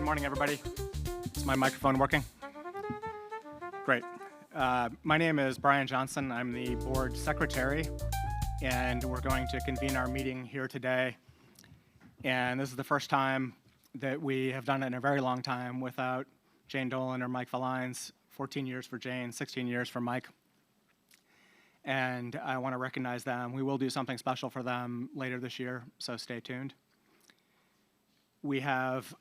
morning, everybody. Is my microphone working? Great. My name is Brian Johnson. I'm the board secretary, and we're going to convene our meeting here today. And this is the first time that we have done it in a very long time without Jane Dolan or Mike Valines. 14 years for Jane, 16 years for Mike. And I want to recognize them. We will do something special for them later this year, so stay tuned. We have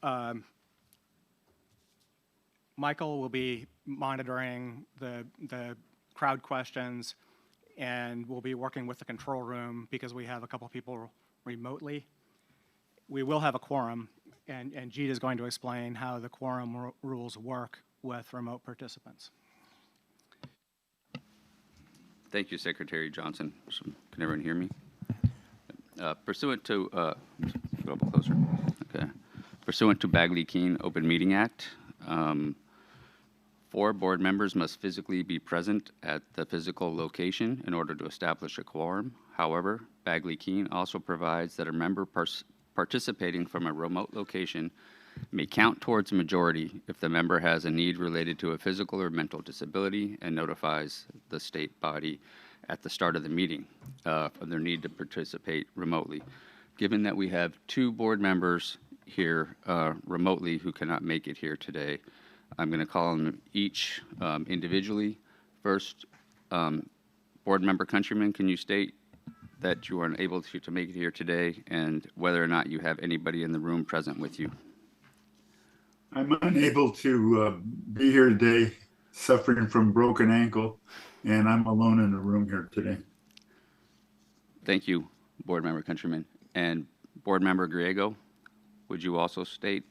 Michael will be monitoring the crowd questions, and we'll be working with the control room because we have a couple people remotely. We will have a quorum, and Jeet is going to explain how the quorum rules work with remote participants. Thank you, Secretary Johnson. Can everyone hear me? Pursuant to, a little closer. Okay. Pursuant to Bagley-Keene Open Meeting Act, 4 board members must physically be present at the physical location in order to establish a quorum. However, Bagley-Keene also provides that a member participating from a remote location may count towards a majority if the member has a need related to a physical or mental disability and notifies the state body at the start of the meeting of their need to participate remotely. Given that we have 2 board members here remotely who cannot make it here today, I'm going to call on them each individually. First, board member Countryman, can you state that you are unable to make it here today and whether or not you have anybody in the room present with you? I'm unable to be here today, suffering from broken ankle, and I'm alone in the room here today. Thank you, board member Countryman. And board member Griego, would you also state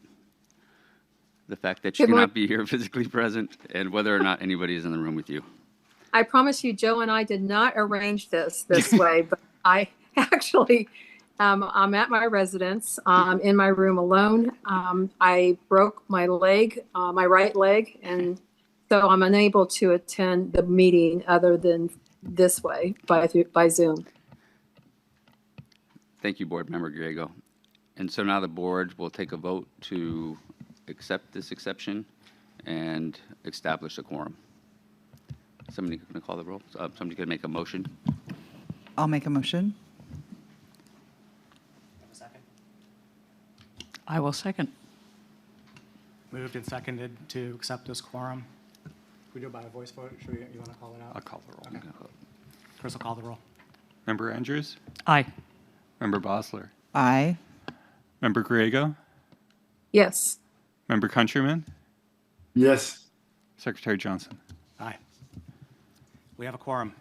the fact that you cannot be here physically present and whether or not anybody is in the room with you? I promise you, Joe and I did not arrange this way, but I actually, I'm at my residence, in my room alone. I broke my leg, my right leg, and so I'm unable to attend the meeting other than this way by Zoom. Thank you, board member Griego. And so now the board will take a vote to accept this exception and establish a quorum. Somebody going to call the roll? Somebody going to make a motion? I'll make a motion. I will second. Moved and seconded to accept this quorum. We do it by a voice vote. Should you want to call it out? I'll call the roll. Okay. Chris will call the roll. Member Andrews? Aye. Member Bosler? Aye. Member Griego? Yes. Member Countryman? Yes. Secretary Johnson? Aye. We have a quorum.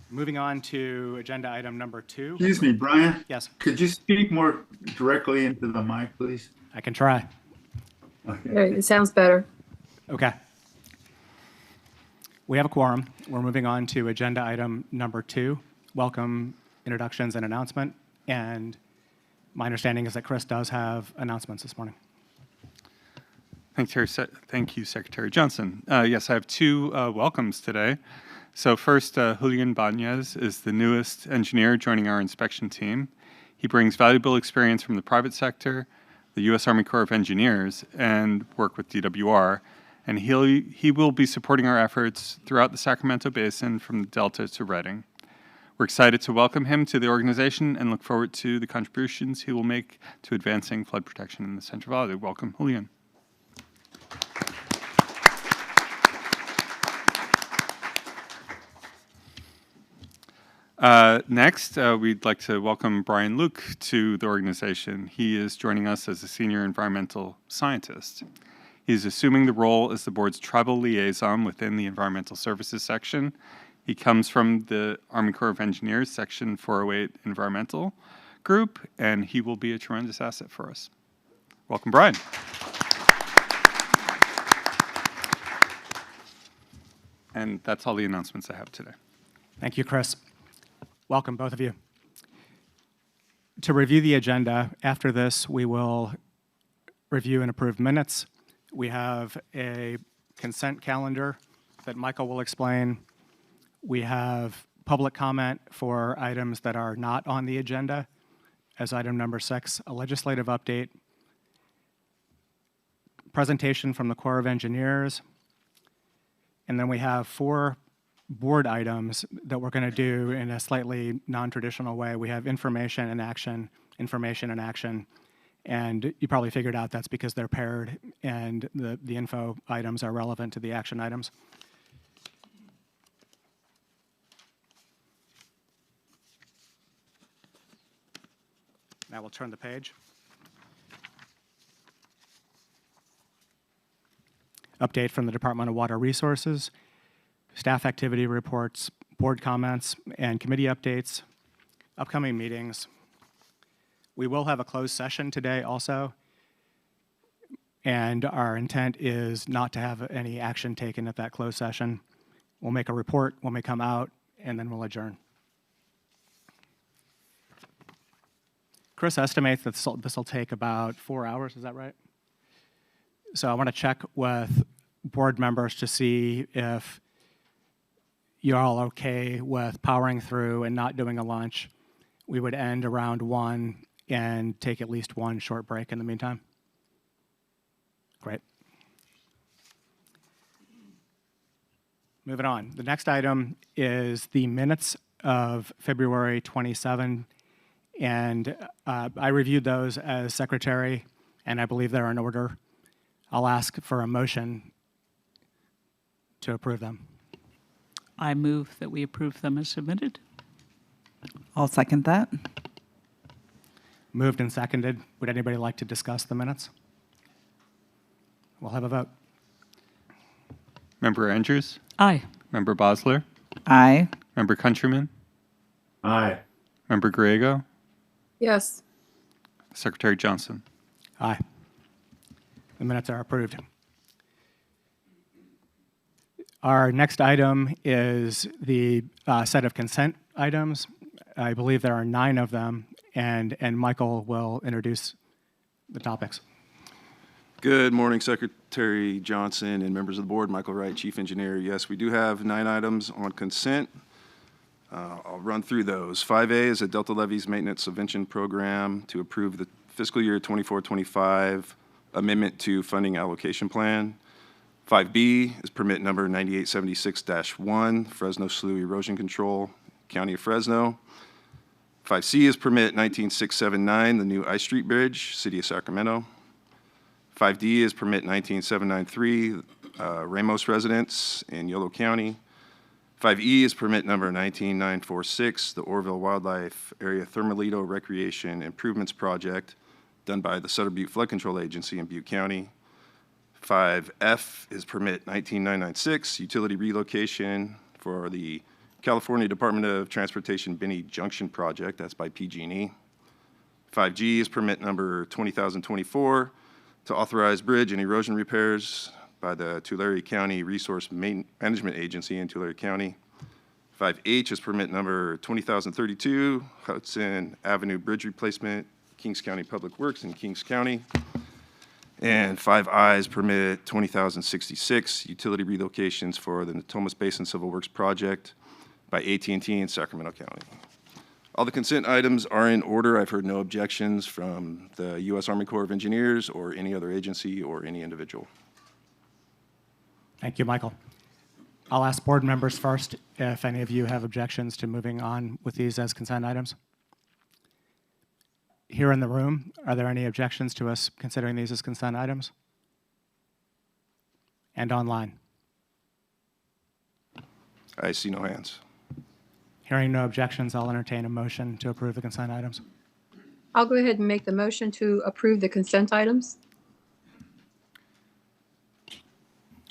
Moving on to agenda item number 2. Excuse me, Brian. Yes. Could you speak more directly into the mic, please? I can try. Okay. It sounds better. Okay. We have a quorum. We're moving on to agenda item number 2, welcome, introductions, and announcement. And my understanding is that Chris does have announcements this morning. Thank you, Secretary Johnson. Yes, I have 2 welcomes today. So first, Julian Bañez is the newest engineer joining our inspection team. He brings valuable experience from the private sector, the U.S. Army Corps of Engineers, and work with DWR. And he will be supporting our efforts throughout the Sacramento Basin from the Delta to Redding. We're excited to welcome him to the organization and look forward to the contributions he will make to advancing flood protection in the Central Valley. Welcome, Julian. Next, we'd like to welcome Brian Luke to the organization. He is joining us as a senior environmental scientist. He's assuming the role as the board's tribal liaison within the environmental services section. He comes from the Army Corps of Engineers Section 408 Environmental Group, and he will be a tremendous asset for us. Welcome, Brian. And that's all the announcements I have today. Thank you, Chris. Welcome, both of you. To review the agenda, after this, we will review and approve minutes. We have a consent calendar that Michael will explain. We have public comment for items that are not on the agenda as item number 6, a legislative update, presentation from the Corps of Engineers, and then we have 4 board items that we're going to do in a slightly non-traditional way. We have information and action, and you probably figured out that's because they're paired, and the info items are relevant to the action items. Now we'll turn the page. Update from the Department of Water Resources, staff activity reports, board comments, and committee updates, upcoming meetings. We will have a closed session today also, and our intent is not to have any action taken at that closed session. We'll make a report when we come out, and then we'll adjourn. Chris estimates that this will take about 4 hours, is that right? So I want to check with board members to see if you're all okay with powering through and not doing a lunch. We would end around 1 and take at least 1 short break in the meantime. Great. Moving on. The next item is the minutes of February 27, and I reviewed those as secretary, and I believe they're in order. I'll ask for a motion to approve them. I move that we approve them as submitted. I'll second that. Moved and seconded. Would anybody like to discuss the minutes? We'll have a vote. Member Andrews? Aye. Member Bosler? Aye. Member Countryman? Aye. Member Griego? Yes. Secretary Johnson? Aye. The minutes are approved. Our next item is the set of consent items. I believe there are 9 of them, and Michael will introduce the topics. Good morning, Secretary Johnson and members of the board. Michael Wright, Chief Engineer. Yes, we do have 9 items on consent. I'll run through those. 5A is a Delta Levees Maintenance Subvention Program to approve the fiscal year 24-25 amendment to funding allocation plan. 5B is permit number 9876-1, Fresno Slough Erosion Control, County of Fresno. 5C is permit 19679, the new I Street Bridge, City of Sacramento. 5D is permit 19793, Ramos Residence in Yolo County. 5E is permit number 19946, the Orville Wildlife Area Thermalito Recreation Improvements Project, done by the Sutter Butte Flood Control Agency in Butte County. 5F is permit 19996, utility relocation for the California Department of Transportation Binney Junction Project, that's by PG&E. 5G is permit number 20024 to authorize bridge and erosion repairs by the Tulare County Resource Management Agency in Tulare County. 5H is permit number 20032, Hudson Avenue Bridge Replacement, Kings County Public Works in Kings County. And 5I is permit 20,066, utility relocations for the Natomas Basin Civil Works Project by AT&T in Sacramento County. All the consent items are in order. I've heard no objections from the U.S. Army Corps of Engineers or any other agency or any individual. Thank you, Michael. I'll ask board members first if any of you have objections to moving on with these as consent items. Here in the room, are there any objections to us considering these as consent items? And online? I see no hands. Hearing no objections, I'll entertain a motion to approve the consent items. I'll go ahead and make the motion to approve the consent items.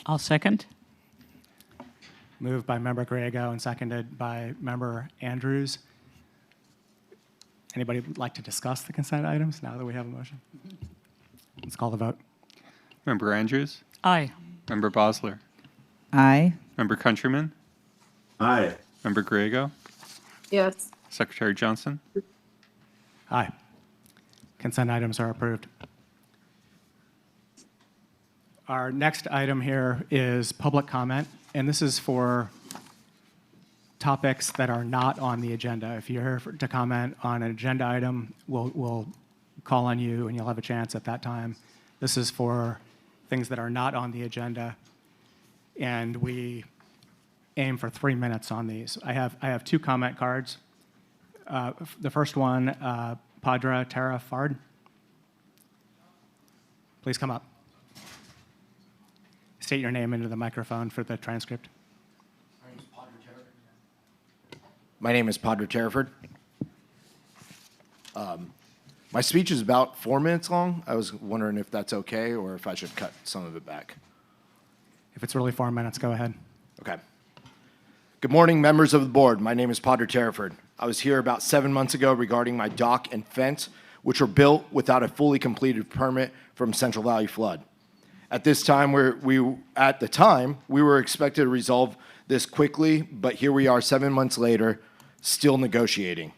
I'll second. Moved by member Griego and seconded by member Andrews. Anybody like to discuss the consent items now that we have a motion? Let's call the vote. Member Andrews? Aye. Member Bosler? Aye. Member Countryman? Aye. Member Griego? Yes. Secretary Johnson? Aye. Consent items are approved. Our next item here is public comment, and this is for topics that are not on the agenda. If you're here to comment on an agenda item, we'll call on you and you'll have a chance at that time. This is for things that are not on the agenda, and we aim for 3 minutes on these. I have 2 comment cards. The first one, Padra Tara Fard. Please come up. State your name into the microphone for the transcript. My name is Padre Terraford. My speech is about 4 minutes long. I was wondering if that's okay or if I should cut some of it back. If it's really 4 minutes, go ahead. Okay. Good morning, members of the board. My name is Padre Terraford. I was here about 7 months ago regarding my dock and fence, which were built without a fully completed permit from Central Valley Flood. At this time, we were expected to resolve this quickly, but here we are 7 months later, still negotiating.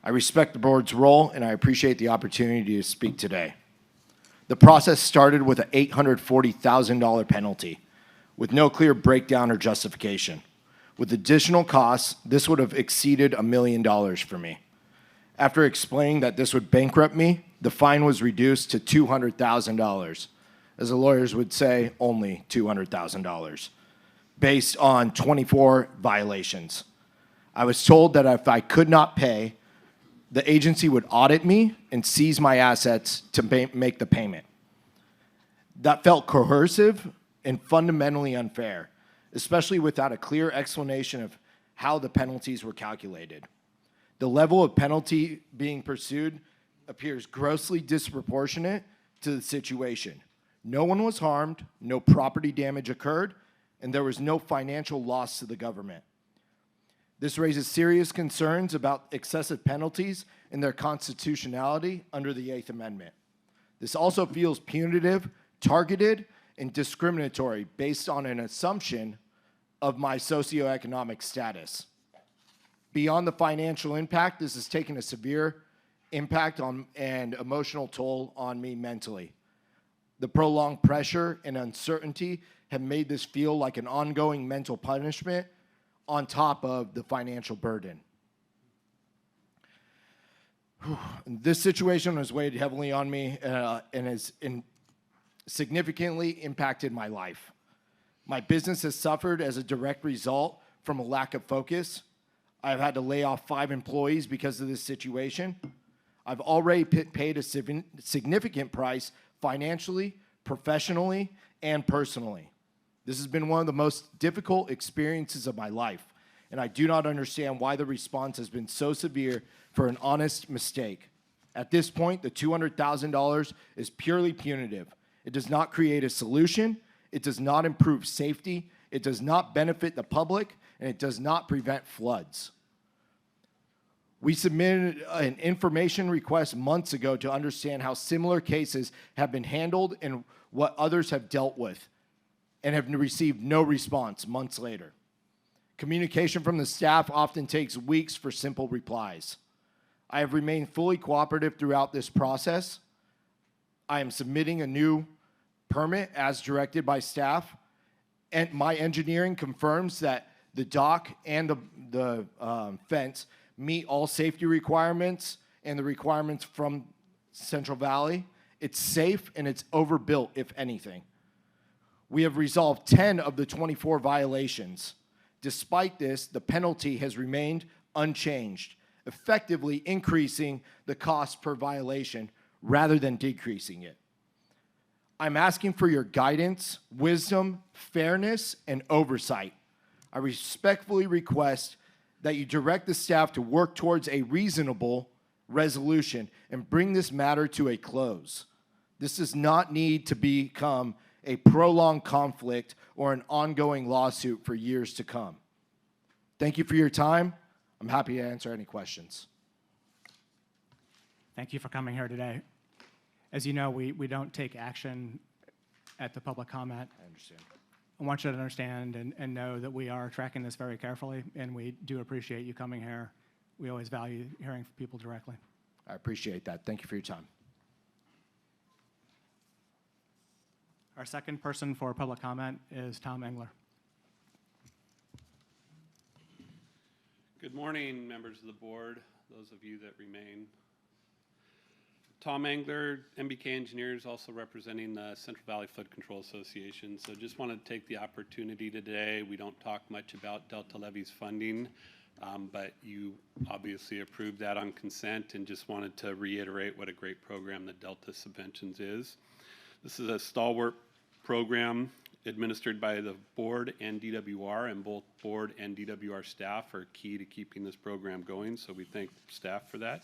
I respect the board's role, and I appreciate the opportunity to speak today. The process started with an $840,000 penalty, with no clear breakdown or justification. With additional costs, this would have exceeded $1 million for me. After explaining that this would bankrupt me, the fine was reduced to $200,000. As the lawyers would say, only $200,000, based on 24 violations. I was told that if I could not pay, the agency would audit me and seize my assets to make the payment. That felt coercive and fundamentally unfair, especially without a clear explanation of how the penalties were calculated. The level of penalty being pursued appears grossly disproportionate to the situation. No one was harmed, no property damage occurred, and there was no financial loss to the government. This raises serious concerns about excessive penalties and their constitutionality under the Eighth Amendment. This also feels punitive, targeted, and discriminatory based on an assumption of my socioeconomic status. Beyond the financial impact, this has taken a severe impact on and emotional toll on me mentally. The prolonged pressure and uncertainty have made this feel like an ongoing mental punishment on top of the financial burden. This situation has weighed heavily on me and has significantly impacted my life. My business has suffered as a direct result from a lack of focus. I've had to lay off 5 employees because of this situation. I've already paid a significant price financially, professionally, and personally. This has been one of the most difficult experiences of my life, and I do not understand why the response has been so severe for an honest mistake. At this point, the $200,000 is purely punitive. It does not create a solution, it does not improve safety, it does not benefit the public, and it does not prevent floods. We submitted an information request months ago to understand how similar cases have been handled and what others have dealt with, and have received no response months later. Communication from the staff often takes weeks for simple replies. I have remained fully cooperative throughout this process. I am submitting a new permit as directed by staff, and my engineering confirms that the dock and the fence meet all safety requirements and the requirements from Central Valley. It's safe and it's overbuilt, if anything. We have resolved 10 of the 24 violations. Despite this, the penalty has remained unchanged, effectively increasing the cost per violation rather than decreasing it. I'm asking for your guidance, wisdom, fairness, and oversight. I respectfully request that you direct the staff to work towards a reasonable resolution and bring this matter to a close. This does not need to become a prolonged conflict or an ongoing lawsuit for years to come. Thank you for your time. I'm happy to answer any questions. Thank you for coming here today. As you know, we don't take action at the public comment. I understand. I want you to understand and know that we are tracking this very carefully, and we do appreciate you coming here. We always value hearing from people directly. I appreciate that. Thank you for your time. Our second person for public comment is Tom Engler. Good morning, members of the board, those of you that remain. Tom Angler, MBK Engineers, also representing the Central Valley Flood Control Association. So just wanted to take the opportunity today. We don't talk much about Delta Levee's funding, but you obviously approved that on consent, and just wanted to reiterate what a great program the Delta Subventions is. This is a stalwart program administered by the board and DWR, and both board and DWR staff are key to keeping this program going, so we thank staff for that.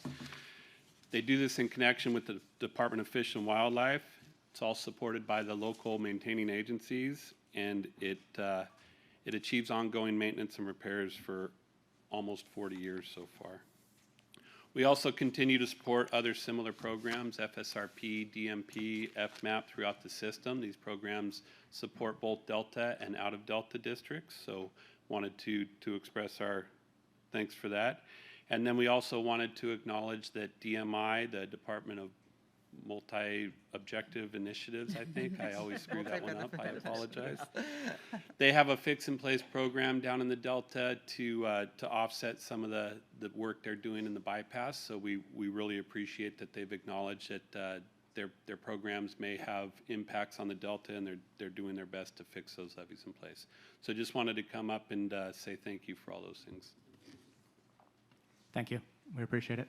They do this in connection with the Department of Fish and Wildlife. It's all supported by the local maintaining agencies, and it achieves ongoing maintenance and repairs for almost 40 years so far. We also continue to support other similar programs, FSRP, DMP, FMAP throughout the system. These programs support both Delta and out of Delta districts, so wanted to express our thanks for that. And then we also wanted to acknowledge that DMI, the Department of Multi-Objective Initiatives, I think. I always screw that one up. I apologize. They have a fix-and-place program down in the Delta to offset some of the work they're doing in the bypass. So we really appreciate that they've acknowledged that their programs may have impacts on the Delta, and they're doing their best to fix those levees in place. So just wanted to come up and say thank you for all those things. Thank you. We appreciate it.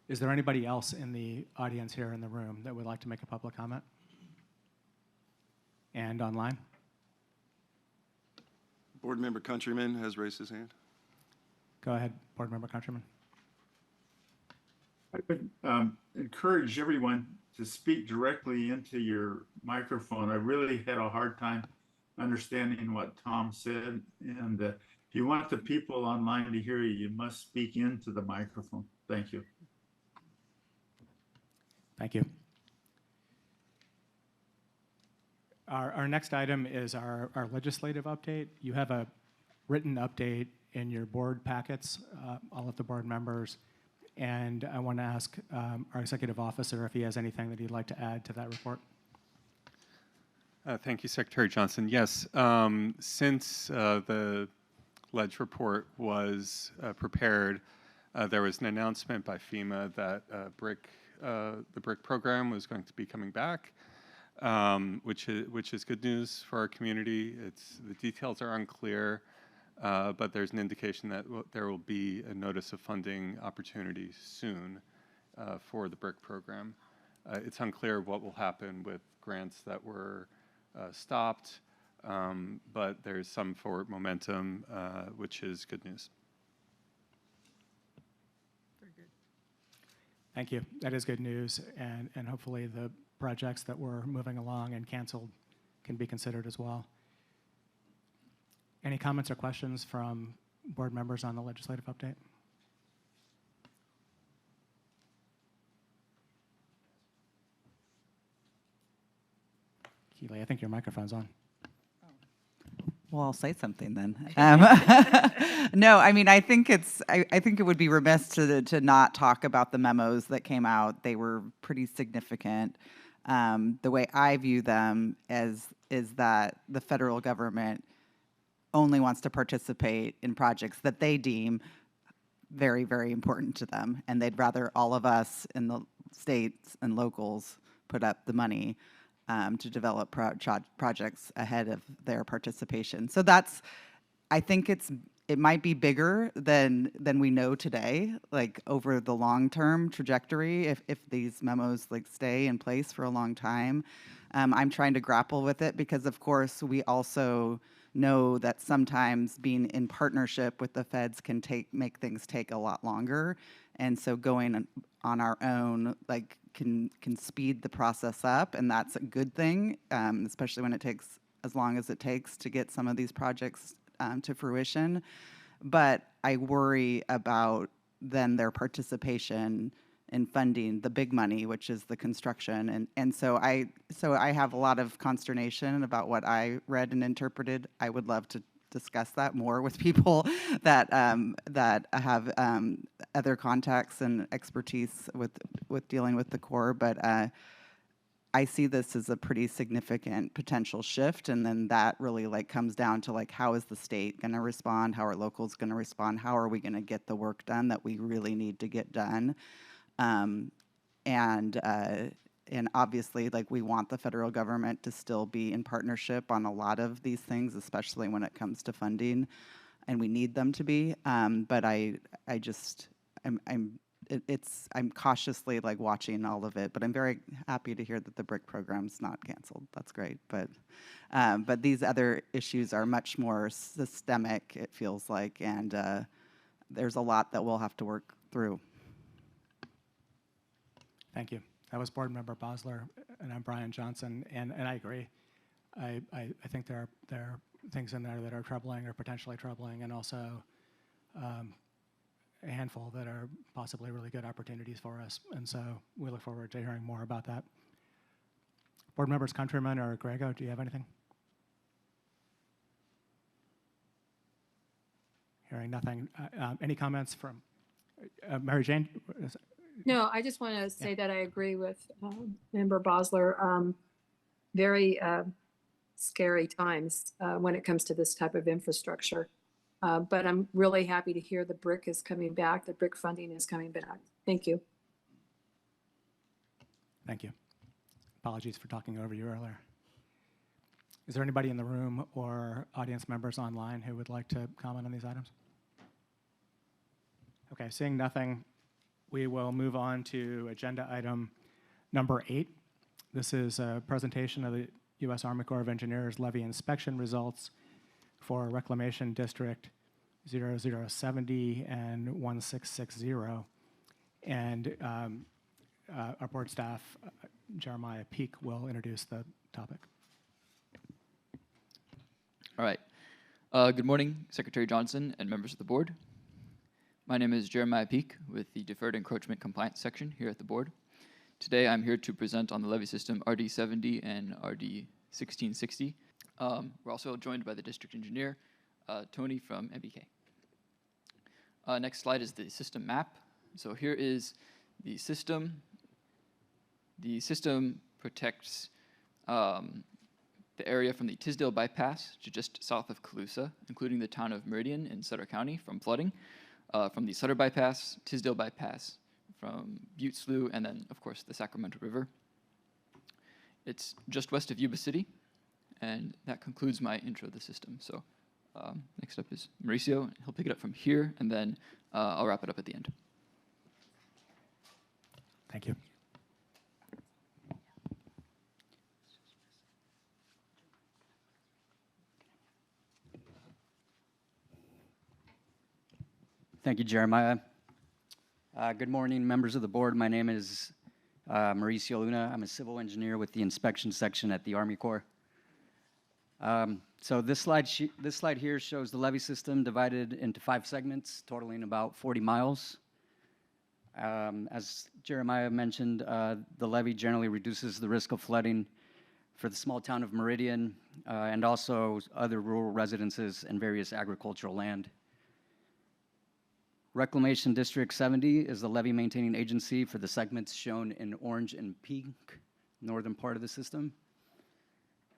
Is there anybody else in the audience here in the room that would like to make a public comment? And online? Board Member Countryman has raised his hand. Go ahead, Board Member Countryman. I would encourage everyone to speak directly into your microphone. I really had a hard time understanding what Tom said, and if you want the people online to hear you, you must speak into the microphone. Thank you. Thank you. Our next item is our legislative update. You have a written update in your board packets, all of the board members, and I want to ask our executive officer if he has anything that he'd like to add to that report. Thank you, Secretary Johnson. Yes, since the ledge report was prepared, there was an announcement by FEMA that the BRIC program was going to be coming back, which is good news for our community. The details are unclear, but there's an indication that there will be a notice of funding opportunity soon for the BRIC program. It's unclear what will happen with grants that were stopped, but there's some forward momentum, which is good news. Thank you. That is good news, and hopefully the projects that were moving along and canceled can be considered as well. Any comments or questions from board members on the legislative update? Keely, I think your microphone's on. Well, I'll say something then. No, I mean, I think it would be remiss to not talk about the memos that came out. They were pretty significant. The way I view them is that the federal government only wants to participate in projects that they deem very, very important to them, and they'd rather all of us in the states and locals put up the money to develop projects ahead of their participation. So I think it might be bigger than we know today, like over the long-term trajectory, if these memos like stay in place for a long time. I'm trying to grapple with it because, of course, we also know that sometimes being in partnership with the feds can make things take a lot longer. And so going on our own, like, can speed the process up, and that's a good thing, especially when it takes as long as it takes to get some of these projects to fruition. But I worry about then their participation in funding the big money, which is the construction, and so I have a lot of consternation about what I read and interpreted. I would love to discuss that more with people that have other contacts and expertise with dealing with the Corps, but I see this as a pretty significant potential shift, and then that really comes down to how is the state going to respond, how are locals going to respond, how are we going to get the work done that we really need to get done. And obviously, like, we want the federal government to still be in partnership on a lot of these things, especially when it comes to funding, and we need them to be. But I'm cautiously like watching all of it. But I'm very happy to hear that the BRIC program's not canceled. That's great. But these other issues are much more systemic, it feels like, and there's a lot that we'll have to work through. Thank you. That was Board Member Bosler, and I'm Brian Johnson, and I agree. I think there are things in there that are troubling or potentially troubling, and also a handful that are possibly really good opportunities for us. And so we look forward to hearing more about that. Board members Countryman or Grego, do you have anything? Hearing nothing. Any comments from Mary Jane? No, I just want to say that I agree with Member Bosler. Very scary times when it comes to this type of infrastructure. But I'm really happy to hear the BRIC is coming back. The BRIC funding is coming back. Thank you. Thank you. Apologies for talking over you earlier. Is there anybody in the room or audience members online who would like to comment on these items? Okay, seeing nothing, we will move on to agenda item number 8. This is a presentation of the U.S. Army Corps of Engineers levee inspection results for Reclamation District 0070 and 1660. And our board staff, Jeremiah Peak, will introduce the topic. All right. Good morning, Secretary Johnson and members of the board. My name is Jeremiah Peak with the Deferred Encroachment Compliance section here at the board. Today I'm here to present on the levee system RD70 and RD1660. We're also joined by the district engineer, Tony from MBK. Next slide is the system map. So here is the system. The system protects the area from the Tisdale Bypass to just south of Colusa, including the town of Meridian in Sutter County from flooding, from the Sutter Bypass, Tisdale Bypass, from Butte Slough, and then, of course, the Sacramento River. It's just west of Yuba City, and that concludes my intro to the system. So next up is Mauricio. He'll pick it up from here, and then I'll wrap it up at the end. Thank you. Thank you, Jeremiah. Good morning, members of the board. My name is Mauricio Luna. I'm a civil engineer with the inspection section at the Army Corps. So this slide here shows the levee system divided into 5 segments, totaling about 40 miles. As Jeremiah mentioned, the levee generally reduces the risk of flooding for the small town of Meridian and also other rural residences and various agricultural land. Reclamation District 70 is the levee maintaining agency for the segments shown in orange and pink, northern part of the system.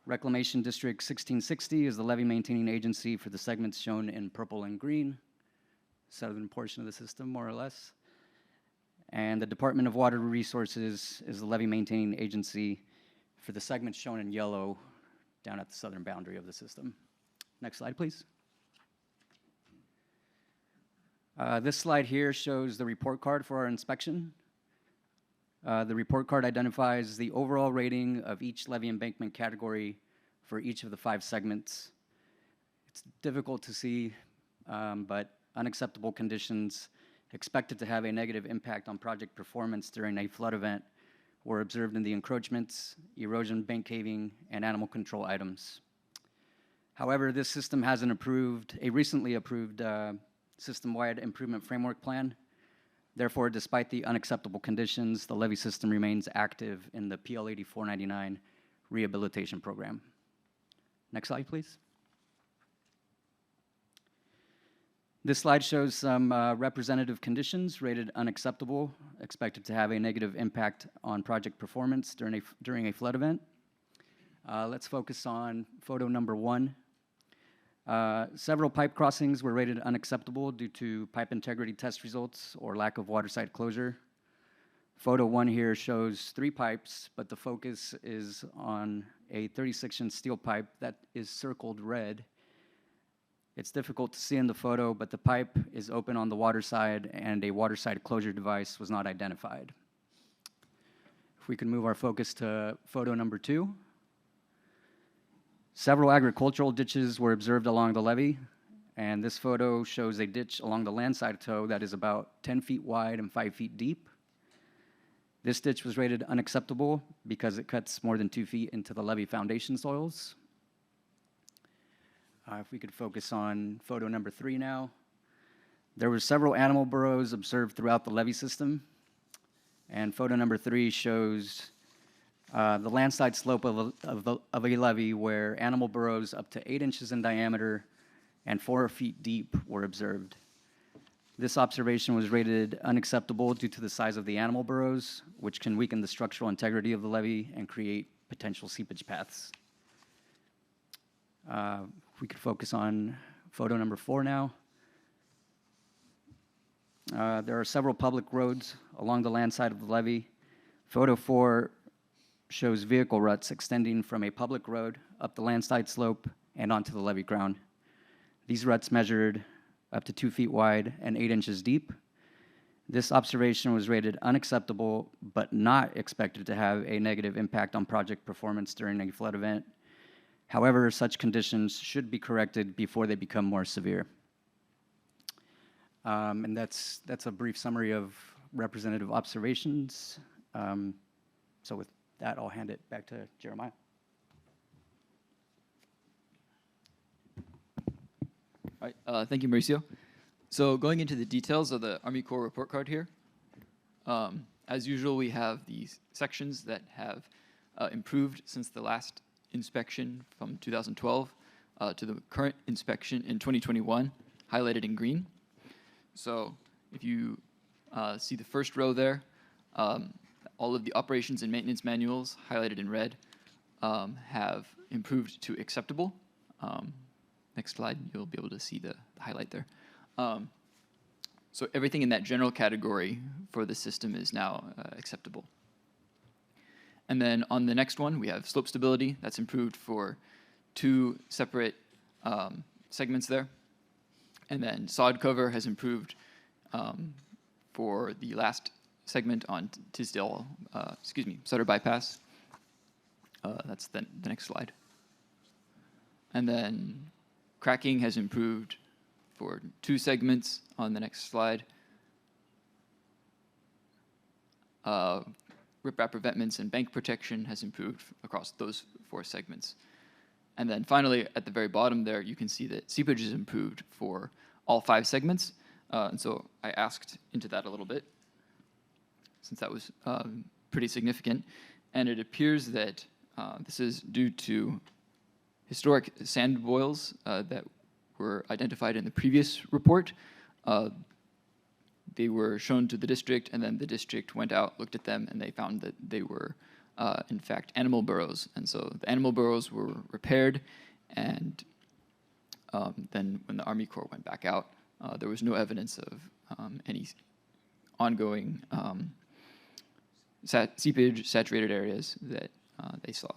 Reclamation District 1660 is the levee maintaining agency for the segments shown in purple and green, southern portion of the system, more or less. And the Department of Water Resources is the levee maintaining agency for the segments shown in yellow down at the southern boundary of the system. Next slide, please. This slide here shows the report card for our inspection. The report card identifies the overall rating of each levee embankment category for each of the 5 segments. It's difficult to see, but unacceptable conditions expected to have a negative impact on project performance during a flood event were observed in the encroachments, erosion, bank caving, and animal control items. However, this system has a recently approved system-wide improvement framework plan. Therefore, despite the unacceptable conditions, the levee system remains active in the PL 8499 rehabilitation program. Next slide, please. This slide shows some representative conditions rated unacceptable, expected to have a negative impact on project performance during a flood event. Let's focus on photo number 1. Several pipe crossings were rated unacceptable due to pipe integrity test results or lack of waterside closure. Photo 1 here shows 3 pipes, but the focus is on a 36-inch steel pipe that is circled red. It's difficult to see in the photo, but the pipe is open on the water side and a water side closure device was not identified. If we can move our focus to photo number 2. Several agricultural ditches were observed along the levee, and this photo shows a ditch along the landside toe that is about 10 feet wide and 5 feet deep. This ditch was rated unacceptable because it cuts more than 2 feet into the levee foundation soils. If we could focus on photo number 3 now. There were several animal burrows observed throughout the levee system. And photo number 3 shows the landside slope of a levee where animal burrows up to 8 inches in diameter and 4 feet deep were observed. This observation was rated unacceptable due to the size of the animal burrows, which can weaken the structural integrity of the levee and create potential seepage paths. If we could focus on photo number 4 now. There are several public roads along the land side of the levee. Photo 4 shows vehicle ruts extending from a public road up the landside slope and onto the levee ground. These ruts measured up to 2 feet wide and 8 inches deep. This observation was rated unacceptable, but not expected to have a negative impact on project performance during a flood event. However, such conditions should be corrected before they become more severe. And that's a brief summary of representative observations. So with that, I'll hand it back to Jeremiah. All right, thank you, Mauricio. So going into the details of the Army Corps report card here, as usual, we have these sections that have improved since the last inspection from 2012 to the current inspection in 2021, highlighted in green. So if you see the first row there, all of the operations and maintenance manuals highlighted in red have improved to acceptable. Next slide, you'll be able to see the highlight there. So everything in that general category for the system is now acceptable. And then on the next one, we have slope stability. That's improved for 2 separate segments there. And then sod cover has improved for the last segment on Tisdale, Sutter Bypass. That's the next slide. And then cracking has improved for 2 segments on the next slide. Riprap preventments and bank protection has improved across those 4 segments. And then finally, at the very bottom there, you can see that seepage has improved for all 5 segments. And so I asked into that a little bit, since that was pretty significant. And it appears that this is due to historic sand boils that were identified in the previous report. They were shown to the district, and then the district went out, looked at them, and they found that they were, in fact, animal burrows. And so the animal burrows were repaired, and then when the Army Corps went back out, there was no evidence of any ongoing seepage saturated areas that they saw.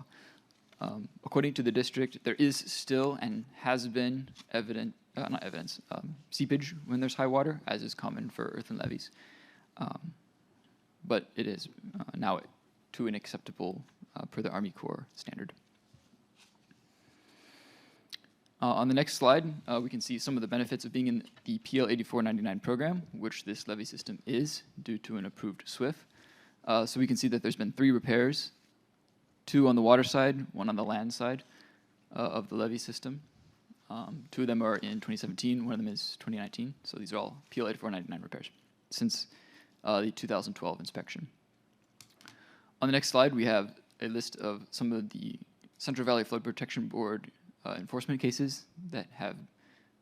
According to the district, there is still and has been seepage when there's high water, as is common for earthen levees. But it is now to an acceptable per the Army Corps standard. On the next slide, we can see some of the benefits of being in the PL 8499 program, which this levee system is due to an approved SWIF. So we can see that there's been 3 repairs, 2 on the water side, 1 on the land side of the levee system. 2 of them are in 2017, 1 of them is 2019. So these are all PL 8499 repairs since the 2012 inspection. On the next slide, we have a list of some of the Central Valley Flood Protection Board enforcement cases that have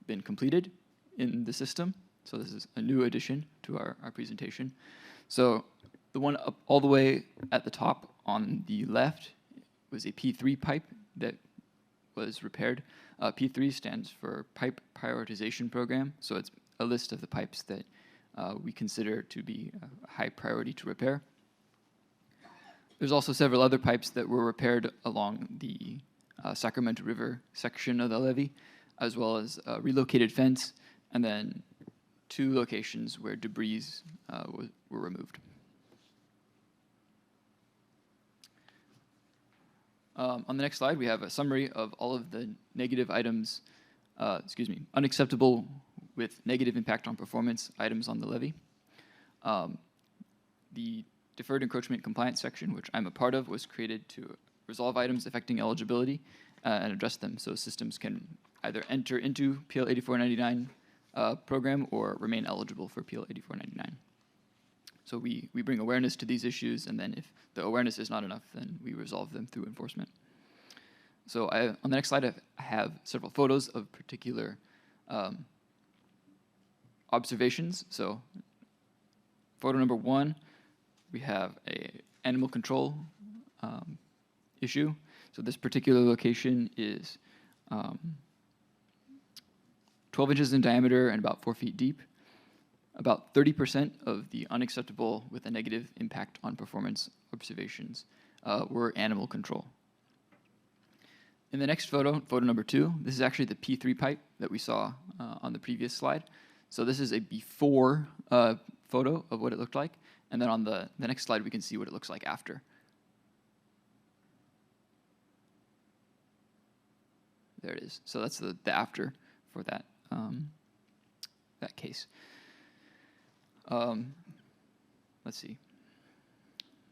been completed in the system. So this is a new addition to our presentation. So the one up all the way at the top on the left was a P3 pipe that was repaired. P3 stands for Pipe Prioritization Program. So it's a list of the pipes that we consider to be a high priority to repair. There's also several other pipes that were repaired along the Sacramento River section of the levee, as well as a relocated fence, and then 2 locations where debris were removed. On the next slide, we have a summary of all of the negative items, unacceptable with negative impact on performance items on the levee. The deferred encroachment compliance section, which I'm a part of, was created to resolve items affecting eligibility and address them so systems can either enter into PL 8499 program or remain eligible for PL 8499. So we bring awareness to these issues, and then if the awareness is not enough, then we resolve them through enforcement. So on the next slide, I have several photos of particular observations. So photo number 1, we have a animal control issue. So this particular location is 12 inches in diameter and about 4 feet deep. About 30% of the unacceptable with a negative impact on performance observations were animal control. In the next photo, photo number 2, this is actually the P3 pipe that we saw on the previous slide. So this is a before photo of what it looked like. And then on the next slide, we can see what it looks like after. There it is. So that's the after for that, that case. Let's see.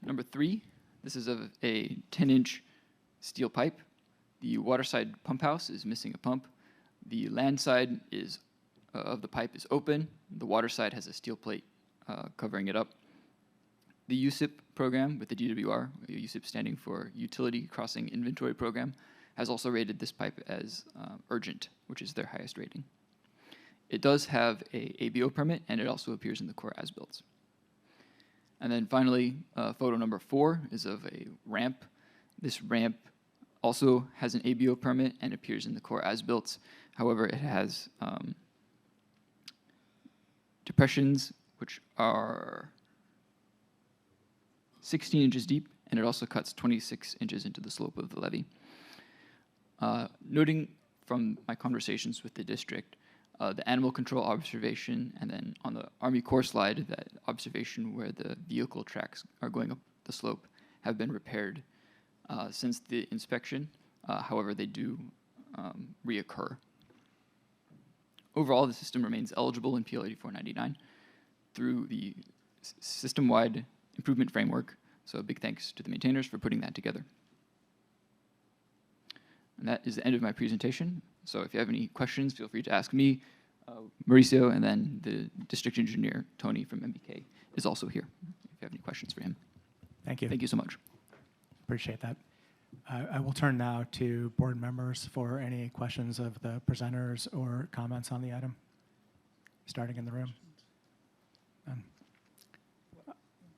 Number 3, this is of a 10-inch steel pipe. The waterside pump house is missing a pump. The land side is of the pipe is open. The water side has a steel plate covering it up. The USIP program with the DWR, USIP standing for Utility Crossing Inventory Program, has also rated this pipe as urgent, which is their highest rating. It does have a ABO permit, and it also appears in the core as-built. And then finally, photo number 4 is of a ramp. This ramp also has an ABO permit and appears in the core as-built. However, it has depressions which are 16 inches deep, and it also cuts 26 inches into the slope of the levee. Noting from my conversations with the district, the animal control observation, and then on the Army Corps slide, that observation where the vehicle tracks are going up the slope have been repaired since the inspection. However, they do reoccur. Overall, the system remains eligible in PL 8499 through the system-wide improvement framework. So a big thanks to the maintainers for putting that together. And that is the end of my presentation. So if you have any questions, feel free to ask me, Mauricio, and then the district engineer, Tony from MBK, is also here if you have any questions for him. Thank you. Thank you so much. Appreciate that. I will turn now to board members for any questions of the presenters or comments on the item, starting in the room.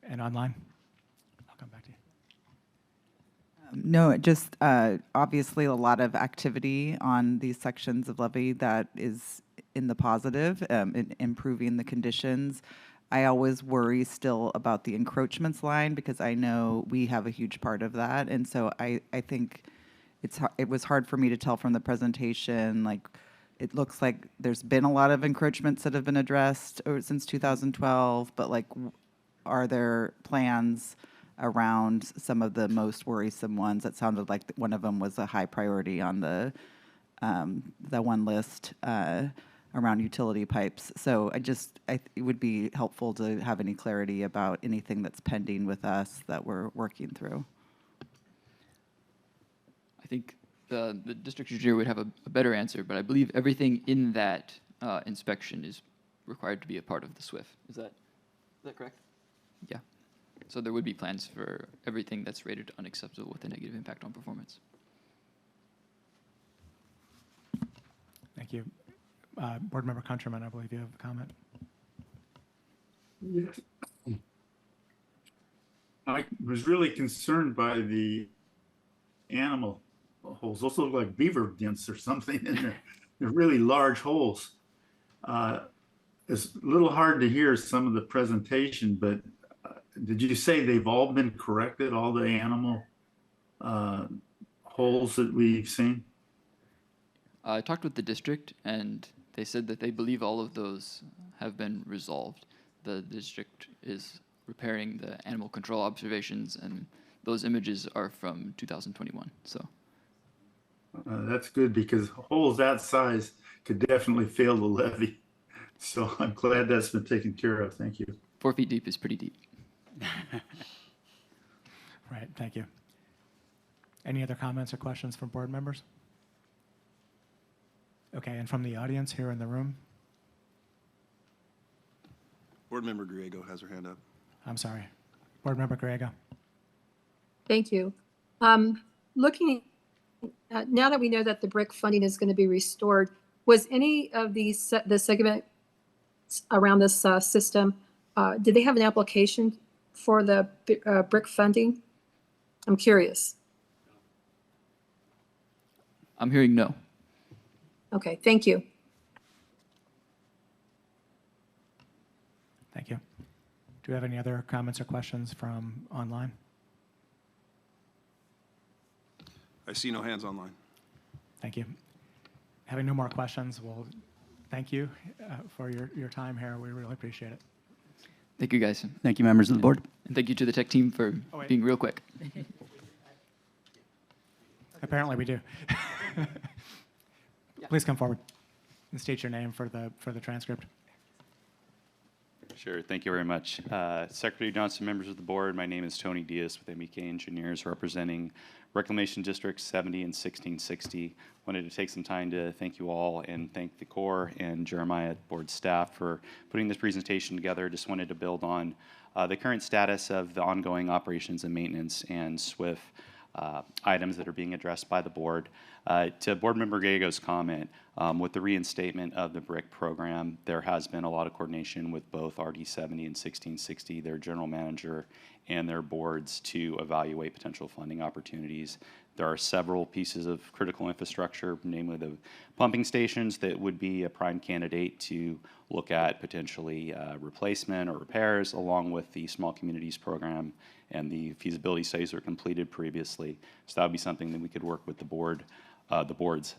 And online. I'll come back to you. No, just obviously a lot of activity on these sections of levee that is in the positive, in improving the conditions. I always worry still about the encroachments line because I know we have a huge part of that. And so I think it was hard for me to tell from the presentation, like it looks like there's been a lot of encroachments that have been addressed since 2012, but like are there plans around some of the most worrisome ones? That sounded like one of them was a high priority on the one list around utility pipes. So it would be helpful to have any clarity about anything that's pending with us that we're working through. I think the district engineer would have a better answer, but I believe everything in that inspection is required to be a part of the SWIF. Is that correct? Yeah. So there would be plans for everything that's rated unacceptable with a negative impact on performance. Thank you. Board Member Countryman, I believe you have a comment. Yes. I was really concerned by the animal holes. Those look like beaver dents or something in there. They're really large holes. It's a little hard to hear some of the presentation, but did you say they've all been corrected, all the animal holes that we've seen? I talked with the district, and they said that they believe all of those have been resolved. The district is repairing the animal control observations, and those images are from 2021. So That's good, because holes that size could definitely fail the levee. So I'm glad that's been taken care of. Thank you. 4 feet deep is pretty deep. Right, thank you. Any other comments or questions from board members? Okay, and from the audience here in the room? Board Member Griego has her hand up. I'm sorry. Board Member Griego. Thank you. Looking now that we know that the BRIC funding is going to be restored, was any of the segment around this system, did they have an application for the BRIC funding? I'm curious. I'm hearing no. Okay, thank you. Thank you. Do we have any other comments or questions from online? I see no hands online. Thank you. Having no more questions, we'll thank you for your time here. We really appreciate it. Thank you, guys. Thank you, members of the board. And thank you to the tech team for being real quick. Apparently we do. Please come forward and state your name for the transcript. Sure, thank you very much. Secretary Johnson, members of the board, my name is Tony Diaz with MBK Engineers representing Reclamation Districts 70 and 1660. Wanted to take some time to thank you all and thank the Corps and Jeremiah board staff for putting this presentation together. Just wanted to build on the current status of the ongoing operations and maintenance and SWIFT items that are being addressed by the board. To Board Member Griego's comment, with the reinstatement of the BRIC program, there has been a lot of coordination with both RD70 and 1660, their general manager, and their boards to evaluate potential funding opportunities. There are several pieces of critical infrastructure, namely the pumping stations, that would be a prime candidate to look at potentially replacement or repairs, along with the small communities program and the feasibility studies that were completed previously. So that would be something that we could work with the boards,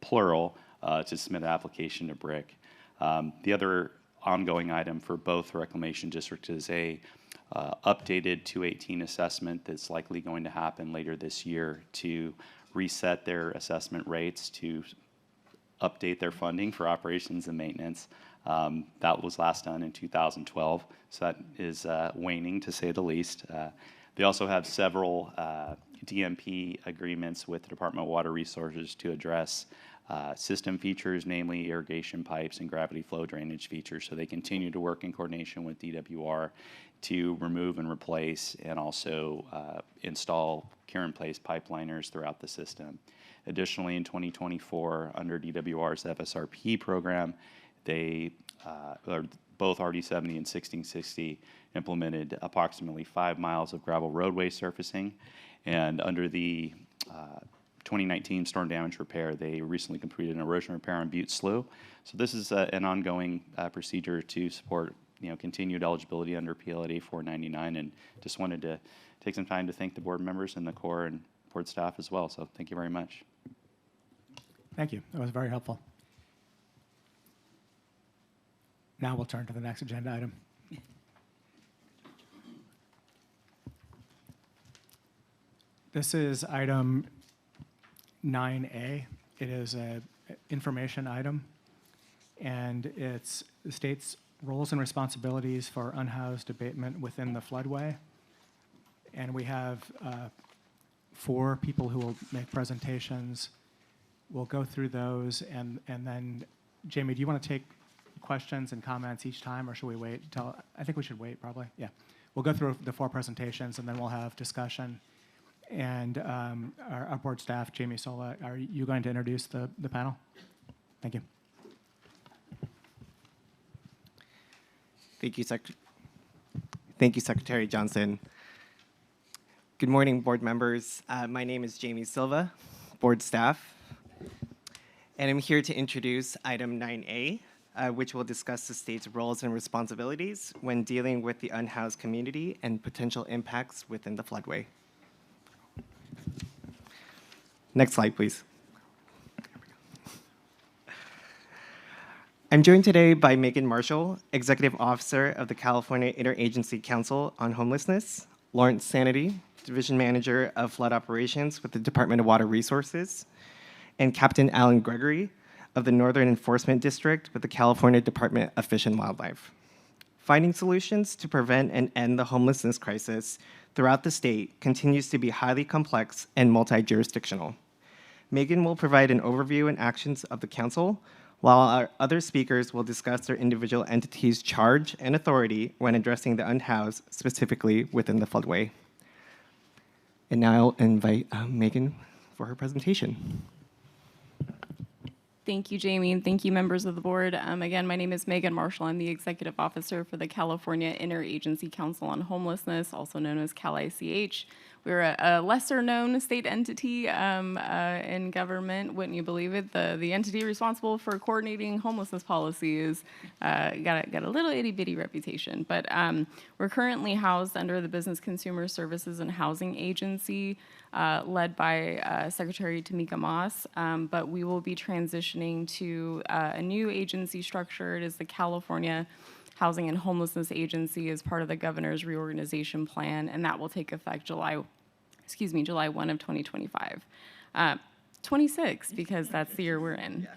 plural, to submit an application to BRIC. The other ongoing item for both reclamation districts is a updated 218 assessment that's likely going to happen later this year to reset their assessment rates to update their funding for operations and maintenance. That was last done in 2012, so that is waning, to say the least. They also have several DMP agreements with the Department of Water Resources to address system features, namely irrigation pipes and gravity flow drainage features. So they continue to work in coordination with DWR to remove and replace and also install care-in-place pipeliners throughout the system. Additionally, in 2024, under DWR's FSRP program, they, both RD70 and 1660, implemented approximately 5 miles of gravel roadway surfacing. And under the 2019 storm damage repair, they recently completed an erosion repair on Butte Slough. So this is an ongoing procedure to support continued eligibility under PLD 499, and just wanted to take some time to thank the board members and the Corps and board staff as well. So thank you very much. Thank you. That was very helpful. Now we'll turn to the next agenda item. This is item 9A. It is an information item, and it's the state's roles and responsibilities for unhoused abatement within the floodway. And we have 4 people who will make presentations. We'll go through those, and then, Jamie, do you want to take questions and comments each time, or should we wait until, I think we should wait, probably. Yeah. We'll go through the 4 presentations, and then we'll have discussion. And our board staff, Jamie Sola, are you going to introduce the panel? Thank you. Thank you, Secretary Johnson. Good morning, board members. My name is Jamie Silva, board staff, and I'm here to introduce item 9A, which will discuss the state's roles and responsibilities when dealing with the unhoused community and potential impacts within the floodway. Next slide, please. I'm joined today by Megan Marshall, Executive Officer of the California Interagency Council on Homelessness, Lawrence Sanity, Division Manager of Flood Operations with the Department of Water Resources, and Captain Alan Gregory of the Northern Enforcement District with the California Department of Fish and Wildlife. Finding solutions to prevent and end the homelessness crisis throughout the state continues to be highly complex and multi-jurisdictional. Megan will provide an overview and actions of the council, while our other speakers will discuss their individual entities' charge and authority when addressing the unhoused, specifically within the floodway. And now I'll invite Megan for her presentation. Thank you, Jamie, and thank you, members of the board. Again, my name is Megan Marshall. I'm the Executive Officer for the California Interagency Council on Homelessness, also known as CalICH. We're a lesser-known state entity in government, wouldn't you believe it? The entity responsible for coordinating homelessness policy is got a little itty-bitty reputation. But we're currently housed under the Business Consumer Services and Housing Agency, led by Secretary Tamika Moss, but we will be transitioning to a new agency structure. It is the California Housing and Homelessness Agency as part of the governor's reorganization plan, and that will take effect July 1 of 2025. 26, because that's the year we're in.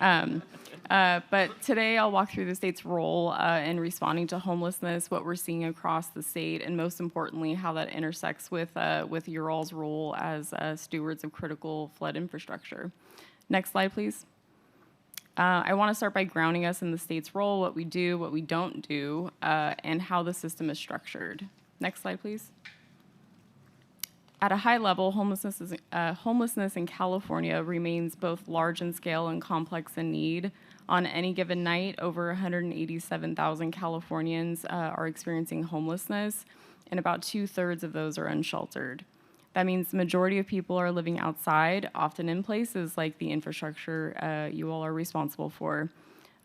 But today I'll walk through the state's role in responding to homelessness, what we're seeing across the state, and most importantly, how that intersects with your all's role as stewards of critical flood infrastructure. Next slide, please. I want to start by grounding us in the state's role, what we do, what we don't do, and how the system is structured. Next slide, please. At a high level, homelessness in California remains both large in scale and complex in need. On any given night, over 187,000 Californians are experiencing homelessness, and about 2/3 of those are unsheltered. That means the majority of people are living outside, often in places like the infrastructure you all are responsible for.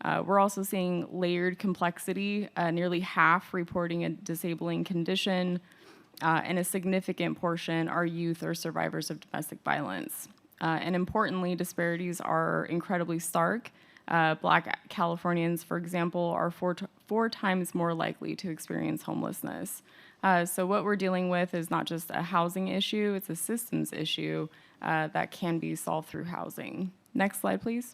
We're also seeing layered complexity, nearly half reporting a disabling condition, and a significant portion are youth or survivors of domestic violence. And importantly, disparities are incredibly stark. Black Californians, for example, are four times more likely to experience homelessness. So what we're dealing with is not just a housing issue, it's a systems issue that can be solved through housing. Next slide, please.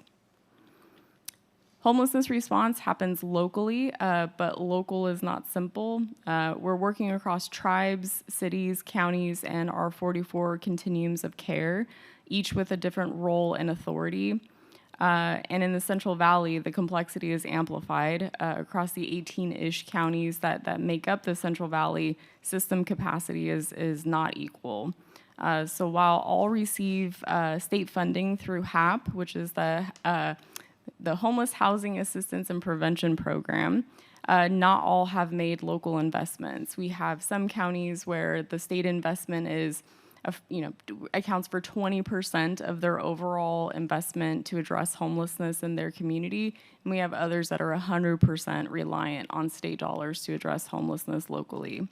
Homelessness response happens locally, but local is not simple. We're working across tribes, cities, counties, and our 44 continuums of care, each with a different role and authority. And in the Central Valley, the complexity is amplified. Across the 18-ish counties that make up the Central Valley, system capacity is not equal. So while all receive state funding through HAP, which is the Homeless Housing Assistance and Prevention Program, not all have made local investments. We have some counties where the state investment is, accounts for 20% of their overall investment to address homelessness in their community, and we have others that are 100% reliant on state dollars to address homelessness locally.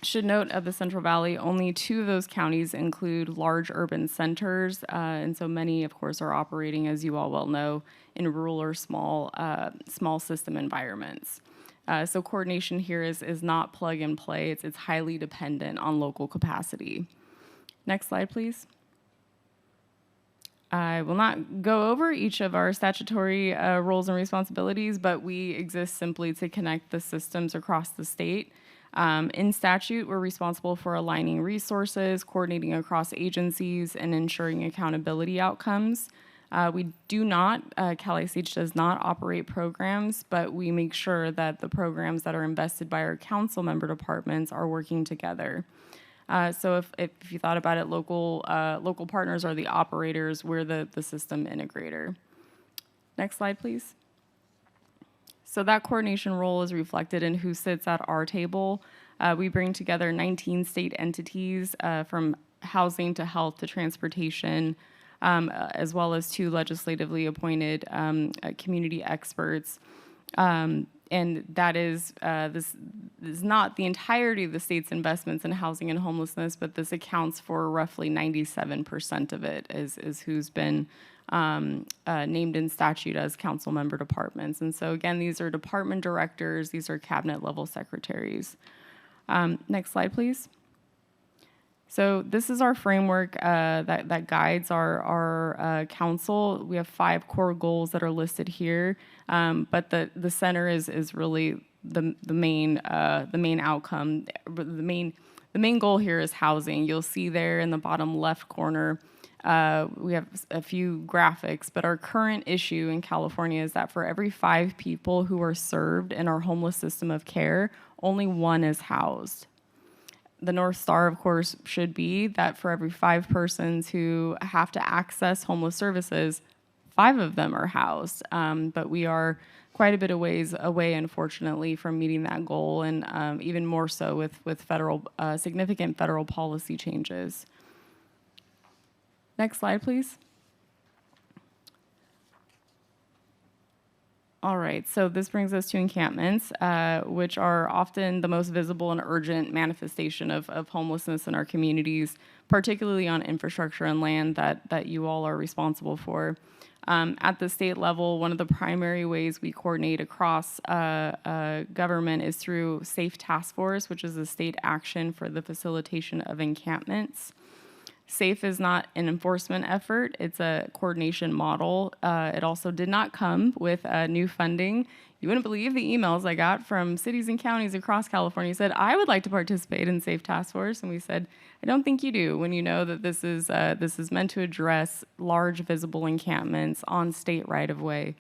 Should note of the Central Valley, only 2 of those counties include large urban centers, and so many, of course, are operating, as you all well know, in rural or small system environments. So coordination here is not plug and play, it's highly dependent on local capacity. Next slide, please. I will not go over each of our statutory roles and responsibilities, but we exist simply to connect the systems across the state. In statute, we're responsible for aligning resources, coordinating across agencies, and ensuring accountability outcomes. We do not, CalICH does not operate programs, but we make sure that the programs that are invested by our council member departments are working together. So if you thought about it, local partners are the operators, we're the system integrator. Next slide, please. So that coordination role is reflected in who sits at our table. We bring together 19 state entities from housing to health to transportation, as well as 2 legislatively appointed community experts. And that is, this is not the entirety of the state's investments in housing and homelessness, but this accounts for roughly 97% of it is who's been named in statute as council member departments. And so again, these are department directors, these are cabinet level secretaries. Next slide, please. So this is our framework that guides our council. We have 5 core goals that are listed here, but the center is really the main outcome. The main goal here is housing. You'll see there in the bottom left corner, we have a few graphics, but our current issue in California is that for every 5 people who are served in our homeless system of care, only 1 is housed. The North Star, of course, should be that for every 5 persons who have to access homeless services, 5 of them are housed. But we are quite a bit of ways away, unfortunately, from meeting that goal, and even more so with federal significant federal policy changes. Next slide, please. All right, so this brings us to encampments, which are often the most visible and urgent manifestation of homelessness in our communities, particularly on infrastructure and land that you all are responsible for. At the state level, one of the primary ways we coordinate across government is through SAFE Task Force, which is a state action for the facilitation of encampments. SAFE is not an enforcement effort, it's a coordination model. It also did not come with new funding. You wouldn't believe the emails I got from cities and counties across California said, I would like to participate in SAFE Task Force. And we said, I don't think you do, when you know that this is meant to address large visible encampments on state right-of-way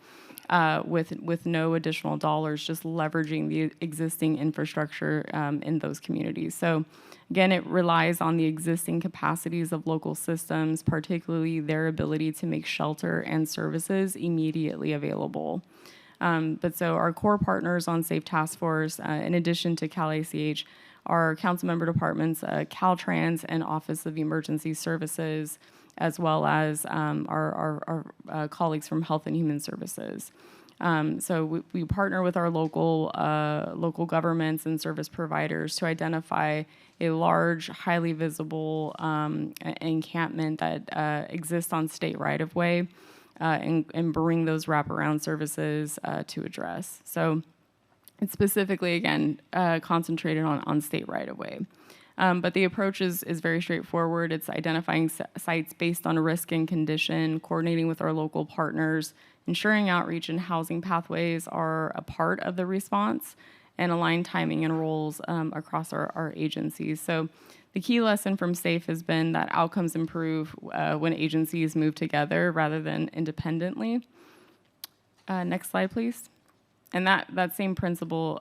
with no additional dollars, just leveraging the existing infrastructure in those communities. So again, it relies on the existing capacities of local systems, particularly their ability to make shelter and services immediately available. But so our core partners on SAFE Task Force, in addition to CalACH, are council member departments, Caltrans and Office of Emergency Services, as well as our colleagues from Health and Human Services. So we partner with our local governments and service providers to identify a large, highly visible encampment that exists on state right-of-way and bring those wraparound services to address. So it's specifically, again, concentrated on state right-of-way. But the approach is very straightforward. It's identifying sites based on risk and condition, coordinating with our local partners, ensuring outreach and housing pathways are a part of the response, and align timing and roles across our agencies. So the key lesson from SAFE has been that outcomes improve when agencies move together rather than independently. Next slide, please. And that same principle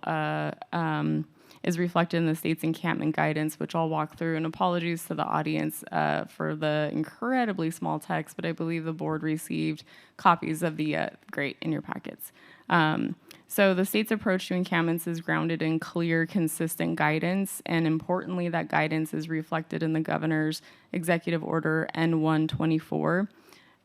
is reflected in the state's encampment guidance, which I'll walk through. And apologies to the audience for the incredibly small text, but I believe the board received copies of the great in your packets. So the state's approach to encampments is grounded in clear, consistent guidance, and importantly, that guidance is reflected in the governor's executive order N-124.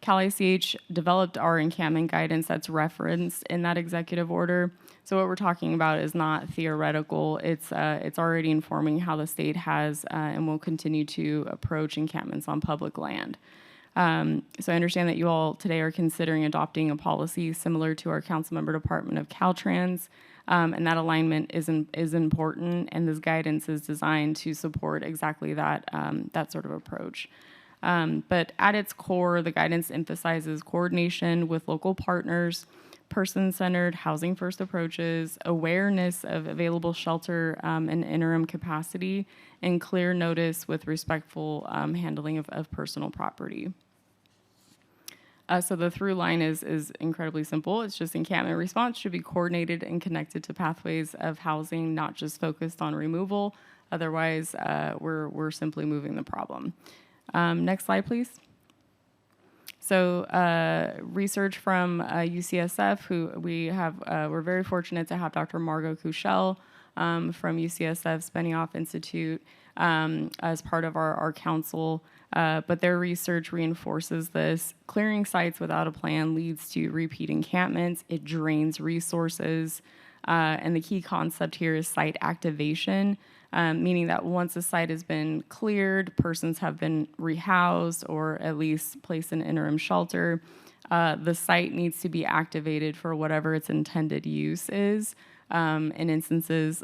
CalACH developed our encampment guidance that's referenced in that executive order. So what we're talking about is not theoretical. It's already informing how the state has and will continue to approach encampments on public land. So I understand that you all today are considering adopting a policy similar to our councilmember department of Caltrans, and that alignment is important, and this guidance is designed to support exactly that sort of approach. But at its core, the guidance emphasizes coordination with local partners, person-centered, housing-first approaches, awareness of available shelter and interim capacity, and clear notice with respectful handling of personal property. So the through line is incredibly simple. It's just encampment response should be coordinated and connected to pathways of housing, not just focused on removal. Otherwise, we're simply moving the problem. Next slide, please. So research from UCSF, who we're very fortunate to have Dr. Margot Kuchel from UCSF's Benioff Institute as part of our council. But their research reinforces this. Clearing sites without a plan leads to repeat encampments. It drains resources. And the key concept here is site activation, meaning that once a site has been cleared, persons have been rehoused or at least placed in interim shelter. The site needs to be activated for whatever its intended use is. In instances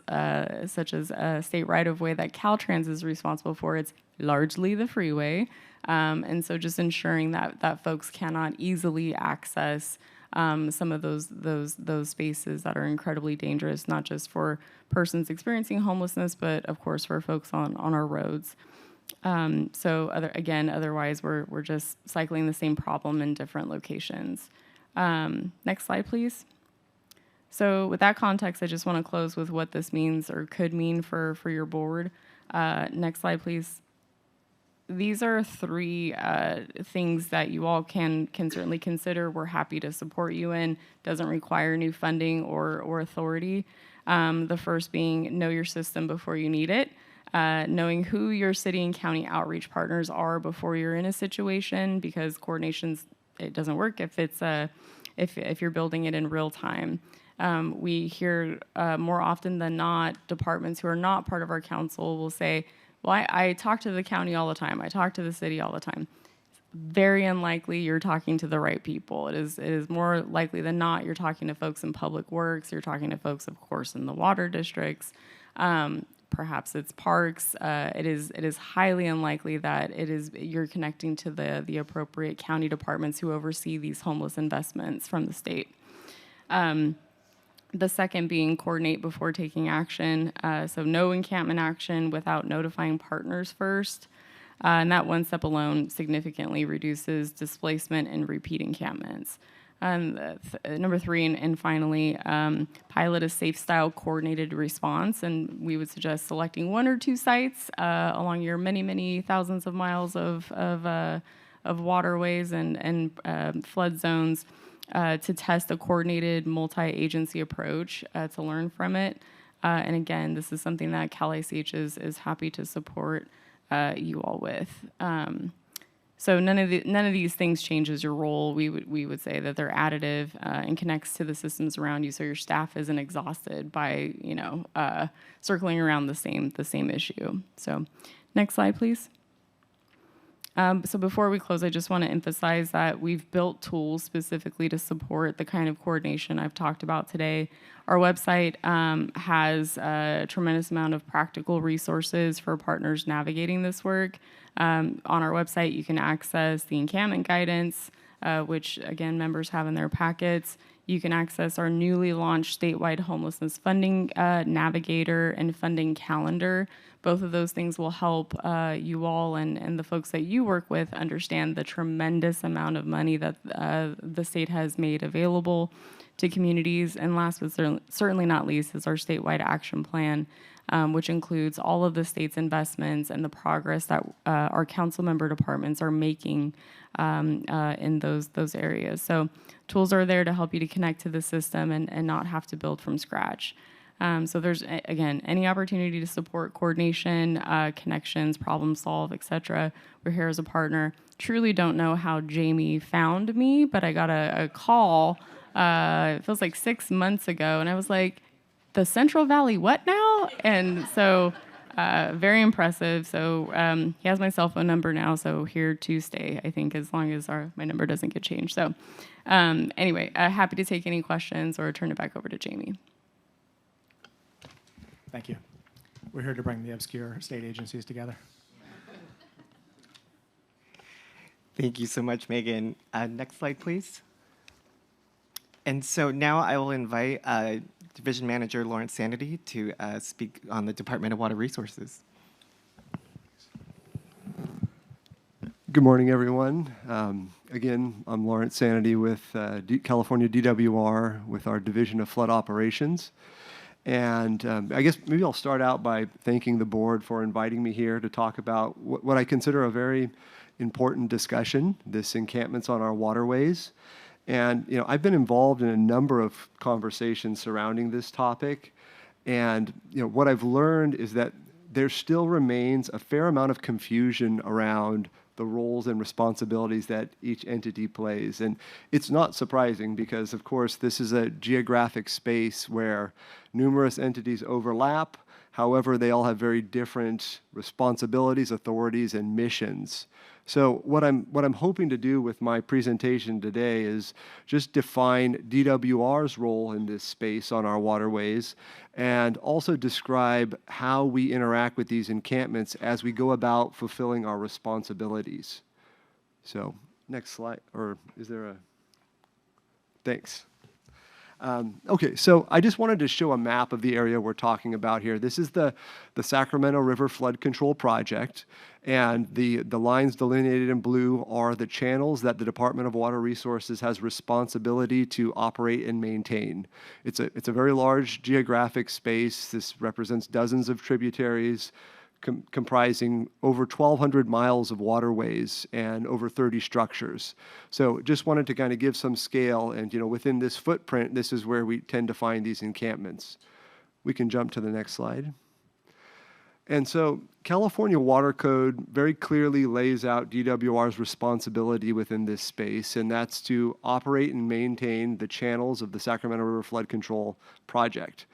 such as a state right-of-way that Caltrans is responsible for, it's largely the freeway. And so just ensuring that folks cannot easily access some of those spaces that are incredibly dangerous, not just for persons experiencing homelessness, but of course for folks on our roads. Otherwise we're just cycling the same problem in different locations. Next slide, please. So with that context, I just want to close with what this means or could mean for your board. Next slide, please. These are three things that you all can certainly consider. We're happy to support you in. Doesn't require new funding or authority. The first being know your system before you need it. Knowing who your city and county outreach partners are before you're in a situation, because it doesn't work if you're building it in real time. We hear more often than not, departments who are not part of our council will say, well, I talk to the county all the time. I talk to the city all the time. Very unlikely you're talking to the right people. It is more likely than not you're talking to folks in public works. You're talking to folks, of course, in the water districts. Perhaps it's parks. It is highly unlikely that you're connecting to the appropriate county departments who oversee these homeless investments from the state. The second being coordinate before taking action. So no encampment action without notifying partners first. And that one step alone significantly reduces displacement and repeat encampments. Number three, and finally, pilot a safe style coordinated response. And we would suggest selecting one or two sites along your many, many thousands of miles of waterways and flood zones to test a coordinated multi-agency approach to learn from it. And again, this is something that Cal ICH is happy to support you all with. So none of these things changes your role. We would say that they're additive and connects to the systems around you, so your staff isn't exhausted by circling around the same issue. So next slide, please. So before we close, I just want to emphasize that we've built tools specifically to support the kind of coordination I've talked about today. Our website has a tremendous amount of practical resources for partners navigating this work. On our website, you can access the encampment guidance, which, again, members have in their packets. You can access our newly launched statewide homelessness funding navigator and funding calendar. Both of those things will help you all and the folks that you work with understand the tremendous amount of money that the state has made available to communities. And last but certainly not least is our statewide action plan, which includes all of the state's investments and the progress that our council member departments are making in those areas. So tools are there to help you to connect to the system and not have to build from scratch. So there's, again, any opportunity to support coordination, connections, problem solve, etc. We're here as a partner. Truly don't know how Jamie found me, but I got a call, it feels like 6 months ago, and I was like, the Central Valley what now? And so very impressive. So he has my cell phone number now, so here to stay, I think, as long as my number doesn't get changed. So anyway, happy to take any questions or turn it back over to Jamie. Thank you. We're here to bring the obscure state agencies together. Thank you so much, Megan. Next slide, please. And so now I will invite Division Manager Lawrence Sanity to speak on the Department of Water Resources. Good morning, everyone. Again, I'm Lawrence Sanity with California DWR with our Division of Flood Operations. And I guess maybe I'll start out by thanking the board for inviting me here to talk about what I consider a very important discussion, this encampments on our waterways. And, I've been involved in a number of conversations surrounding this topic. And what I've learned is that there still remains a fair amount of confusion around the roles and responsibilities that each entity plays. And it's not surprising because, of course, this is a geographic space where numerous entities overlap. However, they all have very different responsibilities, authorities, and missions. So what I'm hoping to do with my presentation today is just define DWR's role in this space on our waterways and also describe how we interact with these encampments as we go about fulfilling our responsibilities. So next slide, or is there a, thanks. Okay, so I just wanted to show a map of the area we're talking about here. This is the Sacramento River Flood Control Project, and the lines delineated in blue are the channels that the Department of Water Resources has responsibility to operate and maintain. It's a very large geographic space. This represents dozens of tributaries, comprising over 1,200 miles of waterways and over 30 structures. So just wanted to kind of give some scale, and within this footprint, this is where we tend to find these encampments. We can jump to the next slide. And so California Water Code very clearly lays out DWR's responsibility within this space, and that's to operate and maintain the channels of the Sacramento River Flood Control Project.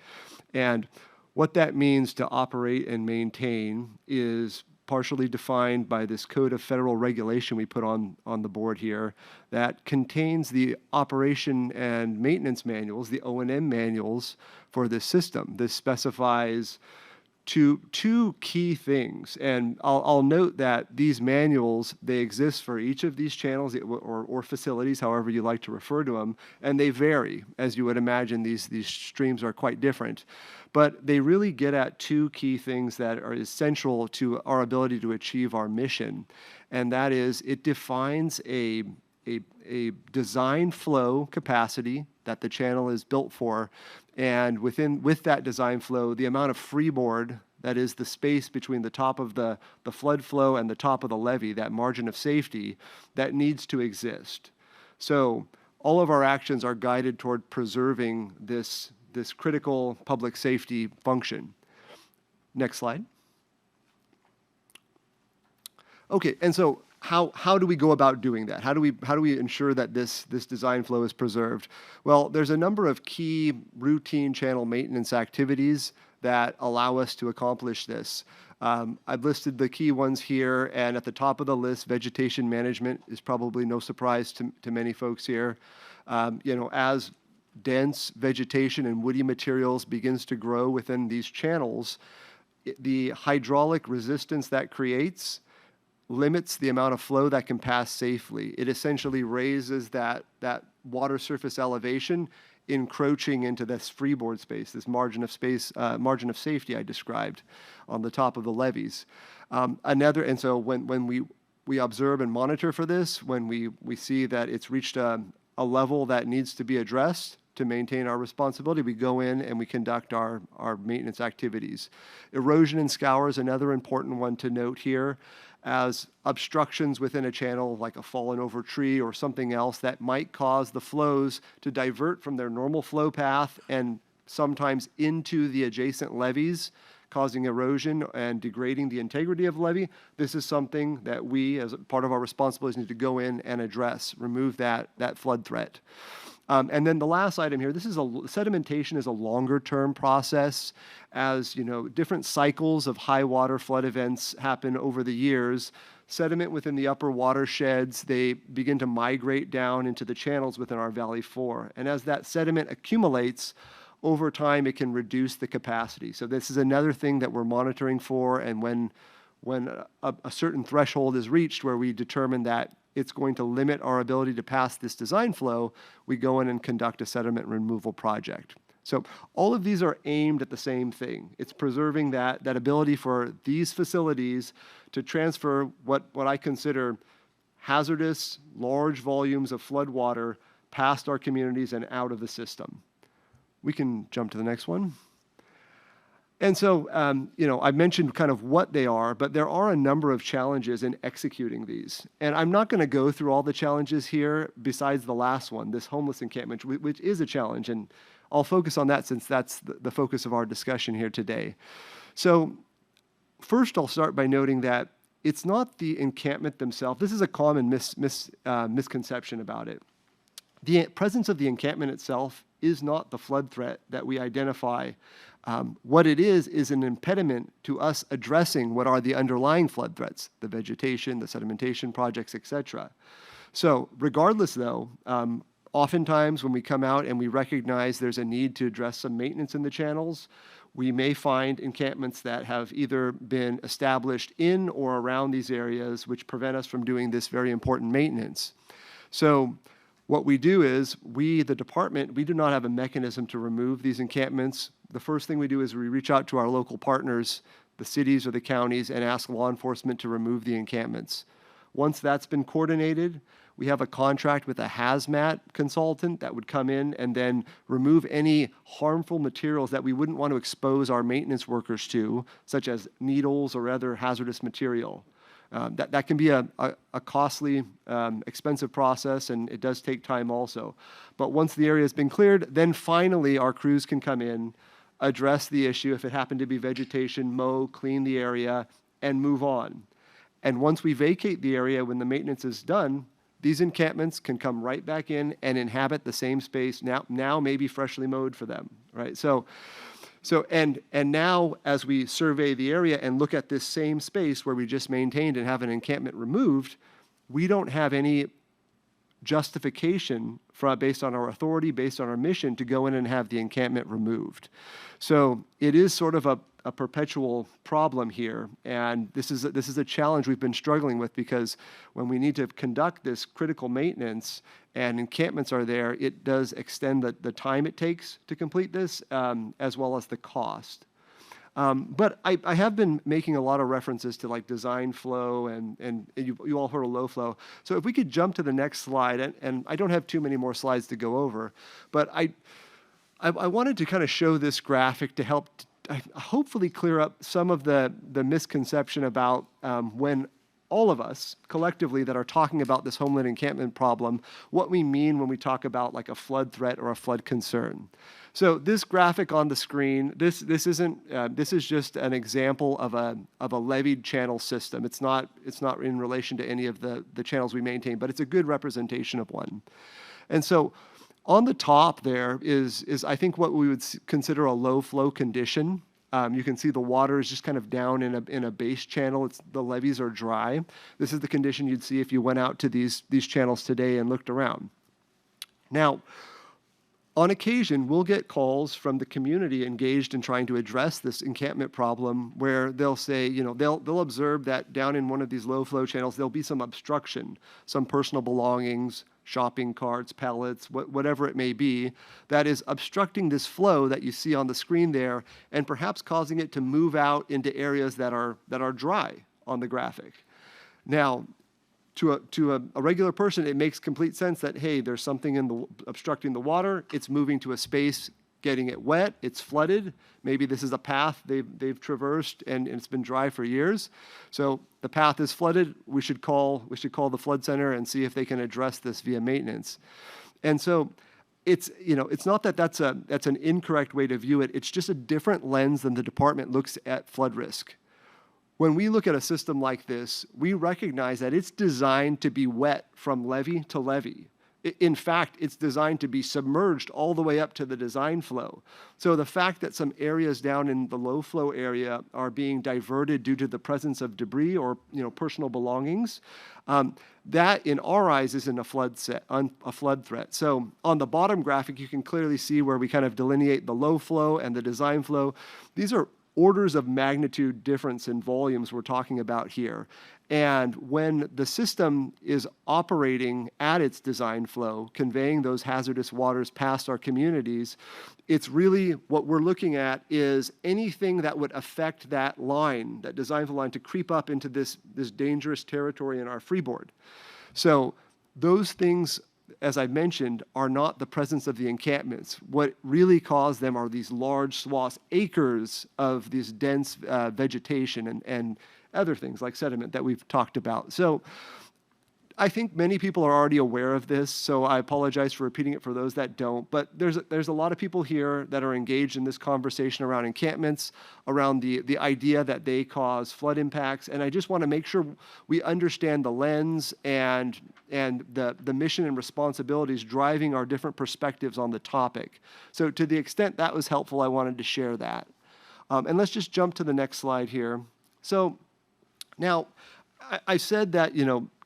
And what that means to operate and maintain is partially defined by this code of federal regulation we put on the board here that contains the operation and maintenance manuals, the O&M manuals for this system. This specifies two key things, and I'll note that these manuals, they exist for each of these channels or facilities, however you like to refer to them, and they vary. As you would imagine, these streams are quite different. But they really get at two key things that are essential to our ability to achieve our mission, and that is it defines a design flow capacity that the channel is built for, and with that design flow, the amount of freeboard, that is the space between the top of the flood flow and the top of the levee, that margin of safety, that needs to exist. So all of our actions are guided toward preserving this critical public safety function. Next slide. Okay, and so how do we go about doing that? How do we ensure that this design flow is preserved? Well, there's a number of key routine channel maintenance activities that allow us to accomplish this. I've listed the key ones here, and at the top of the list, vegetation management is probably no surprise to many folks here. As dense vegetation and woody materials begins to grow within these channels, the hydraulic resistance that creates limits the amount of flow that can pass safely. It essentially raises that water surface elevation, encroaching into this freeboard space, this margin of safety I described on the top of the levees. And so when we observe and monitor for this, when we see that it's reached a level that needs to be addressed to maintain our responsibility, we go in and we conduct our maintenance activities. Erosion and scour is another important one to note here, as obstructions within a channel, like a fallen over tree or something else that might cause the flows to divert from their normal flow path and sometimes into the adjacent levees, causing erosion and degrading the integrity of the levee. This is something that we, as part of our responsibilities, need to go in and address, remove that flood threat. And then the last item here, sedimentation is a longer term process. As different cycles of high water flood events happen over the years, sediment within the upper watersheds, they begin to migrate down into the channels within our valley floor. And as that sediment accumulates, over time it can reduce the capacity. So this is another thing that we're monitoring for, and when a certain threshold is reached where we determine that it's going to limit our ability to pass this design flow, we go in and conduct a sediment removal project. So all of these are aimed at the same thing. It's preserving that ability for these facilities to transfer what I consider hazardous, large volumes of flood water past our communities and out of the system. We can jump to the next one. And so, I mentioned kind of what they are, but there are a number of challenges in executing these. And I'm not going to go through all the challenges here besides the last one, this homeless encampment, which is a challenge. And I'll focus on that since that's the focus of our discussion here today. So first, I'll start by noting that it's not the encampment themselves. This is a common misconception about it. The presence of the encampment itself is not the flood threat that we identify. What it is an impediment to us addressing what are the underlying flood threats, the vegetation, the sedimentation projects, etc. So regardless, though, oftentimes when we come out and we recognize there's a need to address some maintenance in the channels, we may find encampments that have either been established in or around these areas which prevent us from doing this very important maintenance. So what we do is the department, we do not have a mechanism to remove these encampments. The first thing we do is we reach out to our local partners, the cities or the counties, and ask law enforcement to remove the encampments. Once that's been coordinated, we have a contract with a hazmat consultant that would come in and then remove any harmful materials that we wouldn't want to expose our maintenance workers to, such as needles or other hazardous material. That can be a costly, expensive process, and it does take time also. But once the area has been cleared, then finally our crews can come in, address the issue. If it happened to be vegetation, mow, clean the area, and move on. And once we vacate the area when the maintenance is done, these encampments can come right back in and inhabit the same space, now maybe freshly mowed for them, right? So now as we survey the area and look at this same space where we just maintained and have an encampment removed, we don't have any justification based on our authority, based on our mission to go in and have the encampment removed. So it is sort of a perpetual problem here, and this is a challenge we've been struggling with, because when we need to conduct this critical maintenance and encampments are there, it does extend the time it takes to complete this, as well as the cost. But I have been making a lot of references to like design flow, and you all heard of low flow. So if we could jump to the next slide, and I don't have too many more slides to go over, but I wanted to kind of show this graphic to help hopefully clear up some of the misconception about when all of us collectively that are talking about this homeland encampment problem, what we mean when we talk about like a flood threat or a flood concern. So this graphic on the screen, this is just an example of a levied channel system. It's not in relation to any of the channels we maintain, but it's a good representation of one. And so on the top there is I think what we would consider a low flow condition. You can see the water is just kind of down in a base channel. The levees are dry. This is the condition you'd see if you went out to these channels today and looked around. Now, on occasion, we'll get calls from the community engaged in trying to address this encampment problem, where they'll say, they'll observe that down in one of these low flow channels, there'll be some obstruction, some personal belongings, shopping carts, pallets, whatever it may be, that is obstructing this flow that you see on the screen there, and perhaps causing it to move out into areas that are dry on the graphic. Now, to a regular person, it makes complete sense that, hey, there's something obstructing the water, it's moving to a space, getting it wet, it's flooded. Maybe this is a path they've traversed and it's been dry for years. So the path is flooded. We should call the flood center and see if they can address this via maintenance. And so it's not that that's an incorrect way to view it. It's just a different lens than the department looks at flood risk. When we look at a system like this, we recognize that it's designed to be wet from levee to levee. In fact, it's designed to be submerged all the way up to the design flow. So the fact that some areas down in the low flow area are being diverted due to the presence of debris or personal belongings, that in our eyes isn't a flood threat. So on the bottom graphic, you can clearly see where we kind of delineate the low flow and the design flow. These are orders of magnitude difference in volumes we're talking about here. And when the system is operating at its design flow, conveying those hazardous waters past our communities, it's really what we're looking at is anything that would affect that line, that design flow line, to creep up into this dangerous territory in our freeboard. So those things as I mentioned, are not the presence of the encampments. What really caused them are these large swaths, acres of this dense vegetation and other things like sediment that we've talked about. So I think many people are already aware of this, so I apologize for repeating it for those that don't. But there's a lot of people here that are engaged in this conversation around encampments, around the idea that they cause flood impacts, and I just want to make sure we understand the lens and the mission and responsibilities driving our different perspectives on the topic. So to the extent that was helpful, I wanted to share that. And let's just jump to the next slide here. So now I said that,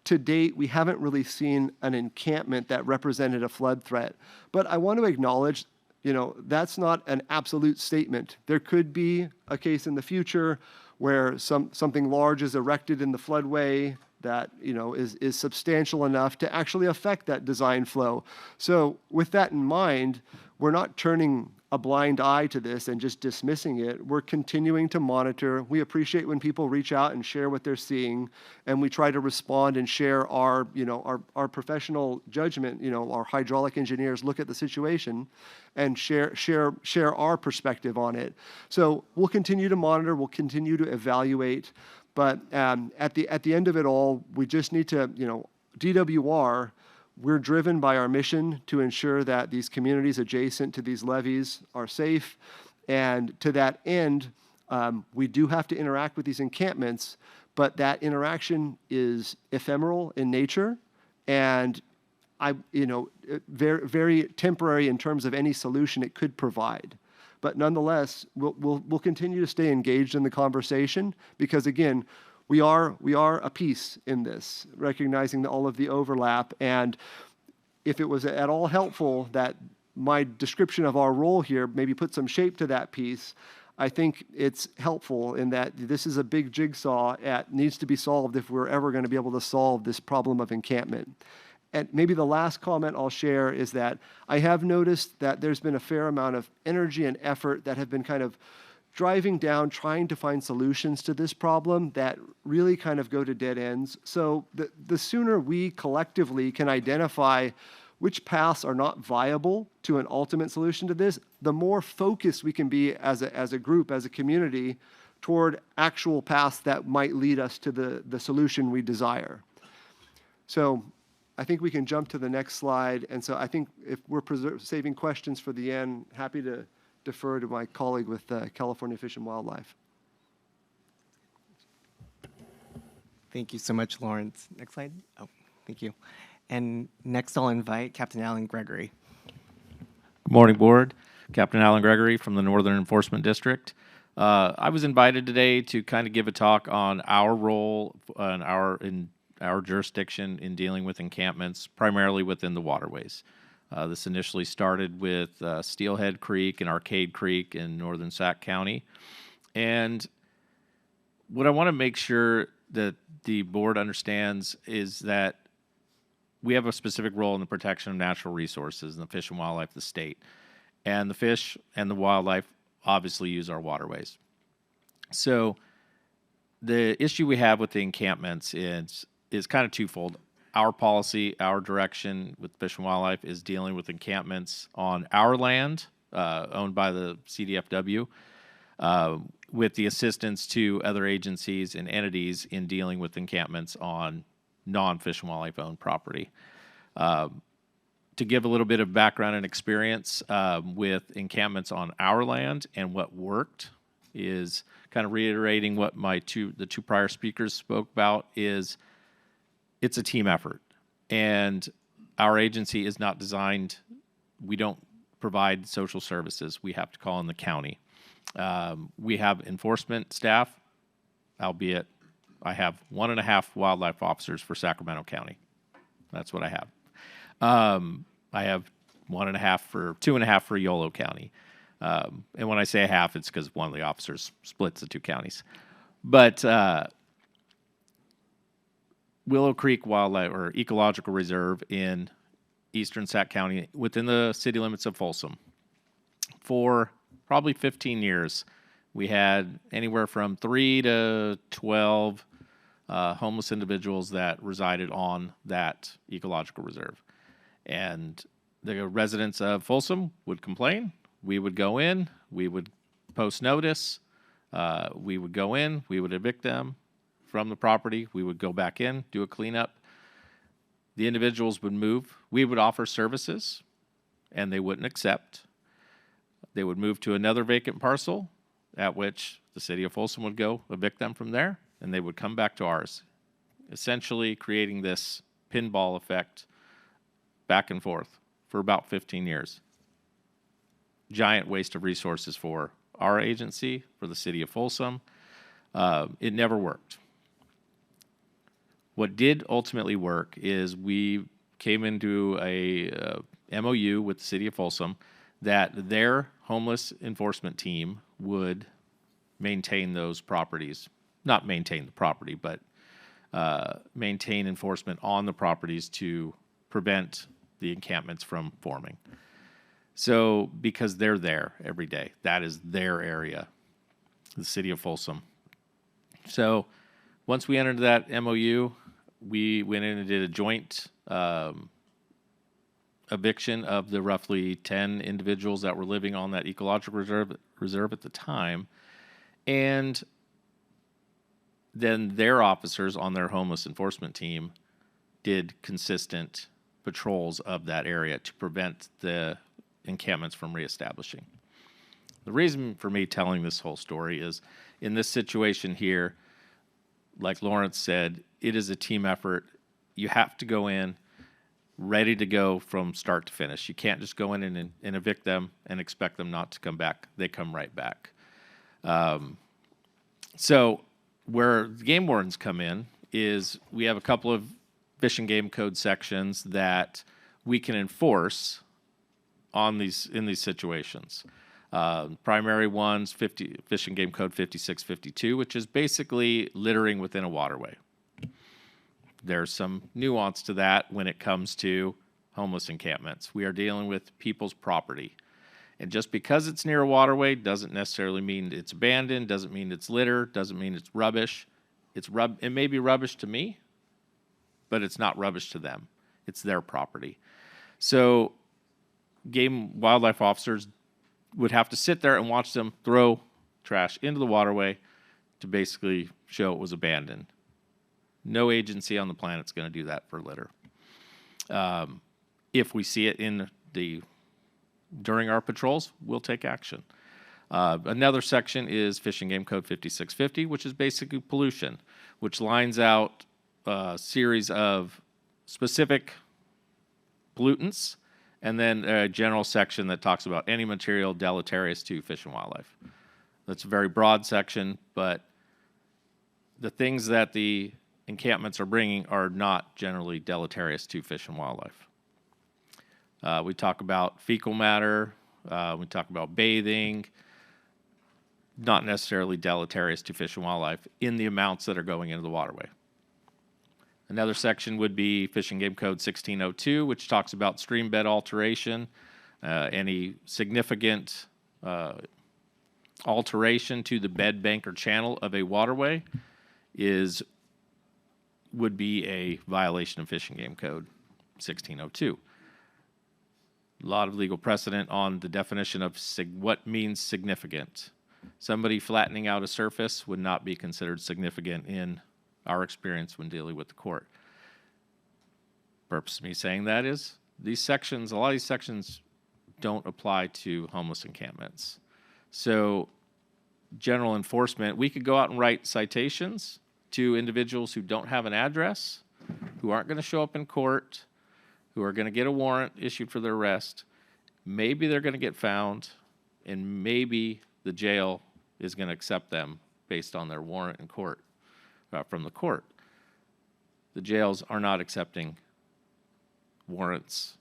to date, we haven't really seen an encampment that represented a flood threat. But I want to acknowledge, that's not an absolute statement. There could be a case in the future where something large is erected in the floodway that, is substantial enough to actually affect that design flow. So with that in mind, we're not turning a blind eye to this and just dismissing it. We're continuing to monitor. We appreciate when people reach out and share what they're seeing, and we try to respond and share our professional judgment. Our hydraulic engineers look at the situation and share our perspective on it. So we'll continue to monitor. We'll continue to evaluate. But at the end of it all, we just need to, DWR. We're driven by our mission to ensure that these communities adjacent to these levees are safe. And to that end, we do have to interact with these encampments, but that interaction is ephemeral in nature and very, very temporary in terms of any solution it could provide. But nonetheless, we'll continue to stay engaged in the conversation because, again, we are a piece in this, recognizing all of the overlap. And if it was at all helpful that my description of our role here maybe put some shape to that piece, I think it's helpful in that this is a big jigsaw that needs to be solved if we're ever going to be able to solve this problem of encampment. And maybe the last comment I'll share is that I have noticed that there's been a fair amount of energy and effort that have been kind of driving down, trying to find solutions to this problem that really kind of go to dead ends. So the sooner we collectively can identify which paths are not viable to an ultimate solution to this, the more focused we can be as a group, as a community, toward actual paths that might lead us to the solution we desire. So I think we can jump to the next slide. And so I think if we're saving questions for the end, happy to defer to my colleague with California Fish and Wildlife. Thank you so much, Lawrence. Next slide. Oh, thank you. And next I'll invite Captain Alan Gregory. Good morning, Board. Captain Alan Gregory from the Northern Enforcement District. I was invited today to kind of give a talk on our role in our jurisdiction in dealing with encampments, primarily within the waterways. This initially started with Steelhead Creek and Arcade Creek in northern Sac County. And what I want to make sure that the board understands is that we have a specific role in the protection of natural resources and the fish and wildlife of the state. And the fish and the wildlife obviously use our waterways. So the issue we have with the encampments is kind of twofold. Our policy, our direction with Fish and Wildlife is dealing with encampments on our land, owned by the CDFW, with the assistance to other agencies and entities in dealing with encampments on non-Fish and Wildlife owned property. To give a little bit of background and experience with encampments on our land and what worked is kind of reiterating what the two prior speakers spoke about is it's a team effort, and our agency is not designed, we don't provide social services. We have to call in the county. We have enforcement staff, albeit I have 1.5 wildlife officers for Sacramento County. That's what I have. I have 2.5 for Yolo County. And when I say a half, it's because one of the officers splits the two counties. But Willow Creek Wildlife or Ecological Reserve in eastern Sac County within the city limits of Folsom. For probably 15 years, we had anywhere from 3 to 12 homeless individuals that resided on that ecological reserve. And the residents of Folsom would complain. We would go in, we would post notice, we would go in, we would evict them from the property, we would go back in, do a cleanup. The individuals would move. We would offer services, and they wouldn't accept. They would move to another vacant parcel, at which the city of Folsom would go evict them from there, and they would come back to ours, essentially creating this pinball effect back and forth for about 15 years. Giant waste of resources for our agency, for the city of Folsom. It never worked. What did ultimately work is we came into a MOU with the city of Folsom that their homeless enforcement team would maintain those properties. Not maintain the property, but maintain enforcement on the properties to prevent the encampments from forming. So, because they're there every day, that is their area, the city of Folsom. So, once we entered that MOU, we went in and did a joint eviction of the roughly 10 individuals that were living on that ecological reserve at the time. And then their officers on their homeless enforcement team did consistent patrols of that area to prevent the encampments from reestablishing. The reason for me telling this whole story is in this situation here, like Lawrence said, it is a team effort. You have to go in ready to go from start to finish. You can't just go in and evict them and expect them not to come back. They come right back. So where the game wardens come in is we have a couple of Fish and Game Code sections that we can enforce in these situations. Primary ones, Fish and Game Code 5652, which is basically littering within a waterway. There's some nuance to that when it comes to homeless encampments. We are dealing with people's property. And just because it's near a waterway doesn't necessarily mean it's abandoned, doesn't mean it's litter, doesn't mean it's rubbish. It may be rubbish to me, but it's not rubbish to them. It's their property. So wildlife officers would have to sit there and watch them throw trash into the waterway to basically show it was abandoned. No agency on the planet is going to do that for litter. If we see it during our patrols, we'll take action. Another section is Fish and Game Code 5650, which is basically pollution, which lines out a series of specific pollutants, and then a general section that talks about any material deleterious to fish and wildlife. That's a very broad section, but the things that the encampments are bringing are not generally deleterious to fish and wildlife. We talk about fecal matter, we talk about bathing, not necessarily deleterious to fish and wildlife in the amounts that are going into the waterway. Another section would be Fish and Game Code 1602, which talks about stream bed alteration. Any significant alteration to the bed, bank, or channel of a waterway would be a violation of Fish and Game Code 1602. A lot of legal precedent on the definition of what means significant. Somebody flattening out a surface would not be considered significant in our experience when dealing with the court. Purpose of me saying that is a lot of these sections don't apply to homeless encampments. So general enforcement, we could go out and write citations to individuals who don't have an address, who aren't going to show up in court, who are going to get a warrant issued for their arrest. Maybe they're going to get found, and maybe the jail is going to accept them based on their warrant in court, from the court. The jails are not accepting warrants,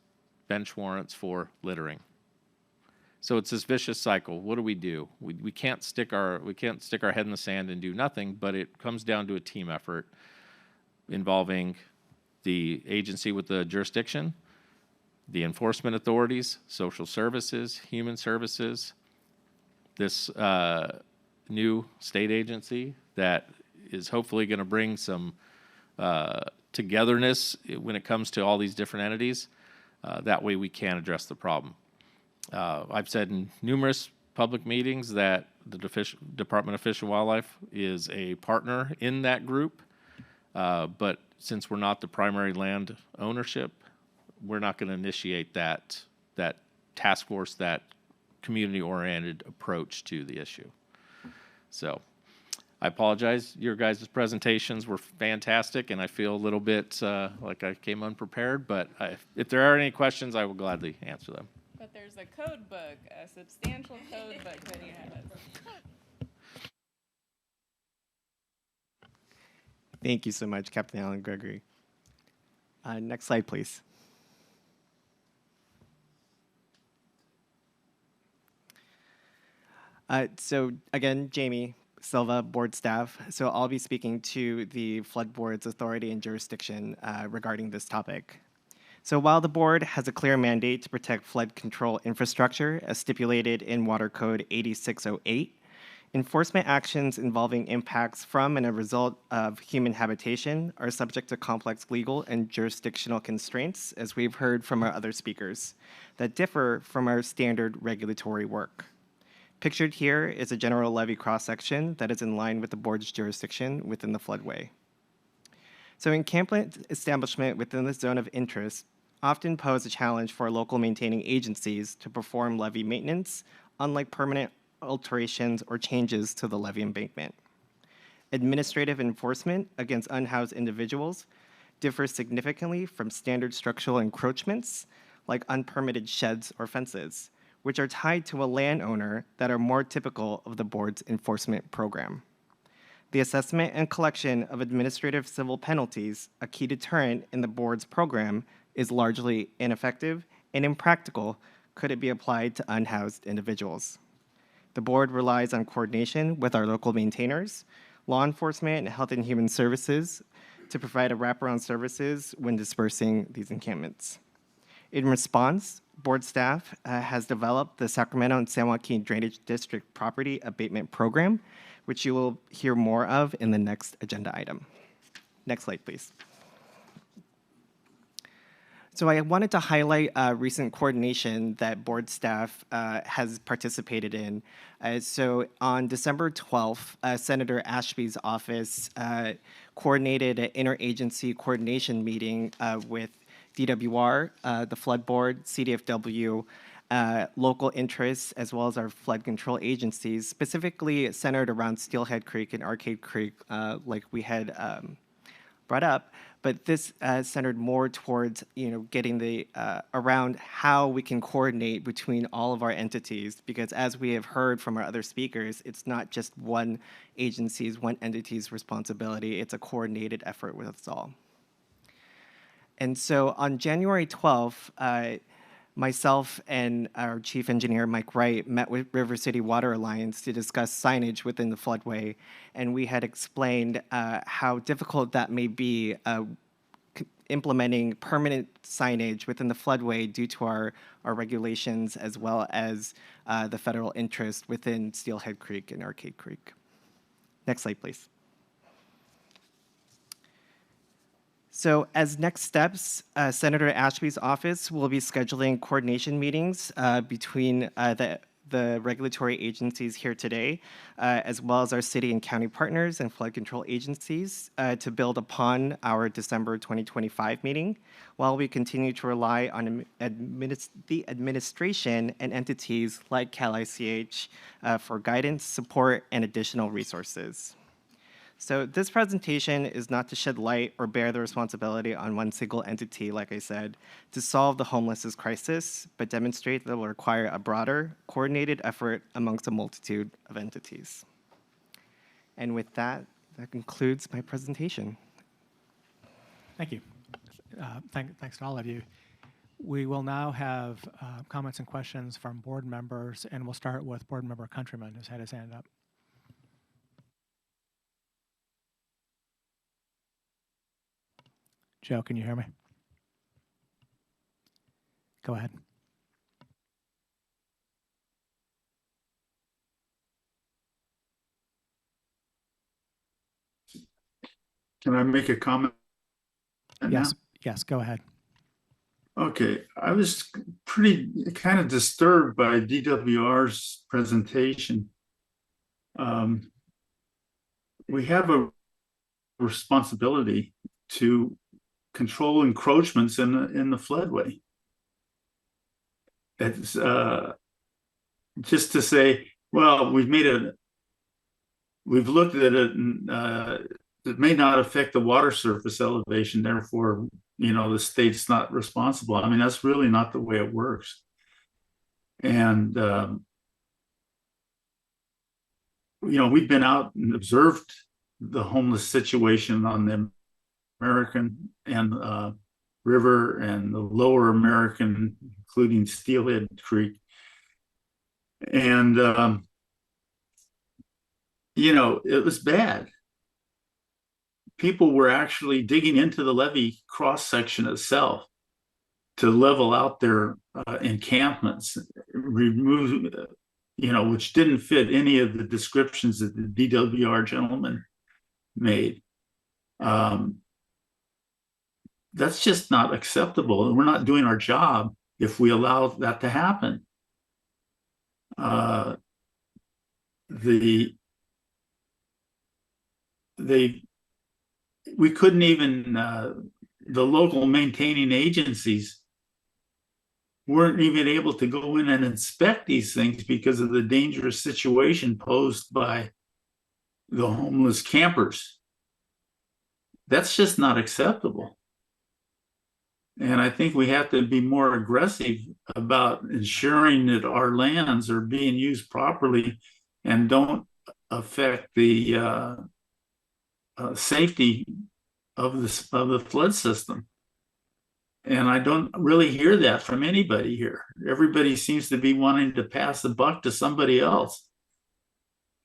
bench warrants for littering. So it's this vicious cycle. What do? We can't stick our head in the sand and do nothing, but it comes down to a team effort involving the agency with the jurisdiction, the enforcement authorities, social services, human services, this new state agency that is hopefully going to bring some togetherness when it comes to all these different entities. That way we can address the problem. I've said in numerous public meetings that the Department of Fish and Wildlife is a partner in that group, but since we're not the primary land ownership, we're not going to initiate that task force, that community-oriented approach to the issue. So I apologize. Your guys' presentations were fantastic, and I feel a little bit like I came unprepared, but if there are any questions, I will gladly answer them. But there's a code book, a substantial code book that he has. Thank you so much, Captain Alan Gregory. Next slide, please. So again, Jamie Silva, board staff. So I'll be speaking to the Flood Board's authority and jurisdiction regarding this topic. So while the board has a clear mandate to protect flood control infrastructure as stipulated in Water Code 8608, enforcement actions involving impacts from and a result of human habitation are subject to complex legal and jurisdictional constraints, as we've heard from our other speakers, that differ from our standard regulatory work. Pictured here is a general levee cross-section that is in line with the board's jurisdiction within the floodway. So encampment establishment within the zone of interest often pose a challenge for local maintaining agencies to perform levee maintenance, unlike permanent alterations or changes to the levee embankment. Administrative enforcement against unhoused individuals differs significantly from standard structural encroachments like unpermitted sheds or fences, which are tied to a landowner that are more typical of the board's enforcement program. The assessment and collection of administrative civil penalties, a key deterrent in the board's program, is largely ineffective and impractical could it be applied to unhoused individuals. The board relies on coordination with our local maintainers, law enforcement, and health and human services to provide a wraparound services when dispersing these encampments. In response, board staff has developed the Sacramento and San Joaquin Drainage District Property Abatement Program, which you will hear more of in the next agenda item. Next slide, please. So I wanted to highlight recent coordination that board staff has participated in. So on December 12th, Senator Ashby's office coordinated an interagency coordination meeting with DWR, the Flood Board, CDFW, local interests, as well as our flood control agencies, specifically centered around Steelhead Creek and Arcade Creek, like we had brought up. But this centered more towards, getting the around how we can coordinate between all of our entities, because as we have heard from our other speakers, it's not just one agency's, one entity's responsibility. It's a coordinated effort with us all. And so on January 12th, myself and our chief engineer, Mike Wright, met with River City Water Alliance to discuss signage within the floodway. And we had explained how difficult that may be implementing permanent signage within the floodway due to our regulations, as well as the federal interest within Steelhead Creek and Arcade Creek. Next slide, please. So as next steps, Senator Ashby's office will be scheduling coordination meetings between the regulatory agencies here today, as well as our city and county partners and flood control agencies to build upon our December 2025 meeting, while we continue to rely on the administration and entities like CalICH for guidance, support, and additional resources. So this presentation is not to shed light or bear the responsibility on one single entity, like I said, to solve the homelessness crisis, but demonstrate that it will require a broader, coordinated effort amongst a multitude of entities. And with that, that concludes my presentation. Thank you. Thanks to all of you. We will now have comments and questions from board members, and we'll start with board member Countryman, who's had his hand up. Joe, can you hear me? Go ahead. Can I make a comment? Yes, go ahead. Okay, I was pretty kind of disturbed by DWR's presentation. We have a responsibility to control encroachments in the floodway. It's just to say, well, we've looked at it, and it may not affect the water surface elevation, therefore, the state's not responsible. I mean, that's really not the way it works. And we've been out and observed the homeless situation on the American and River and the Lower American, including Steelhead Creek. And it was bad. People were actually digging into the levee cross section itself to level out their encampments, remove, which didn't fit any of the descriptions that the DWR gentleman made. That's just not acceptable. And we're not doing our job if we allow that to happen. We couldn't even, the local maintaining agencies weren't even able to go in and inspect these things because of the dangerous situation posed by the homeless campers. That's just not acceptable. And I think we have to be more aggressive about ensuring that our lands are being used properly and don't affect the safety of the flood system. And I don't really hear that from anybody here. Everybody seems to be wanting to pass the buck to somebody else.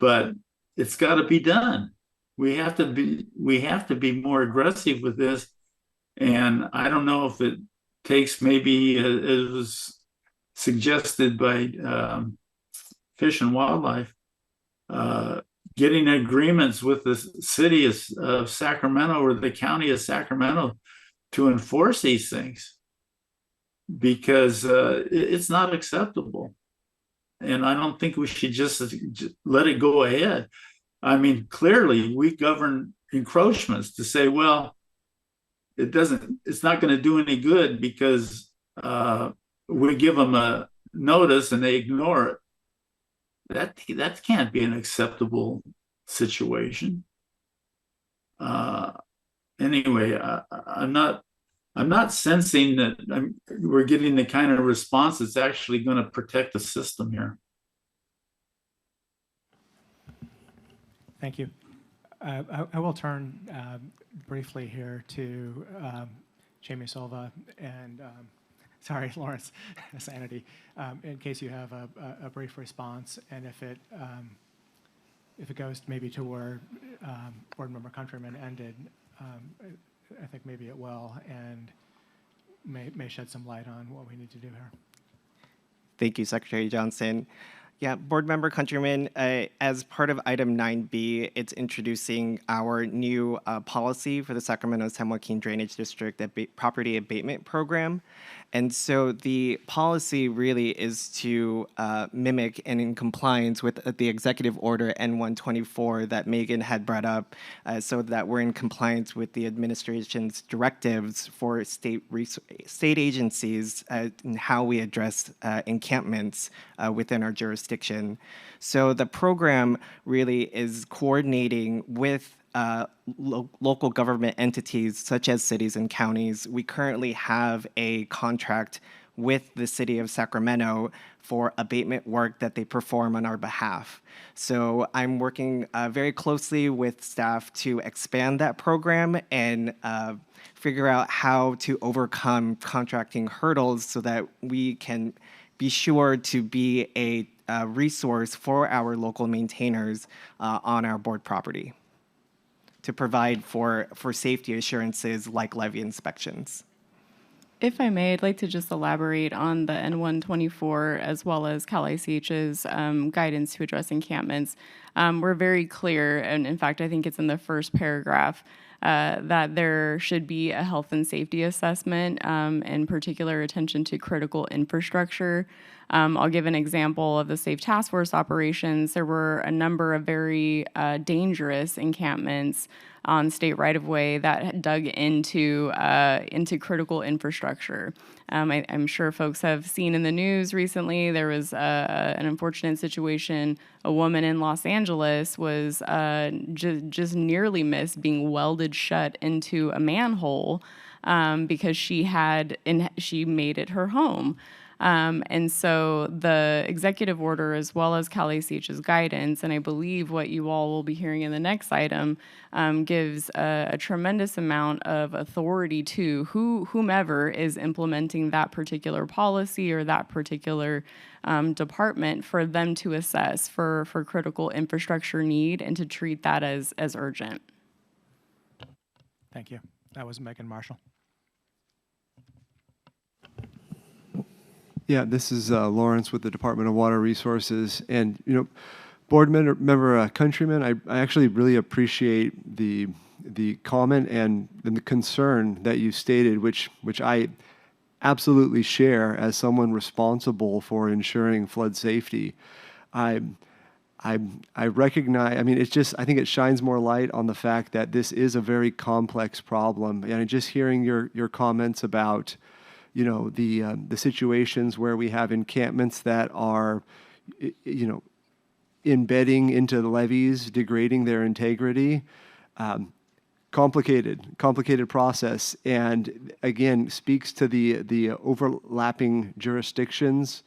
But it's got to be done. We have to be more aggressive with this. And I don't know if it takes, maybe it was suggested by Fish and Wildlife, getting agreements with the city of Sacramento or the county of Sacramento to enforce these things, because it's not acceptable. And I don't think we should just let it go ahead. I mean, clearly we govern encroachments to say, well, it's not going to do any good because we give them a notice and they ignore it. That can't be an acceptable situation. Anyway, I'm not sensing that we're getting the kind of response that's actually going to protect the system here. Thank you. I will turn briefly here to Jamie Silva and, sorry, Lawrence Sanity, in case you have a brief response, and if it goes maybe to where Board Member Countryman ended, I think maybe it will, and may shed some light on what we need to do here. Thank you, Secretary Johnson. Yeah, Board Member Countryman, as part of item 9B, it's introducing our new policy for the Sacramento San Joaquin Drainage District Property Abatement Program. And so the policy really is to mimic and in compliance with the Executive Order N-124 that Megan had brought up, so that we're in compliance with the administration's directives for state agencies and how we address encampments within our jurisdiction. So the program really is coordinating with local government entities such as cities and counties. We currently have a contract with the city of Sacramento for abatement work that they perform on our behalf. So I'm working very closely with staff to expand that program and figure out how to overcome contracting hurdles so that we can be sure to be a resource for our local maintainers on our board property, to provide for safety assurances like levee inspections. If I may, I'd like to just elaborate on the N-124 as well as Cal ICH's guidance to address encampments. We're very clear, and in fact, I think it's in the first paragraph, that there should be a health and safety assessment and particular attention to critical infrastructure. I'll give an example of the Safe Task Force operations. There were a number of very dangerous encampments on state right-of-way that dug into critical infrastructure. I'm sure folks have seen in the news recently, there was an unfortunate situation. A woman in Los Angeles was just nearly missed being welded shut into a manhole because she made it her home. And so the executive order, as well as Cal ACH's guidance, and I believe what you all will be hearing in the next item, gives a tremendous amount of authority to whomever is implementing that particular policy or that particular department for them to assess for critical infrastructure need and to treat that as urgent. Thank you. That was Megan Marshall. Yeah, this is Lawrence with the Department of Water Resources. And, board member Countryman, I actually really appreciate the comment and the concern that you stated, which I absolutely share as someone responsible for ensuring flood safety. I recognize, I think it shines more light on the fact that this is a very complex problem. And just hearing your comments about the situations where we have encampments that are, embedding into the levees, degrading their integrity, complicated process, and again speaks to the overlapping jurisdictions.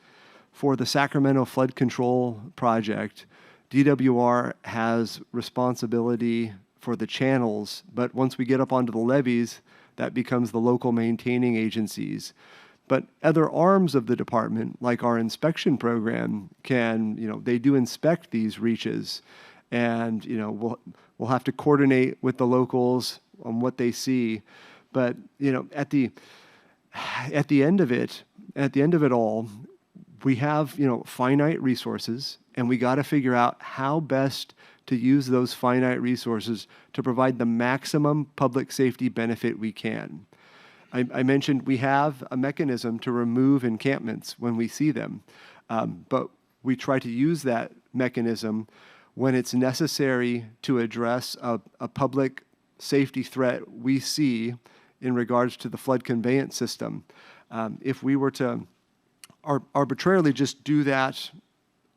For the Sacramento Flood Control Project, DWR has responsibility for the channels, but once we get up onto the levees, that becomes the local maintaining agencies. But other arms of the department, like our inspection program, they do inspect these reaches, and we'll have to coordinate with the locals on what they see. But at the end of it all, we have finite resources, and we got to figure out how best to use those finite resources to provide the maximum public safety benefit we can. I mentioned we have a mechanism to remove encampments when we see them, but we try to use that mechanism when it's necessary to address a public safety threat we see in regards to the flood conveyance system. If we were to arbitrarily just do that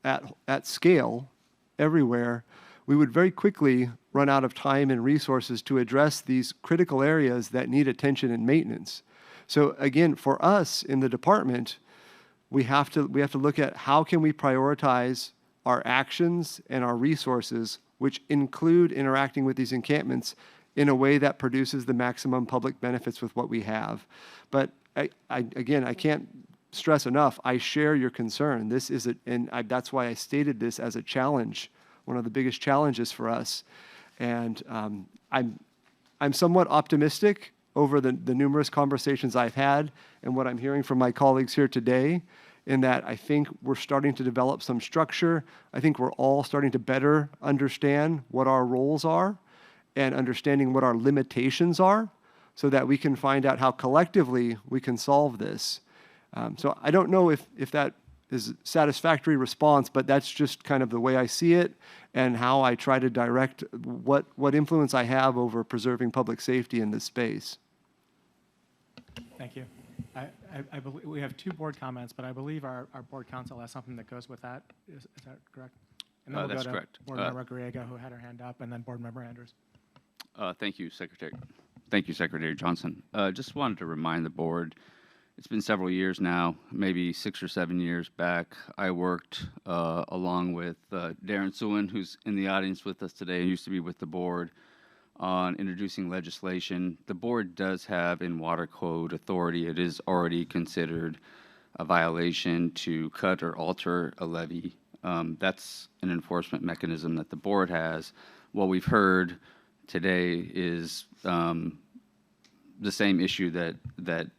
at scale everywhere, we would very quickly run out of time and resources to address these critical areas that need attention and maintenance. So again, for us in the department, we have to look at how can we prioritize our actions and our resources, which include interacting with these encampments in a way that produces the maximum public benefits with what we have. But I can't stress enough, I share your concern. That's why I stated this as a challenge, one of the biggest challenges for us. And I'm somewhat optimistic over the numerous conversations I've had and what I'm hearing from my colleagues here today, in that I think we're starting to develop some structure. I think we're all starting to better understand what our roles are and understanding what our limitations are, so that we can find out how collectively we can solve this. So I don't know if that is a satisfactory response, but that's just kind of the way I see it and how I try to direct what influence I have over preserving public safety in this space. Thank you. I believe we have two board comments, but I believe our board counsel has something that goes with that. Is that correct? And then we'll That's go to correct. Board Member Griego, who had her hand up, and then Board Member Andrews. Thank you, Secretary. Thank you, Secretary Johnson. Just wanted to remind the board, it's been several years now, maybe 6 or 7 years back, I worked along with Darren Sewin, who's in the audience with us today and used to be with the board, on introducing legislation. The board does have in water code authority. It is already considered a violation to cut or alter a levee. That's an enforcement mechanism that the board has. What we've heard today is the same issue that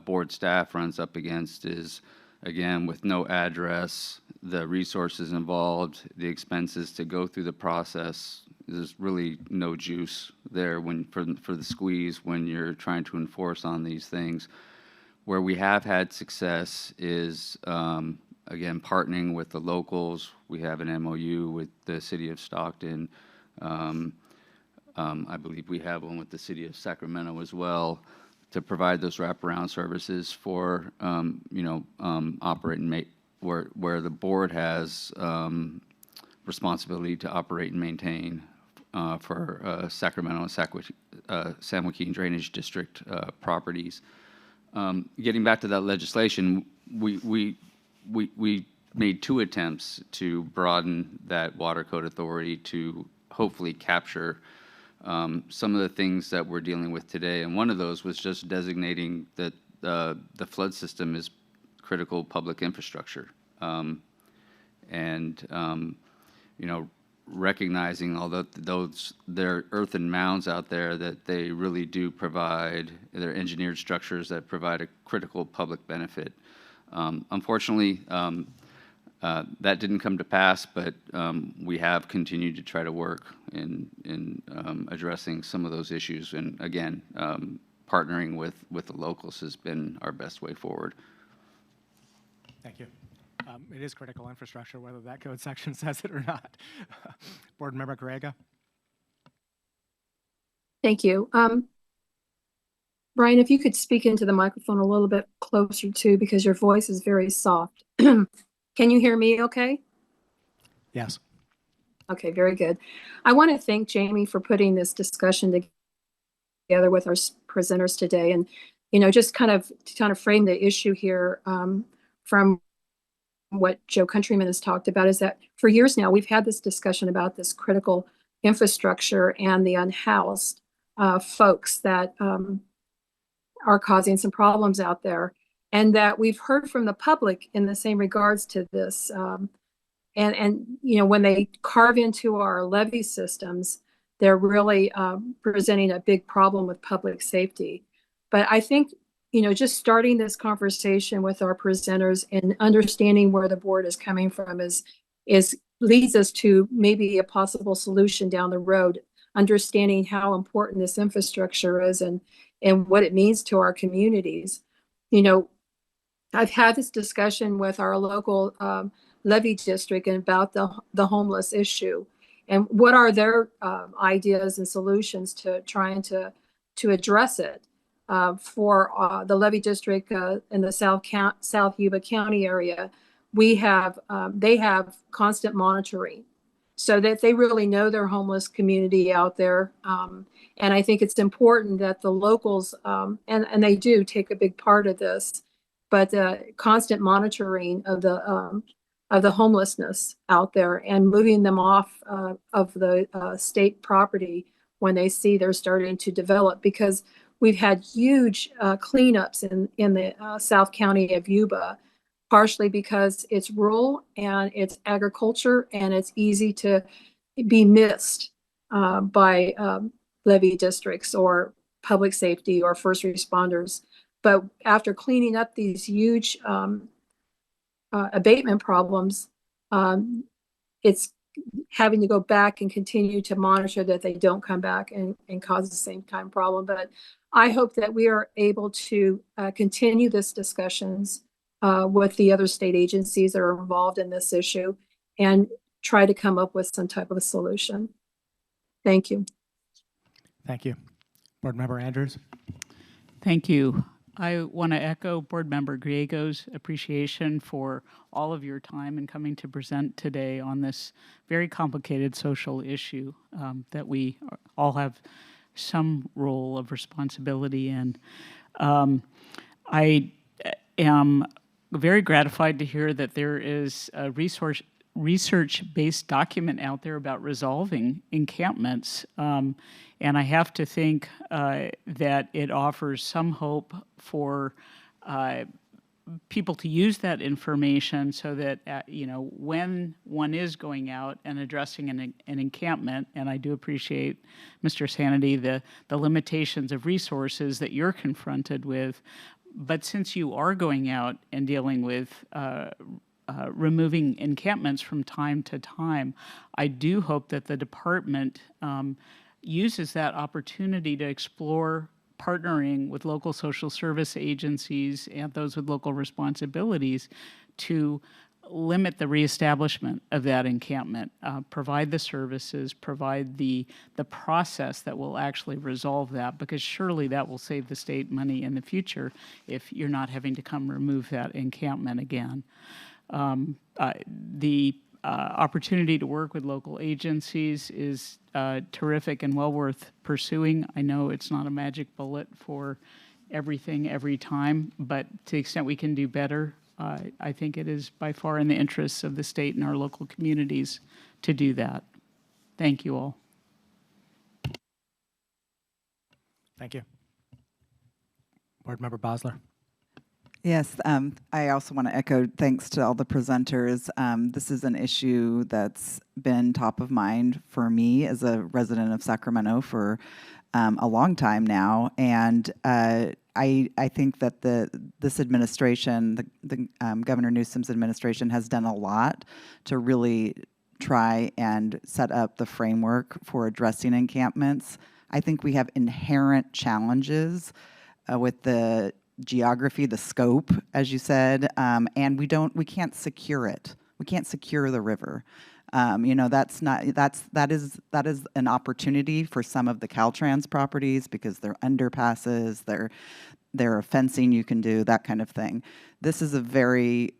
board staff runs up against, is, again, with no address, the resources involved, the expenses to go through the process, there's really no juice there for the squeeze when you're trying to enforce on these things. Where we have had success is, again, partnering with the locals. We have an MOU with the city of Stockton. I believe we have one with the city of Sacramento as well, to provide those wraparound services for, operate and make, where the board has responsibility to operate and maintain for Sacramento and San Joaquin Drainage District properties. Getting back to that legislation, we made 2 attempts to broaden that water code authority to hopefully capture some of the things that we're dealing with today. And one of those was just designating that the flood system is critical public infrastructure. Recognizing although there are earthen mounds out there, that they really do provide, they're engineered structures that provide a critical public benefit. Unfortunately, that didn't come to pass, but we have continued to try to work in addressing some of those issues. And again, partnering with the locals has been our best way forward. Thank you. It is critical infrastructure, whether that code section says it or not. Board Member Griego. Thank you. Brian, if you could speak into the microphone a little bit closer too, because your voice is very soft. Can you hear me okay? Yes. Okay, very good. I want to thank Jamie for putting this discussion together with our presenters today, and just kind of frame the issue here from what Joe Countryman has talked about, is that for years now we've had this discussion about this critical infrastructure and the unhoused folks that are causing some problems out there, and that we've heard from the public in the same regards to this. And when they carve into our levee systems, they're really presenting a big problem with public safety. But I think just starting this conversation with our presenters and understanding where the board is coming from is leads us to maybe a possible solution down the road, understanding how important this infrastructure is and what it means to our communities. I've had this discussion with our local levee district and about the homeless issue, and what are their ideas and solutions to trying to address it. For the levee district in the South Yuba County area, they have constant monitoring, so that they really know their homeless community out there. And I think it's important that the locals, and they do take a big part of this, but constant monitoring of the homelessness out there and moving them off of the state property when they see they're starting to develop, because we've had huge cleanups in the South County of Yuba, partially because it's rural and it's agriculture and it's easy to be missed by levee districts or public safety or first responders. But after cleaning up these huge abatement problems, it's having to go back and continue to monitor that they don't come back and cause the same kind of problem. But I hope that we are able to continue this discussions with the other state agencies that are involved in this issue and try to come up with some type of a solution. Thank you. Thank you. Board Member Andrews. Thank you. I want to echo Board Member Griego's appreciation for all of your time in coming to present today on this very complicated social issue that we all have some role of responsibility in. I am very gratified to hear that there is a research-based document out there about resolving encampments. And I have to think that it offers some hope for people to use that information so that, when one is going out and addressing an encampment, and I do appreciate, Mr. Sanity, the limitations of resources that you're confronted with, but since you are going out and dealing with removing encampments from time to time. I do hope that the department uses that opportunity to explore partnering with local social service agencies and those with local responsibilities to limit the reestablishment of that encampment, provide the services, provide the process that will actually resolve that, because surely that will save the state money in the future if you're not having to come remove that encampment again. The opportunity to work with local agencies is terrific and well worth pursuing. I know it's not a magic bullet for everything every time, but to the extent we can do better, I think it is by far in the interests of the state and our local communities to do that. Thank you all. Thank you. Board Member Bosler. Yes, I also want to echo thanks to all the presenters. This is an issue that's been top of mind for me as a resident of Sacramento for a long time now, and I think that this administration, the Governor Newsom's administration, has done a lot to really try and set up the framework for addressing encampments. I think we have inherent challenges with the geography, the scope, as you said, and we can't secure it. We can't secure the river. That is an opportunity for some of the Caltrans properties because they're underpasses, there are fencing you can do, that kind of thing. This is a very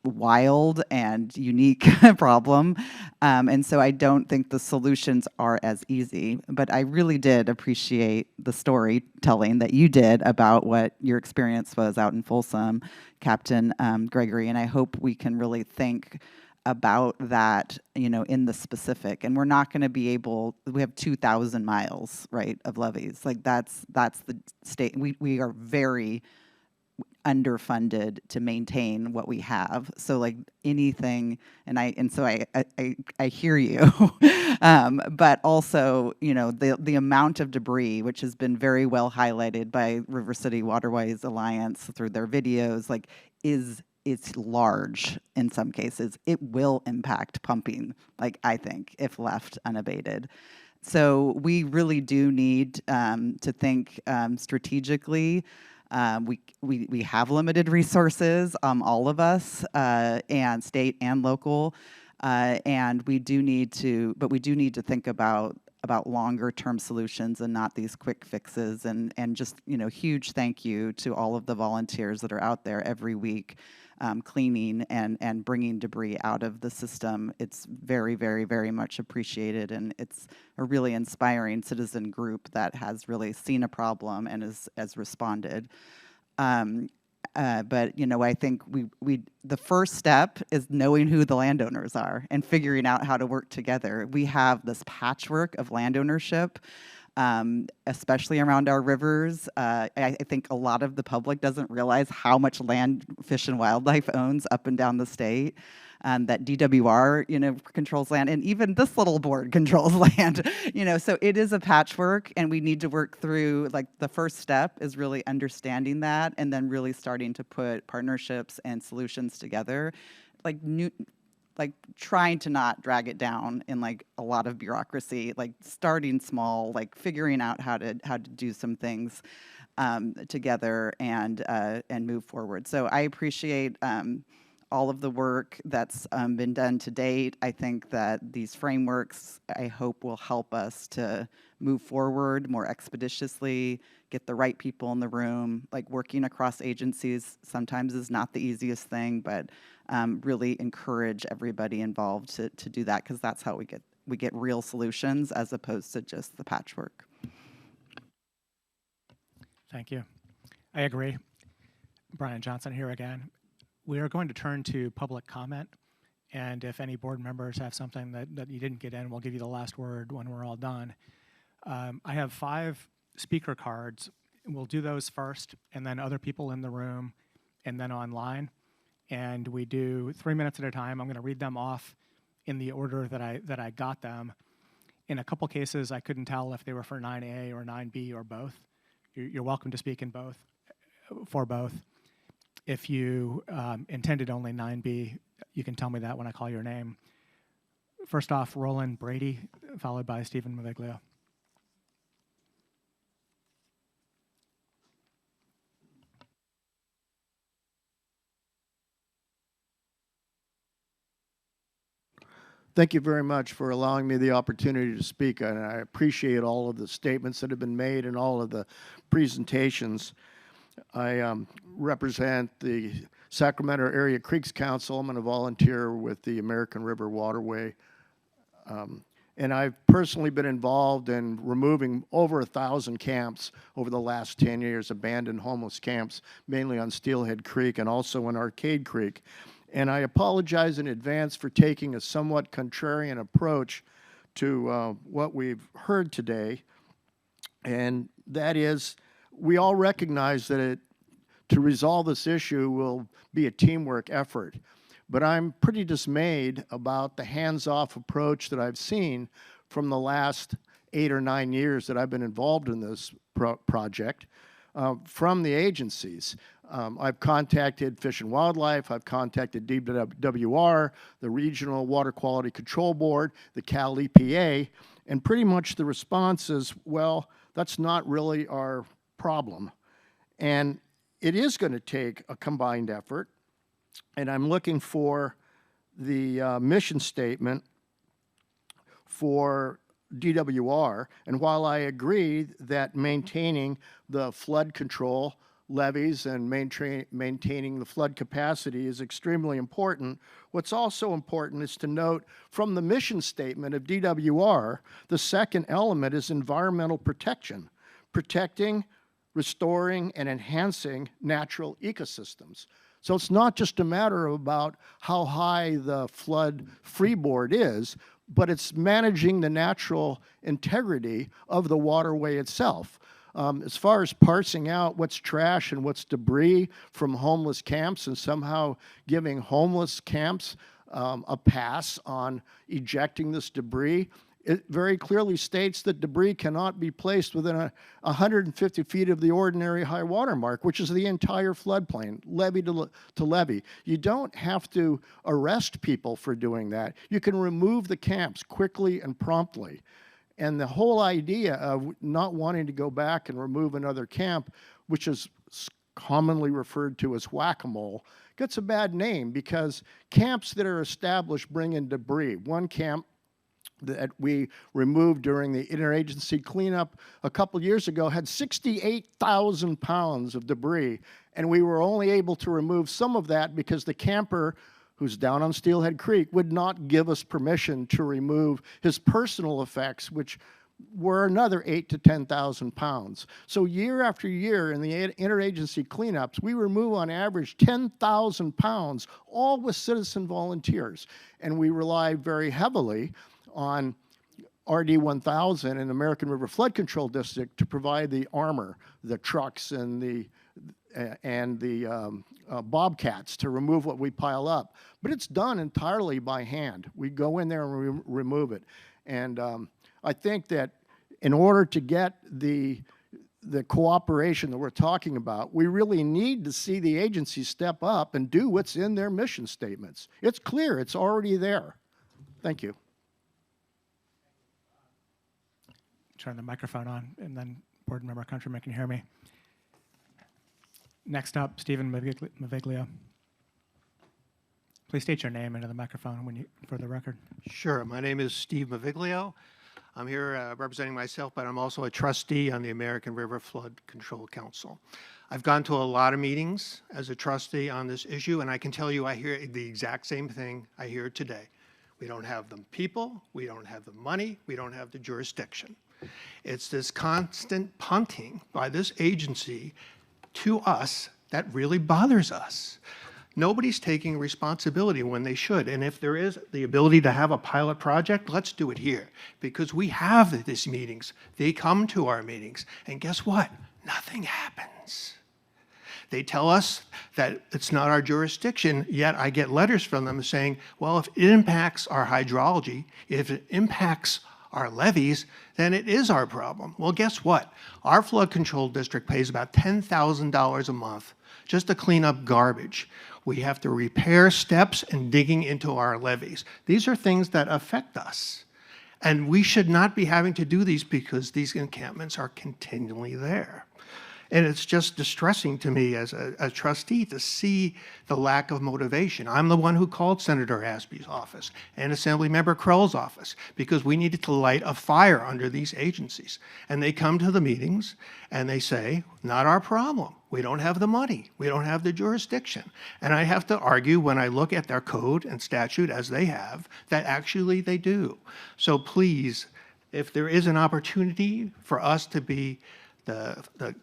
wild and unique problem, and so I don't think the solutions are as easy. But I really did appreciate the storytelling that you did about what your experience was out in Folsom, Captain Gregory, and I hope we can really think about that, in the specific. And we're not going to be able, we have 2,000 miles, right, of levees. Like that's the state. We are very underfunded to maintain what we have. So like anything, and so I hear you, but also the amount of debris, which has been very well highlighted by River City Waterways Alliance through their videos, like it's large in some cases. It will impact pumping, like I think, if left unabated. So we really do need to think strategically. We have limited resources, all of us, and state and local, and we do need to think about longer term solutions and not these quick fixes. And just huge thank you to all of the volunteers that are out there every week cleaning and bringing debris out of the system. It's very, very, very much appreciated, and it's a really inspiring citizen group that has really seen a problem and has responded. But I think the first step is knowing who the landowners are and figuring out how to work together. We have this patchwork of land ownership, especially around our rivers. I think a lot of the public doesn't realize how much land Fish and Wildlife owns up and down the state. That DWR, controls land, and even this little board controls land. So it is a patchwork, and we need to work through. Like the first step is really understanding that, and then really starting to put partnerships and solutions together, like trying to not drag it down in like a lot of bureaucracy, like starting small, like figuring out how to do some things together and move forward. So I appreciate all of the work that's been done to date. I think that these frameworks, I hope, will help us to move forward more expeditiously, get the right people in the room. Like working across agencies sometimes is not the easiest thing, but really encourage everybody involved to do that, because that's how we get real solutions as opposed to just the patchwork. Thank you. I agree. Brian Johnson here again. We are going to turn to public comment, and if any board members have something that you didn't get in, we'll give you the last word when we're all done. I have 5 speaker cards. We'll do those first, and then other people in the room, and then online. And we do 3 minutes at a time. I'm going to read them off in the order that I got them. In a couple cases, I couldn't tell if they were for 9A or 9B or both. You're welcome to speak in both, for both. If you intended only 9B, you can tell me that when I call your name. First off, Roland Brady, followed by Stephen Maviglio. Thank you very much for allowing me the opportunity to speak, and I appreciate all of the statements that have been made and all of the presentations. I represent the Sacramento Area Creeks Council. I'm going to volunteer with the American River Waterway. And I've personally been involved in removing over 1,000 camps over the last 10 years, abandoned homeless camps, mainly on Steelhead Creek and also in Arcade Creek. And I apologize in advance for taking a somewhat contrarian approach to what we've heard today. And that is, we all recognize that to resolve this issue will be a teamwork effort. But I'm pretty dismayed about the hands-off approach that I've seen from the last 8 or 9 years that I've been involved in this project from the agencies. I've contacted Fish and Wildlife, I've contacted DWR, the Regional Water Quality Control Board, the Cal EPA, and pretty much the response is, well, that's not really our problem. And it is going to take a combined effort, and I'm looking for the mission statement for DWR. And while I agree that maintaining the flood control levees and maintaining the flood capacity is extremely important, what's also important is to note from the mission statement of DWR, the second element is environmental protection, protecting, restoring, and enhancing natural ecosystems. So it's not just a matter about how high the flood freeboard is, but it's managing the natural integrity of the waterway itself. As far as parsing out what's trash and what's debris from homeless camps and somehow giving homeless camps a pass on ejecting this debris, it very clearly states that debris cannot be placed within 150 feet of the ordinary high water mark, which is the entire floodplain, levee to levee. You don't have to arrest people for doing that. You can remove the camps quickly and promptly. And the whole idea of not wanting to go back and remove another camp, which is commonly referred to as whack-a-mole, gets a bad name because camps that are established bring in debris. One camp that we removed during the interagency cleanup a couple years ago had 68,000 pounds of debris, and we were only able to remove some of that because the camper who's down on Steelhead Creek would not give us permission to remove his personal effects, which were another 8,000 to 10,000 pounds. So year after year in the interagency cleanups, we remove on average 10,000 pounds, all with citizen volunteers. And we rely very heavily on RD 1000 and American River Flood Control District to provide the armor, the trucks and the bobcats to remove what we pile up. But it's done entirely by hand. We go in there and remove it. And I think that in order to get the cooperation that we're talking about, we really need to see the agencies step up and do what's in their mission statements. It's clear, it's already there. Thank you. Turn the microphone on, and then board member Countryman can hear me. Next up, Stephen Maviglio. Please state your name into the microphone for the record. Sure. My name is Steve Maviglio. I'm here representing myself, but I'm also a trustee on the American River Flood Control Council. I've gone to a lot of meetings as a trustee on this issue, and I can tell you I hear the exact same thing I hear today. We don't have the people, we don't have the money, we don't have the jurisdiction. It's this constant punting by this agency to us that really bothers us. Nobody's taking responsibility when they should. And if there is the ability to have a pilot project, let's do it here. Because we have these meetings. They come to our meetings. And guess what? Nothing happens. They tell us that it's not our jurisdiction, yet I get letters from them saying, well, if it impacts our hydrology, if it impacts our levees, then it is our problem. Well, guess what? Our flood control district pays about $10,000 a month just to clean up garbage. We have to repair steps and digging into our levees. These are things that affect us. And we should not be having to do these because these encampments are continually there. And it's just distressing to me as a trustee to see the lack of motivation. I'm the one who called Senator Aspie's office and Assemblymember Krell's office because we needed to light a fire under these agencies. And they come to the meetings and they say, not our problem. We don't have the money. We don't have the jurisdiction. And I have to argue when I look at their code and statute as they have, that actually they do. So please, if there is an opportunity for us to be the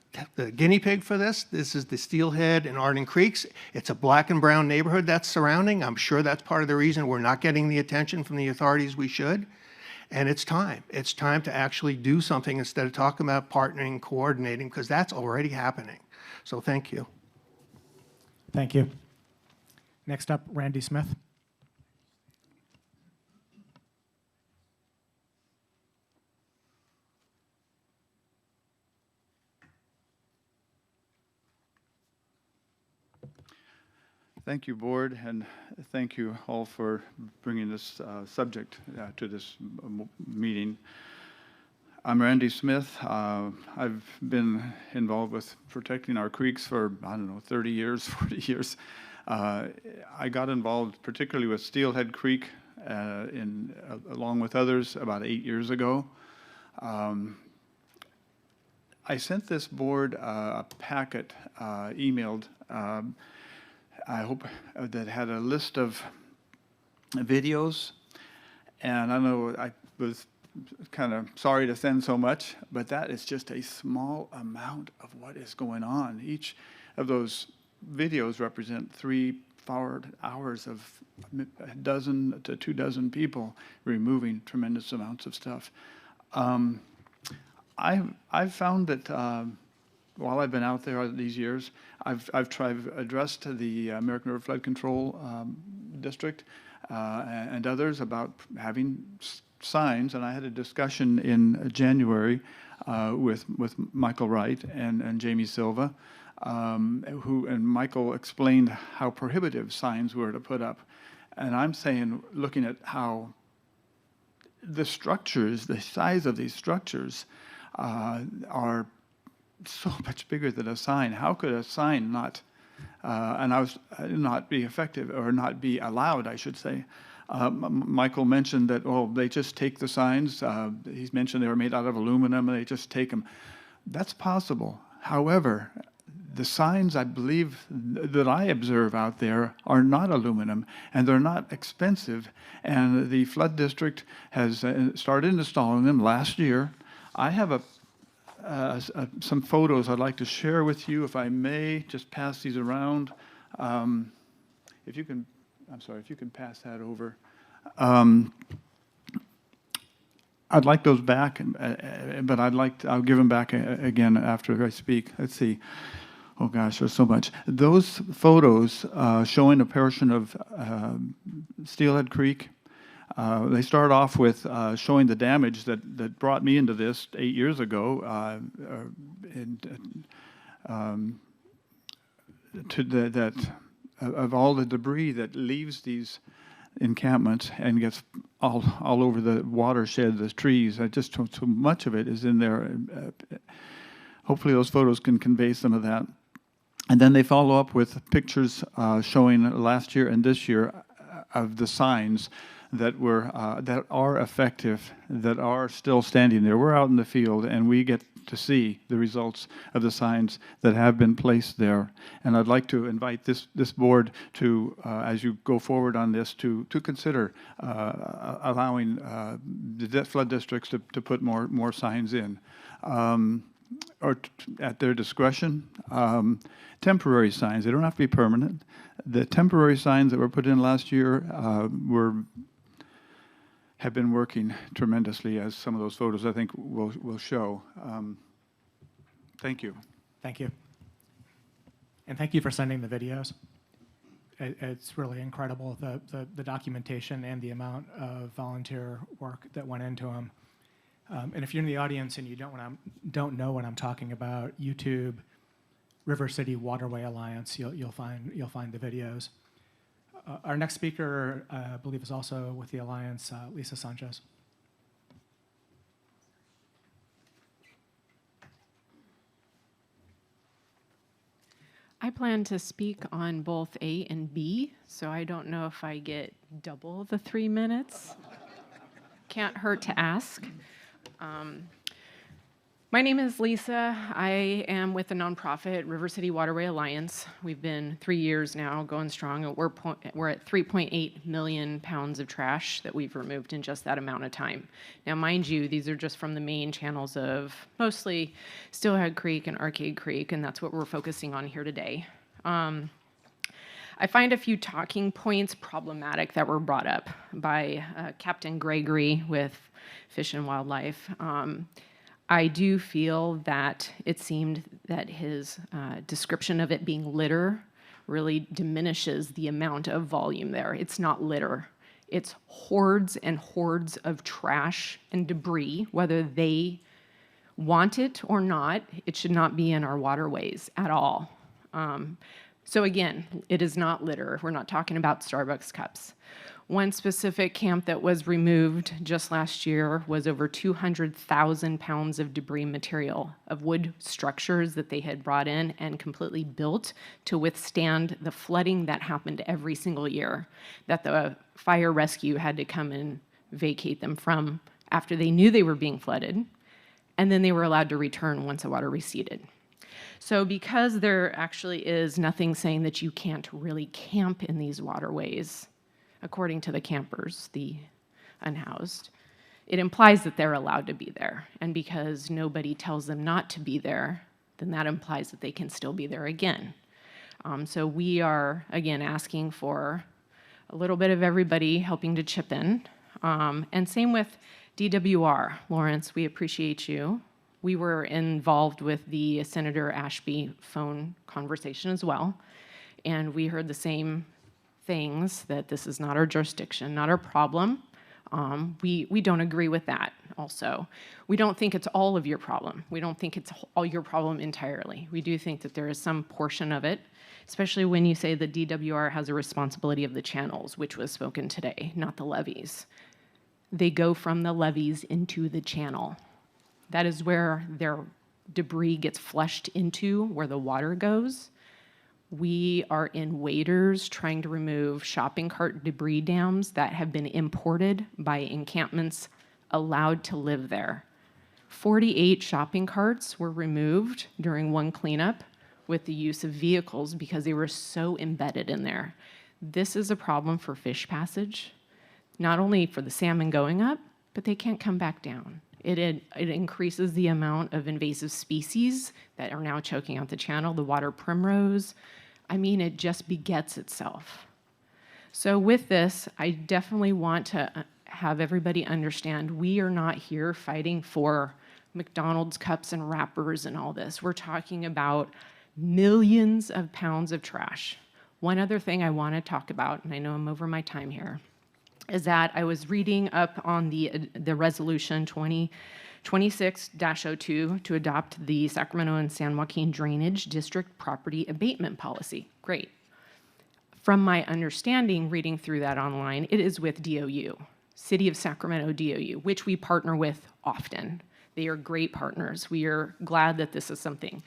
guinea pig for this is the Steelhead and Arden Creeks. It's a black and brown neighborhood that's surrounding. I'm sure that's part of the reason we're not getting the attention from the authorities we should. And it's time. It's time to actually do something instead of talking about partnering, coordinating, because that's already happening. So thank you. Thank you. Next up, Randy Smith. Thank you, Board, and thank you all for bringing this subject to this meeting. I'm Randy Smith. I've been involved with protecting our creeks for, 30 years, 40 years. I got involved particularly with Steelhead Creek along with others about 8 years ago. I sent this board a packet emailed I hope that had a list of videos, and I know I was kind of sorry to send so much, but that is just a small amount of what is going on. Each of those videos represent 3-4 hours of a dozen to 2 dozen people removing tremendous amounts of stuff. I've found that while I've been out there these years, I've addressed the American River Flood Control District and others about having signs, and I had a discussion in January with Michael Wright and Jamie Silva, and Michael explained how prohibitive signs were to put up, and I'm saying, looking at how the structures, the size of these structures, are so much bigger than a sign. How could a sign not be effective or not be allowed, I should say? Michael mentioned that, they just take the signs. He's mentioned they were made out of aluminum and they just take them. That's possible. However, the signs I believe that I observe out there are not aluminum and they're not expensive. And the flood district has started installing them last year. I have some photos I'd like to share with you, if I may. Just pass these around. If you can, I'm sorry, if you can pass that over. I'd like those back, but I'll give them back again after I speak. Let's see. Oh gosh, there's so much. Those photos showing a portion of Steelhead Creek. They start off with showing the damage that brought me into this 8 years ago, of all the debris that leaves these encampments and gets all over the watershed, the trees. Just so much of it is in there. Hopefully those photos can convey some of that. And then they follow up with pictures showing last year and this year of the signs that are effective, that are still standing there. We're out in the field and we get to see the results of the signs that have been placed there. And I'd like to invite this board to, as you go forward on this, to consider allowing the flood districts to put more signs in. Or at their discretion. Temporary signs, they don't have to be permanent. The temporary signs that were put in last year have been working tremendously, as some of those photos I think will show. Thank you. Thank you. And thank you for sending the videos. It's really incredible, the documentation and the amount of volunteer work that went into them. And if you're in the audience and you don't know what I'm talking about, YouTube River City Waterway Alliance. You'll find the videos. Our next speaker, I believe, is also with the Alliance, Lisa Sanchez. I plan to speak on both A and B, so I don't know if I get double the 3 minutes. Can't hurt to ask. My name is Lisa. I am with the nonprofit River City Waterway Alliance. We've been 3 years now going strong. We're at 3.8 million pounds of trash that we've removed in just that amount of time. Now, mind you, these are just from the main channels of mostly Steelhead Creek and Arcade Creek, and that's what we're focusing on here today. I find a few talking points problematic that were brought up by Captain Gregory with Fish and Wildlife. I do feel that it seemed that his description of it being litter really diminishes the amount of volume there. It's not litter. It's hordes and hordes of trash and debris, whether they want it or not. It should not be in our waterways at all. So again, it is not litter. We're not talking about Starbucks cups. One specific camp that was removed just last year was over 200,000 pounds of debris material of wood structures that they had brought in and completely built to withstand the flooding that happened every single year, that the fire rescue had to come and vacate them from after they knew they were being flooded, and then they were allowed to return once the water receded. So because there actually is nothing saying that you can't really camp in these waterways, according to the campers, the unhoused, it implies that they're allowed to be there. And because nobody tells them not to be there, then that implies that they can still be there again. So we are, again, asking for a little bit of everybody helping to chip in. And same with DWR. Lawrence, we appreciate you. We were involved with the Senator Ashby phone conversation as well. And we heard the same things, that this is not our jurisdiction, not our problem. We don't agree with that also. We don't think it's all of your problem. We don't think it's all your problem entirely. We do think that there is some portion of it, especially when you say the DWR has a responsibility of the channels, which was spoken today, not the levees. They go from the levees into the channel. That is where their debris gets flushed into, where the water goes. We are in waders trying to remove shopping cart debris dams that have been imported by encampments allowed to live there. 48 shopping carts were removed during one cleanup with the use of vehicles because they were so embedded in there. This is a problem for fish passage, not only for the salmon going up, but they can't come back down. It increases the amount of invasive species that are now choking out the channel, the water primrose. I mean, it just begets itself. So with this, I definitely want to have everybody understand we are not here fighting for McDonald's cups and wrappers and all this. We're talking about millions of pounds of trash. One other thing I want to talk about, and I know I'm over my time here, is that I was reading up on the resolution 2026-02 to adopt the Sacramento and San Joaquin Drainage District Property Abatement Policy. Great. From my understanding, reading through that online, it is with DOU, City of Sacramento DOU, which we partner with often. They are great partners. We are glad that this is something.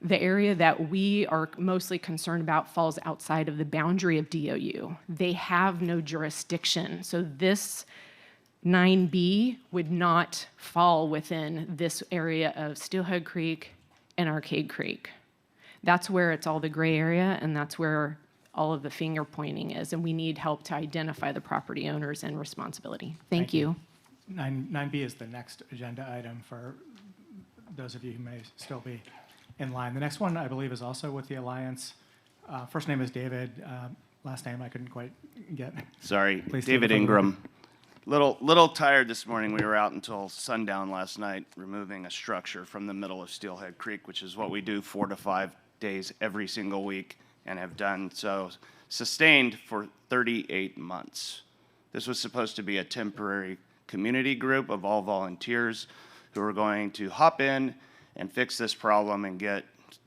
The area that we are mostly concerned about falls outside of the boundary of DOU. They have no jurisdiction. So this 9B would not fall within this area of Steelhead Creek and Arcade Creek. That's where it's all the gray area, and that's where all of the finger pointing is, and we need help to identify the property owners and responsibility. Thank you. 9B is the next agenda item for those of you who may still be in line. The next one, I believe, is also with the Alliance. First name is David. Last name I couldn't quite get. Sorry, Please David take it from Ingram. Little tired this morning. We were out until sundown last night removing a structure from the middle of Steelhead Creek, which is what we do 4 to 5 days every single week and have done so sustained for 38 months. This was supposed to be a temporary community group of all volunteers who were going to hop in and fix this problem and get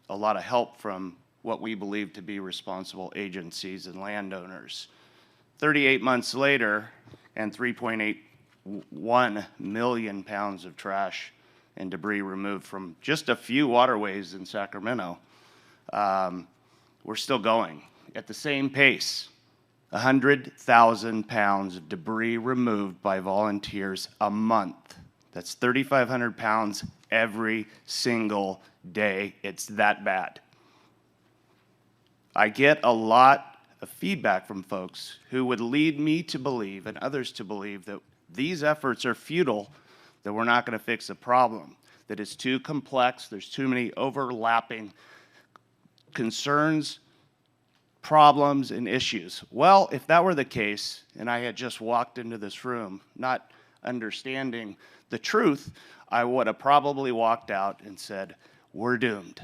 a lot of help from what we believe to be responsible agencies and landowners. 38 months later, and 3.81 million pounds of trash and debris removed from just a few waterways in Sacramento, we're still going at the same pace. 100,000 pounds of debris removed by volunteers a month. That's 3,500 pounds every single day. It's that bad. I get a lot of feedback from folks who would lead me to believe, and others to believe, that these efforts are futile, that we're not going to fix the problem, that it's too complex, there's too many overlapping concerns, problems, and issues. Well, if that were the case, and I had just walked into this room not understanding the truth, I would have probably walked out and said, we're doomed.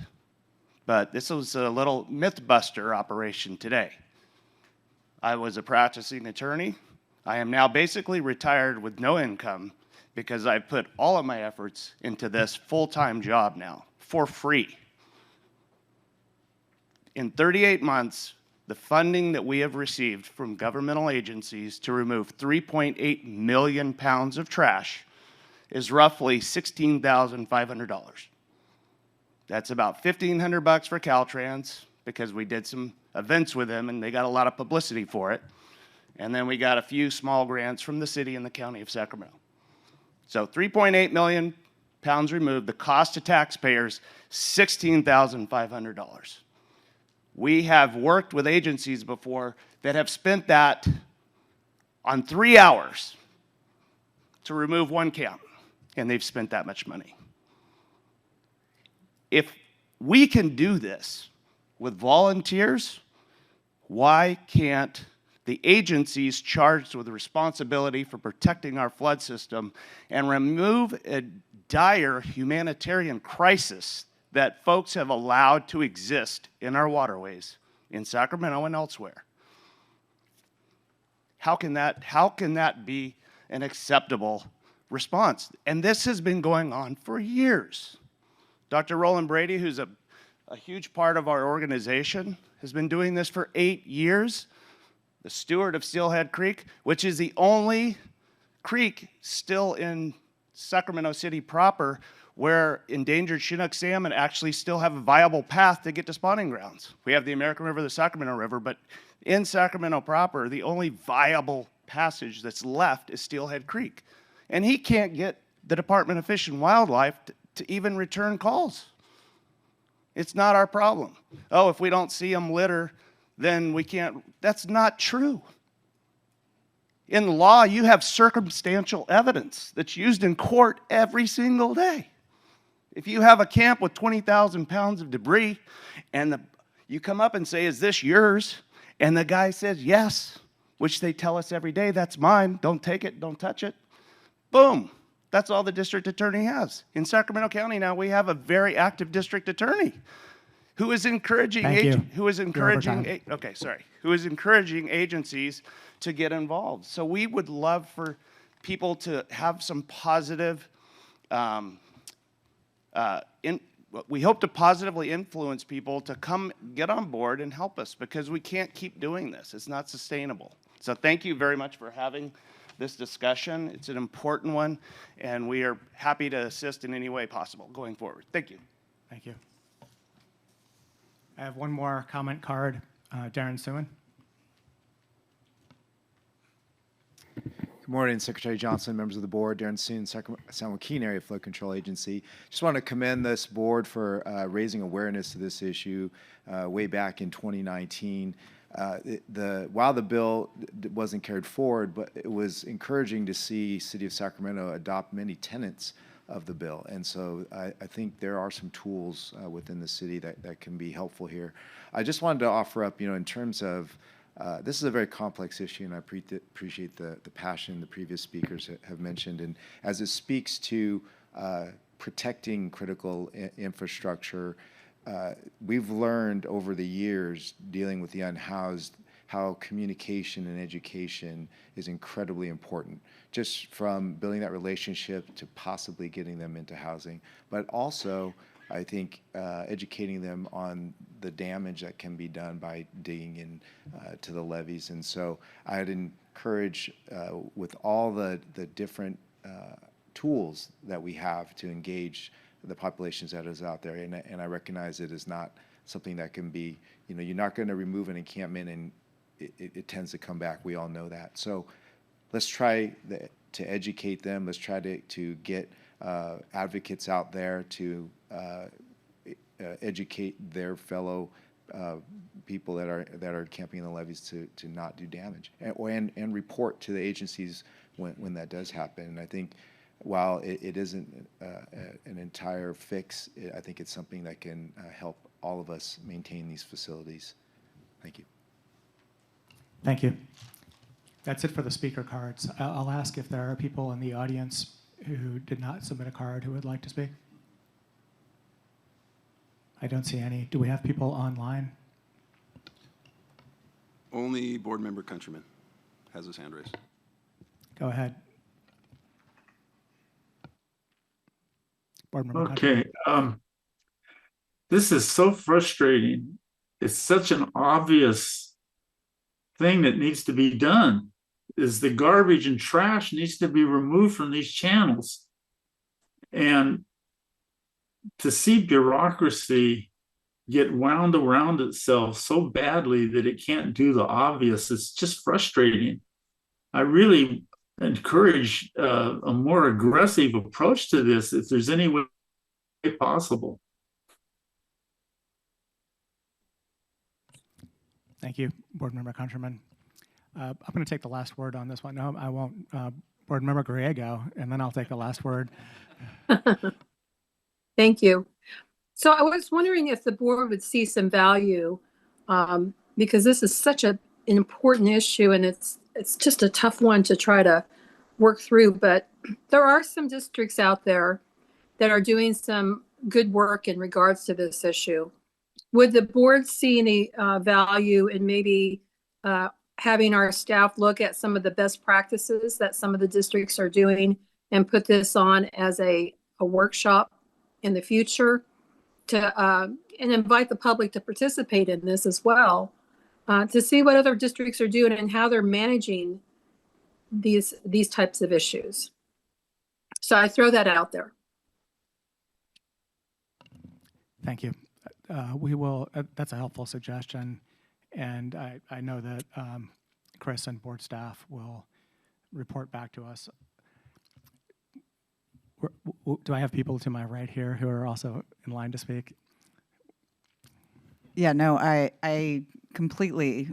But this was a little myth-buster operation today. I was a practicing attorney. I am now basically retired with no income because I've put all of my efforts into this full-time job now for free. In 38 months, the funding that we have received from governmental agencies to remove 3.8 million pounds of trash is roughly $16,500. That's about $1,500 for Caltrans because we did some events with them and they got a lot of publicity for it. And then we got a few small grants from the city and the county of Sacramento. So 3.8 million pounds removed, the cost to taxpayers, $16,500. We have worked with agencies before that have spent that on 3 hours to remove one camp, and they've spent that much money. If we can do this with volunteers, why can't the agencies charged with the responsibility for protecting our flood system and remove a dire humanitarian crisis that folks have allowed to exist in our waterways in Sacramento and elsewhere? How can that be an acceptable response? And this has been going on for years. Dr. Roland Brady, who's a huge part of our organization, has been doing this for 8 years. The steward of Steelhead Creek, which is the only creek still in Sacramento City proper where endangered Chinook salmon actually still have a viable path to get to spawning grounds. We have the American River, the Sacramento River, but in Sacramento proper, the only viable passage that's left is Steelhead Creek. And he can't get the Department of Fish and Wildlife to even return calls. It's not our problem. Oh, if we don't see them litter, then we can't. That's not true. In law, you have circumstantial evidence that's used in court every single day. If you have a camp with 20,000 pounds of debris and you come up and say, is this yours? And the guy says, yes, which they tell us every day, that's mine, don't take it, don't touch it. Boom, that's all the district attorney has. In Sacramento County now, we have a very active district attorney who is encouraging agencies to get involved. So we would love for people to have some positive we hope to positively influence people to come get on board and help us because we can't keep doing this. It's not sustainable. So thank you very much for having this discussion. It's an important one, and we are happy to assist in any way possible going forward. Thank you. Thank you. I have one more comment card. Darren Sewin. Good morning, Secretary Johnson, members of the board. Darren Soon, San Joaquin Area Flood Control Agency. Just want to commend this board for raising awareness to this issue way back in 2019. While the bill wasn't carried forward, but it was encouraging to see City of Sacramento adopt many tenets of the bill. And so I think there are some tools within the city that can be helpful here. I just wanted to offer up, in terms of this is a very complex issue, and I appreciate the passion the previous speakers have mentioned. And as it speaks to protecting critical infrastructure, we've learned over the years dealing with the unhoused how communication and education is incredibly important, just from building that relationship to possibly getting them into housing, but also I think educating them on the damage that can be done by digging in to the levees. And so I'd encourage, with all the different tools that we have to engage the populations that is out there, and I recognize it is not something that can be, you're not going to remove an encampment and it tends to come back. We all know that. So let's try to educate them. Let's try to get advocates out there to educate their fellow people that are camping in the levees to not do damage, and report to the agencies when that does happen. And I think while it isn't an entire fix, I think it's something that can help all of us maintain these facilities. Thank you. Thank you. That's it for the speaker cards. I'll ask if there are people in the audience who did not submit a card who would like to speak. I don't see any. Do we have people online? Only board member Countryman has his hand raised. Go ahead. Board member Countryman. Okay. This is so frustrating. It's such an obvious thing that needs to be done. Is the garbage and trash needs to be removed from these channels. And to see bureaucracy get wound around itself so badly that it can't do the obvious, it's just frustrating. I really encourage a more aggressive approach to this if there's any way possible. Thank you, Board Member Countryman. I'm going to take the last word on this one. No, I won't. Board Member Griego, and then I'll take the last word. Thank you. So I was wondering if the board would see some value, because this is such an important issue, and it's just a tough one to try to work through. But there are some districts out there that are doing some good work in regards to this issue. Would the board see any value in maybe having our staff look at some of the best practices that some of the districts are doing and put this on as a workshop in the future to and invite the public to participate in this as well, to see what other districts are doing and how they're managing these types of issues? So I throw that out there. Thank you. We will, that's a helpful suggestion. And I know that Chris and board staff will report back to us. Do I have people to my right here who are also in line to speak? Yeah, no, I completely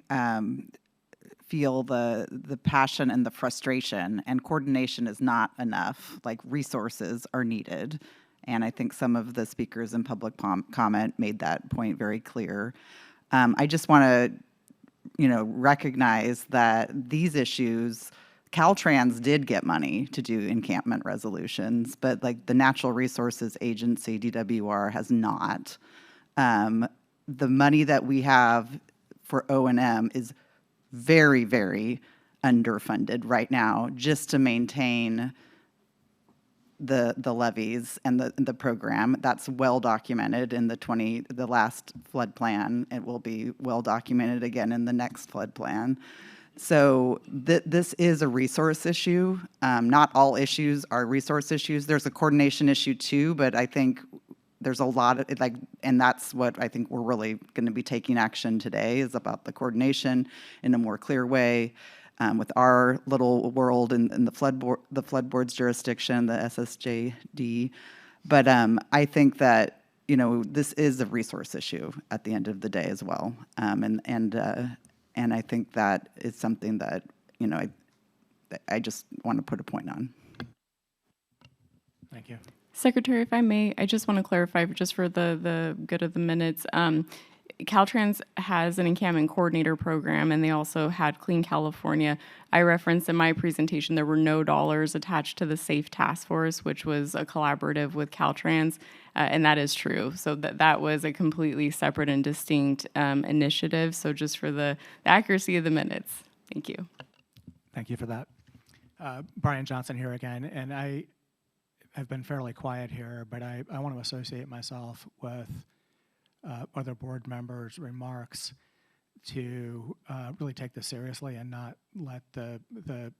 feel the passion and the frustration, and coordination is not enough. Like, resources are needed. And I think some of the speakers in public comment made that point very clear. I just want to, recognize that these issues, Caltrans did get money to do encampment resolutions, but like the Natural Resources Agency, DWR, has not. The money that we have for O&M is very, very underfunded right now just to maintain the levees and the program. That's well documented in the last flood plan. It will be well documented again in the next flood plan. So this is a resource issue. Not all issues are resource issues. There's a coordination issue too, but I think there's a lot of and that's what I think we're really going to be taking action today, is about the coordination in a more clear way. With our little world in the flood board's jurisdiction, the SSJD. But I think that, this is a resource issue at the end of the day as well. And I think that is something that, I just want to put a point on. Thank you. Secretary, if I may, I just want to clarify, just for the good of the minutes. Caltrans has an encampment coordinator program, and they also had Clean California. I referenced in my presentation there were no dollars attached to the SAFE Task Force, which was a collaborative with Caltrans, and that is true. So that was a completely separate and distinct initiative. So just for the accuracy of the minutes, thank you. Thank you for that. Brian Johnson here again, and I I've been fairly quiet here, but I want to associate myself with other board members' remarks to really take this seriously and not let the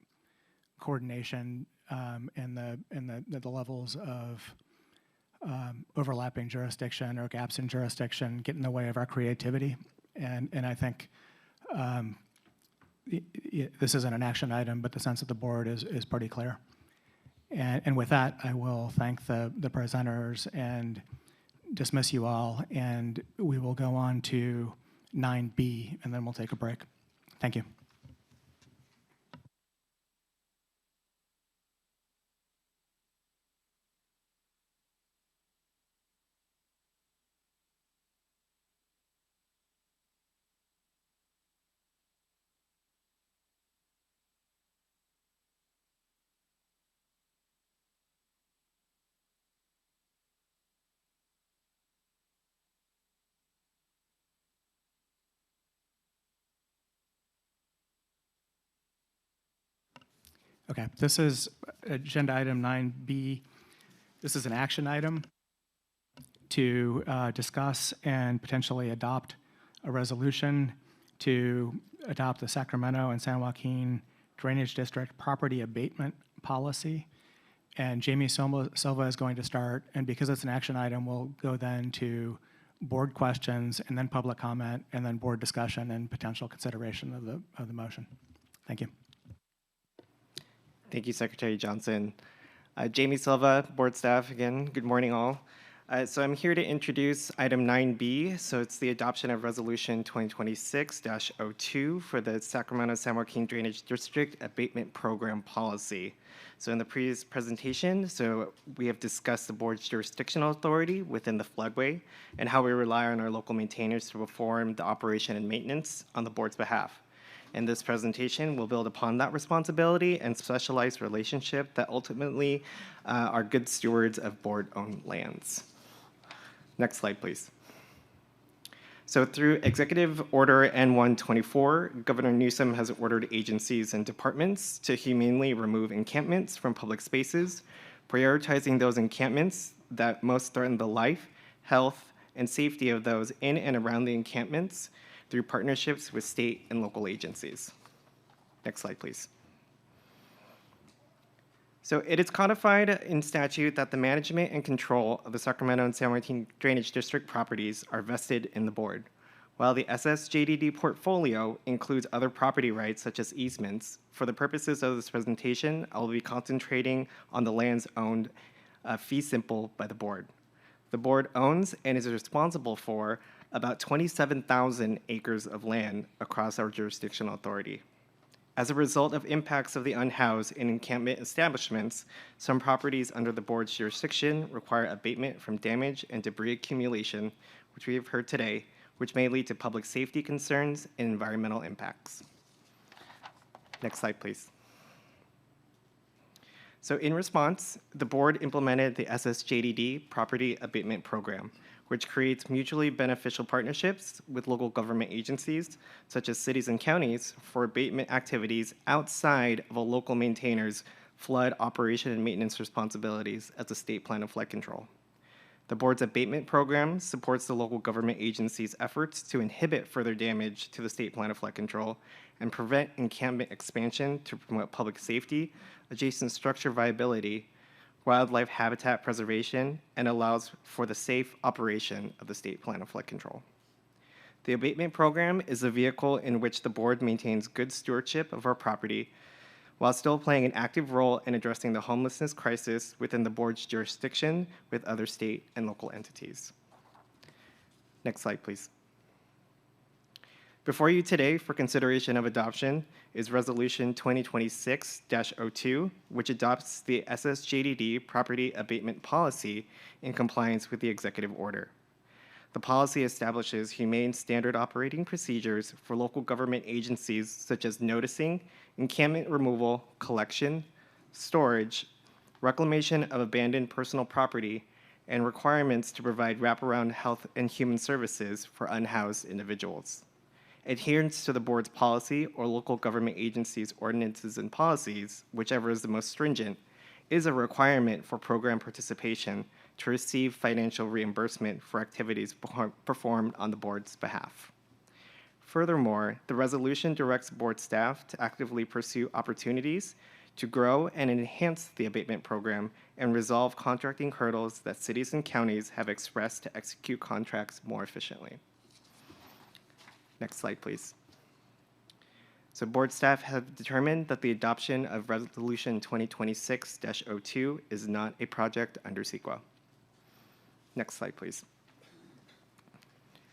coordination and the levels of overlapping jurisdiction or gaps in jurisdiction get in the way of our creativity. And I think this isn't an action item, but the sense of the board is pretty clear. And with that, I will thank the presenters and dismiss you all, and we will go on to 9B, and then we'll take a break. Thank you. Okay, this is agenda item 9B. This is an action item to discuss and potentially adopt a resolution to adopt the Sacramento and San Joaquin Drainage District Property Abatement Policy. And Jamie Silva is going to start, and because it's an action item, we'll go then to board questions and then public comment and then board discussion and potential consideration of the motion. Thank you. Thank you, Secretary Johnson. Jamie Silva, board staff, again, good morning all. So I'm here to introduce item 9B. So it's the adoption of resolution 2026-02 for the Sacramento San Joaquin Drainage District Abatement Program Policy. So in the previous presentation, so we have discussed the board's jurisdictional authority within the floodway and how we rely on our local maintainers to perform the operation and maintenance on the board's behalf. In this presentation, we'll build upon that responsibility and specialized relationship that ultimately are good stewards of board-owned lands. Next slide, please. So through Executive Order N-124, Governor Newsom has ordered agencies and departments to humanely remove encampments from public spaces, prioritizing those encampments that most threaten the life, health, and safety of those in and around the encampments through partnerships with state and local agencies. Next slide, please. So it is codified in statute that the management and control of the Sacramento and San Joaquin Drainage District properties are vested in the board. While the SSJDD portfolio includes other property rights such as easements, for the purposes of this presentation, I will be concentrating on the lands owned fee simple by the board. The board owns and is responsible for about 27,000 acres of land across our jurisdictional authority. As a result of impacts of the unhoused and encampment establishments, some properties under the board's jurisdiction require abatement from damage and debris accumulation, which we have heard today, which may lead to public safety concerns and environmental impacts. Next slide, please. So in response, the board implemented the SSJDD Property Abatement Program, which creates mutually beneficial partnerships with local government agencies, such as cities and counties, for abatement activities outside of a local maintainer's flood operation and maintenance responsibilities as a state plan of flood control. The board's abatement program supports the local government agency's efforts to inhibit further damage to the state plan of flood control and prevent encampment expansion to promote public safety, adjacent structure viability, wildlife habitat preservation, and allows for the safe operation of the state plan of flood control. The abatement program is a vehicle in which the board maintains good stewardship of our property while still playing an active role in addressing the homelessness crisis within the board's jurisdiction with other state and local entities. Next slide, please. Before you today for consideration of adoption is Resolution 2026-02, which adopts the SSJDD Property Abatement Policy in compliance with the executive order. The policy establishes humane standard operating procedures for local government agencies such as noticing, encampment removal, collection, storage, reclamation of abandoned personal property, and requirements to provide wraparound health and human services for unhoused individuals. Adherence to the board's policy or local government agency's ordinances and policies, whichever is the most stringent, is a requirement for program participation to receive financial reimbursement for activities performed on the board's behalf. Furthermore, the resolution directs board staff to actively pursue opportunities to grow and enhance the abatement program and resolve contracting hurdles that cities and counties have expressed to execute contracts more efficiently. Next slide, please. So board staff have determined that the adoption of Resolution 2026-02 is not a project under CEQA. Next slide, please.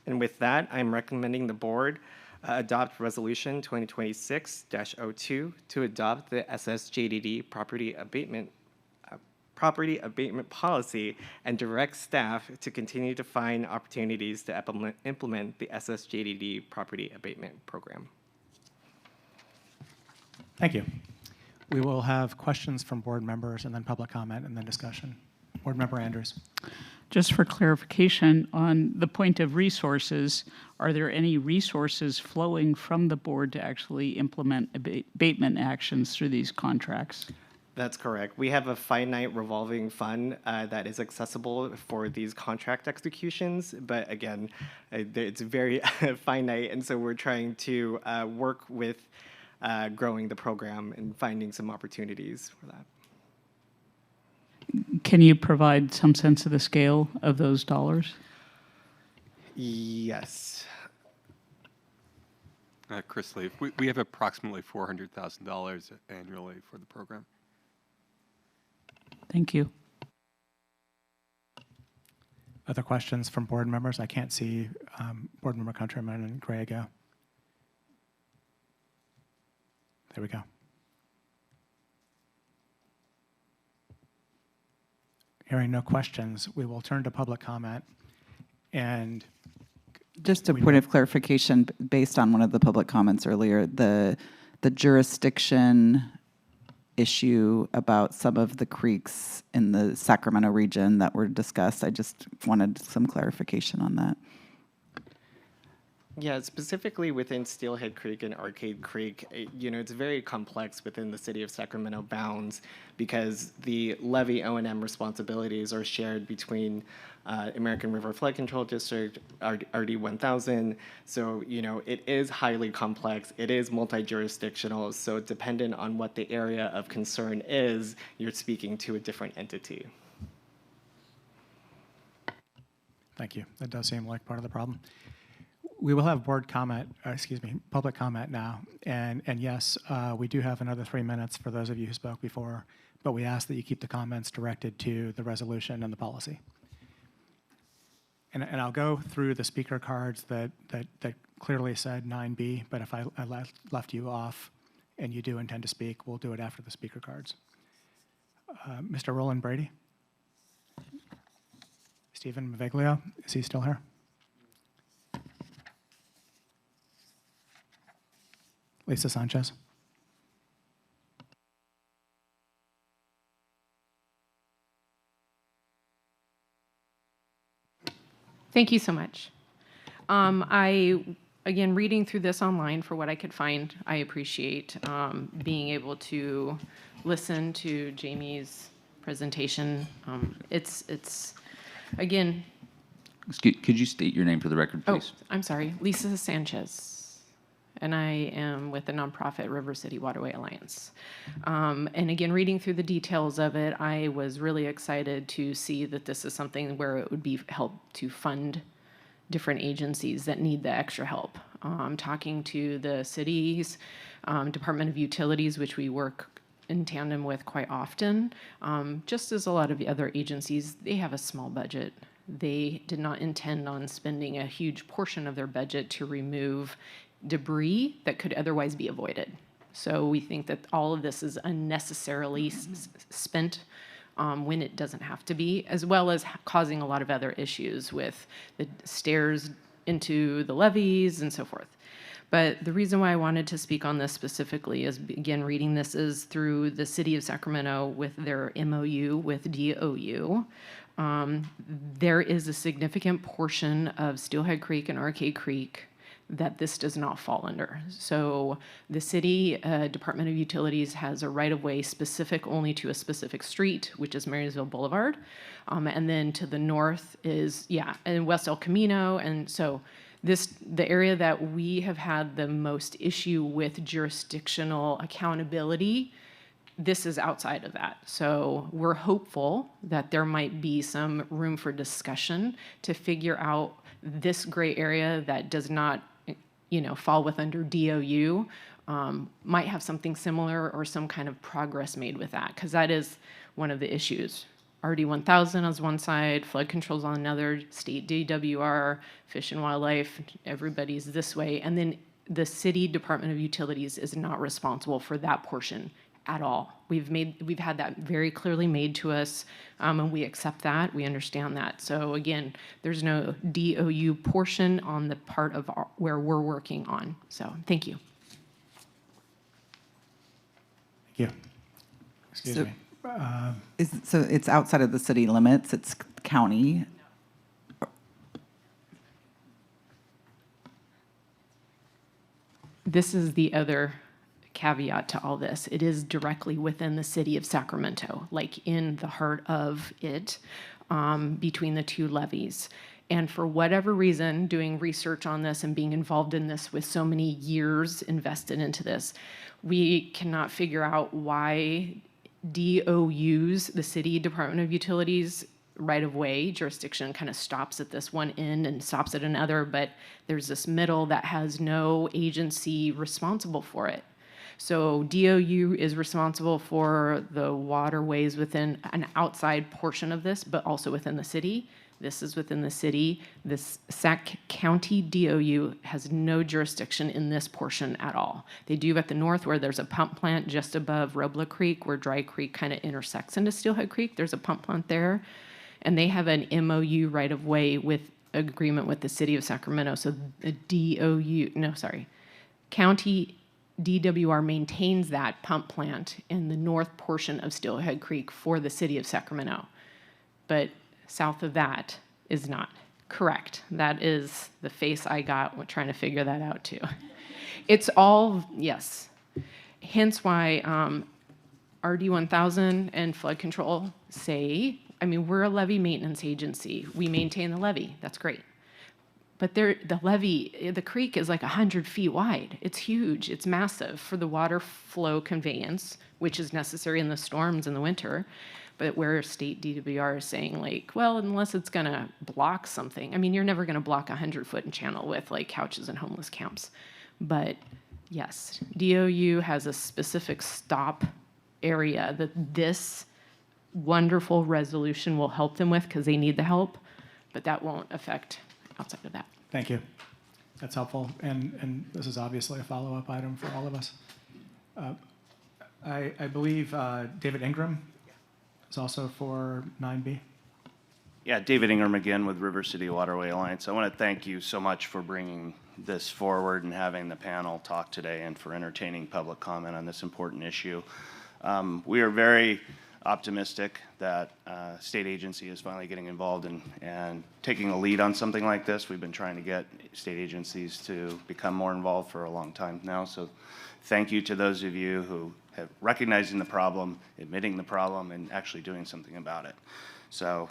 And with that, I'm recommending the board adopt Resolution 2026-02 to adopt the SSJDD property abatement policy and direct staff to continue to find opportunities to implement the SSJDD property abatement program. Thank you. We will have questions from board members and then public comment and then discussion. Board Member Andrews. Just for clarification, on the point of resources, are there any resources flowing from the board to actually implement abatement actions through these contracts? That's correct. We have a finite revolving fund that is accessible for these contract executions, but again, it's very finite, and so we're trying to work with growing the program and finding some opportunities for that. Can you provide some sense of the scale of those dollars? Yes. Chris Leaf, we have approximately $400,000 annually for the program. Thank you. Other questions from board members? I can't see Board Member Countryman and Gray go. There we go. Hearing no questions, we will turn to public comment. And just a point of clarification, based on one of the public comments earlier, the jurisdiction issue about some of the creeks in the Sacramento region that were discussed, I just wanted some clarification on that. Yeah, specifically within Steelhead Creek and Arcade Creek, it's very complex within the city of Sacramento bounds because the levee O&M responsibilities are shared between American River Flood Control District, RD 1000. So, it is highly complex. It is multi-jurisdictional. So dependent on what the area of concern is, you're speaking to a different entity. Thank you. That does seem like part of the problem. We will have public comment now. And yes, we do have another 3 minutes for those of you who spoke before, but we ask that you keep the comments directed to the resolution and the policy. And I'll go through the speaker cards that clearly said 9B, but if I left you off and you do intend to speak, we'll do it after the speaker cards. Mr. Roland Brady? Stephen Maviglio, is he still here? Lisa Sanchez. Thank you so much. Again, reading through this online for what I could find, I appreciate being able to listen to Jamie's presentation. It's again. Could you state your name for the record, please? Oh, I'm sorry, Lisa Sanchez. And I am with the nonprofit River City Waterway Alliance. And again, reading through the details of it, I was really excited to see that this is something where it would be help to fund different agencies that need the extra help. Talking to the city's Department of Utilities, which we work in tandem with quite often, just as a lot of the other agencies, they have a small budget. They did not intend on spending a huge portion of their budget to remove debris that could otherwise be avoided. So we think that all of this is unnecessarily spent when it doesn't have to be, as well as causing a lot of other issues with the stairs into the levees and so forth. But the reason why I wanted to speak on this specifically is, again, reading this is through the city of Sacramento with their MOU with DOU. There is a significant portion of Steelhead Creek and Arcade Creek that this does not fall under. So the city Department of Utilities has a right-of-way specific only to a specific street, which is Marysville Boulevard. And then to the north is, and West El Camino. And so the area that we have had the most issue with jurisdictional accountability, this is outside of that. So we're hopeful that there might be some room for discussion to figure out this gray area that does not, fall with under DOU, might have something similar or some kind of progress made with that, because that is one of the issues. RD 1000 on one side, flood controls on another, state DWR, Fish and Wildlife, everybody's this way. And then the city Department of Utilities is not responsible for that portion at all. We've had that very clearly made to us, and we accept that, we understand that. So again, there's no DOU portion on the part of where we're working on. So thank you. Thank you. Excuse me. So it's outside of the city limits, it's county. This is the other caveat to all this. It is directly within the city of Sacramento, like in the heart of it, between the two levees. And for whatever reason, doing research on this and being involved in this with so many years invested into this, we cannot figure out why DOUs, the city Department of Utilities, right-of-way jurisdiction kind of stops at this one end and stops at another, but there's this middle that has no agency responsible for it. So DOU is responsible for the waterways within an outside portion of this, but also within the city. This is within the city. This Sac County DOU has no jurisdiction in this portion at all. They do at the north, where there's a pump plant just above Robla Creek, where Dry Creek kind of intersects into Steelhead Creek. There's a pump plant there. And they have an MOU right-of-way with agreement with the city of Sacramento. So the County DWR maintains that pump plant in the north portion of Steelhead Creek for the city of Sacramento. But south of that is not correct. That is the face I got when trying to figure that out too. It's all, yes. Hence why RD 1000 and flood control say, we're a levee maintenance agency. We maintain the levee. That's great. But the levee, the creek is like 100 feet wide. It's huge. It's massive for the water flow conveyance, which is necessary in the storms in the winter. But where state DWR is saying, like, well, unless it's going to block something. You're never going to block a 100-foot channel with like couches and homeless camps. But yes, DOU has a specific stop area that this wonderful resolution will help them with because they need the help, but that won't affect outside of that. Thank you. That's helpful. And this is obviously a follow-up item for all of us. I believe David Ingram is also for 9B. Yeah, David Ingram again with River City Waterway Alliance. I want to thank you so much for bringing this forward and having the panel talk today and for entertaining public comment on this important issue. We are very optimistic that state agency is finally getting involved and taking a lead on something like this. We've been trying to get state agencies to become more involved for a long time now. So thank you to those of you who have recognizing the problem, admitting the problem, and actually doing something about it. So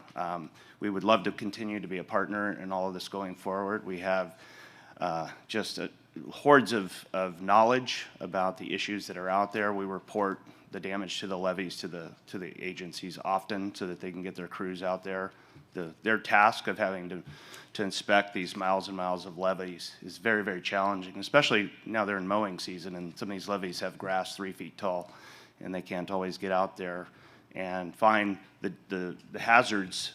we would love to continue to be a partner in all of this going forward. We have just hordes of knowledge about the issues that are out there. We report the damage to the levees to the agencies often so that they can get their crews out there. Their task of having to inspect these miles and miles of levees is very, very challenging, especially now they're in mowing season and some of these levees have grass 3 feet tall and they can't always get out there and find the hazards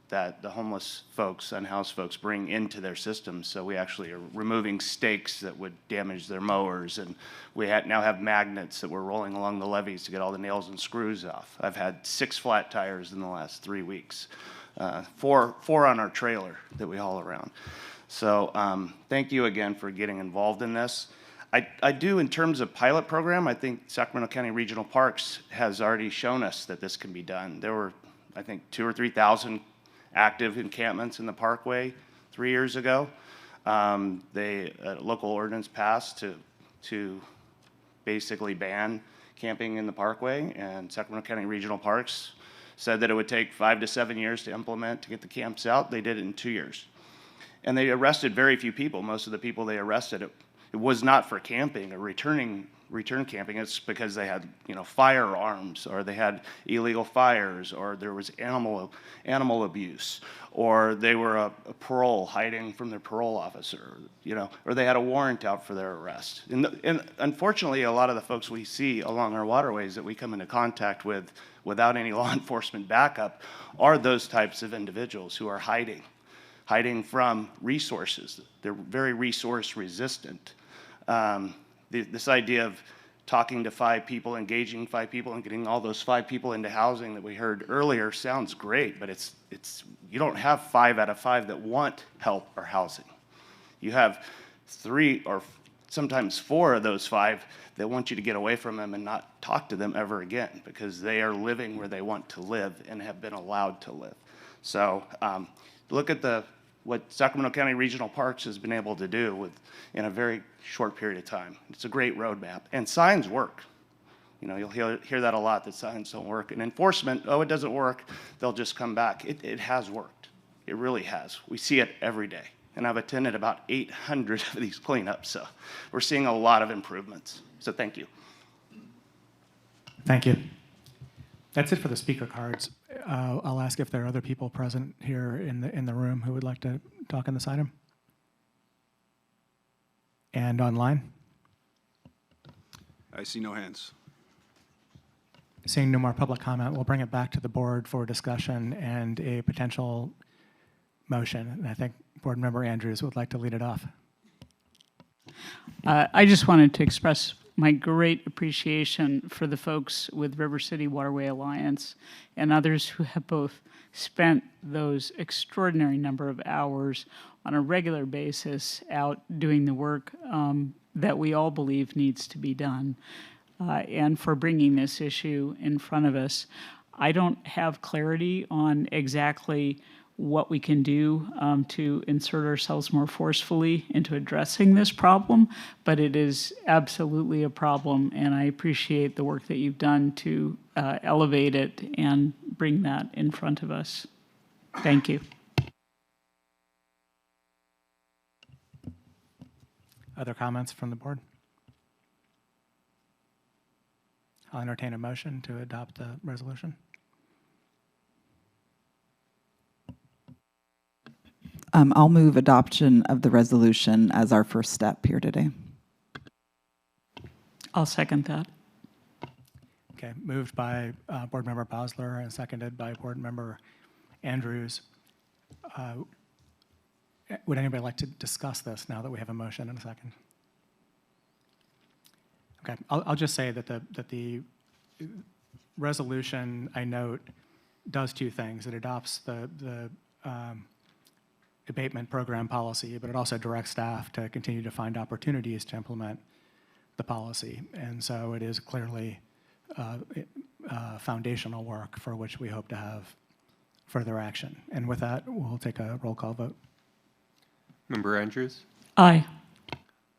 that the homeless folks, unhoused folks bring into their systems. So we actually are removing stakes that would damage their mowers, and we now have magnets that we're rolling along the levees to get all the nails and screws off. I've had 6 flat tires in the last 3 weeks, 4 on our trailer that we haul around. So thank you again for getting involved in this. I do, in terms of pilot program, I think Sacramento County Regional Parks has already shown us that this can be done. There were, I think, 2,000 or 3,000 active encampments in the parkway 3 years ago. Local ordinance passed to basically ban camping in the parkway, and Sacramento County Regional Parks said that it would take 5 to 7 years to implement to get the camps out. They did it in 2 years. And they arrested very few people. Most of the people they arrested, it was not for camping or return camping. It's because they had, firearms, or they had illegal fires, or there was animal abuse, or they were a parole hiding from their parole officer, or they had a warrant out for their arrest. And unfortunately, a lot of the folks we see along our waterways that we come into contact with without any law enforcement backup are those types of individuals who are hiding from resources. They're very resource resistant. This idea of talking to 5 people, engaging 5 people, and getting all those 5 people into housing that we heard earlier sounds great, but it's you don't have 5 out of 5 that want help or housing. You have 3 or sometimes 4 of those 5 that want you to get away from them and not talk to them ever again, because they are living where they want to live and have been allowed to live. So look at what Sacramento County Regional Parks has been able to do in a very short period of time. It's a great roadmap, and signs work. You'll hear that a lot, that signs don't work. And enforcement, it doesn't work, they'll just come back. It has worked. It really has. We see it every day. And I've attended about 800 of these cleanups, so we're seeing a lot of improvements. So thank you. Thank you. That's it for the speaker cards. I'll ask if there are other people present here in the room who would like to talk on this item. And online? I see no hands. Seeing no more public comment, we'll bring it back to the board for discussion and a potential motion. And I think Board Member Andrews would like to lead it off. I just wanted to express my great appreciation for the folks with River City Waterway Alliance and others who have both spent those extraordinary number of hours on a regular basis out doing the work that we all believe needs to be done, and for bringing this issue in front of us. I don't have clarity on exactly what we can do to insert ourselves more forcefully into addressing this problem, but it is absolutely a problem, and I appreciate the work that you've done to elevate it and bring that in front of us. Thank you. Other comments from the board? I'll entertain a motion to adopt the resolution. I'll move adoption of the resolution as our first step here today. I'll second that. Okay, moved by Board Member Bosler and seconded by Board Member Andrews. Would anybody like to discuss this now that we have a motion in a second? Okay, I'll just say that the resolution, I note, does 2 things. It adopts the abatement program policy, but it also directs staff to continue to find opportunities to implement the policy. And so it is clearly foundational work for which we hope to have further action. And with that, we'll take a roll call vote. Member Andrews? Aye.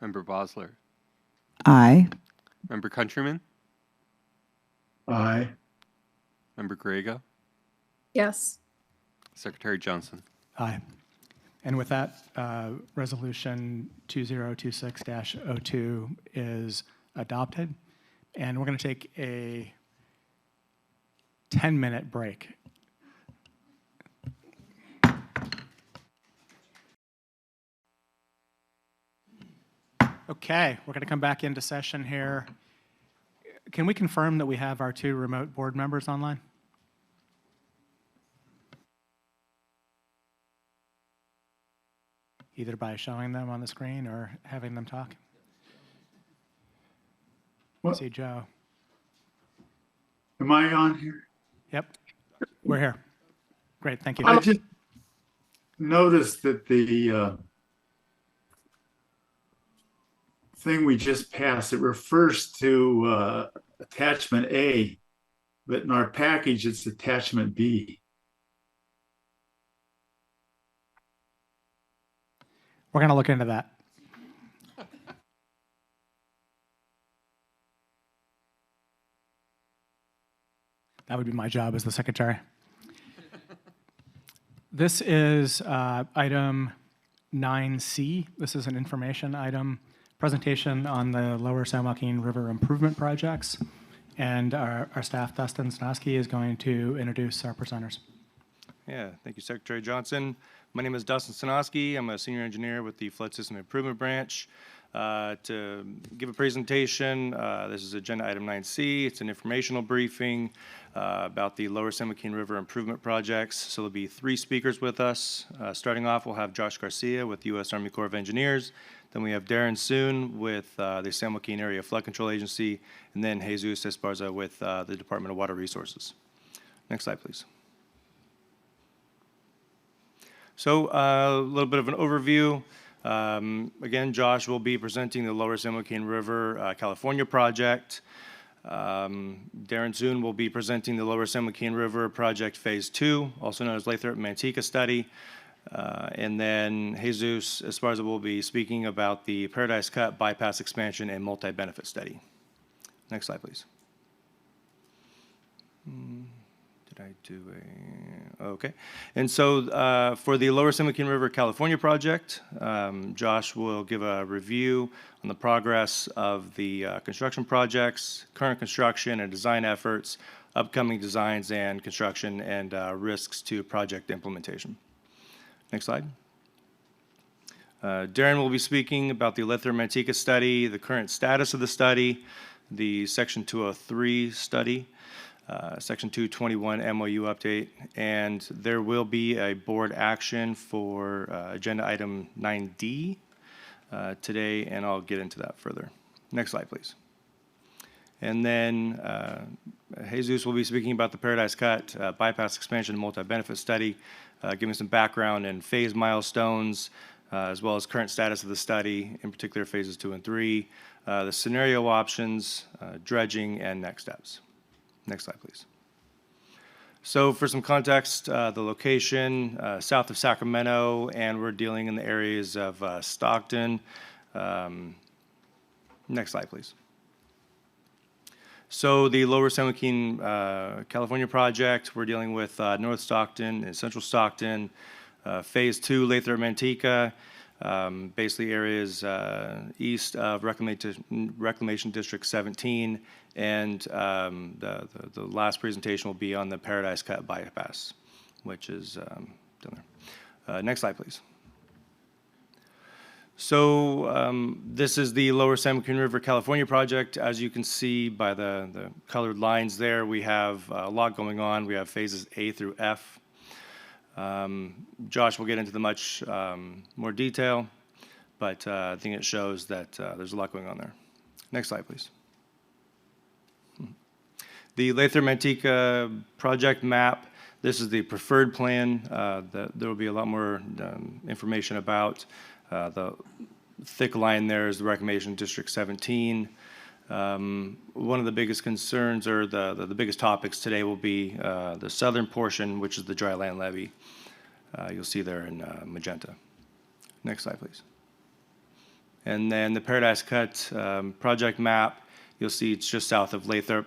Member Bosler? Aye. Member Countryman? Aye. Member Griego? Yes. Secretary Johnson? Aye. And with that, resolution 2026-02 is adopted. And we're going to take a 10-minute break. Okay, we're going to come back into session here. Can we confirm that we have our 2 remote board members online? Either by showing them on the screen or having them talk. I see Joe. Am I on here? Yep, we're here. Great, thank you. I just noticed that the thing we just passed, it refers to attachment A, but in our package, it's attachment B. We're going to look into that. That would be my job as the secretary. This is item 9C. This is an information item, presentation on the Lower San Joaquin River improvement projects. And our staff, Dustin Snosky, is going to introduce our presenters. Yeah, thank you, Secretary Johnson. My name is Dustin Snosky. I'm a senior engineer with the Flood System Improvement Branch. To give a presentation, this is agenda item 9C. It's an informational briefing about the Lower San Joaquin River improvement projects. So there'll be 3 speakers with us. Starting off, we'll have Josh Garcia with the U.S. Army Corps of Engineers. Then we have Darren Soon with the San Joaquin Area Flood Control Agency, and then Jesus Esparza with the Department of Water Resources. Next slide, please. So a little bit of an overview. Again, Josh will be presenting the Lower San Joaquin River California project. Darren Soon will be presenting the Lower San Joaquin River Project Phase 2, also known as Lathrop-Manteca Study. And then Jesus Esparza will be speaking about the Paradise Cut Bypass Expansion and Multi-Benefit Study. Next slide, please. Did I do a... Okay. And so for the Lower San Joaquin River California project, Josh will give a review on the progress of the construction projects, current construction and design efforts, upcoming designs and construction, and risks to project implementation. Next slide. Darren will be speaking about the Lathrop-Manteca study, the current status of the study, the Section 203 study, Section 221 MOU update, and there will be a board action for agenda item 9D today, and I'll get into that further. Next slide, please. And then Jesus will be speaking about the Paradise Cut Bypass Expansion Multi-Benefit Study, giving some background and phase milestones, as well as current status of the study, in particular phases 2 and 3, the scenario options, dredging, and next steps. Next slide, please. So for some context, the location, south of Sacramento, and we're dealing in the areas of Stockton. Next slide, please. So the Lower San Joaquin, California project, we're dealing with North Stockton and Central Stockton, Phase 2, Lathrop-Manteca, basically areas east of Reclamation District 17, and the last presentation will be on the Paradise Cut bypass, which is down there. Next slide, please. So this is the Lower San Joaquin River California project. As you can see by the colored lines there, we have a lot going on. We have phases A through F. Josh will get into the much more detail, but I think it shows that there's a lot going on there. Next slide, please. The Lathrop-Manteca project map, this is the preferred plan that there will be a lot more information about. The thick line there is the Reclamation District 17. One of the biggest concerns, or the biggest topics today, will be the southern portion, which is the dry land levee. You'll see there in magenta. Next slide, please. And then the Paradise Cut project map, you'll see it's just south of Lathrop.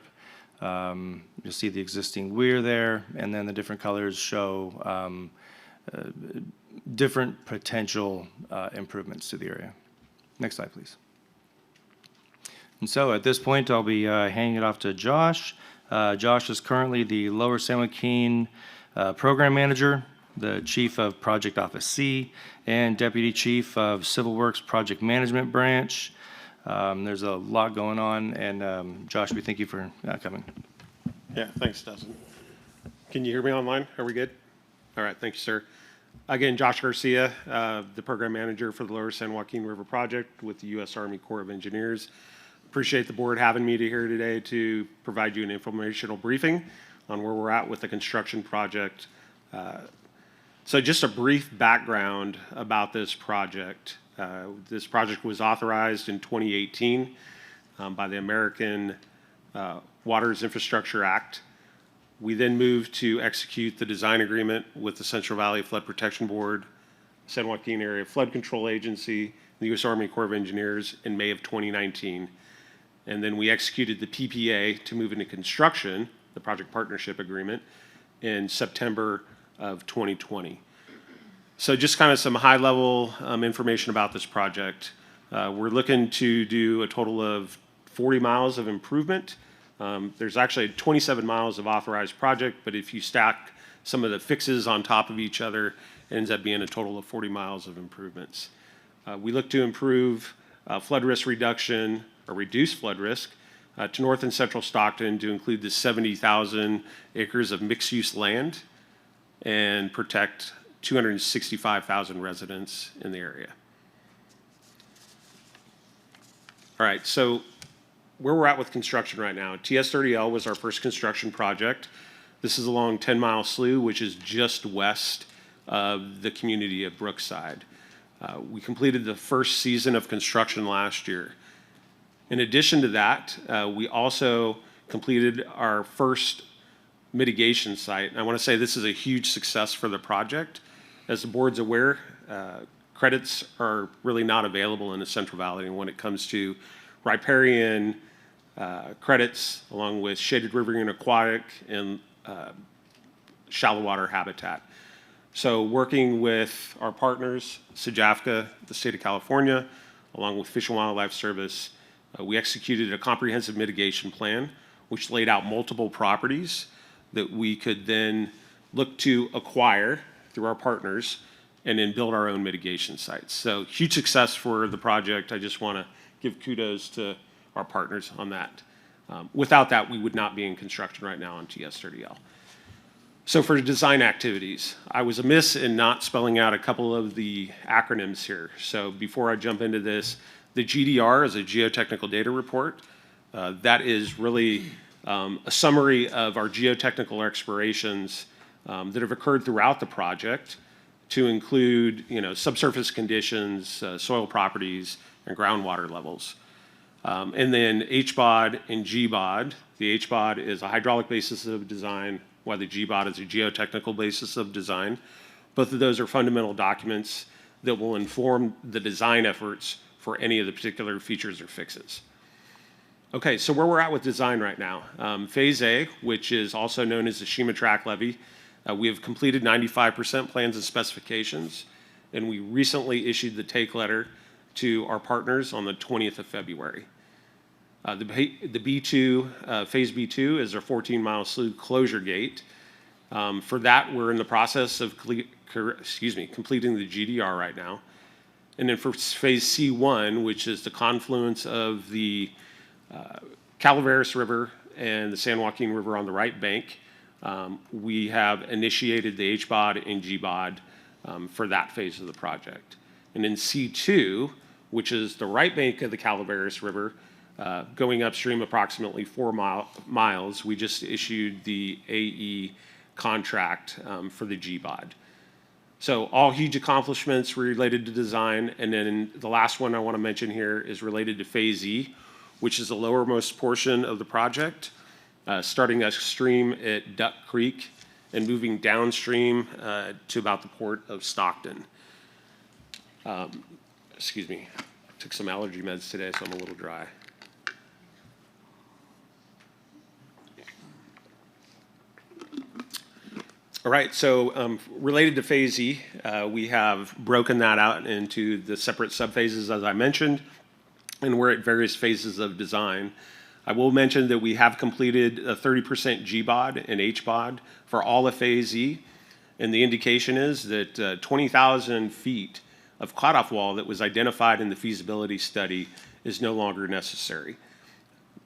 You'll see the existing weir there, and then the different colors show different potential improvements to the area. Next slide, please. And so at this point, I'll be handing it off to Josh. Josh is currently the Lower San Joaquin Program Manager, the Chief of Project Office C, and Deputy Chief of Civil Works Project Management Branch. There's a lot going on, and Josh, we thank you for coming. Yeah, thanks, Dustin. Can you hear me online? Are we good? All right, thank you, sir. Again, Josh Garcia, the Program Manager for the Lower San Joaquin River Project with the U.S. Army Corps of Engineers. Appreciate the board having me here today to provide you an informational briefing on where we're at with the construction project. So just a brief background about this project. This project was authorized in 2018 by the American Waters Infrastructure Act. We then moved to execute the design agreement with the Central Valley Flood Protection Board San Joaquin Area Flood Control Agency, the U.S. Army Corps of Engineers in May of 2019. And then we executed the PPA to move into construction, the Project Partnership Agreement, in September of 2020. So just kind of some high-level information about this project. We're looking to do a total of 40 miles of improvement. There's actually 27 miles of authorized project, but if you stack some of the fixes on top of each other, it ends up being a total of 40 miles of improvements. We look to improve flood risk reduction or reduce flood risk to North and Central Stockton to include the 70,000 acres of mixed-use land and protect 265,000 residents in the area. All right, so where we're at with construction right now. TS30L was our first construction project. This is along 10 Mile Slough, which is just west of the community of Brookside. We completed the first season of construction last year. In addition to that, we also completed our first mitigation site. And I want to say this is a huge success for the project. As the board's aware, credits are really not available in the Central Valley when it comes to riparian credits, along with shaded riverine aquatic and shallow water habitat. So working with our partners, SJAFCA, the state of California, along with Fish and Wildlife Service, we executed a comprehensive mitigation plan, which laid out multiple properties that we could then look to acquire through our partners and then build our own mitigation sites. So huge success for the project. I just want to give kudos to our partners on that. Without that, we would not be in construction right now on TS30L. So for design activities, I was amiss in not spelling out a couple of the acronyms here. So before I jump into this, the GDR is a geotechnical data report. That is really a summary of our geotechnical explorations that have occurred throughout the project to include, subsurface conditions, soil properties, and groundwater levels. And then HBOD and GBOD. The HBOD is a hydraulic basis of design, while the GBOD is a geotechnical basis of design. Both of those are fundamental documents that will inform the design efforts for any of the particular features or fixes. Okay, so where we're at with design right now. Phase A, which is also known as the Shima Track Levee, we have completed 95% plans and specifications, and we recently issued the take letter to our partners on the 20th of February. The B2, Phase B2 is our 14-mile slough closure gate. For that, we're in the process of completing the GDR right now. And then for Phase C1, which is the confluence of the Calaveras River and the San Joaquin River on the right bank, we have initiated the HBOD and GBOD for that phase of the project. And in C2, which is the right bank of the Calaveras River, going upstream approximately 4 miles, we just issued the AE contract for the GBOD. So all huge accomplishments related to design. And then the last one I want to mention here is related to Phase E, which is the lowermost portion of the project, starting upstream at Duck Creek and moving downstream to about the port of Stockton. Excuse me, I took some allergy meds today, so I'm a little dry. All right, so related to Phase E, we have broken that out into the separate subphases, as I mentioned, and we're at various phases of design. I will mention that we have completed a 30% GBOD and HBOD for all of Phase E, and the indication is that 20,000 feet of cutoff wall that was identified in the feasibility study is no longer necessary.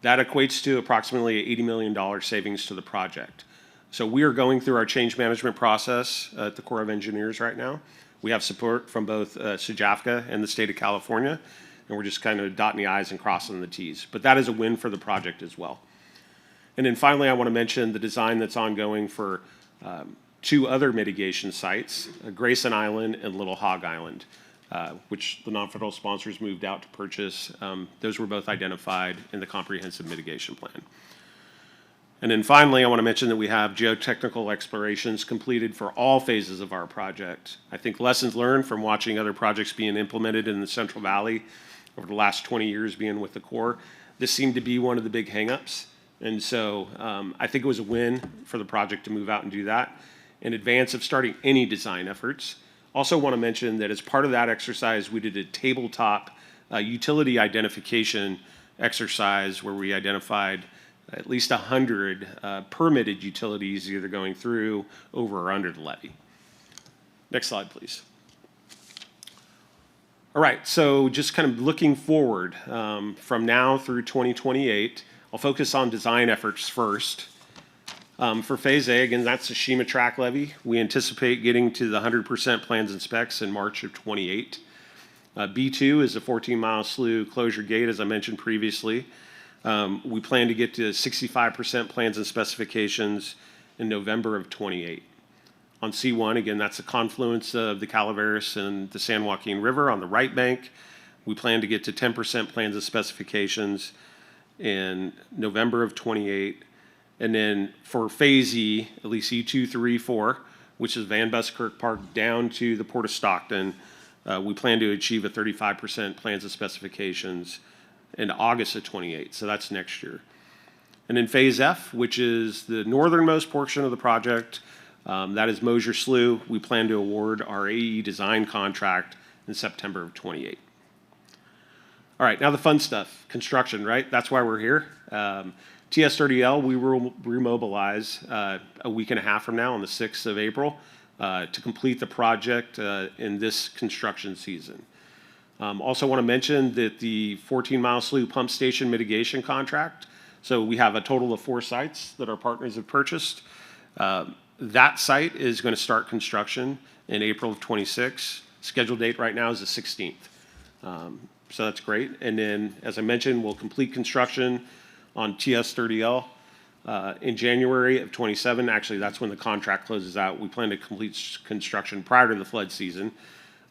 That equates to approximately $80 million savings to the project. So we are going through our change management process at the Corps of Engineers right now. We have support from both SJAFCA and the state of California, and we're just kind of dotting the I's and crossing the T's. But that is a win for the project as well. And then finally, I want to mention the design that's ongoing for 2 other mitigation sites, Grayson Island and Little Hog Island, which the non-federal sponsors moved out to purchase. Those were both identified in the comprehensive mitigation plan. And then finally, I want to mention that we have geotechnical explorations completed for all phases of our project. I think lessons learned from watching other projects being implemented in the Central Valley over the last 20 years being with the Corps, this seemed to be one of the big hangups. And so I think it was a win for the project to move out and do that in advance of starting any design efforts. Also want to mention that as part of that exercise, we did a tabletop utility identification exercise where we identified at least 100 permitted utilities either going through, over, or under the levee. Next slide, please. All right, so just kind of looking forward from now through 2028, I'll focus on design efforts first. For Phase A, again, that's the Shima Track levee. We anticipate getting to the 100% plans and specs in March of 28. B2 is a 14-mile slough closure gate, as I mentioned previously. We plan to get to 65% plans and specifications in November of 28. On C1, again, that's the confluence of the Calaveras and the San Joaquin River on the right bank. We plan to get to 10% plans and specifications in November of 28. And then for Phase E, at least E2, 3, 4, which is Van Buskirk Park down to the Port of Stockton, we plan to achieve a 35% plans and specifications in August of 28, so that's next year. And then Phase F, which is the northernmost portion of the project, that is Mosier Slough. We plan to award our AE design contract in September of 28. All right, now the fun stuff, construction, right? That's why we're here. TS30L, we will remobilize a week and a half from now on the 6th of April to complete the project in this construction season. Also want to mention that the 14-mile slough pump station mitigation contract, so we have a total of 4 sites that our partners have purchased. That site is going to start construction in April of 26. Scheduled date right now is the 16th. So that's great. And then, as I mentioned, we'll complete construction on TS30L in January of 27. Actually, that's when the contract closes out. We plan to complete construction prior to the flood season.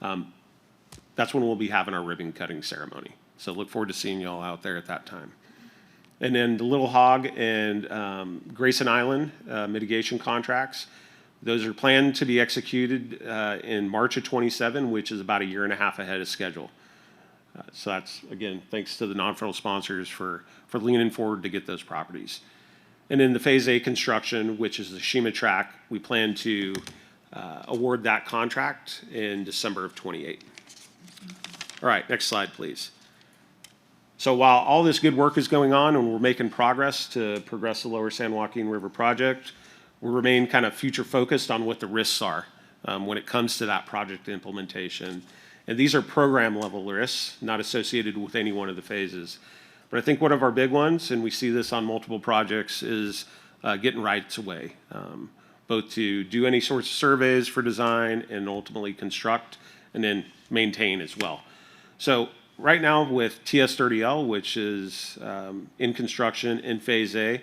That's when we'll be having our ribbon cutting ceremony. So look forward to seeing you all out there at that time. And then the Little Hog and Grayson Island mitigation contracts, those are planned to be executed in March of 27, which is about a year and a half ahead of schedule. So that's, again, thanks to the non-federal sponsors for leaning forward to get those properties. And then the Phase A construction, which is the Shima Track, we plan to award that contract in December of 28. All right, next slide, please. So while all this good work is going on and we're making progress to progress the Lower San Joaquin River project, we remain kind of future focused on what the risks are when it comes to that project implementation. And these are program level risks, not associated with any one of the phases. But I think one of our big ones, and we see this on multiple projects, is getting rights away, both to do any sorts of surveys for design and ultimately construct and then maintain as well. So right now with TS30L, which is in construction in Phase A,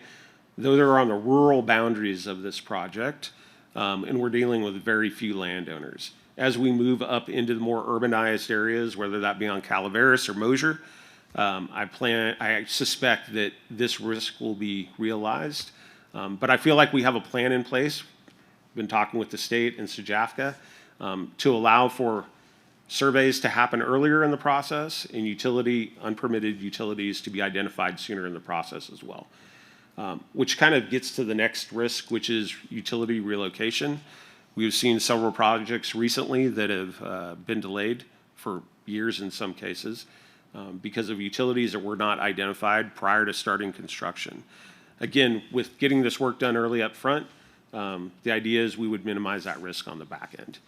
though they're on the rural boundaries of this project, and we're dealing with very few landowners. As we move up into the more urbanized areas, whether that be on Calaveras or Mosier, I suspect that this risk will be realized. But I feel like we have a plan in place, been talking with the state and SJAFCA, to allow for surveys to happen earlier in the process and unpermitted utilities to be identified sooner in the process as well. Which kind of gets to the next risk, which is utility relocation. We've seen several projects recently that have been delayed for years in some cases because of utilities that were not identified prior to starting construction. Again, with getting this work done early up front, the idea is we would minimize that risk on the back end.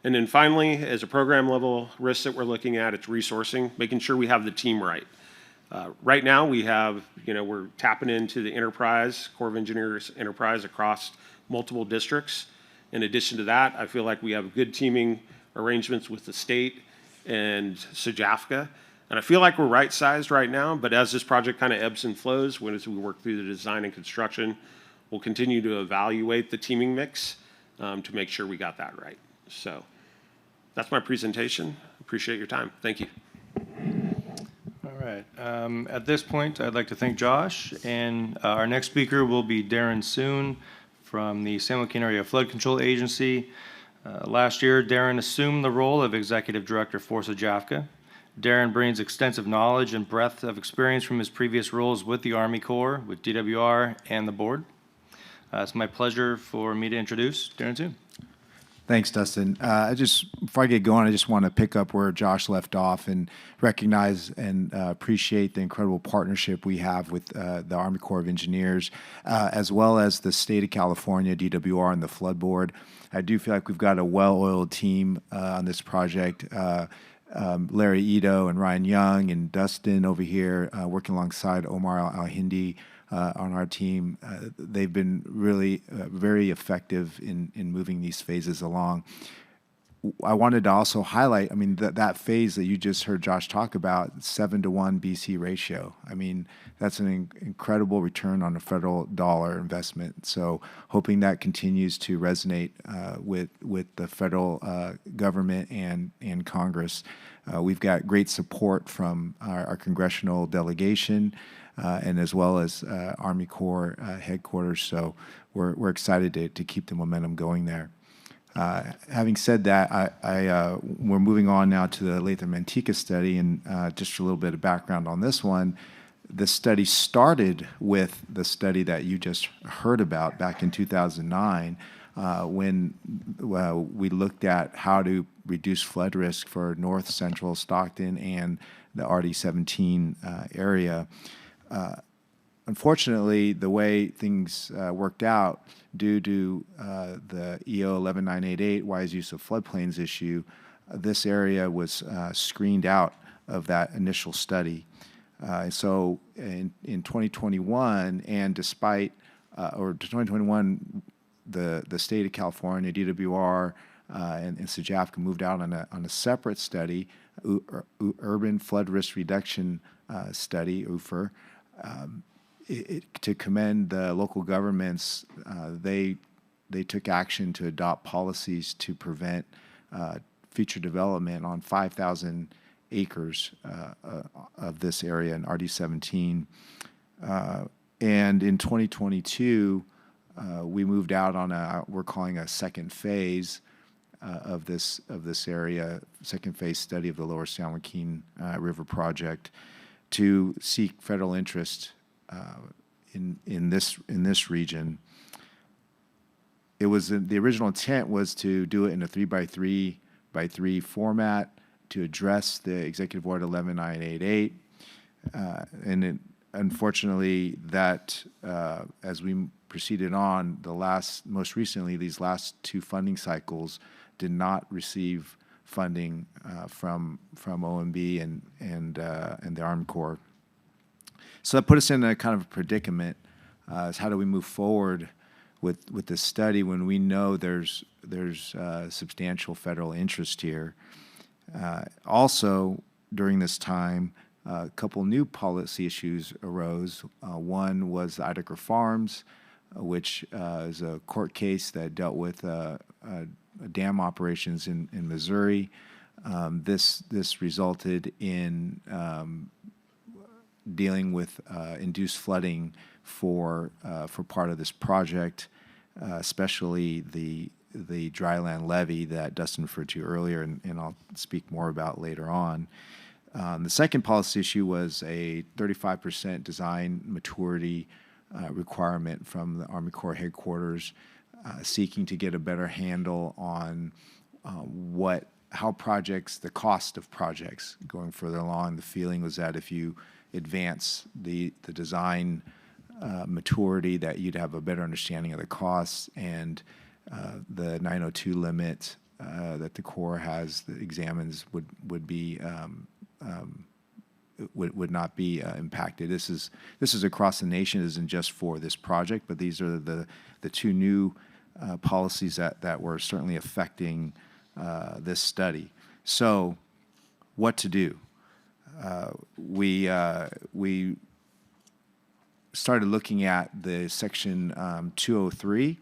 And then finally, as a program level risk that we're looking at, it's resourcing, making sure we have the team right. Right now we have, we're tapping into the enterprise, Corps of Engineers enterprise across multiple districts. In addition to that, I feel like we have good teaming arrangements with the state and SJAFCA. And I feel like we're right-sized right now, but as this project kind of ebbs and flows, as we work through the design and construction, we'll continue to evaluate the teaming mix to make sure we got that right. So that's my presentation. Appreciate your time. Thank you. All right. At this point, I'd like to thank Josh, and our next speaker will be Darren Soon from the San Joaquin Area Flood Control Agency. Last year, Darren assumed the role of Executive Director for SAJAFCA. Darren brings extensive knowledge and breadth of experience from his previous roles with the Army Corps, with DWR, and the board. It's my pleasure for me to introduce Darren Soon. Thanks, Dustin. Before I get going, I just want to pick up where Josh left off and recognize and appreciate the incredible partnership we have with the Army Corps of Engineers, as well as the state of California, DWR, and the Flood Board. I do feel like we've got a well-oiled team on this project. Larry Ito and Ryan Young and Dustin over here working alongside Omar Al-Hindi on our team. They've been really very effective in moving these phases along. I wanted to also highlight, I mean, that phase that you just heard Josh talk about, 7-to-1 BC ratio. I mean, that's an incredible return on a federal dollar investment. So hoping that continues to resonate with the federal government and Congress. We've got great support from our congressional delegation and as well as Army Corps headquarters. So we're excited to keep the momentum going there. Having said that, we're moving on now to the Lathrop Manteca study, and just a little bit of background on this one. The study started with the study that you just heard about back in 2009, when we looked at how to reduce flood risk for north central Stockton and the RD-17 area. Unfortunately, the way things worked out due to the EO 11988 wise use of floodplains issue, this area was screened out of that initial study. So in 2021, and despite, or 2021, the state of California, DWR, and SAJAFCA moved out on a separate study, Urban Flood Risk Reduction Study, UFR. To commend the local governments, they took action to adopt policies to prevent future development on 5,000 acres of this area in RD-17. And in 2022, we moved out on we're calling a second phase of this area, second phase study of the Lower San Joaquin River project, to seek federal interest in this region. It was the original intent was to do it in a 3x3x3 format to address the Executive Order 11988, and unfortunately, that as we proceeded on, most recently, these last two funding cycles did not receive funding from OMB and the Army Corps. So that put us in a kind of a predicament. Is how do we move forward with this study when we know there's substantial federal interest here? Also, during this time, a couple new policy issues arose. One was the Idaho Farms, which is a court case that dealt with dam operations in Missouri. This resulted in dealing with induced flooding for part of this project, especially the dryland levee that Dustin referred to earlier, and I'll speak more about later on. The second policy issue was a 35% design maturity requirement from the Army Corps headquarters, seeking to get a better handle on how projects, the cost of projects going further along. The feeling was that if you advance the design maturity, that you'd have a better understanding of the costs, and the 902 limit that the Corps has that examines would not be impacted. This is across the nation. It isn't just for this project, but these are the two new policies that were certainly affecting this study. So, what to do? We started looking at the Section 203,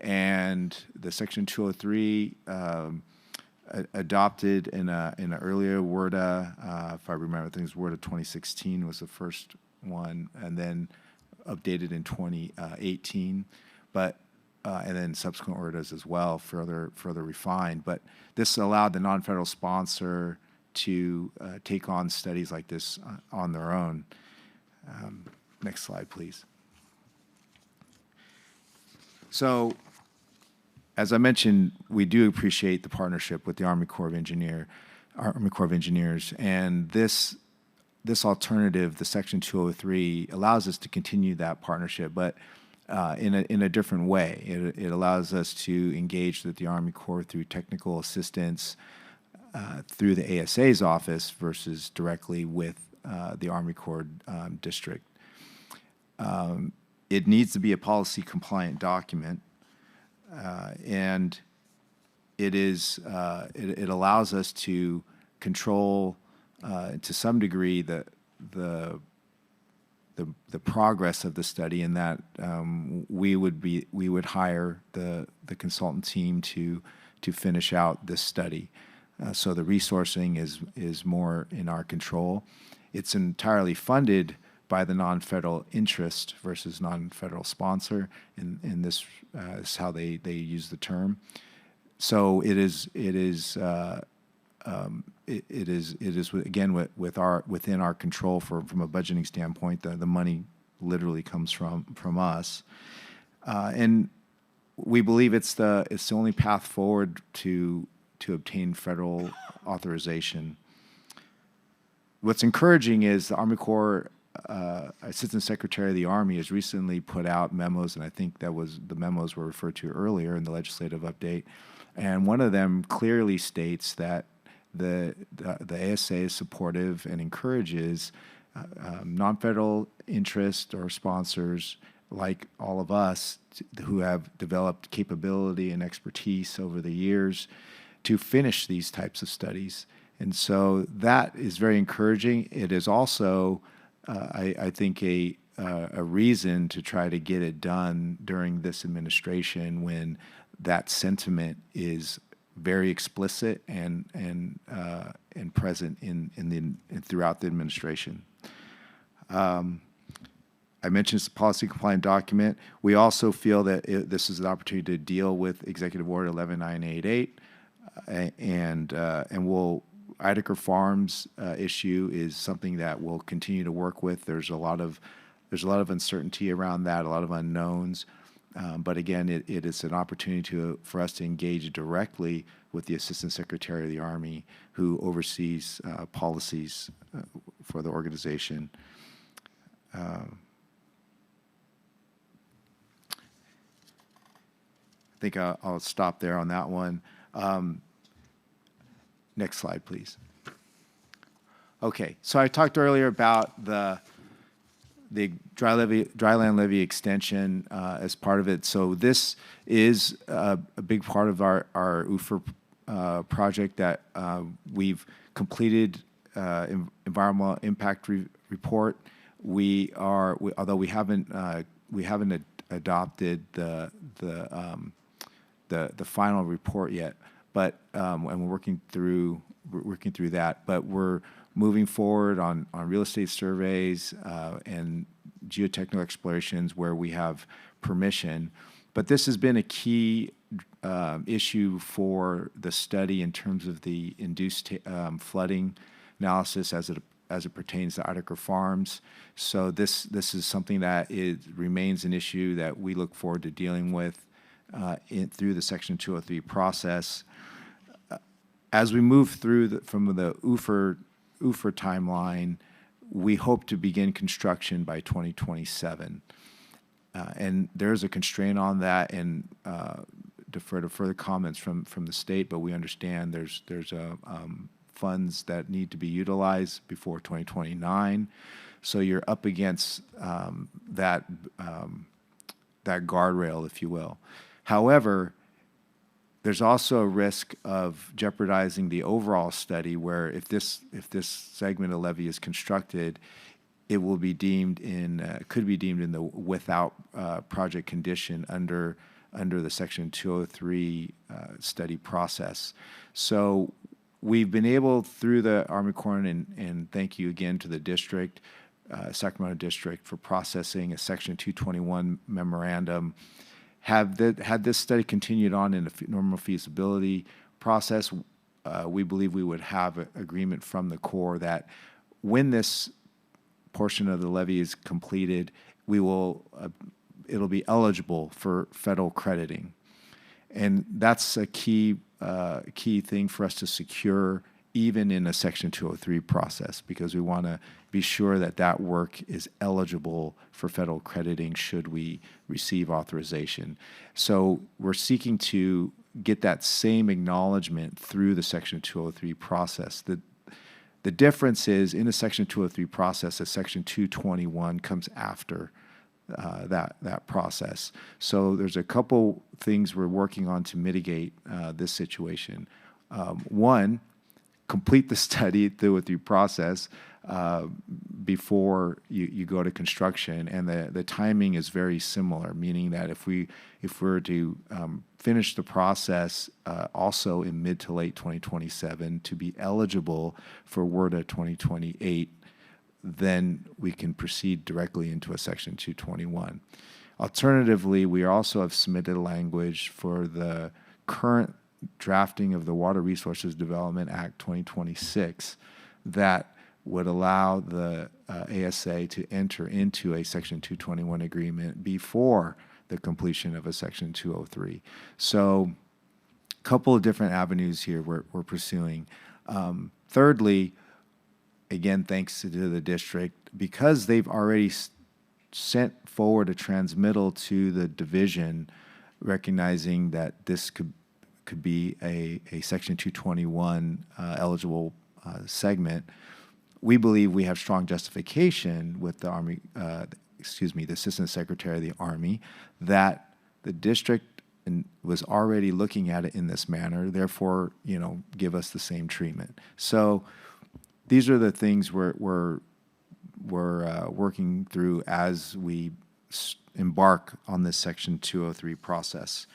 and the Section 203 adopted in an earlier WRDA, if I remember, I think it was WRDA 2016 was the first one, and then updated in 2018, but and then subsequent WRDAs as well, further refined. But this allowed the non-federal sponsor to take on studies like this on their own. Next slide, please. So, as I mentioned, we do appreciate the partnership with the Army Corps of Engineers, and this alternative, the Section 203, allows us to continue that partnership, but in a different way. It allows us to engage with the Army Corps through technical assistance through the ASA's office versus directly with the Army Corps district. It needs to be a policy compliant document, and it allows us to control to some degree the progress of the study, in that we would hire the consultant team to finish out this study. So the resourcing is more in our control. It's entirely funded by the non-federal interest versus non-federal sponsor, and this is how they use the term. So it is again within our control from a budgeting standpoint. The money literally comes from us, and we believe it's the only path forward to obtain federal authorization. What's encouraging is the Army Corps Assistant Secretary of the Army has recently put out memos, and I think the memos were referred to earlier in the legislative update. And one of them clearly states that the ASA is supportive and encourages non-federal interest or sponsors like all of us who have developed capability and expertise over the years to finish these types of studies. And so that is very encouraging. It is also, I think, a reason to try to get it done during this administration, when that sentiment is very explicit and present throughout the administration. I mentioned it's a policy compliant document. We also feel that this is an opportunity to deal with Executive Order 11988, and Ideker Farms issue is something that we'll continue to work with. There's a lot of uncertainty around that, a lot of unknowns. But again, it is an opportunity for us to engage directly with the Assistant Secretary of the Army, who oversees policies for the organization. I think I'll stop there on that one. Next slide, please. Okay, so I talked earlier about the dryland levee extension as part of it. So this is a big part of our UFR project that we've completed environmental impact report. Although we haven't adopted the final report yet, but and we're working through that. But we're moving forward on real estate surveys and geotechnical explorations where we have permission. But this has been a key issue for the study in terms of the induced flooding analysis as it pertains to Ideker Farms. So this is something that remains an issue that we look forward to dealing with through the Section 203 process. As we move through from the UFR timeline, we hope to begin construction by 2027. And there's a constraint on that, and defer to further comments from the state, but we understand there's funds that need to be utilized before 2029. So you're up against that guardrail, if you will. However, there's also a risk of jeopardizing the overall study, where if this segment of levee is constructed, it will be could be deemed in the without project condition under under the Section 203 study process. So we've been able, through the Army Corps, and thank you again to the district, Sacramento District, for processing a Section 221 memorandum. Had this study continued on in the normal feasibility process, we believe we would have an agreement from the Corps that when this portion of the levee is completed, we will it'll be eligible for federal crediting, and that's a key thing for us to secure, even in a Section 203 process, because we want to be sure that that work is eligible for federal crediting should we receive authorization. So we're seeking to get that same acknowledgement through the Section 203 process. The difference is, in the Section 203 process, a Section 221 comes after that process. So there's a couple things we're working on to mitigate this situation. One, complete the study through process before you go to construction, and the timing is very similar, meaning that if we were to finish the process also in mid to late 2027 to be eligible for WRDA 2028, then we can proceed directly into a Section 221. Alternatively, we also have submitted language for the current drafting of the Water Resources Development Act 2026 that would allow the ASA to enter into a Section 221 agreement before the completion of a Section 203. So a couple of different avenues here we're pursuing. Thirdly, again, thanks to the district, because they've already sent forward a transmittal to the division recognizing that this could be a Section 221 eligible segment. We believe we have strong justification with the Army, the Assistant Secretary of the Army, that the district was already looking at it in this manner, therefore, give us the same treatment. So these are the things we're working through as we embark on this Section 203 process.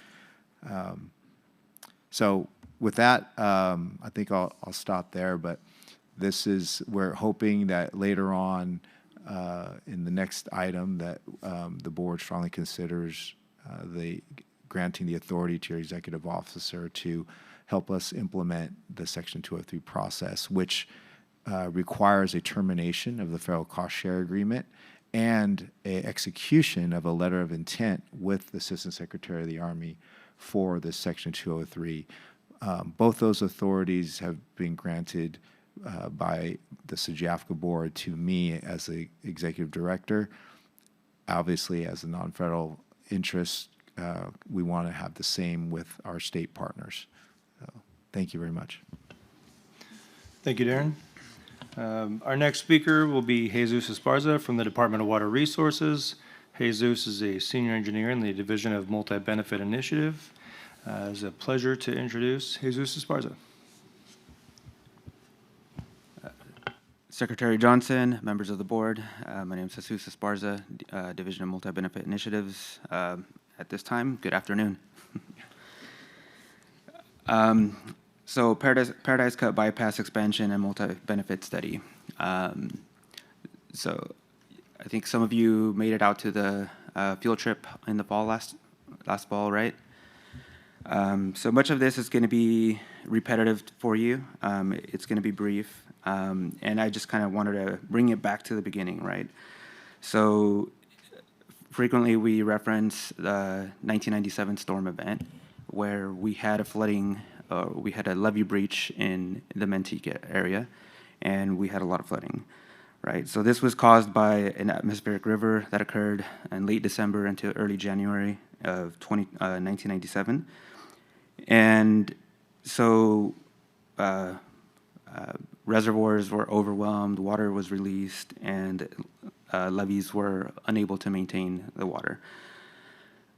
So with that, I think I'll stop there, but we're hoping that later on in the next item that the board strongly considers granting the authority to your executive officer to help us implement the Section 203 process, which requires a termination of the federal cost share agreement and an execution of a letter of intent with the Assistant Secretary of the Army for this Section 203. Both those authorities have been granted by the SJAFCA board to me as the executive director. Obviously, as a non-federal interest, we want to have the same with our state partners. So, thank you very much. Thank you, Darren. Our next speaker will be Jesus Esparza from the Department of Water Resources. Jesus is a senior engineer in the Division of Multi-Benefit Initiative. It's a pleasure to introduce Jesus Esparza. Secretary Johnson, members of the board, my name is Jesus Esparza, Division of Multi-Benefit Initiatives. At this time, good afternoon. So Paradise Cut Bypass Expansion and Multi-Benefit Study. So I think some of you made it out to the field trip in the fall, last fall, right? So much of this is going to be repetitive for you. It's going to be brief. And I just kind of wanted to bring it back to the beginning, right? So frequently we reference the 1997 storm event where we had a flooding, we had a levee breach in the Manteca area, and we had a lot of flooding, right? So this was caused by an atmospheric river that occurred in late December into early January of 1997. And so reservoirs were overwhelmed, water was released, and levees were unable to maintain the water.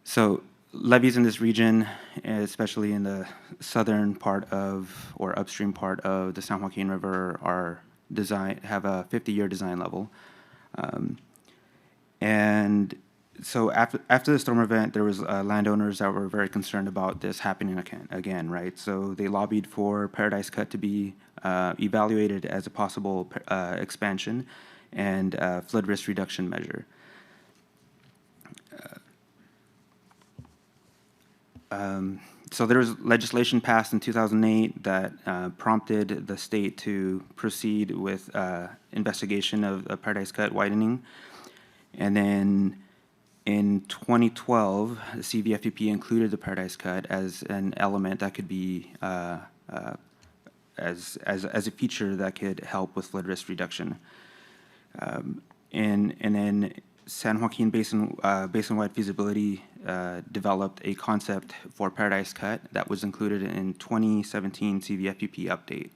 So levees in this region, especially in the southern part of, or upstream part of the San Joaquin River, have a 50-year design level. And So after the storm event, there was landowners that were very concerned about this happening again, right? So they lobbied for Paradise Cut to be evaluated as a possible expansion and flood risk reduction measure. So there was legislation passed in 2008 that prompted the state to proceed with investigation of Paradise Cut widening. And then in 2012, the CVFPP included the Paradise Cut as an element that could be as a feature that could help with flood risk reduction. And then San Joaquin Basin-wide feasibility developed a concept for Paradise Cut that was included in 2017 CVFPP update.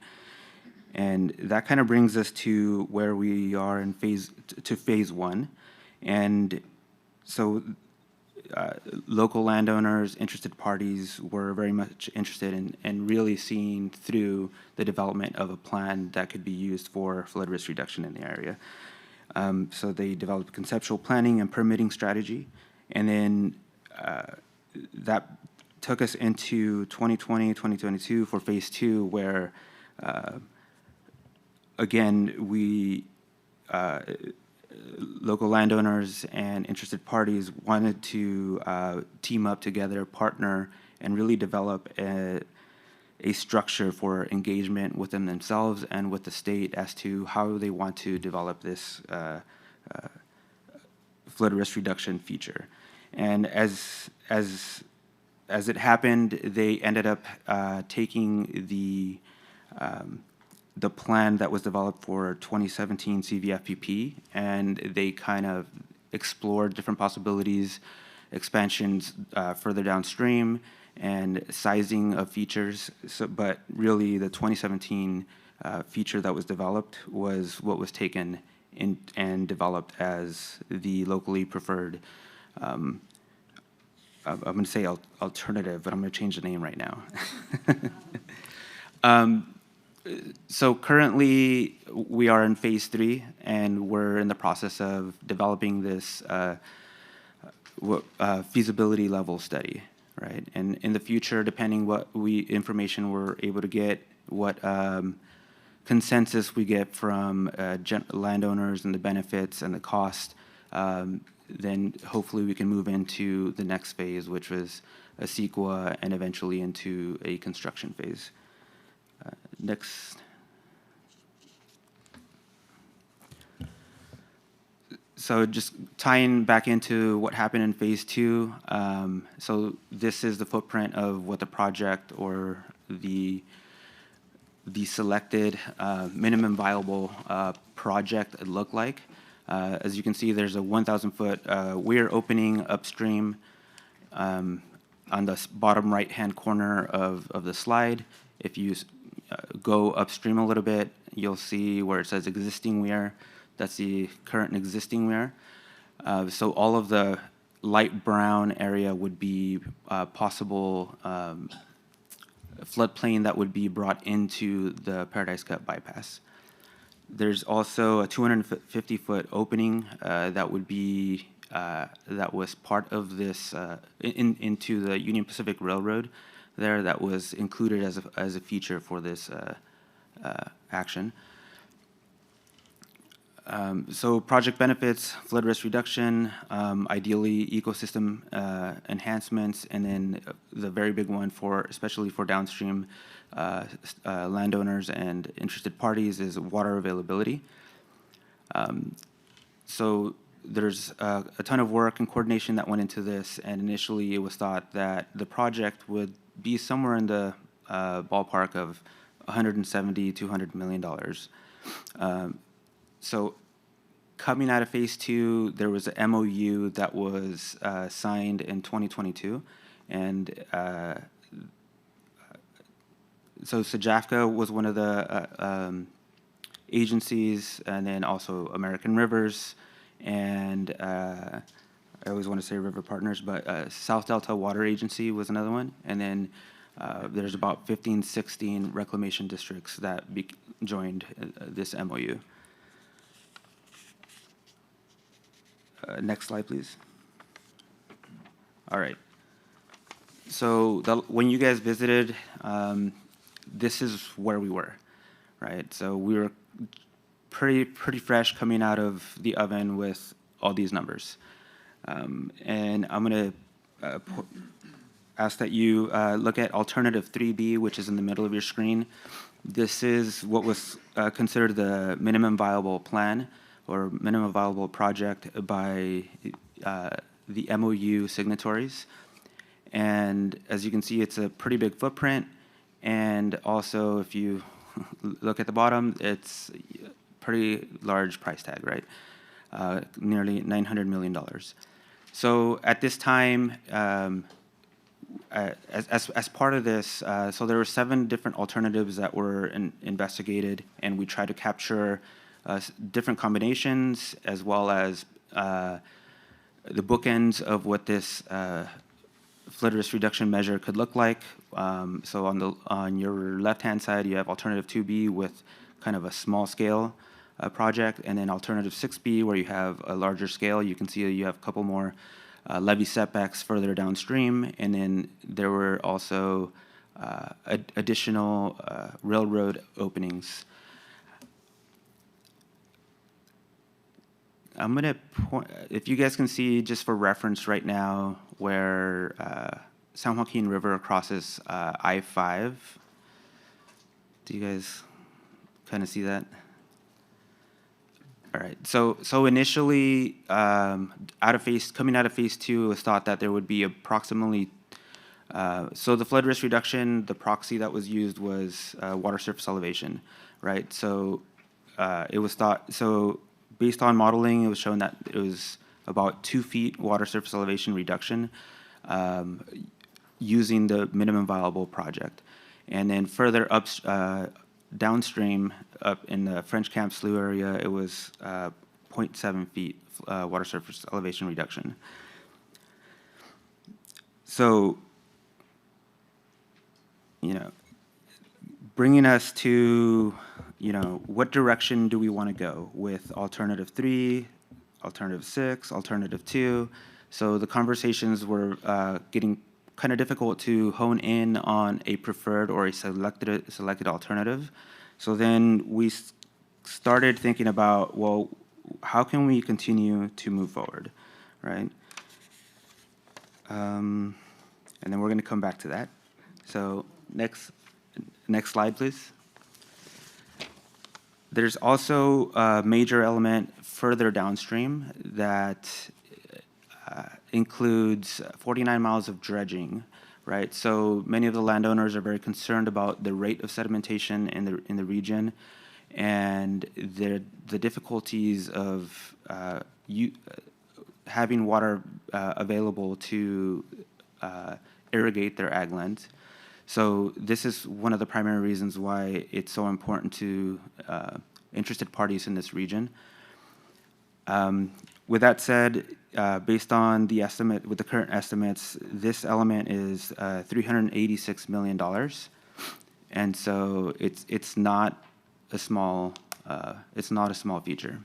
And that kind of brings us to where we are in phase one. And so local landowners, interested parties were very much interested in really seeing through the development of a plan that could be used for flood risk reduction in the area. So they developed conceptual planning and permitting strategy, and then that took us into 2020, 2022 for phase two, where again, local landowners and interested parties wanted to team up together, partner, and really develop a structure for engagement within themselves and with the state as to how they want to develop this flood risk reduction feature. And as it happened, they ended up taking the plan that was developed for 2017 CVFPP, and they kind of explored different possibilities, expansions further downstream, and sizing of features. So, but really, the 2017 feature that was developed was what was taken in and developed as the locally preferred. I'm going to say alternative, but I'm going to change the name right now. So currently, we are in phase three, and we're in the process of developing this feasibility level study, right? And in the future, depending what information we're able to get, what consensus we get from landowners and the benefits and the cost, then hopefully we can move into the next phase, which was a CEQA and eventually into a construction phase. Next. So just tying back into what happened in phase two. So this is the footprint of what the project or the selected minimum viable project looked like. As you can see, there's a 1,000-foot weir opening upstream on the bottom right-hand corner of the slide. If you go upstream a little bit, you'll see where it says existing weir. That's the current existing weir. So all of the light brown area would be possible floodplain that would be brought into the Paradise Cut bypass. There's also a 250-foot opening that would be that was part of this into the Union Pacific Railroad there, that was included as a feature for this action. So project benefits, flood risk reduction, ideally ecosystem enhancements, and then the very big one especially for downstream landowners and interested parties is water availability. So there's a ton of work and coordination that went into this, and initially it was thought that the project would be somewhere in the ballpark of $170 to $200 million. So coming out of phase two, there was an MOU that was signed in 2022, and so SAJAFCA was one of the agencies, and then also American Rivers, and I always want to say River Partners, but South Delta Water Agency was another one, and then there's about 15, 16 reclamation districts that joined this MOU. Next slide, please. All right. So when you guys visited, this is where we were, right? So we were pretty fresh coming out of the oven with all these numbers. And I'm going to ask that you look at alternative 3B, which is in the middle of your screen. This is what was considered the minimum viable plan or minimum viable project by the MOU signatories. And as you can see, it's a pretty big footprint. And also, if you look at the bottom, it's a pretty large price tag, right? Nearly $900 million. So at this time, as part of this, so there were 7 different alternatives that were investigated, and we tried to capture different combinations as well as the bookends of what this flood risk reduction measure could look like. So on your left-hand side, you have alternative 2B with kind of a small scale project, and then alternative 6B where you have a larger scale. You can see you have a couple more levee setbacks further downstream, and then there were also additional railroad openings. I'm going to point, if you guys can see just for reference right now where San Joaquin River crosses I-5. Do you guys kind of see that? All right. So initially, coming out of phase 2, it was thought that there would be approximately. So the flood risk reduction, the proxy that was used was water surface elevation, right? So it was thought. So based on modeling, it was shown that it was about 2 feet water surface elevation reduction using the minimum viable project, and then further up. Downstream, up in the French Camp Slough area, it was 0.7 feet water surface elevation reduction. So, bringing us to, what direction do we want to go with alternative 3, alternative 6, alternative 2? So the conversations were getting kind of difficult to hone in on a preferred or a selected alternative. So then we started thinking about, well, how can we continue to move forward, right? And then we're going to come back to that. So next slide, please. There's also a major element further downstream that includes 49 miles of dredging, right? So many of the landowners are very concerned about the rate of sedimentation in the region, and the difficulties of having water available to irrigate their ag lands. So this is one of the primary reasons why it's so important to interested parties in this region. With that said, based on the estimate, with the current estimates, this element is $386 million, and so it's not a small feature.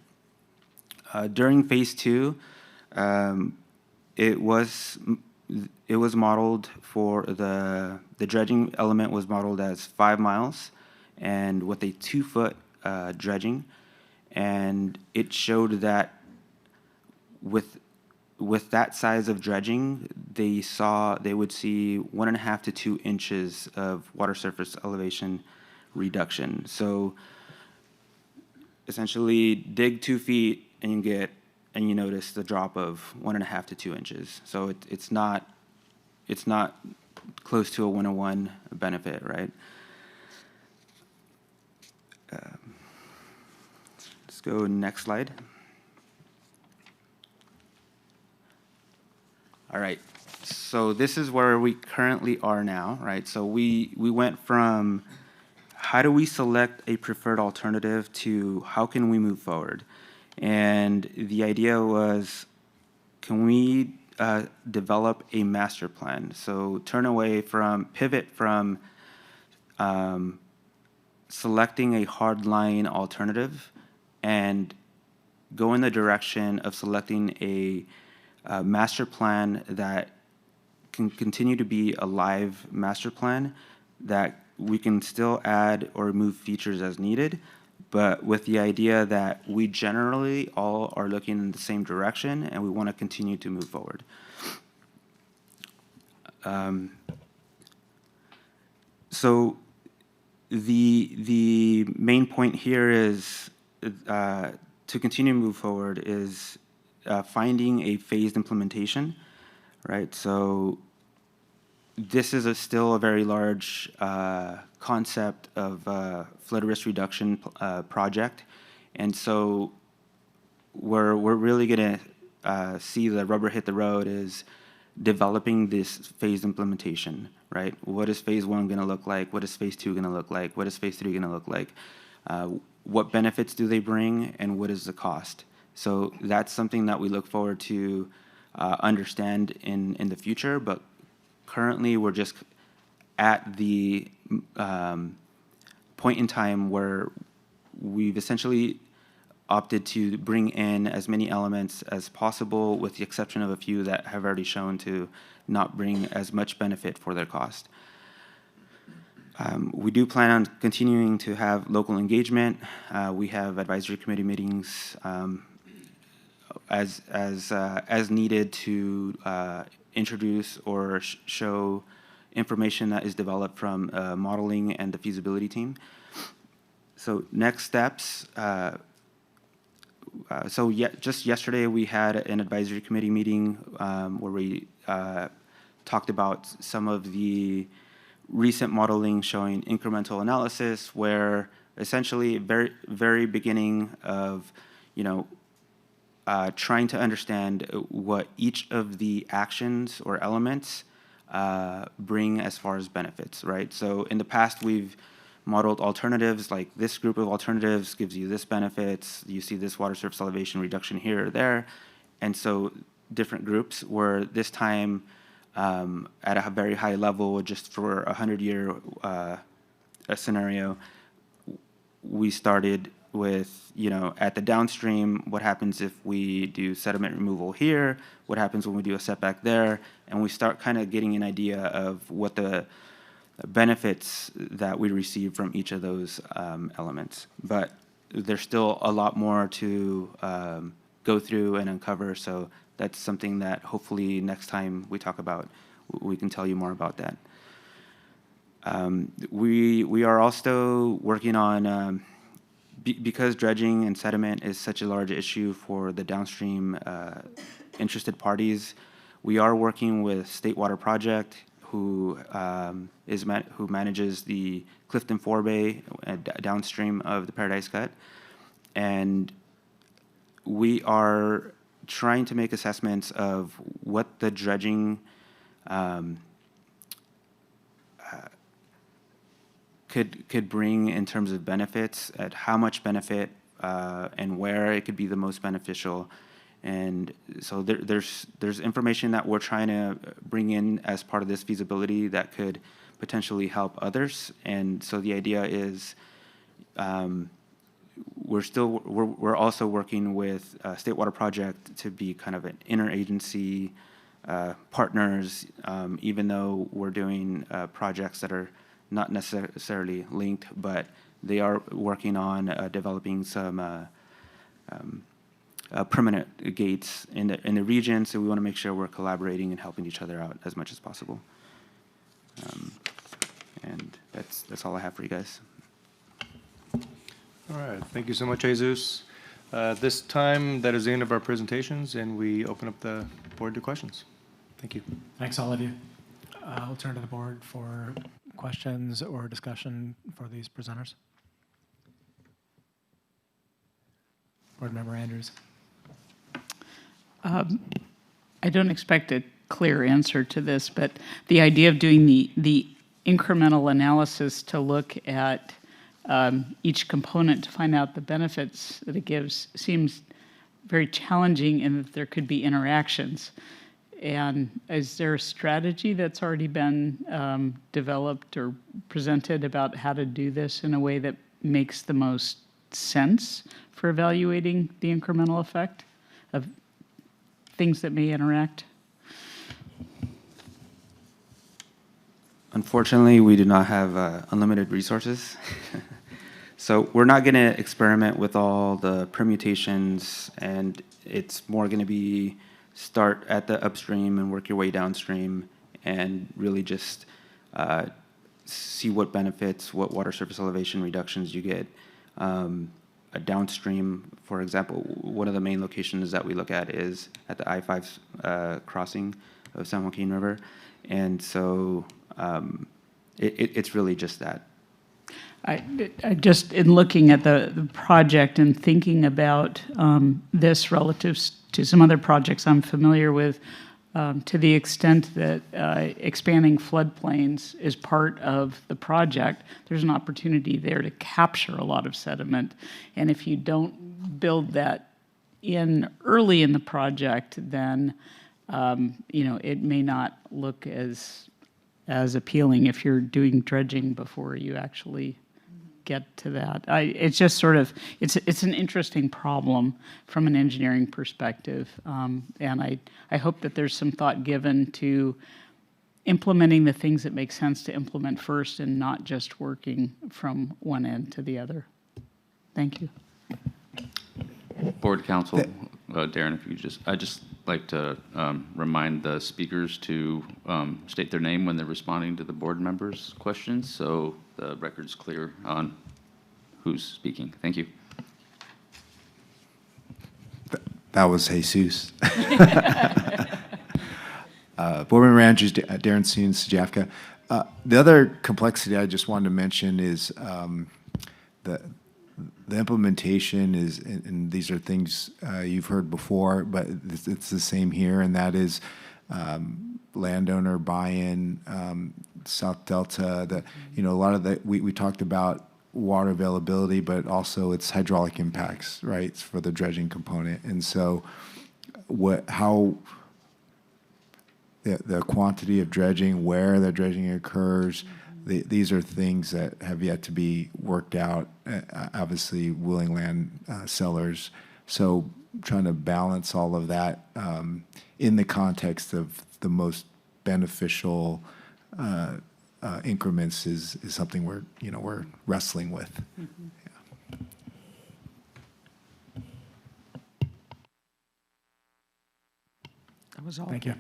During phase 2, it was modeled for the dredging element was modeled as 5 miles, and with a 2-foot dredging, and it showed that with that size of dredging, they would see 1.5 to 2 inches of water surface elevation reduction. So essentially, dig 2 feet and you notice the drop of 1.5 to 2 inches. So it's not close to a 1-to-1 benefit, right? Let's go next slide. All right, so this is where we currently are now, right? So we went from how do we select a preferred alternative to how can we move forward? And the idea was, can we develop a master plan? So pivot from selecting a hardline alternative and go in the direction of selecting a master plan that can continue to be a live master plan that we can still add or remove features as needed, but with the idea that we generally all are looking in the same direction and we want to continue to move forward. So the main point here is to continue to move forward is finding a phased implementation, right? So this is still a very large concept of flood risk reduction project, and so we're really going to see the rubber hit the road is developing this phased implementation, right? What is phase 1 going to look like? What is phase 2 going to look like? What is phase 3 going to look like? What benefits do they bring, and what is the cost? So that's something that we look forward to understand in the future, but currently we're just at the point in time where we've essentially opted to bring in as many elements as possible, with the exception of a few that have already shown to not bring as much benefit for their cost. We do plan on continuing to have local engagement. We have advisory committee meetings as needed to introduce or show information that is developed from modeling and the feasibility team. So next steps. Just yesterday we had an advisory committee meeting where we talked about some of the recent modeling showing incremental analysis, where essentially very beginning of, trying to understand what each of the actions or elements bring as far as benefits, right? So in the past, we've modeled alternatives, like this group of alternatives gives you this benefits, you see this water surface elevation reduction here or there, and so different groups, where this time at a very high level, just for a 100-year scenario, we started with, at the downstream, what happens if we do sediment removal here, what happens when we do a setback there, and we start kind of getting an idea of what the benefits that we receive from each of those elements. But there's still a lot more to go through and uncover, so that's something that hopefully next time we talk about, we can tell you more about that. We are also working on, because dredging and sediment is such a large issue for the downstream interested parties, we are working with State Water Project, who manages the Clifton Forebay downstream of the Paradise Cut, and we are trying to make assessments of what the dredging could bring in terms of benefits, at how much benefit and where it could be the most beneficial. And so there's information that we're trying to bring in as part of this feasibility that could potentially help others. And so the idea is we're also working with State Water Project to be kind of an interagency partners, even though we're doing projects that are not necessarily linked, but they are working on developing some permanent gates in the region, so we want to make sure we're collaborating and helping each other out as much as possible. And that's all I have for you guys. All right, thank you so much, Jesus. This time, that is the end of our presentations, and we open up the board to questions. Thank you. Thanks, all of you. I'll turn to the board for questions or discussion for these presenters. Board Member Andrews. I don't expect a clear answer to this, but the idea of doing the incremental analysis to look at each component to find out the benefits that it gives seems very challenging in that there could be interactions. And is there a strategy that's already been developed or presented about how to do this in a way that makes the most sense for evaluating the incremental effect of things that may interact? Unfortunately, we do not have unlimited resources. So we're not going to experiment with all the permutations, and it's more going to be start at the upstream and work your way downstream and really just see what benefits, what water surface elevation reductions you get. A downstream, for example, one of the main locations that we look at is at the I-5 crossing of San Joaquin River. And so it's really just that. I just, in looking at the project and thinking about this relative to some other projects I'm familiar with, to the extent that expanding floodplains is part of the project, there's an opportunity there to capture a lot of sediment. And if you don't build that in early in the project, then it may not look as appealing if you're doing dredging before you actually get to that. It's just sort of, it's an interesting problem from an engineering perspective. And I hope that there's some thought given to implementing the things that make sense to implement first and not just working from one end to the other. Thank you. Board Counsel, Darren, if you I'd just like to remind the speakers to state their name when they're responding to the board members' questions, so the record's clear on who's speaking. Thank you. That was Jesus. Board Member Andrews, Darren Soon, Sajafka. The other complexity I just wanted to mention is the implementation is, and these are things you've heard before, but it's the same here, and that is landowner buy-in, South Delta. A lot of we talked about water availability, but also its hydraulic impacts, right, for the dredging component. And so, how the quantity of dredging, where the dredging occurs. These are things that have yet to be worked out, obviously willing land sellers. So trying to balance all of that in the context of the most beneficial increments is something we're wrestling with. Mm-hmm. That was all. Thank you.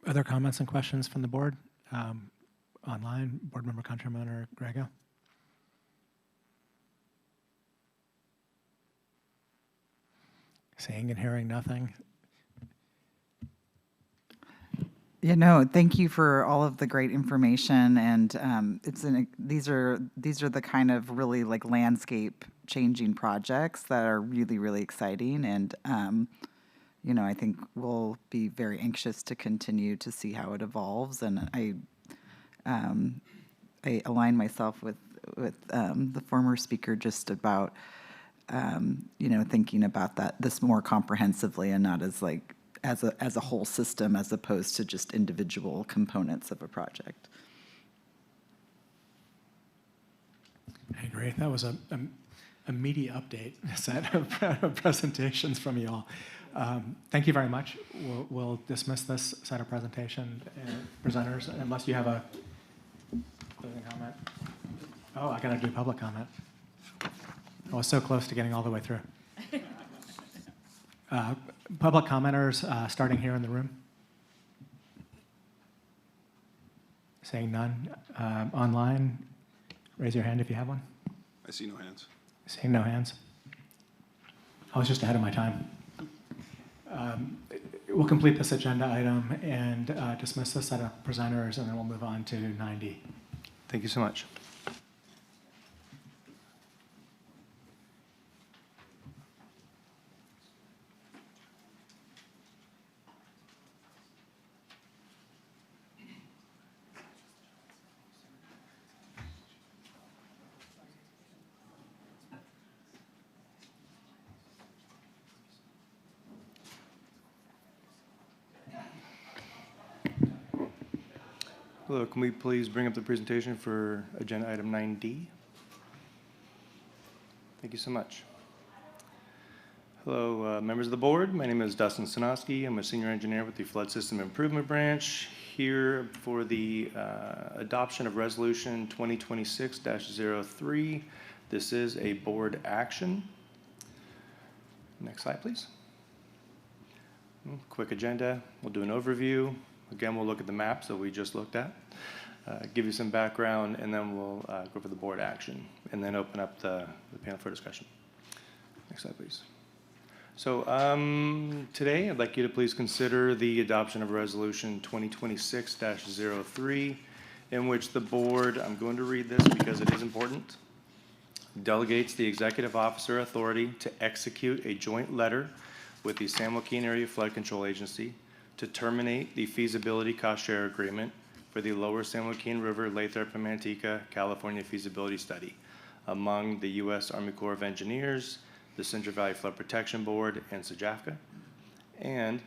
Other comments and questions from the board? Online, Board Member Contramon Grego. Seeing and hearing nothing. Thank you for all of the great information, and these are the kind of really like landscape changing projects that are really, really exciting, and I think we'll be very anxious to continue to see how it evolves, and I align myself with the former speaker just about thinking about this more comprehensively and not as like as a whole system as opposed to just individual components of a project. I agree. That was a meaty update set of presentations from you all. Thank you very much. We'll dismiss this set of presentation presenters unless you have a closing comment. Oh, I gotta do public comment. I was so close to getting all the way through. Public commenters starting here in the room. Saying none. Online, raise your hand if you have one. I see no hands. Seeing no hands. I was just ahead of my time. We'll complete this agenda item and dismiss this set of presenters, and then we'll move on to 9D. Thank you so much. Hello, can we please bring up the presentation for agenda item 9D? Thank you so much. Hello, members of the board. My name is Dustin Sinofsky. I'm a senior engineer with the Flood System Improvement Branch here for the adoption of Resolution 2026-03. This is a board action. Next slide, please. Quick agenda. We'll do an overview. Again, we'll look at the maps that we just looked at, give you some background, and then we'll go for the board action, and then open up the panel for discussion. Next slide, please. So today, I'd like you to please consider the adoption of Resolution 2026-03, in which the board, I'm going to read this because it is important, delegates the executive officer authority to execute a joint letter with the San Joaquin Area Flood Control Agency to terminate the feasibility cost share agreement for the Lower San Joaquin River Lathrop and Manteca California feasibility study among the U.S. Army Corps of Engineers, the Central Valley Flood Protection Board, and SJAFCA, and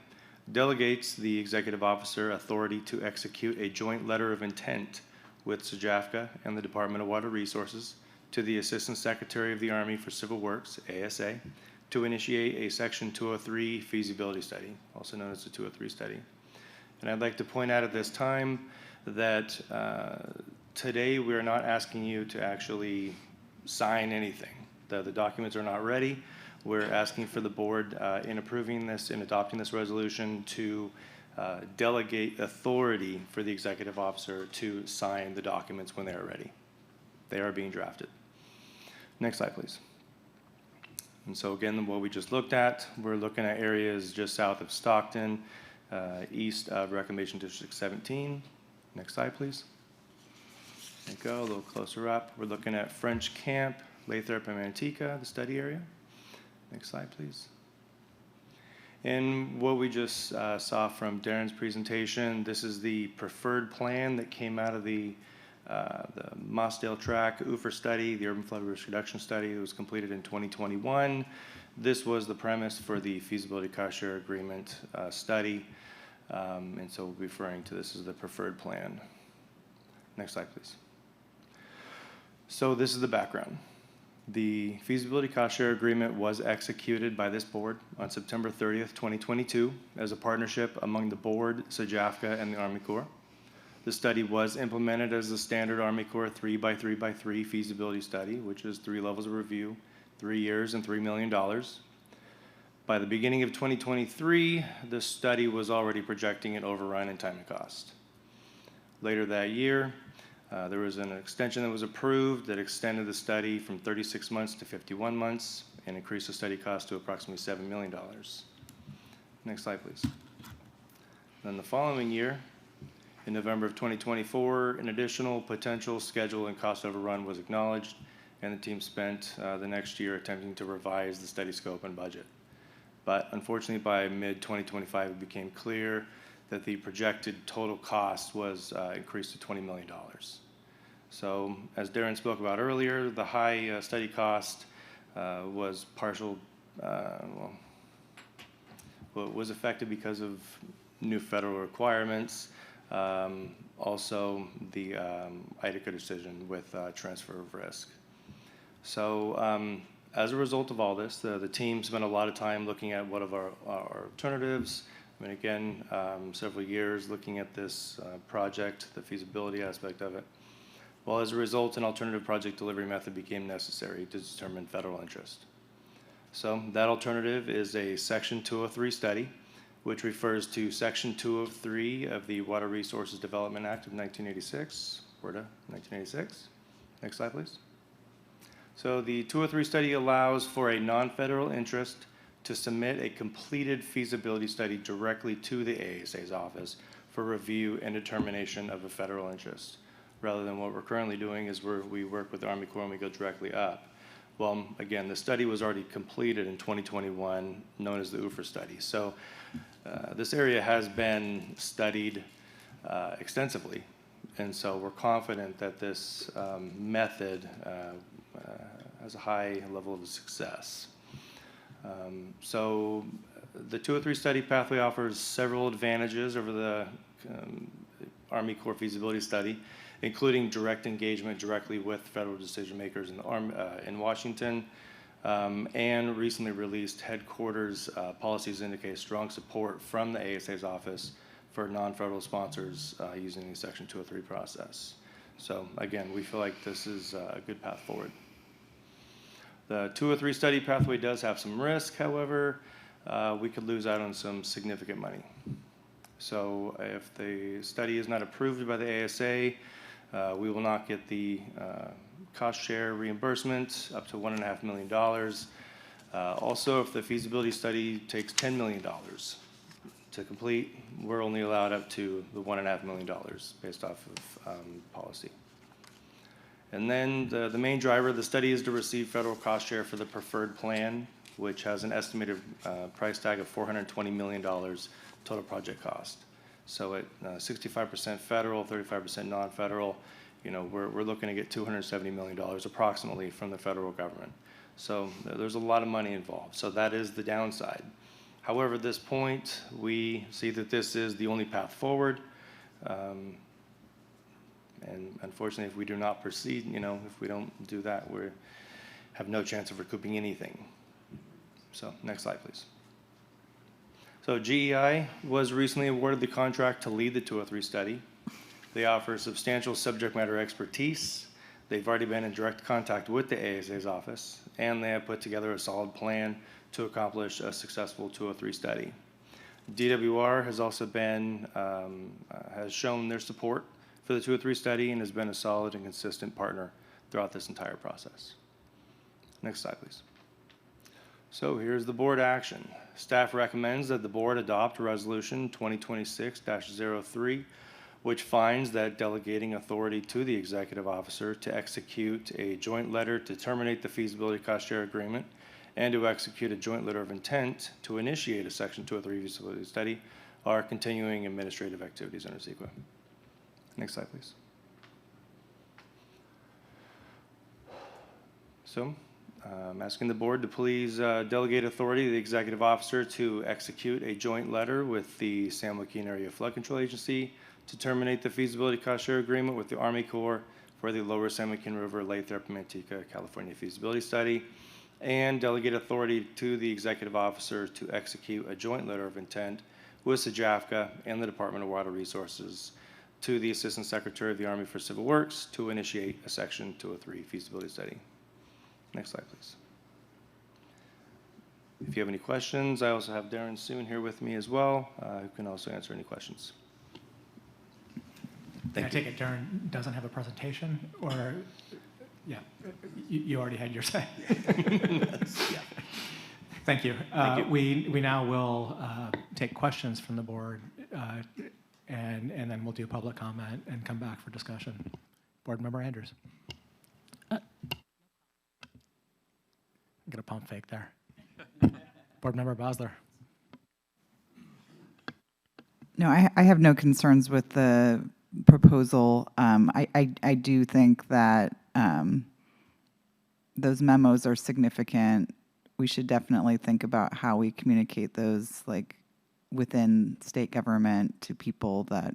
delegates the executive officer authority to execute a joint letter of intent with SJAFCA and the Department of Water Resources to the Assistant Secretary of the Army for Civil Works, ASA, to initiate a Section 203 feasibility study, also known as the 203 study. And I'd like to point out at this time that today we are not asking you to actually sign anything. The documents are not ready. We're asking for the board in approving this, in adopting this resolution, to delegate authority for the executive officer to sign the documents when they are ready. They are being drafted. Next slide, please. And so again, what we just looked at, we're looking at areas just south of Stockton, east of Reclamation District 17. Next slide, please. There you go, a little closer up. We're looking at French Camp, Lathrop and Manteca, the study area. Next slide, please. And what we just saw from Darren's presentation, this is the preferred plan that came out of the Mossdale Track UFR study, the Urban Flood Risk Reduction Study that was completed in 2021. This was the premise for the feasibility cost share agreement study, and so we'll be referring to this as the preferred plan. Next slide, please. So this is the background. The feasibility cost share agreement was executed by this board on September 30th, 2022 as a partnership among the board, SJAFCA, and the Army Corps. The study was implemented as the standard Army Corps 3x3x3 feasibility study, which is 3 levels of review, 3 years, and $3 million. By the beginning of 2023, the study was already projecting an overrun in time and cost. Later that year, there was an extension that was approved that extended the study from 36 months to 51 months and increased the study cost to approximately $7 million. Next slide, please. Then the following year, in November of 2024, an additional potential schedule and cost overrun was acknowledged, and the team spent the next year attempting to revise the study scope and budget. But unfortunately, by mid-2025, it became clear that the projected total cost was increased to $20 million. So as Darren spoke about earlier, the high study cost was was affected because of new federal requirements. Also the IDICA decision with transfer of risk. So as a result of all this, the team spent a lot of time looking at what of our alternatives. I mean, again, several years looking at this project, the feasibility aspect of it. Well, as a result, an alternative project delivery method became necessary to determine federal interest. So that alternative is a Section 203 study, which refers to Section 203 of the Water Resources Development Act of 1986, WRDA 1986. Next slide, please. So the 203 study allows for a non-federal interest to submit a completed feasibility study directly to the ASA's office for review and determination of a federal interest, rather than what we're currently doing is we work with the Army Corps and we go directly up. Well, again, the study was already completed in 2021, known as the UFR study. So this area has been studied extensively, and so we're confident that this method has a high level of success. So the 203 study pathway offers several advantages over the Army Corps feasibility study, including direct engagement directly with federal decision makers in Washington, and recently released headquarters policies indicate strong support from the ASA's office for non-federal sponsors using the Section 203 process. So again, we feel like this is a good path forward. The 203 study pathway does have some risk, however, we could lose out on some significant money. So if the study is not approved by the ASA, we will not get the cost share reimbursement up to $1.5 million. Also, if the feasibility study takes $10 million to complete, we're only allowed up to the $1.5 million based off of policy. And then the main driver of the study is to receive federal cost share for the preferred plan, which has an estimated price tag of $420 million total project cost. So at 65% federal, 35% non-federal, you know, we're looking to get $270 million approximately from the federal government. So there's a lot of money involved. So that is the downside. However, at this point, we see that this is the only path forward. And unfortunately, if we do not proceed, you know, if we don't do that, we have no chance of recouping anything. So next slide, please. So GEI was recently awarded the contract to lead the 203 study. They offer substantial subject matter expertise. They've already been in direct contact with the ASA's office, and they have put together a solid plan to accomplish a successful 203 study. DWR has also been, has shown their support for the 203 study and has been a solid and consistent partner throughout this entire process. Next slide, please. So here's the board action. Staff recommends that the board adopt Resolution 2026-03, which finds that delegating authority to the executive officer to execute a joint letter to terminate the feasibility cost share agreement and to execute a joint letter of intent to initiate a Section 203 feasibility study are continuing administrative activities under CEQA. Next slide, please. So I'm asking the board to please delegate authority to the executive officer to execute a joint letter with the San Joaquin Area Flood Control Agency to terminate the feasibility cost share agreement with the Army Corps for the Lower San Joaquin River Lathrop-Manteca, California feasibility study, and delegate authority to the executive officer to execute a joint letter of intent with SJAFCA and the Department of Water Resources to the Assistant Secretary of the Army for Civil Works to initiate a Section 203 feasibility study. Next slide, please. If you have any questions, I also have Darren Soon here with me as well, who can also answer any questions. I take it Darren doesn't have a presentation, or, yeah, you already had your say. Yeah. Thank you. Thank you. We now will take questions from the board, and then we'll do public comment and come back for discussion. Board Member Andrews. Get a pump fake there. Board Member Bosler. No, I have no concerns with the proposal. I do think that those memos are significant. We should definitely think about how we communicate those, like, within state government to people that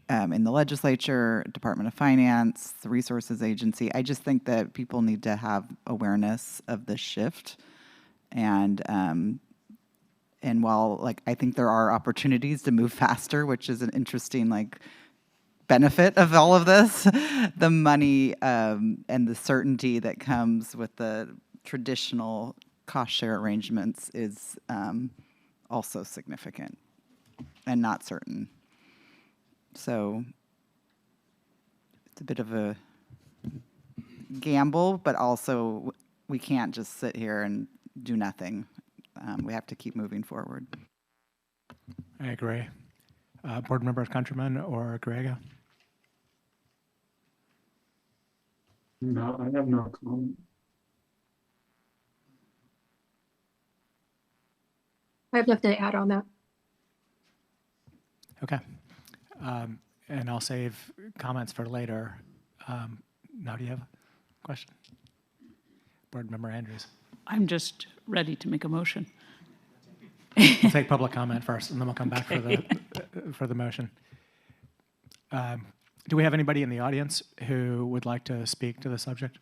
in the legislature, Department of Finance, the Resources Agency. I just think that people need to have awareness of the shift. And while, like, I think there are opportunities to move faster, which is an interesting, like, benefit of all of this, the money and the certainty that comes with the traditional cost share arrangements is also significant and not certain. So it's a bit of a gamble, but also we can't just sit here and do nothing. We have to keep moving forward. I agree. Board Member Countryman or Griega? No, I have no comment. I have nothing to add on that. Okay. And I'll save comments for later. Now, do you have a question? Board Member Andrews. I'm just ready to make a motion. We'll take public comment first, and then we'll come back for the motion. Do we have anybody in the audience who would like to speak to the subject?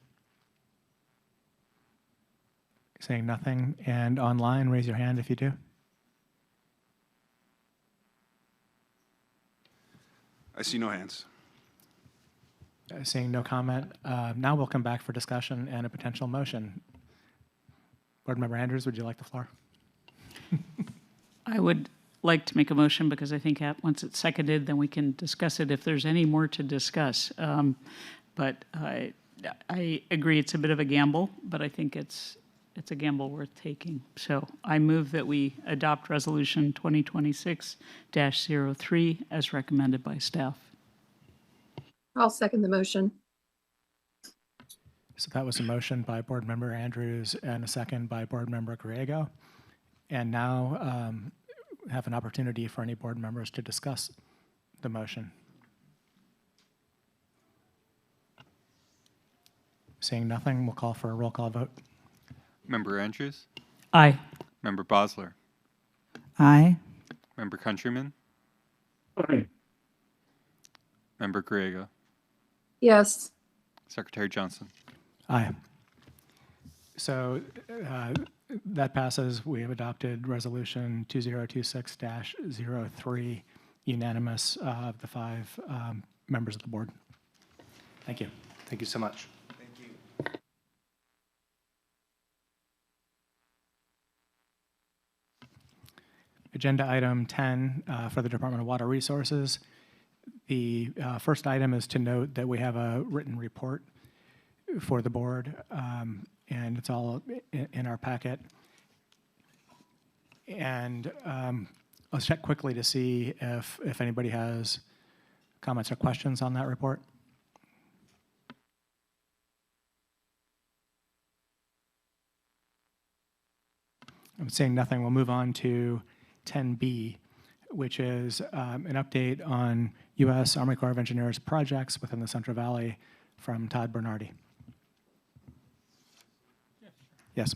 Saying nothing. And online, raise your hand if you do. I see no hands. Seeing no comment, now we'll come back for discussion and a potential motion. Board Member Andrews, would you like the floor? I would like to make a motion because I think once it's seconded, then we can discuss it if there's any more to discuss. But I agree it's a bit of a gamble, but I think it's a gamble worth taking. So I move that we adopt Resolution 2026-03 as recommended by staff. I'll second the motion. So that was a motion by Board Member Andrews and a second by Board Member Griego. And now have an opportunity for any board members to discuss the motion. Seeing nothing, we'll call for a roll call vote. Member Andrews? Aye. Member Bosler? Aye. Member Countryman? Aye. Member Griego? Yes. Secretary Johnson? Aye. So that passes. We have adopted Resolution 2026-03, unanimous of the 5 members of the board. Thank you. Thank you so much. Thank you. Agenda item 10 for the Department of Water Resources. The first item is to note that we have a written report for the board, and it's all in our packet. And let's check quickly to see if anybody has comments or questions on that report. I'm seeing nothing. We'll move on to 10B, which is an update on U.S. Army Corps of Engineers projects within the Central Valley from Todd Bernardi. Yes.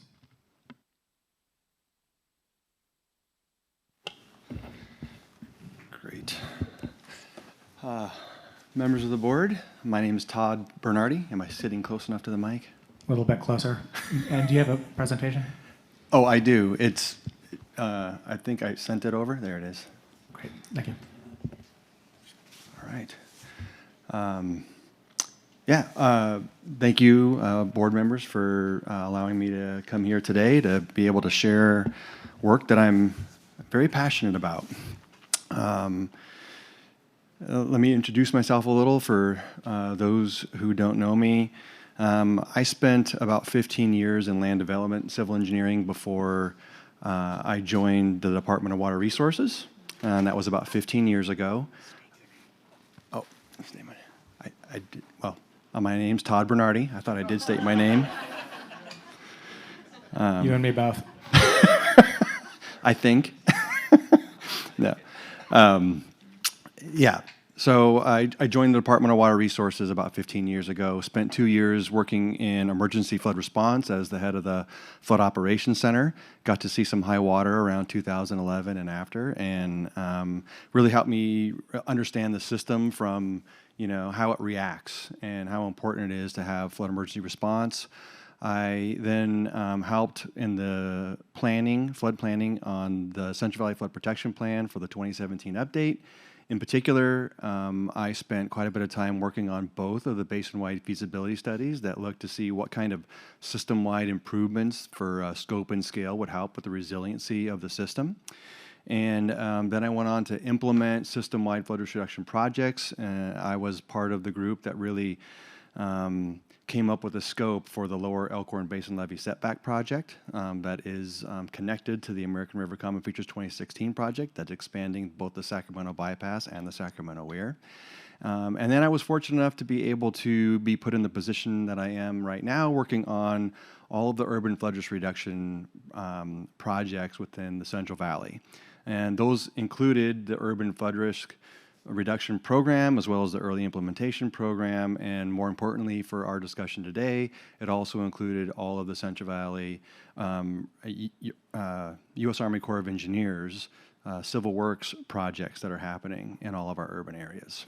Great. Members of the board, my name is Todd Bernardi. Am I sitting close enough to the mic? A little bit closer. And do you have a presentation? Oh, I do. It's, I think I sent it over. There it is. Great, thank you. All right. Thank you, board members, for allowing me to come here today to be able to share work that I'm very passionate about. Let me introduce myself a little for those who don't know me. I spent about 15 years in land development and civil engineering before I joined the Department of Water Resources, and that was about 15 years ago. Oh, my name's Todd Bernardi. I thought I did state my name. You and me both. I think. No. Yeah. So I joined the Department of Water Resources about 15 years ago, spent 2 years working in emergency flood response as the head of the Flood Operations Center, got to see some high water around 2011 and after, and really helped me understand the system from, how it reacts and how important it is to have flood emergency response. I then helped in the flood planning on the Central Valley Flood Protection Plan for the 2017 update. In particular, I spent quite a bit of time working on both of the basin-wide feasibility studies that look to see what kind of system-wide improvements for scope and scale would help with the resiliency of the system. And then I went on to implement system-wide flood risk reduction projects. I was part of the group that really came up with a scope for the Lower Elkhorn Basin Levee Setback Project that is connected to the American River Common Features 2016 project that's expanding both the Sacramento Bypass and the Sacramento Weir. And then I was fortunate enough to be able to be put in the position that I am right now, working on all of the urban flood risk reduction projects within the Central Valley. And those included the urban flood risk reduction program, as well as the early implementation program, and more importantly for our discussion today, it also included all of the Central Valley U.S. Army Corps of Engineers civil works projects that are happening in all of our urban areas.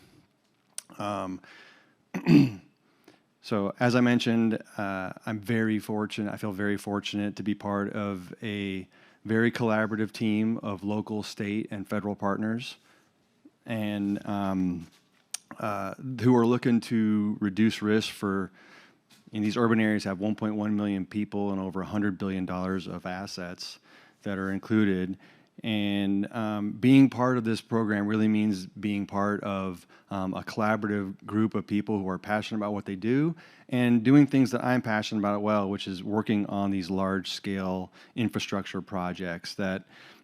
So as I mentioned, I'm very fortunate, I feel very fortunate to be part of a very collaborative team of local, state, and federal partners. And who are looking to reduce risk for, in these urban areas have 1.1 million people and over $100 billion of assets that are included. And being part of this program really means being part of a collaborative group of people who are passionate about what they do and doing things that I'm passionate about as well, which is working on these large-scale infrastructure projects that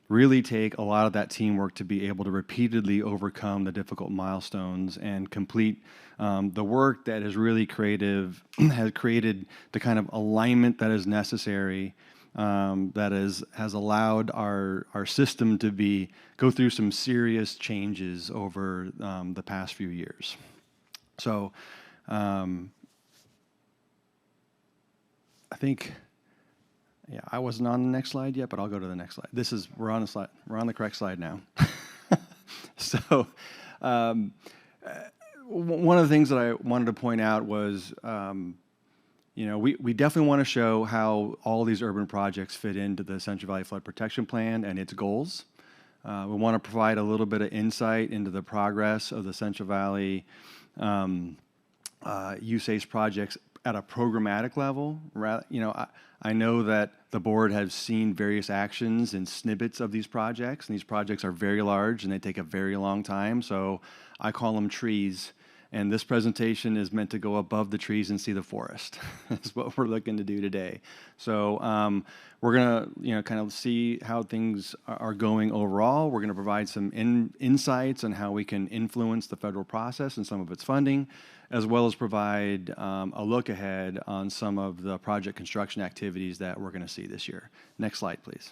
really take a lot of that teamwork to be able to repeatedly overcome the difficult milestones and complete the work that is really creative, has created the kind of alignment that is necessary, that has allowed our system to go through some serious changes over the past few years. So I think, yeah, I wasn't on the next slide yet, but I'll go to the next slide. We're on the slide. We're on the correct slide now. So one of the things that I wanted to point out was, we definitely want to show how all these urban projects fit into the Central Valley Flood Protection Plan and its goals. We want to provide a little bit of insight into the progress of the Central Valley USACE projects at a programmatic level. I know that the board has seen various actions and snippets of these projects, and these projects are very large and they take a very long time. So I call them trees. And this presentation is meant to go above the trees and see the forest. That's what we're looking to do today. So we're going to, kind of see how things are going overall. We're going to provide some insights on how we can influence the federal process and some of its funding, as well as provide a look ahead on some of the project construction activities that we're going to see this year. Next slide, please.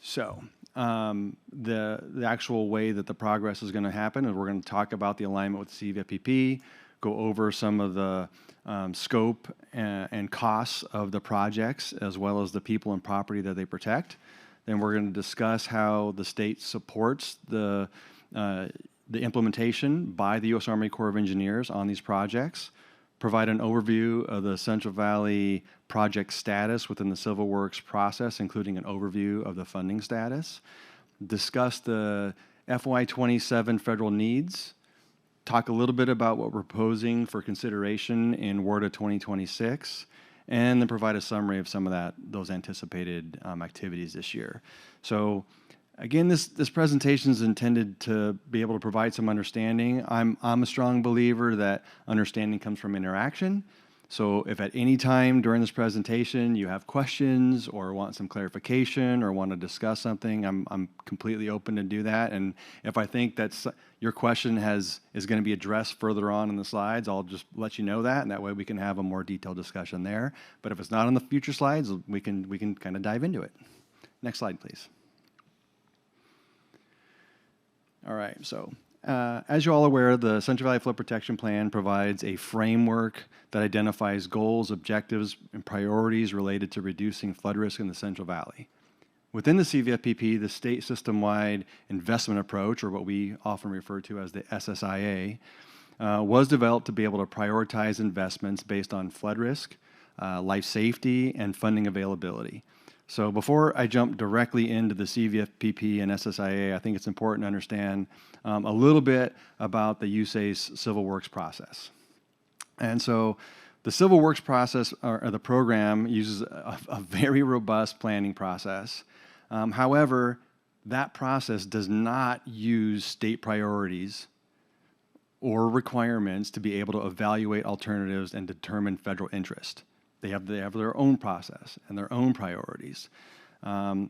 So the actual way that the progress is going to happen is we're going to talk about the alignment with the CVFPP, go over some of the scope and costs of the projects, as well as the people and property that they protect. Then we're going to discuss how the state supports the implementation by the U.S. Army Corps of Engineers on these projects, provide an overview of the Central Valley project status within the civil works process, including an overview of the funding status, discuss the FY27 federal needs, talk a little bit about what we're proposing for consideration in WRDA 2026, and then provide a summary of some of those anticipated activities this year. So again, this presentation is intended to be able to provide some understanding. I'm a strong believer that understanding comes from interaction. So if at any time during this presentation you have questions or want some clarification or want to discuss something, I'm completely open to do that. And if I think that your question is going to be addressed further on in the slides, I'll just let you know that, and that way we can have a more detailed discussion there. But if it's not on the future slides, we can kind of dive into it. Next slide, please. All right, so as you're all aware, the Central Valley Flood Protection Plan provides a framework that identifies goals, objectives, and priorities related to reducing flood risk in the Central Valley. Within the CVFPP, the state system-wide investment approach, or what we often refer to as the SSIA, was developed to be able to prioritize investments based on flood risk, life safety, and funding availability. So before I jump directly into the CVFPP and SSIA, I think it's important to understand a little bit about the USACE civil works process. And so the civil works process, or the program, uses a very robust planning process. However, that process does not use state priorities or requirements to be able to evaluate alternatives and determine federal interest. They have their own process and their own priorities.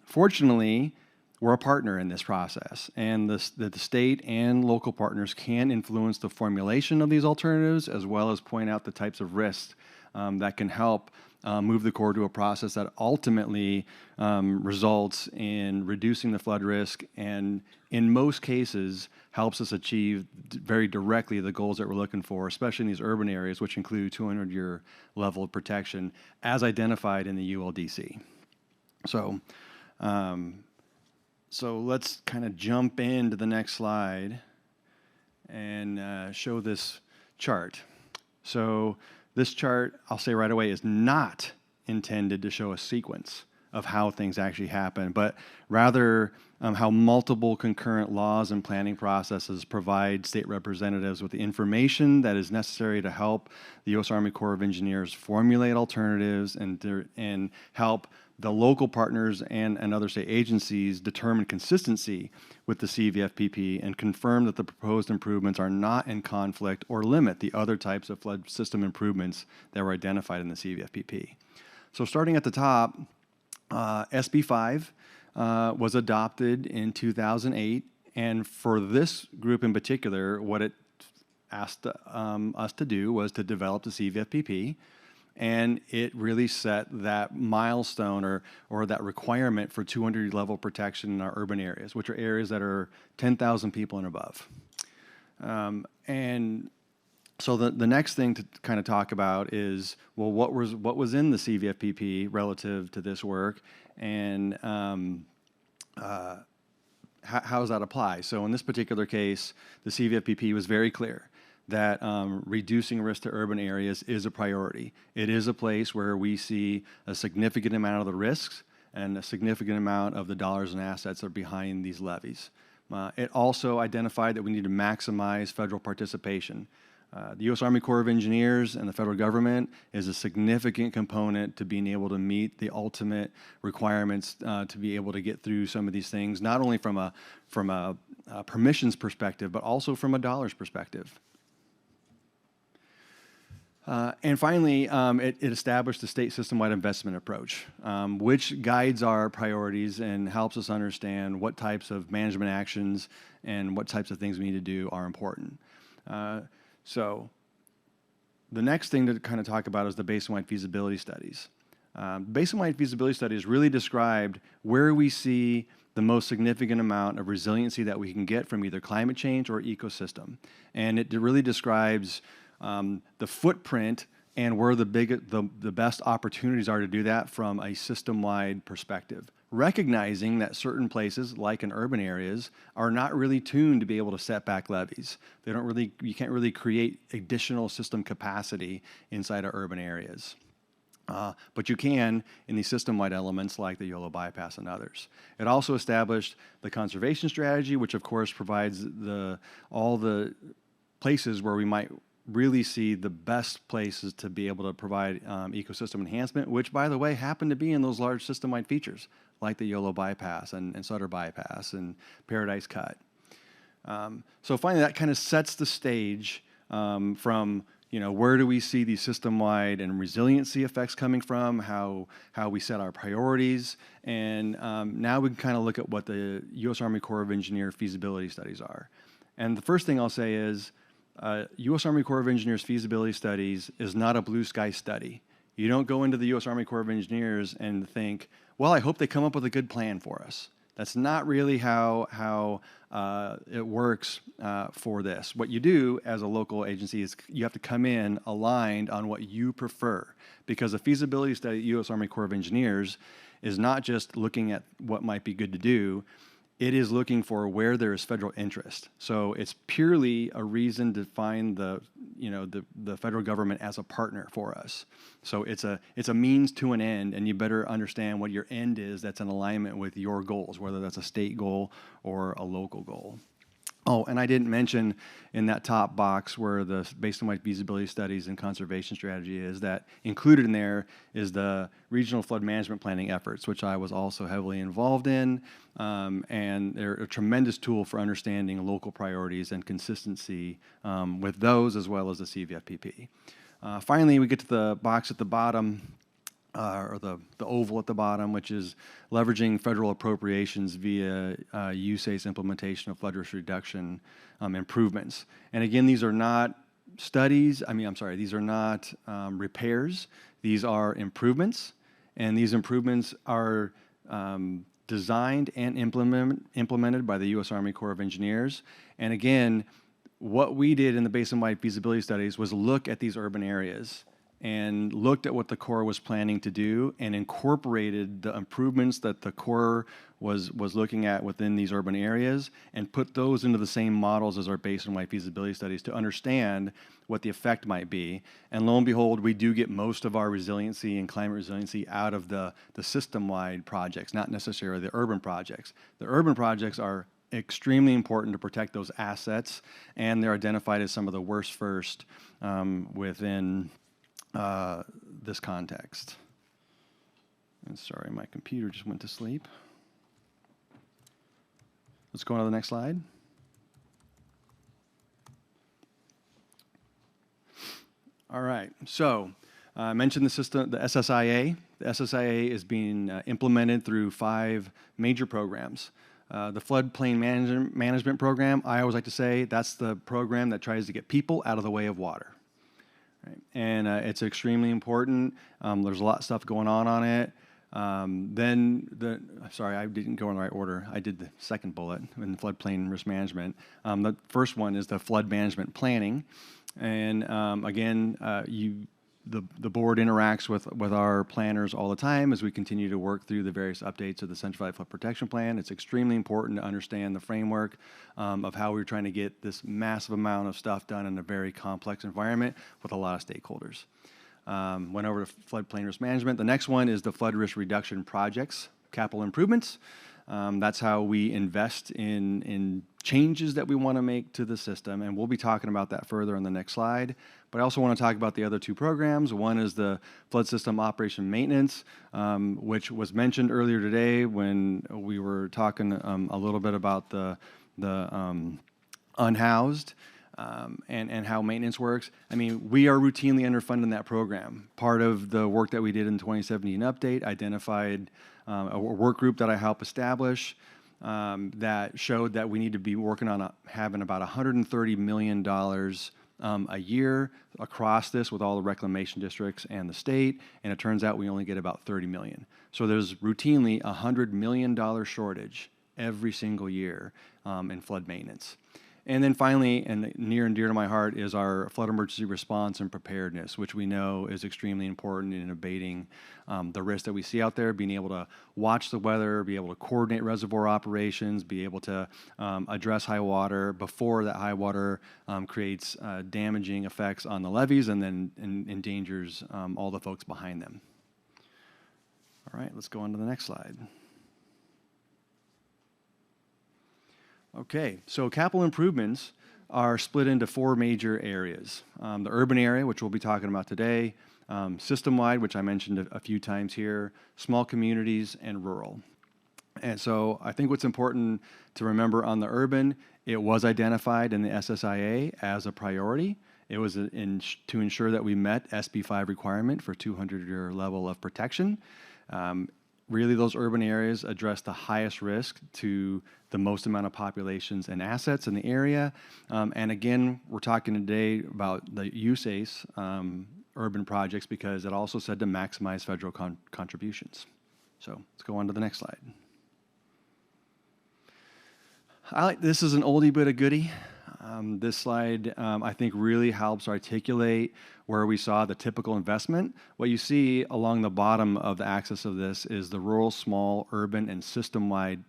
Fortunately, we're a partner in this process, and the state and local partners can influence the formulation of these alternatives, as well as point out the types of risks that can help move the Corps to a process that ultimately results in reducing the flood risk, and in most cases helps us achieve very directly the goals that we're looking for, especially in these urban areas, which include 200-year level of protection as identified in the ULDC. So let's kind of jump into the next slide and show this chart. So this chart, I'll say right away, is not intended to show a sequence of how things actually happen, but rather how multiple concurrent laws and planning processes provide state representatives with the information that is necessary to help the U.S. Army Corps of Engineers formulate alternatives and help the local partners and other state agencies determine consistency with the CVFPP and confirm that the proposed improvements are not in conflict or limit the other types of flood system improvements that were identified in the CVFPP. So starting at the top, SB 5 was adopted in 2008, and for this group in particular, what it asked us to do was to develop the CVFPP, and it really set that milestone or that requirement for 200 level protection in our urban areas, which are areas that are 10,000 people and above. And so the next thing to kind of talk about is, well, what was in the CVFPP relative to this work, and how does that apply? So in this particular case, the CVFPP was very clear that reducing risk to urban areas is a priority. It is a place where we see a significant amount of the risks and a significant amount of the dollars and assets are behind these levees. It also identified that we need to maximize federal participation. The U.S. Army Corps of Engineers and the federal government is a significant component to being able to meet the ultimate requirements to be able to get through some of these things, not only from a permissions perspective, but also from a dollars perspective. And finally, it established the state system-wide investment approach, which guides our priorities and helps us understand what types of management actions and what types of things we need to do are important. So the next thing to kind of talk about is the basin-wide feasibility studies. Basin-wide feasibility studies really described where we see the most significant amount of resiliency that we can get from either climate change or ecosystem. And it really describes the footprint and where the best opportunities are to do that from a system-wide perspective, recognizing that certain places, like in urban areas, are not really tuned to be able to set back levees. You can't really create additional system capacity inside of urban areas. But you can in these system-wide elements like the YOLO bypass and others. It also established the conservation strategy, which of course provides all the places where we might really see the best places to be able to provide ecosystem enhancement, which, by the way, happen to be in those large system-wide features, like the YOLO bypass and Sutter bypass and Paradise Cut. So finally, that kind of sets the stage from, where do we see these system-wide and resiliency effects coming from, how we set our priorities, and now we can kind of look at what the U.S. Army Corps of Engineers feasibility studies are. And the first thing I'll say is, U.S. Army Corps of Engineers feasibility studies is not a blue sky study. You don't go into the U.S. Army Corps of Engineers and think, well, I hope they come up with a good plan for us. That's not really how it works for this. What you do as a local agency is you have to come in aligned on what you prefer, because a feasibility study at U.S. Army Corps of Engineers is not just looking at what might be good to do. It is looking for where there is federal interest. So it's purely a reason to find the federal government as a partner for us. So it's a means to an end, and you better understand what your end is that's in alignment with your goals, whether that's a state goal or a local goal. Oh, and I didn't mention in that top box where the basin-wide feasibility studies and conservation strategy is, that included in there is the regional flood management planning efforts, which I was also heavily involved in, and they're a tremendous tool for understanding local priorities and consistency with those, as well as the CVFPP. Finally, we get to the box at the bottom, or the oval at the bottom, which is leveraging federal appropriations via USAID's implementation of flood risk reduction improvements. And again, these are not studies, these are not repairs, these are improvements, and these improvements are designed and implemented by the U.S. Army Corps of Engineers. And again, what we did in the basin-wide feasibility studies was look at these urban areas and looked at what the Corps was planning to do and incorporated the improvements that the Corps was looking at within these urban areas and put those into the same models as our basin-wide feasibility studies to understand what the effect might be. And lo and behold, we do get most of our resiliency and climate resiliency out of the system-wide projects, not necessarily the urban projects. The urban projects are extremely important to protect those assets, and they're identified as some of the worst first within this context. And sorry, my computer just went to sleep. Let's go on to the next slide. All right, so I mentioned the system, the SSIA. The SSIA is being implemented through 5 major programs. The floodplain management program, I always like to say, that's the program that tries to get people out of the way of water. Right? And it's extremely important. There's a lot of stuff going on it. Sorry, I didn't go in the right order. I did the second bullet in floodplain risk management. The first one is the flood management planning. And again, the board interacts with our planners all the time as we continue to work through the various updates of the Central Valley Flood Protection Plan. It's extremely important to understand the framework of how we're trying to get this massive amount of stuff done in a very complex environment with a lot of stakeholders. Went over to floodplain risk management. The next one is the flood risk reduction projects, capital improvements. That's how we invest in changes that we want to make to the system, and we'll be talking about that further on the next slide. But I also want to talk about the other 2 programs. One is the flood system operation maintenance, which was mentioned earlier today when we were talking a little bit about the unhoused. And how maintenance works. I mean, we are routinely underfunding that program. Part of the work that we did in 2017 update identified a work group that I helped establish that showed that we need to be working on having about $130 million a year across this with all the reclamation districts and the state, and it turns out we only get about 30 million. So there's routinely a $100 million shortage every single year in flood maintenance. And then finally, and near and dear to my heart, is our flood emergency response and preparedness, which we know is extremely important in abating the risk that we see out there, being able to watch the weather, be able to coordinate reservoir operations, be able to address high water before that high water creates damaging effects on the levees and then endangers all the folks behind them. All right, let's go on to the next slide. Okay, so capital improvements are split into 4 major areas. The urban area, which we'll be talking about today, system-wide, which I mentioned a few times here, small communities, and rural. And so I think what's important to remember on the urban, it was identified in the SSIA as a priority. It was to ensure that we met SB 5 requirement for 200-year level of protection. Really, those urban areas address the highest risk to the most amount of populations and assets in the area. And again, we're talking today about the USACE urban projects because it also said to maximize federal contributions. So let's go on to the next slide. This is an oldie but a goodie. This slide, I think, really helps articulate where we saw the typical investment. What you see along the bottom of the axis of this is the rural, small, urban, and system-wide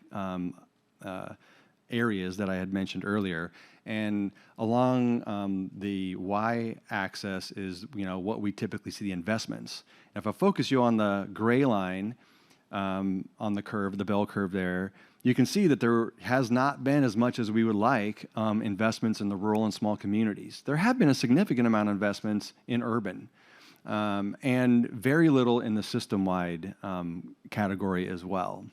areas that I had mentioned earlier. And along the y-axis is, what we typically see the investments. If I focus you on the gray line on the curve, the bell curve there, you can see that there has not been as much as we would like investments in the rural and small communities. There have been a significant amount of investments in urban and very little in the system-wide category as well.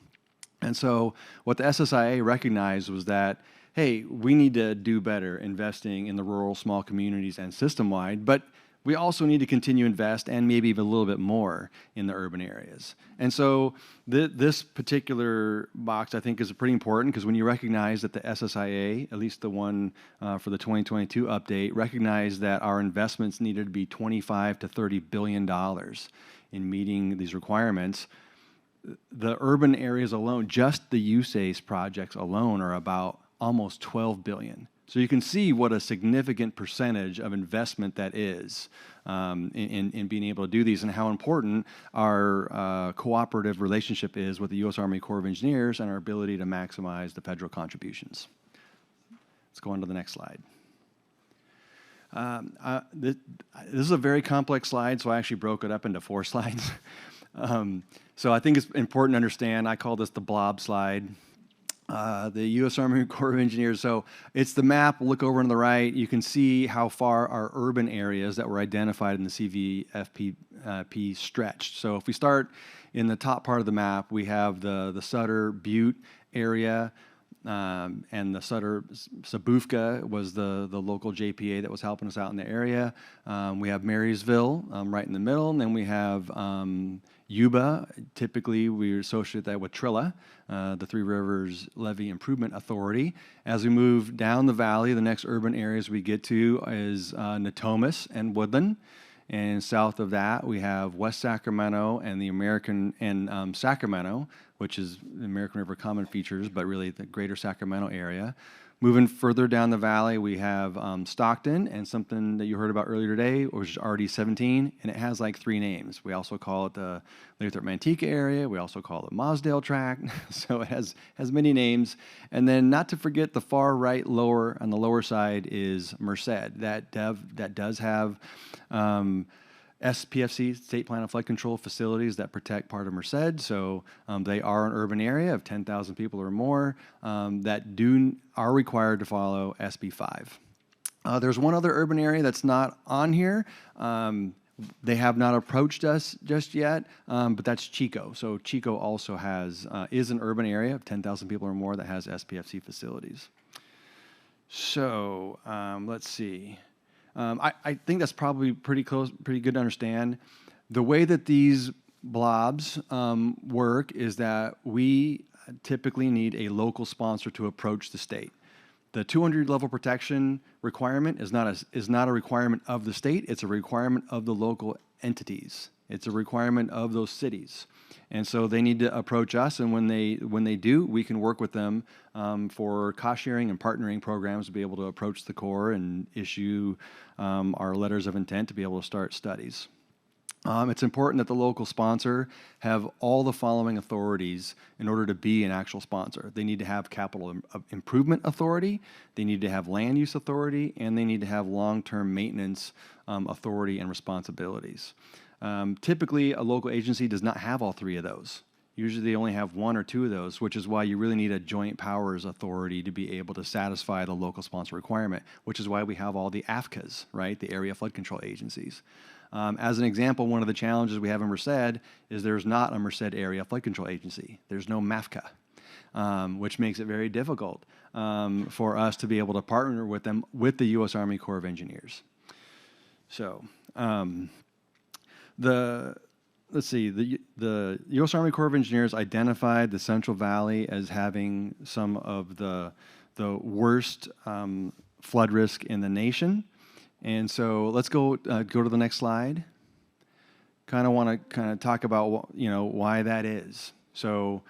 And so what the SSIA recognized was that, hey, we need to do better investing in the rural, small communities and system-wide, but we also need to continue to invest and maybe even a little bit more in the urban areas. And so this particular box, I think, is pretty important because when you recognize that the SSIA, at least the one for the 2022 update, recognized that our investments needed to be $25 to $30 billion in meeting these requirements, the urban areas alone, just the USACE projects alone are about almost $12 billion. So you can see what a significant percentage of investment that is in being able to do these, and how important our cooperative relationship is with the U.S. Army Corps of Engineers and our ability to maximize the federal contributions. Let's go on to the next slide. This is a very complex slide, so I actually broke it up into 4 slides. So I think it's important to understand, I call this the blob slide. The U.S. Army Corps of Engineers, so it's the map. Look over on the right. You can see how far our urban areas that were identified in the CVFP stretched. So if we start in the top part of the map, we have the Sutter Butte area, and the Sutter Sabufka was the local JPA that was helping us out in the area. We have Marysville right in the middle, and then we have Yuba. Typically, we associate that with Trilla, the Three Rivers Levee Improvement Authority. As we move down the valley, the next urban areas we get to is Natomas and Woodland. And south of that, we have West Sacramento and the Sacramento, which is the American River Common features, but really the greater Sacramento area. Moving further down the valley, we have Stockton and something that you heard about earlier today, which is RD-17, and it has like 3 names. We also call it the Lathrop-Manteca area. We also call it Mosdale Tract. So it has many names. And then not to forget the far right lower, on the lower side is Merced. That does have SPFC, State Plan of Flood Control facilities that protect part of Merced. So they are an urban area of 10,000 people or more that are required to follow SB 5. There's one other urban area that's not on here. They have not approached us just yet, but that's Chico. So Chico also is an urban area of 10,000 people or more that has SPFC facilities. So let's see. I think that's probably pretty good to understand. The way that these blobs work is that we typically need a local sponsor to approach the state. The 200 level protection requirement is not a requirement of the state. It's a requirement of the local entities. It's a requirement of those cities. And so they need to approach us, and when they do, we can work with them for cost sharing and partnering programs to be able to approach the Corps and issue our letters of intent to be able to start studies. It's important that the local sponsor have all the following authorities in order to be an actual sponsor. They need to have capital improvement authority, they need to have land use authority, and they need to have long-term maintenance authority and responsibilities. Typically, a local agency does not have all 3 of those. Usually they only have 1 or 2 of those, which is why you really need a joint powers authority to be able to satisfy the local sponsor requirement, which is why we have all the AFCAs, right, the area flood control agencies. As an example, one of the challenges we have in Merced is there's not a Merced area flood control agency. There's no MAFCA, which makes it very difficult for us to be able to partner with them, with the U.S. Army Corps of Engineers. So let's see, the U.S. Army Corps of Engineers identified the Central Valley as having some of the worst flood risk in the nation. And so let's go to the next slide. Kind of want to talk about why that is. So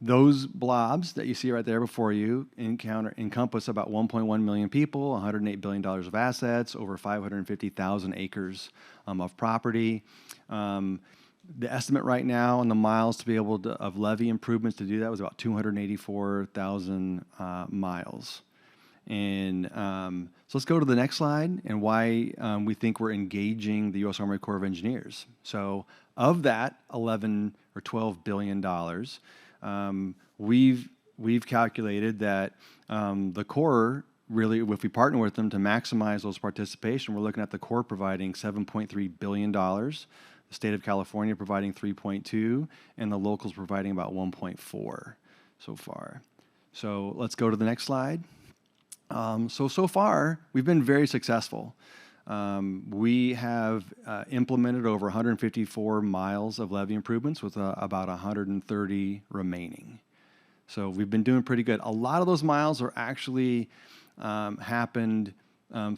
those blobs that you see right there before you encompass about 1.1 million people, $108 billion of assets, over 550,000 acres of property. The estimate right on the miles to be able to, of levee improvements to do that was about 284,000 miles. And so let's go to the next slide and why we think we're engaging the U.S. Army Corps of Engineers. So of that 11 or 12 billion dollars, we've calculated that the Corps really, if we partner with them to maximize those participation, we're looking at the Corps providing $7.3 billion, the state of California providing 3.2, and the locals providing about 1.4 so far. So let's go to the next slide. So far, we've been very successful. We have implemented over 154 miles of levee improvements with about 130 remaining. So we've been doing pretty good. A lot of those miles are actually happened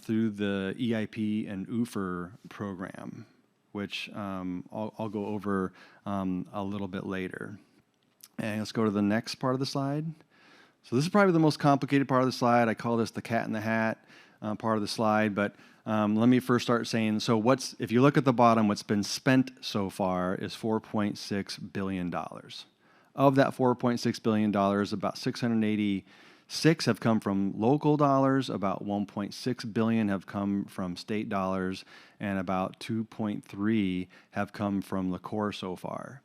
through the EIP and UFER program, which I'll go over a little bit later. And let's go to the next part of the slide. So this is probably the most complicated part of the slide. I call this the cat in the hat part of the slide, but let me first start saying, so if you look at the bottom, what's been spent so far is $4.6 billion. Of that $4.6 billion, about 686 have come from local dollars, about 1.6 billion have come from state dollars, and about 2.3 have come from the Corps so far.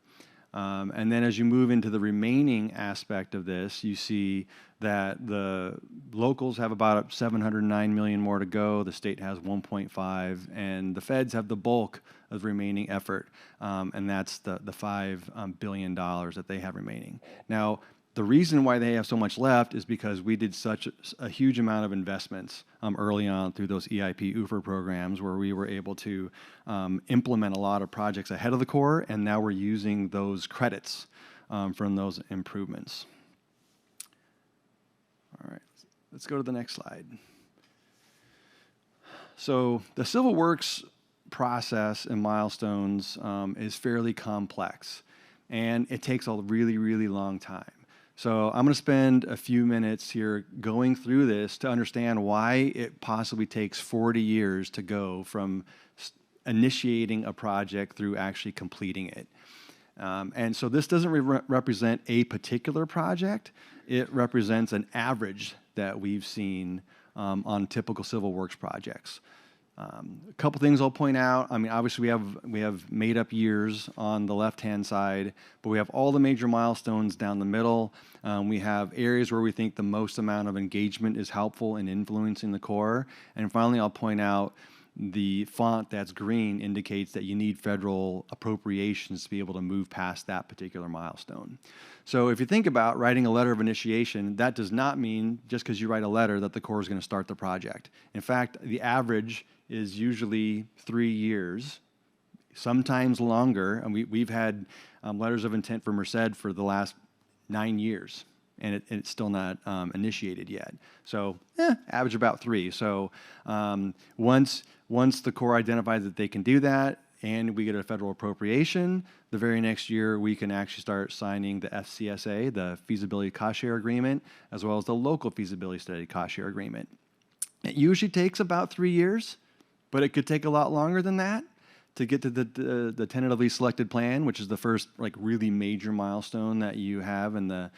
And then as you move into the remaining aspect of this, you see that the locals have about 709 million more to go, the state has 1.5, and the feds have the bulk of the remaining effort, and that's the $5 billion that they have remaining. Now, the reason why they have so much left is because we did such a huge amount of investments early on through those EIP UFR programs where we were able to implement a lot of projects ahead of the Corps, and now we're using those credits from those improvements. All right, let's go to the next slide. So the Civil Works process and milestones is fairly complex, and it takes a really, really long time. So I'm going to spend a few minutes here going through this to understand why it possibly takes 40 years to go from initiating a project through actually completing it. And so this doesn't represent a particular project. It represents an average that we've seen on typical civil works projects. A couple things I'll point out. I mean, obviously we have made up years on the left-hand side, but we have all the major milestones down the middle. We have areas where we think the most amount of engagement is helpful in influencing the Corps. And finally, I'll point out the font that's green indicates that you need federal appropriations to be able to move past that particular milestone. So if you think about writing a letter of initiation, that does not mean just because you write a letter that the Corps is going to start the project. In fact, the average is usually 3 years, sometimes longer. And we've had letters of intent for Merced for the last 9 years, and it's still not initiated yet. So average about 3. So once the Corps identifies that they can do that and we get a federal appropriation, the very next year we can actually start signing the FCSA, the Feasibility Cost Share Agreement, as well as the Local Feasibility Study Cost Share Agreement. It usually takes about 3 years, but it could take a lot longer than that to get to the tentatively selected plan, which is the first really major milestone that you have in a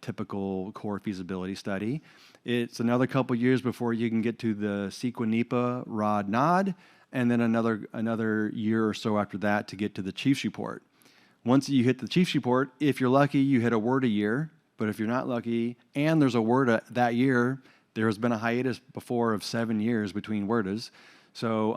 typical Corps feasibility study. It's another couple years before you can get to the CEQA-NEPA ROD nod, and then another year or so after that to get to the Chief's Report. Once you hit the Chief's Report, if you're lucky, you hit a word a year, but if you're not lucky and there's a word that year, there has been a hiatus before of 7 years between WRDAs. So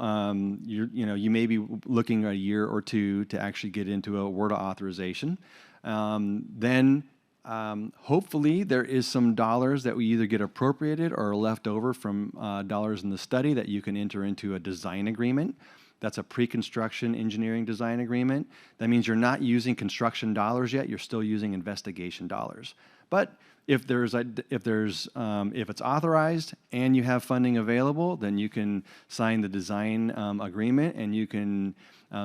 you may be looking at a year or two to actually get into a WRDA authorization. Then hopefully there is some dollars that we either get appropriated or are left over from dollars in the study that you can enter into a design agreement. That's a pre-construction engineering design agreement. That means you're not using construction dollars yet, you're still using investigation dollars. But if it's authorized and you have funding available, then you can sign the design agreement and you can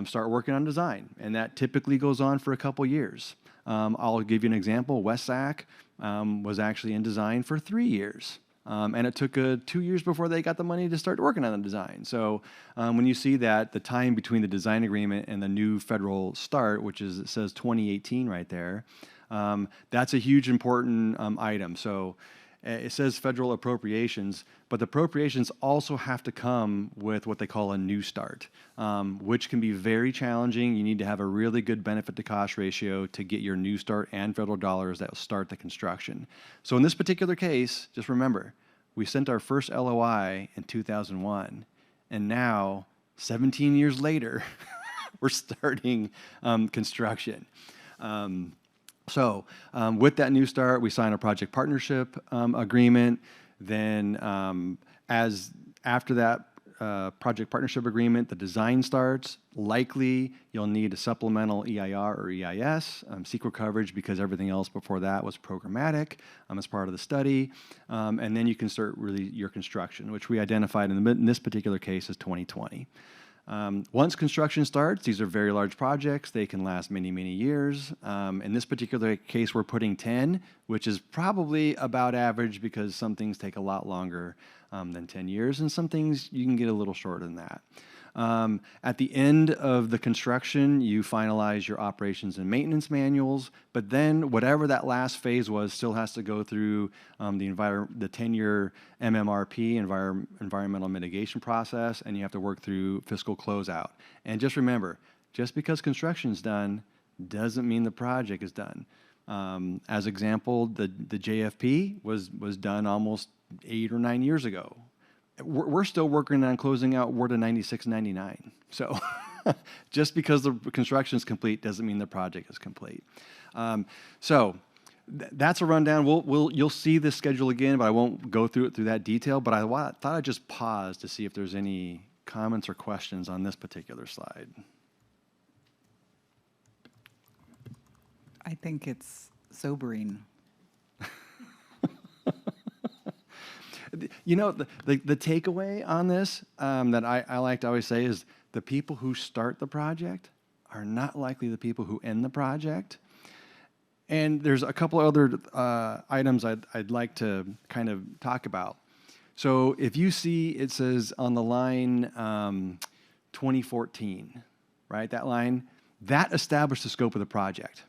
start working on design. And that typically goes on for a couple years. I'll give you an example. West Sac was actually in design for 3 years. And it took 2 years before they got the money to start working on the design. So when you see that, the time between the design agreement and the new federal start, which is, it says 2018 right there, that's a huge important item. So it says federal appropriations, but the appropriations also have to come with what they call a new start, which can be very challenging. You need to have a really good benefit to cost ratio to get your new start and federal dollars that will start the construction. So in this particular case, just remember, we sent our first LOI in 2001, and now 17 years later, we're starting construction. So with that new start, we sign a project partnership agreement. Then after that project partnership agreement, the design starts. Likely, you'll need a supplemental EIR or EIS, secret coverage, because everything else before that was programmatic as part of the study. And then you can start really your construction, which we identified in this particular case as 2020. Once construction starts, these are very large projects. They can last many, many years. In this particular case, we're putting 10, which is probably about average because some things take a lot longer than 10 years, and some things you can get a little shorter than that. At the end of the construction, you finalize your operations and maintenance manuals, but then whatever that last phase was still has to go through the 10-year MMRP, environmental mitigation process, and you have to work through fiscal closeout. And just remember, just because construction's done doesn't mean the project is done. As example, the JFP was done almost 8 or 9 years ago. We're still working on closing out Ward of 96, 99. So just because the construction is complete doesn't mean the project is complete. That's a rundown. You'll see this schedule again, but I won't go through it through that detail. But I thought I'd just pause to see if there's any comments or questions on this particular slide. I think it's sobering. You know, the takeaway on this that I like to always say is the people who start the project are not likely the people who end the project. And there's a couple of other items I'd like to kind of talk about. So if you see it says on the line 2014, right, that line, that established the scope of the project.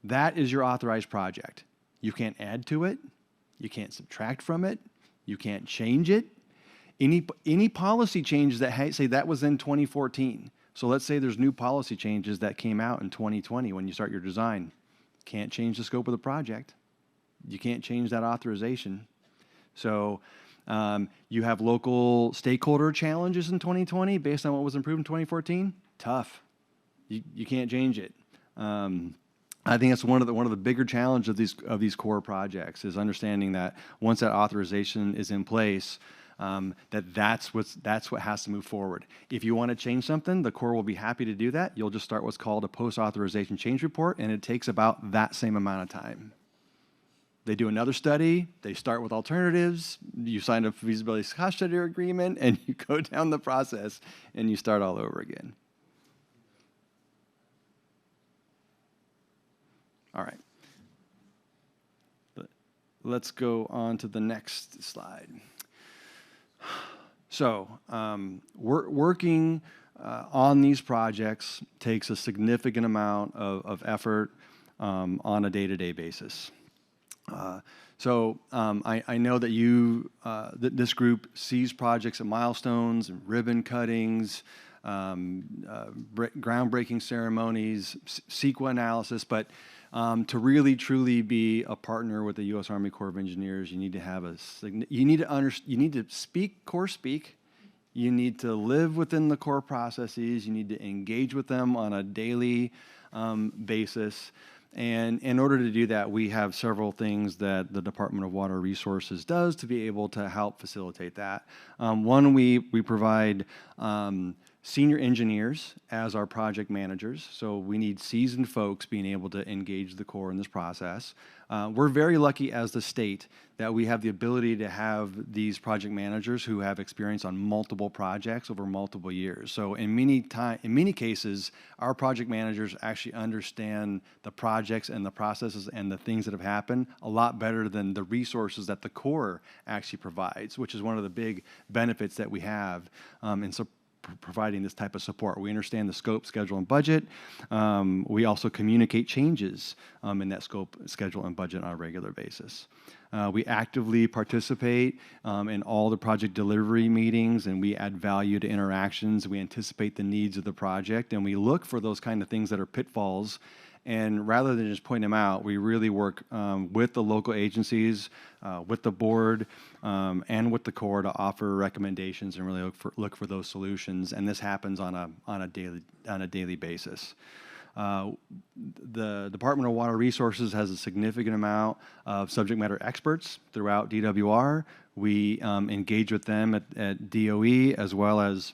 That is your authorized project. You can't add to it. You can't subtract from it. You can't change it. Any policy changes that say that was in 2014. So let's say there's new policy changes that came out in 2020 when you start your design. Can't change the scope of the project. You can't change that authorization. So you have local stakeholder challenges in 2020 based on what was improved in 2014. Tough. You can't change it. I think that's one of the bigger challenges of these core projects is understanding that once that authorization is in place, that's what has to move forward. If you want to change something, the Corps will be happy to do that. You'll just start what's called a post-authorization change report, and it takes about that same amount of time. They do another study. They start with alternatives. You sign a feasibility cost study agreement, and you go down the process, and you start all over again. All right. Let's go on to the next slide. So working on these projects takes a significant amount of effort on a day-to-day basis. I know that this group sees projects at milestones and ribbon cuttings, groundbreaking ceremonies, CEQA analysis, but to really truly be a partner with the U.S. Army Corps of Engineers, you need to speak Corps speak. You need to live within the Corps processes. You need to engage with them on a daily basis. And in order to do that, we have several things that the Department of Water Resources does to be able to help facilitate that. One, we provide senior engineers as our project managers. So we need seasoned folks being able to engage the Corps in this process. We're very lucky as the state that we have the ability to have these project managers who have experience on multiple projects over multiple years. So in many cases, our project managers actually understand the projects and the processes and the things that have happened a lot better than the resources that the Corps actually provides, which is one of the big benefits that we have in providing this type of support. We understand the scope, schedule, and budget. We also communicate changes in that scope, schedule, and budget on a regular basis. We actively participate in all the project delivery meetings, and we add value to interactions. We anticipate the needs of the project, and we look for those kind of things that are pitfalls. And rather than just point them out, we really work with the local agencies, with the board, and with the Corps to offer recommendations and really look for those solutions. And this happens on a daily basis. The Department of Water Resources has a significant amount of subject matter experts throughout DWR. We engage with them at DOE as well as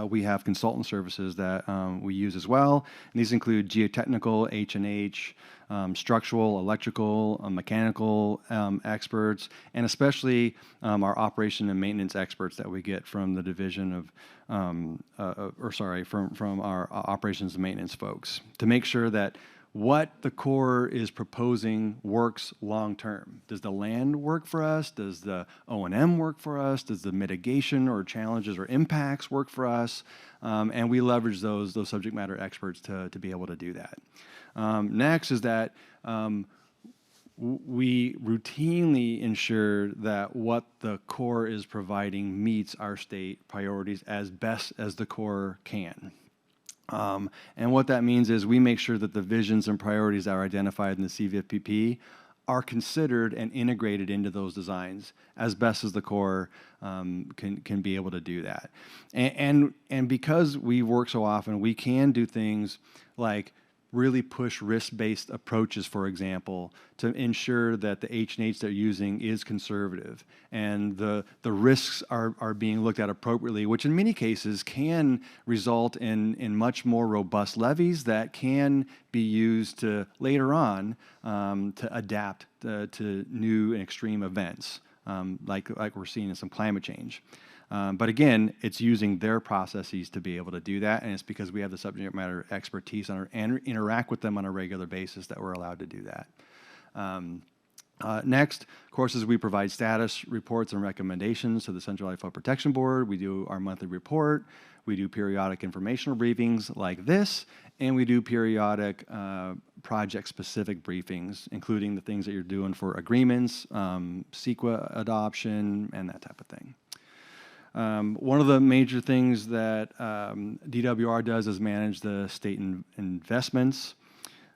we have consultant services that we use as well. And these include geotechnical, H&H, structural, electrical, mechanical experts, and especially our operation and maintenance experts that we get from the division of, from our operations and maintenance folks to make sure that what the Corps is proposing works long term. Does the land work for us? Does the O&M work for us? Does the mitigation or challenges or impacts work for us? And we leverage those subject matter experts to be able to do that. Next is that we routinely ensure that what the Corps is providing meets our state priorities as best as the Corps can. And what that means is we make sure that the visions and priorities that are identified in the CVFPP are considered and integrated into those designs as best as the Corps can be able to do that. And because we work so often, we can do things like really push risk-based approaches, for example, to ensure that the H&H they're using is conservative and the risks are being looked at appropriately, which in many cases can result in much more robust levies that can be used to later on to adapt to new and extreme events, like we're seeing in some climate change. But again, it's using their processes to be able to do that, and it's because we have the subject matter expertise and interact with them on a regular basis that we're allowed to do that. Next, of course, is we provide status reports and recommendations to the Central Valley Flood Protection Board. We do our monthly report. We do periodic informational briefings like this, and we do periodic project-specific briefings, including the things that you're doing for agreements, CEQA adoption, and that type of thing. One of the major things that DWR does is manage the state investments.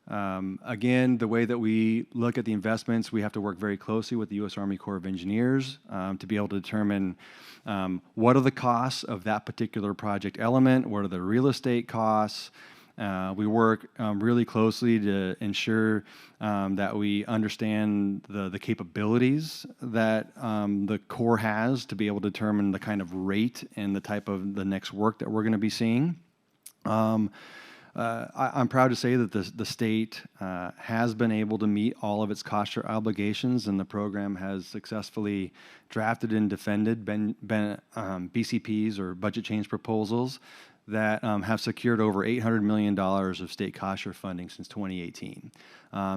Again, the way that we look at the investments, we have to work very closely with the U.S. Army Corps of Engineers to be able to determine what are the costs of that particular project element, what are the real estate costs. We work really closely to ensure that we understand the capabilities that the Corps has to be able to determine the kind of rate and the type of the next work that we're going to be seeing. I'm proud to say that the state has been able to meet all of its cost share obligations, and the program has successfully drafted and defended BCPs or budget change proposals that have secured over $800 million of state cost share funding since 2018.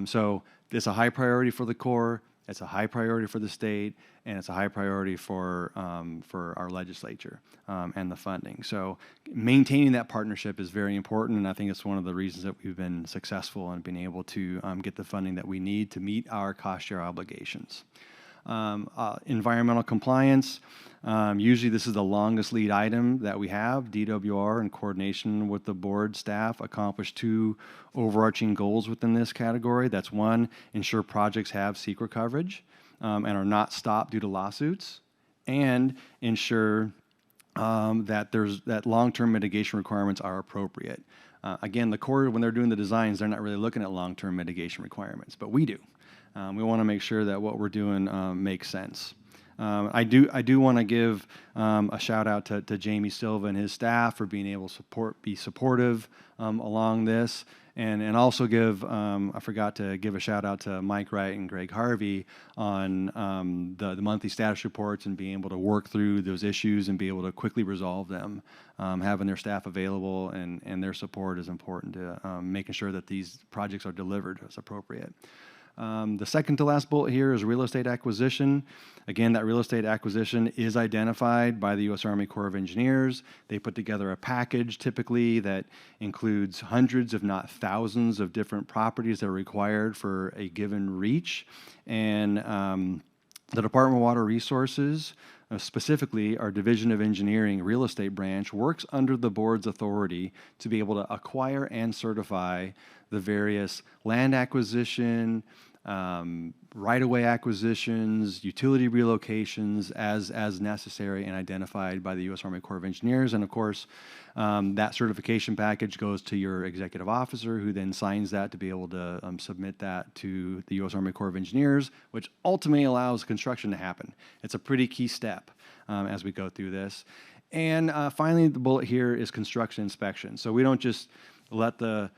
So it's a high priority for the Corps, it's a high priority for the state, and it's a high priority for our legislature and the funding. So maintaining that partnership is very important, and I think it's one of the reasons that we've been successful in being able to get the funding that we need to meet our cost share obligations. Environmental compliance. Usually this is the longest lead item that we have. DWR, in coordination with the board staff, accomplished two overarching goals within this category. That's one, ensure projects have CEQA coverage and are not stopped due to lawsuits, and ensure that long-term mitigation requirements are appropriate. Again, the Corps, when they're doing the designs, they're not really looking at long-term mitigation requirements, but we do. We want to make sure that what we're doing makes sense. I do want to give a shout out to Jamie Silva and his staff for being able to be supportive along this, and also give I forgot to give a shout out to Mike Wright and Greg Harvey on the monthly status reports and being able to work through those issues and be able to quickly resolve them. Having their staff available and their support is important to making sure that these projects are delivered as appropriate. The second to last bullet here is real estate acquisition. Again, that real estate acquisition is identified by the U.S. Army Corps of Engineers. They put together a package typically that includes hundreds, if not thousands, of different properties that are required for a given reach. And the Department of Water Resources, specifically our Division of Engineering real estate branch, works under the board's authority to be able to acquire and certify the various land acquisition, right-of-way acquisitions, utility relocations as necessary and identified by the U.S. Army Corps of Engineers. And of course, that certification package goes to your executive officer, who then signs that to be able to submit that to the U.S. Army Corps of Engineers, which ultimately allows construction to happen. It's a pretty key step as we go through this. And finally, the bullet here is construction inspection. So we don't just let the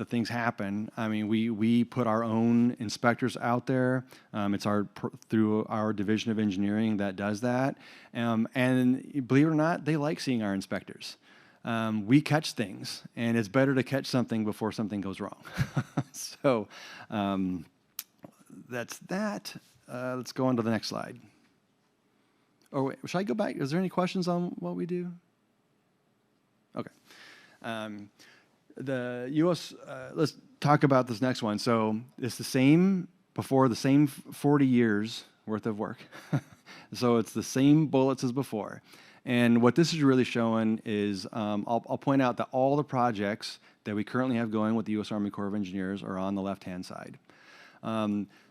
things happen. I mean, we put our own inspectors out there. It's through our division of engineering that does that. And believe it or not, they like seeing our inspectors. We catch things, and it's better to catch something before something goes wrong. So that's that. Let's go on to the next slide. Oh, wait, should I go back? Is there any questions on what we do? Okay. The U.S., let's talk about this next one. So it's the same 40 years worth of work. So it's the same bullets as before. And what this is really showing is, I'll point out that all the projects that we currently have going with the U.S. Army Corps of Engineers are on the left-hand side.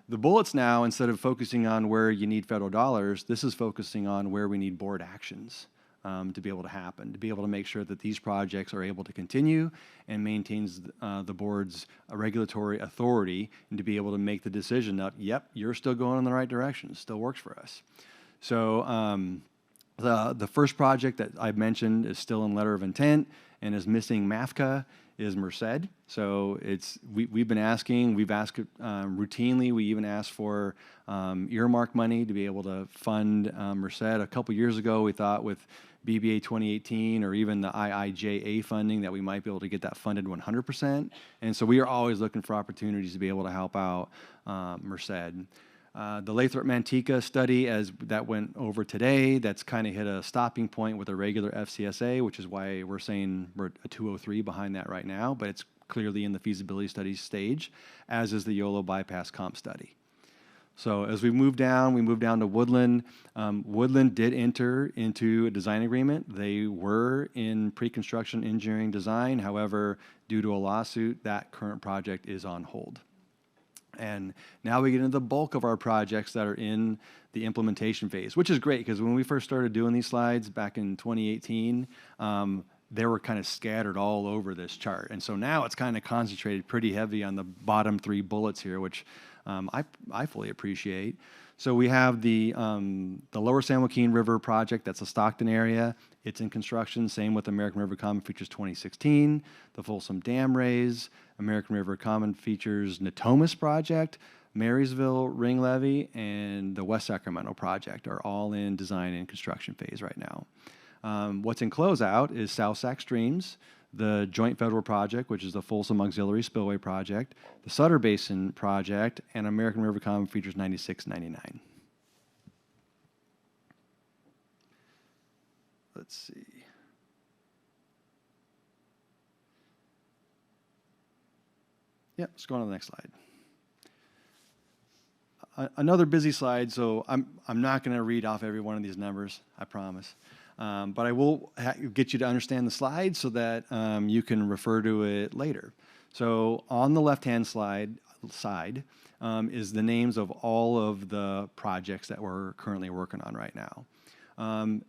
The bullets now, instead of focusing on where you need federal dollars, this is focusing on where we need board actions to be able to happen, to be able to make sure that these projects are able to continue and maintains the board's regulatory authority, and to be able to make the decision that, yep, you're still going in the right direction, it still works for us. So the first project that I've mentioned is still in letter of intent and is missing MAFCA is Merced. So we've asked routinely. We even asked for earmark money to be able to fund Merced. A couple years ago, we thought with BBA 2018 or even the IIJA funding that we might be able to get that funded 100%. And so we are always looking for opportunities to be able to help out Merced. The Lathrop Manteca study, as that went over today, that's kind of hit a stopping point with a regular FCSA, which is why we're saying we're a 203 behind that right now, but it's clearly in the feasibility study stage, as is the YOLO bypass comp study. So as we move down to Woodland. Woodland did enter into a design agreement. They were in pre-construction engineering design. However, due to a lawsuit, that current project is on hold. And now we get into the bulk of our projects that are in the implementation phase, which is great because when we first started doing these slides back in 2018, they were kind of scattered all over this chart. And so now it's kind of concentrated pretty heavy on the bottom 3 bullets here, which I fully appreciate. So we have the Lower San Joaquin River project, that's the Stockton area. It's in construction, same with American River Common Features 2016, the Folsom Dam raise, American River Common Features Natomas project, Marysville Ring Levee, and the West Sacramento project are all in design and construction phase right now. What's in closeout is South Sac Streams, the Joint Federal Project, which is the Folsom Auxiliary Spillway Project, the Sutter Basin Project, and American River Common Features 96, 99. Let's see. Yep, let's go on to the next slide. Another busy slide, so I'm not going to read off every one of these numbers, I promise. But I will get you to understand the slide so that you can refer to it later. So on the left-hand side is the names of all of the projects that we're currently working on right now.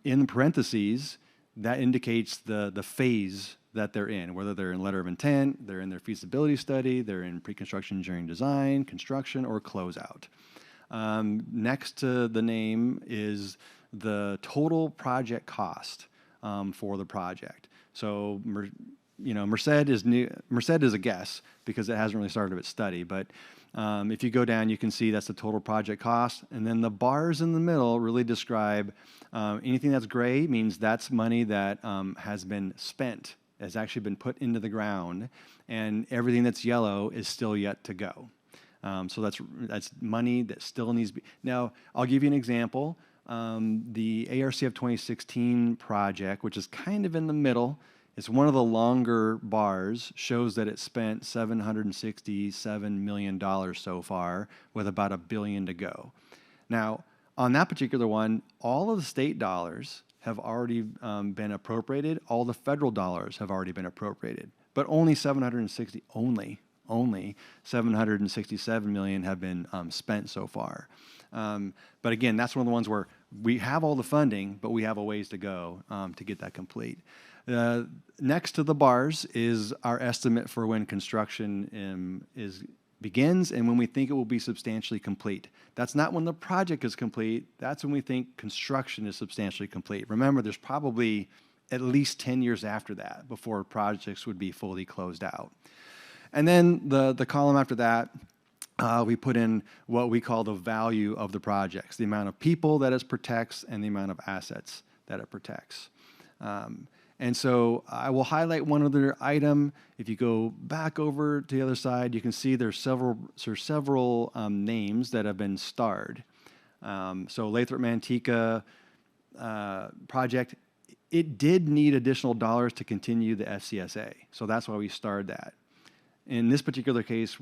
In parentheses, that indicates the phase that they're in, whether they're in letter of intent, they're in their feasibility study, they're in pre-construction engineering design, construction, or closeout. Next to the name is the total project cost for the project. So, Merced is a guess because it hasn't really started its study, but if you go down, you can see that's the total project cost, and then the bars in the middle really describe anything that's gray means that's money that has been spent, has actually been put into the ground, and everything that's yellow is still yet to go. So that's money that still needs to be. Now, I'll give you an example. The ARCF 2016 project, which is kind of in the middle, it's one of the longer bars, shows that it spent $767 million so far, with about $1 billion to go. Now, on that particular one, all of the state dollars have already been appropriated. All the federal dollars have already been appropriated, but only 767 million have been spent so far. But again, that's one of the ones where we have all the funding, but we have a ways to go to get that complete. Next to the bars is our estimate for when construction begins and when we think it will be substantially complete. That's not when the project is complete. That's when we think construction is substantially complete. Remember, there's probably at least 10 years after that before projects would be fully closed out. And then the column after that, we put in what we call the value of the projects, the amount of people that it protects and the amount of assets that it protects. And so I will highlight one other item. If you go back over to the other side, you can see there's several names that have been starred. So Lathrop Manteca project, it did need additional dollars to continue the FCSA. So that's why we starred that. In this particular case,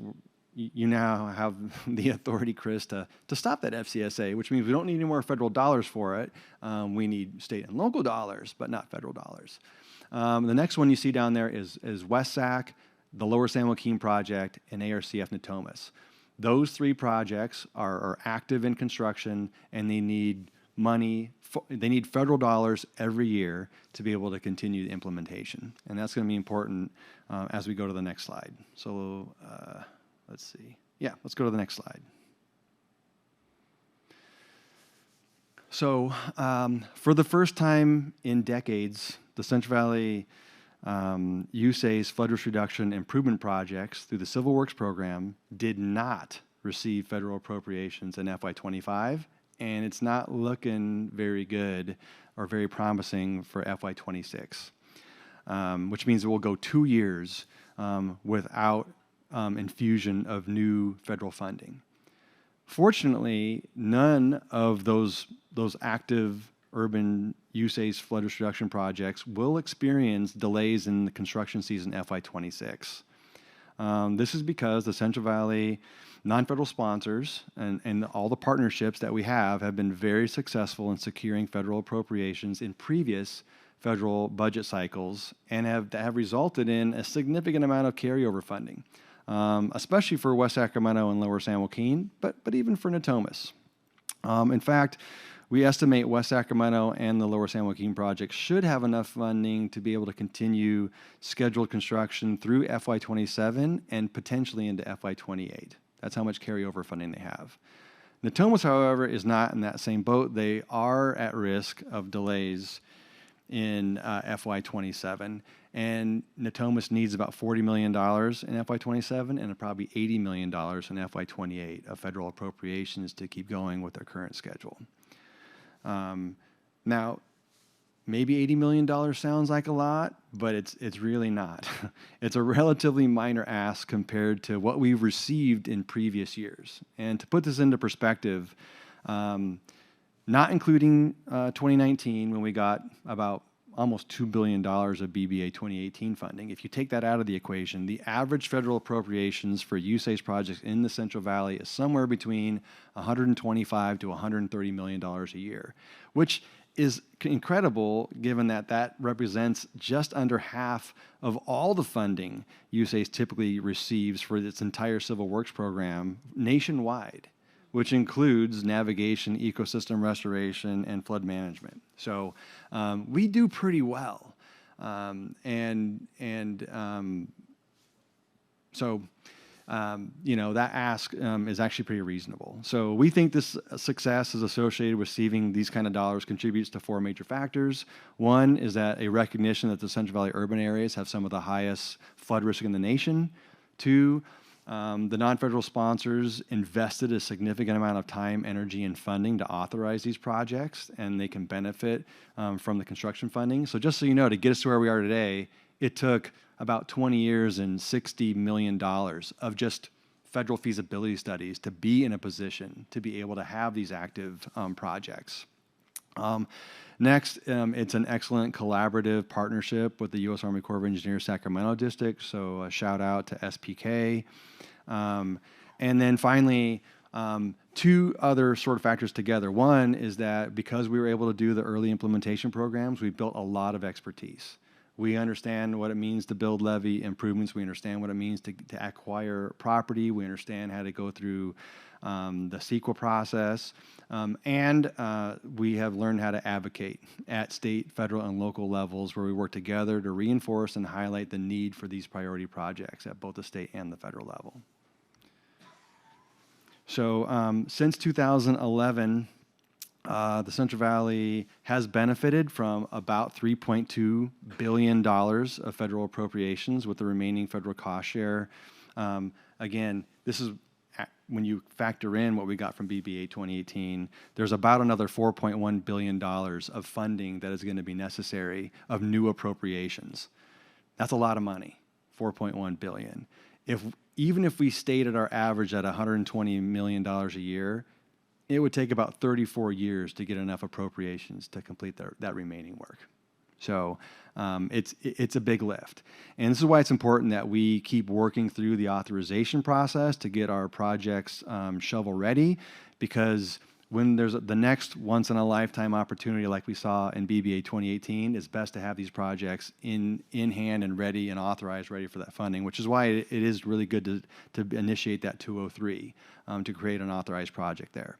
you now have the authority, Chris, to stop that FCSA, which means we don't need any more federal dollars for it. We need state and local dollars, but not federal dollars. The next one you see down there is West Sac, the Lower San Joaquin project, and ARCF Natomas. Those three projects are active in construction, and they need money. They need federal dollars every year to be able to continue the implementation, and that's going to be important as we go to the next slide. So. Let's see. Yeah, let's go to the next slide. So for the first time in decades, the Central Valley USA's flood risk reduction improvement projects through the Civil Works program did not receive federal appropriations in FY25, and it's not looking very good or very promising for FY26, which means it will go 2 years without infusion of new federal funding. Fortunately, none of those active urban USA's flood risk reduction projects will experience delays in the construction season FY26. This is because the Central Valley non-federal sponsors and all the partnerships that we have been very successful in securing federal appropriations in previous federal budget cycles and have resulted in a significant amount of carryover funding. Especially for West Sacramento and Lower San Joaquin, but even for Natomas. In fact, we estimate West Sacramento and the Lower San Joaquin project should have enough funding to be able to continue scheduled construction through FY27 and potentially into FY28. That's how much carryover funding they have. Natomas, however, is not in that same boat. They are at risk of delays in FY27. And Natomas needs about $40 million in FY27 and probably $80 million in FY28 of federal appropriations to keep going with their current schedule. Now, maybe $80 million sounds like a lot, but it's really not. It's a relatively minor ask compared to what we've received in previous years. And to put this into perspective, not including 2019 when we got about almost $2 billion of BBA 2018 funding. If you take that out of the equation, the average federal appropriations for USAID's projects in the Central Valley is somewhere between $125 to $130 million a year, which is incredible given that that represents just under half of all the funding USAID typically receives for its entire Civil Works program nationwide, which includes navigation, ecosystem restoration, and flood management. So we do pretty well. So that ask is actually pretty reasonable. So we think this success is associated with receiving these kind of dollars contributes to 4 major factors. One is that a recognition that the Central Valley urban areas have some of the highest flood risk in the nation. 2, the non-federal sponsors invested a significant amount of time, energy, and funding to authorize these projects, and they can benefit from the construction funding. So just so you know, to get us to where we are today, it took about 20 years and $60 million of just federal feasibility studies to be in a position to be able to have these active projects. Next, it's an excellent collaborative partnership with the U.S. Army Corps of Engineers Sacramento District, so a shout out to SPK. And then finally, 2 other sort of factors together. One is that because we were able to do the early implementation programs, we built a lot of expertise. We understand what it means to build levee improvements. We understand what it means to acquire property. We understand how to go through the CEQA process. And we have learned how to advocate at state, federal, and local levels where we work together to reinforce and highlight the need for these priority projects at both the state and the federal level. So since 2011, the Central Valley has benefited from about $3.2 billion of federal appropriations, with the remaining federal cost share. Again, this is when you factor in what we got from BBA 2018, there's about another $4.1 billion of funding that is going to be necessary of new appropriations. That's a lot of money, $4.1 billion. Even if we stayed at our average at $120 million a year, it would take about 34 years to get enough appropriations to complete that remaining work. So it's a big lift. And this is why it's important that we keep working through the authorization process to get our projects shovel ready, because when there's the next once-in-a-lifetime opportunity like we saw in BBA 2018, it's best to have these projects in hand and ready and authorized, ready for that funding, which is why it is really good to initiate that 203 to create an authorized project there.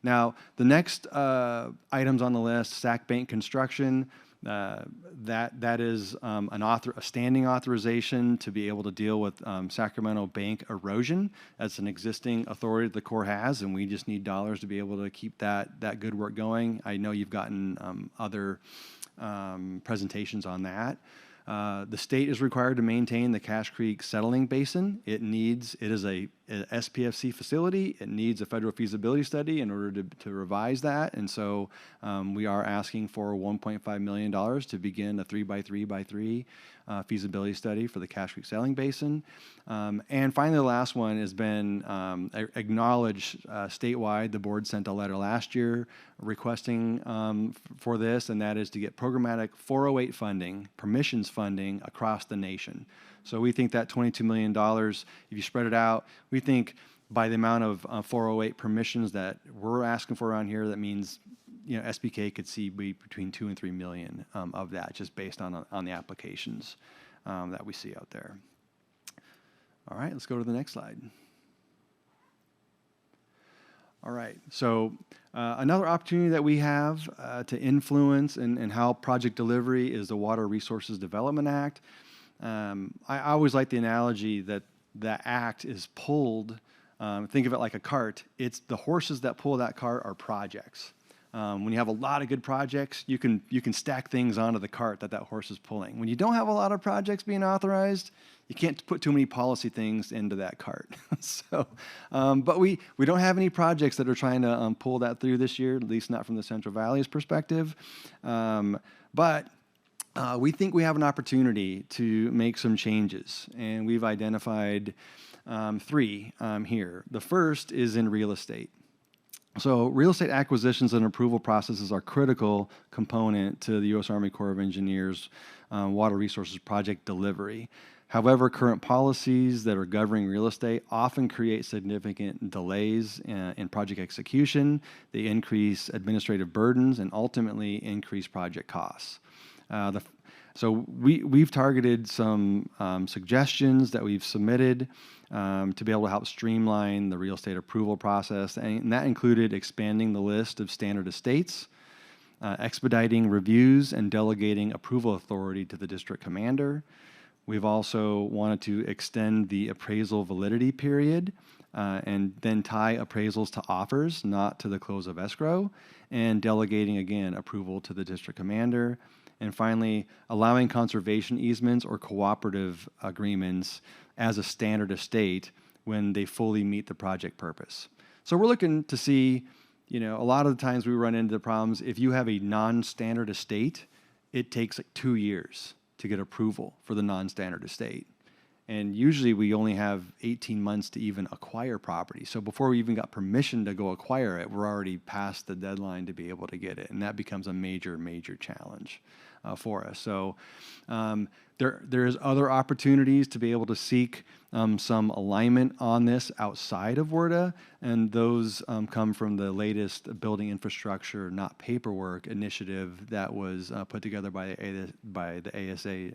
Now, the next items on the list, Sac Bank construction, that is a standing authorization to be able to deal with Sacramento Bank erosion. That's an existing authority that the Corps has, and we just need dollars to be able to keep that good work going. I know you've gotten other presentations on that. The state is required to maintain the Cache Creek settling basin. It is a SPFC facility. It needs a federal feasibility study in order to revise that. And so we are asking for $1.5 million to begin a 3x3x3 feasibility study for the Cache Creek settling basin. And finally, the last one has been acknowledged statewide. The board sent a letter last year requesting for this, and that is to get programmatic 408 funding, permissions funding across the nation. So we think that $22 million, if you spread it out, we think by the amount of 408 permissions that we're asking for around here, that means SBK could see between 2 and 3 million of that, just based on the applications that we see out there. All right, let's go to the next slide. All right, so another opportunity that we have to influence and how project delivery is the Water Resources Development Act. I always like the analogy that the act is pulled, think of it like a cart. It's the horses that pull that cart are projects. When you have a lot of good projects, you can stack things onto the cart that horse is pulling. When you don't have a lot of projects being authorized, you can't put too many policy things into that cart. So, but we don't have any projects that are trying to pull that through this year, at least not from the Central Valley's perspective. But we think we have an opportunity to make some changes, and we've identified 3 here. The first is in real estate. So real estate acquisitions and approval processes are a critical component to the U.S. Army Corps of Engineers water resources project delivery. However, current policies that are governing real estate often create significant delays in project execution. They increase administrative burdens and ultimately increase project costs. So we've targeted some suggestions that we've submitted to be able to help streamline the real estate approval process, and that included expanding the list of standard estates, expediting reviews, and delegating approval authority to the district commander. We've also wanted to extend the appraisal validity period and then tie appraisals to offers, not to the close of escrow, and delegating, again, approval to the district commander. And finally, allowing conservation easements or cooperative agreements as a standard estate when they fully meet the project purpose. So we're looking to see, a lot of the times we run into the problems, if you have a non-standard estate, it takes like 2 years to get approval for the non-standard estate. And usually we only have 18 months to even acquire property. So before we even got permission to go acquire it, we're already past the deadline to be able to get it. And that becomes a major, major challenge for us. So there is other opportunities to be able to seek some alignment on this outside of WRDA, and those come from the latest Building Infrastructure, Not Paperwork initiative that was put together by the ASA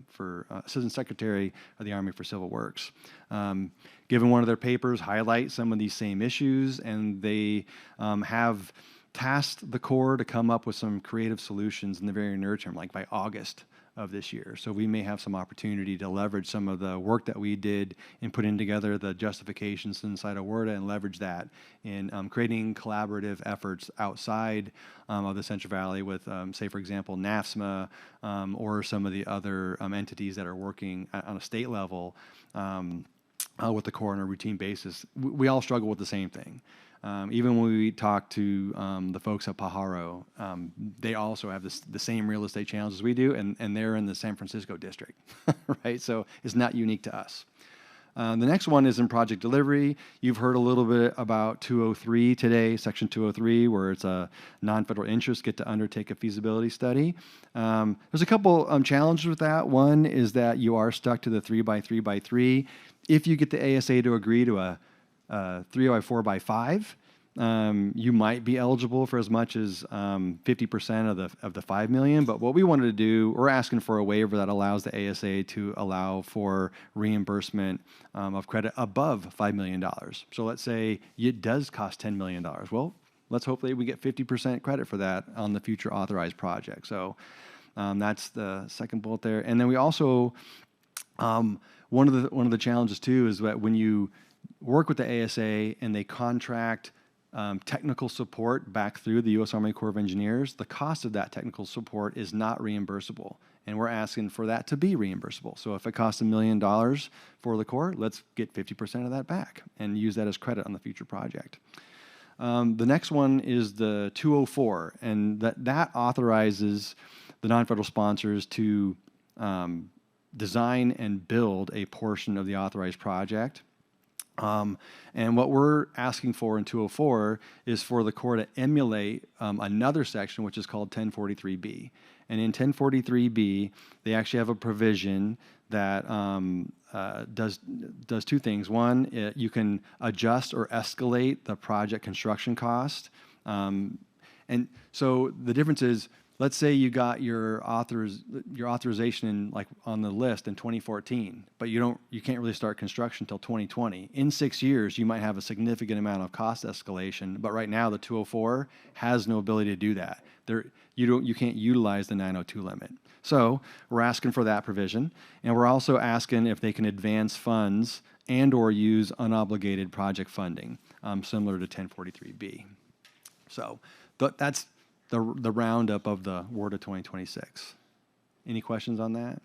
for Assistant Secretary of the Army for Civil Works. Given one of their papers highlight some of these same issues, and they have tasked the Corps to come up with some creative solutions in the very near term, like by August of this year. So we may have some opportunity to leverage some of the work that we did in putting together the justifications inside of WRDA and leverage that in creating collaborative efforts outside of the Central Valley with, say, for example, NAFSMA or some of the other entities that are working on a state level with the Corps on a routine basis. We all struggle with the same thing. Even when we talk to the folks at Pajaro, they also have the same real estate challenges we do, and they're in the San Francisco district, right? So it's not unique to us. The next one is in project delivery. You've heard a little bit about 203 today, Section 203, where it's a non-federal interest get to undertake a feasibility study. There's a couple challenges with that. One is that you are stuck to the 3x3x3. If you get the ASA to agree to a 3x4x5, you might be eligible for as much as 50% of the 5 million. But what we wanted to do, we're asking for a waiver that allows the ASA to allow for reimbursement of credit above $5 million. So let's say it does cost $10 million. Well, let's hope that we get 50% credit for that on the future authorized project. So that's the second bullet there. And then we also, one of the challenges too is that when you work with the ASA and they contract technical support back through the U.S. Army Corps of Engineers, the cost of that technical support is not reimbursable. And we're asking for that to be reimbursable. So if it costs $1 million for the Corps, let's get 50% of that back and use that as credit on the future project. The next one is the 204, and that authorizes the non-federal sponsors to design and build a portion of the authorized project. And what we're asking for in 204 is for the Corps to emulate another section, which is called 1043B. And in 1043B, they actually have a provision that does two things. One, you can adjust or escalate the project construction cost. And so the difference is, let's say you got your authorization like on the list in 2014, but you can't really start construction until 2020. In 6 years, you might have a significant amount of cost escalation, but right now the 204 has no ability to do that. You can't utilize the 902 limit. So we're asking for that provision, and we're also asking if they can advance funds and or use unobligated project funding, similar to 1043B. So that's the roundup of the WRDA 2026. Any questions on that?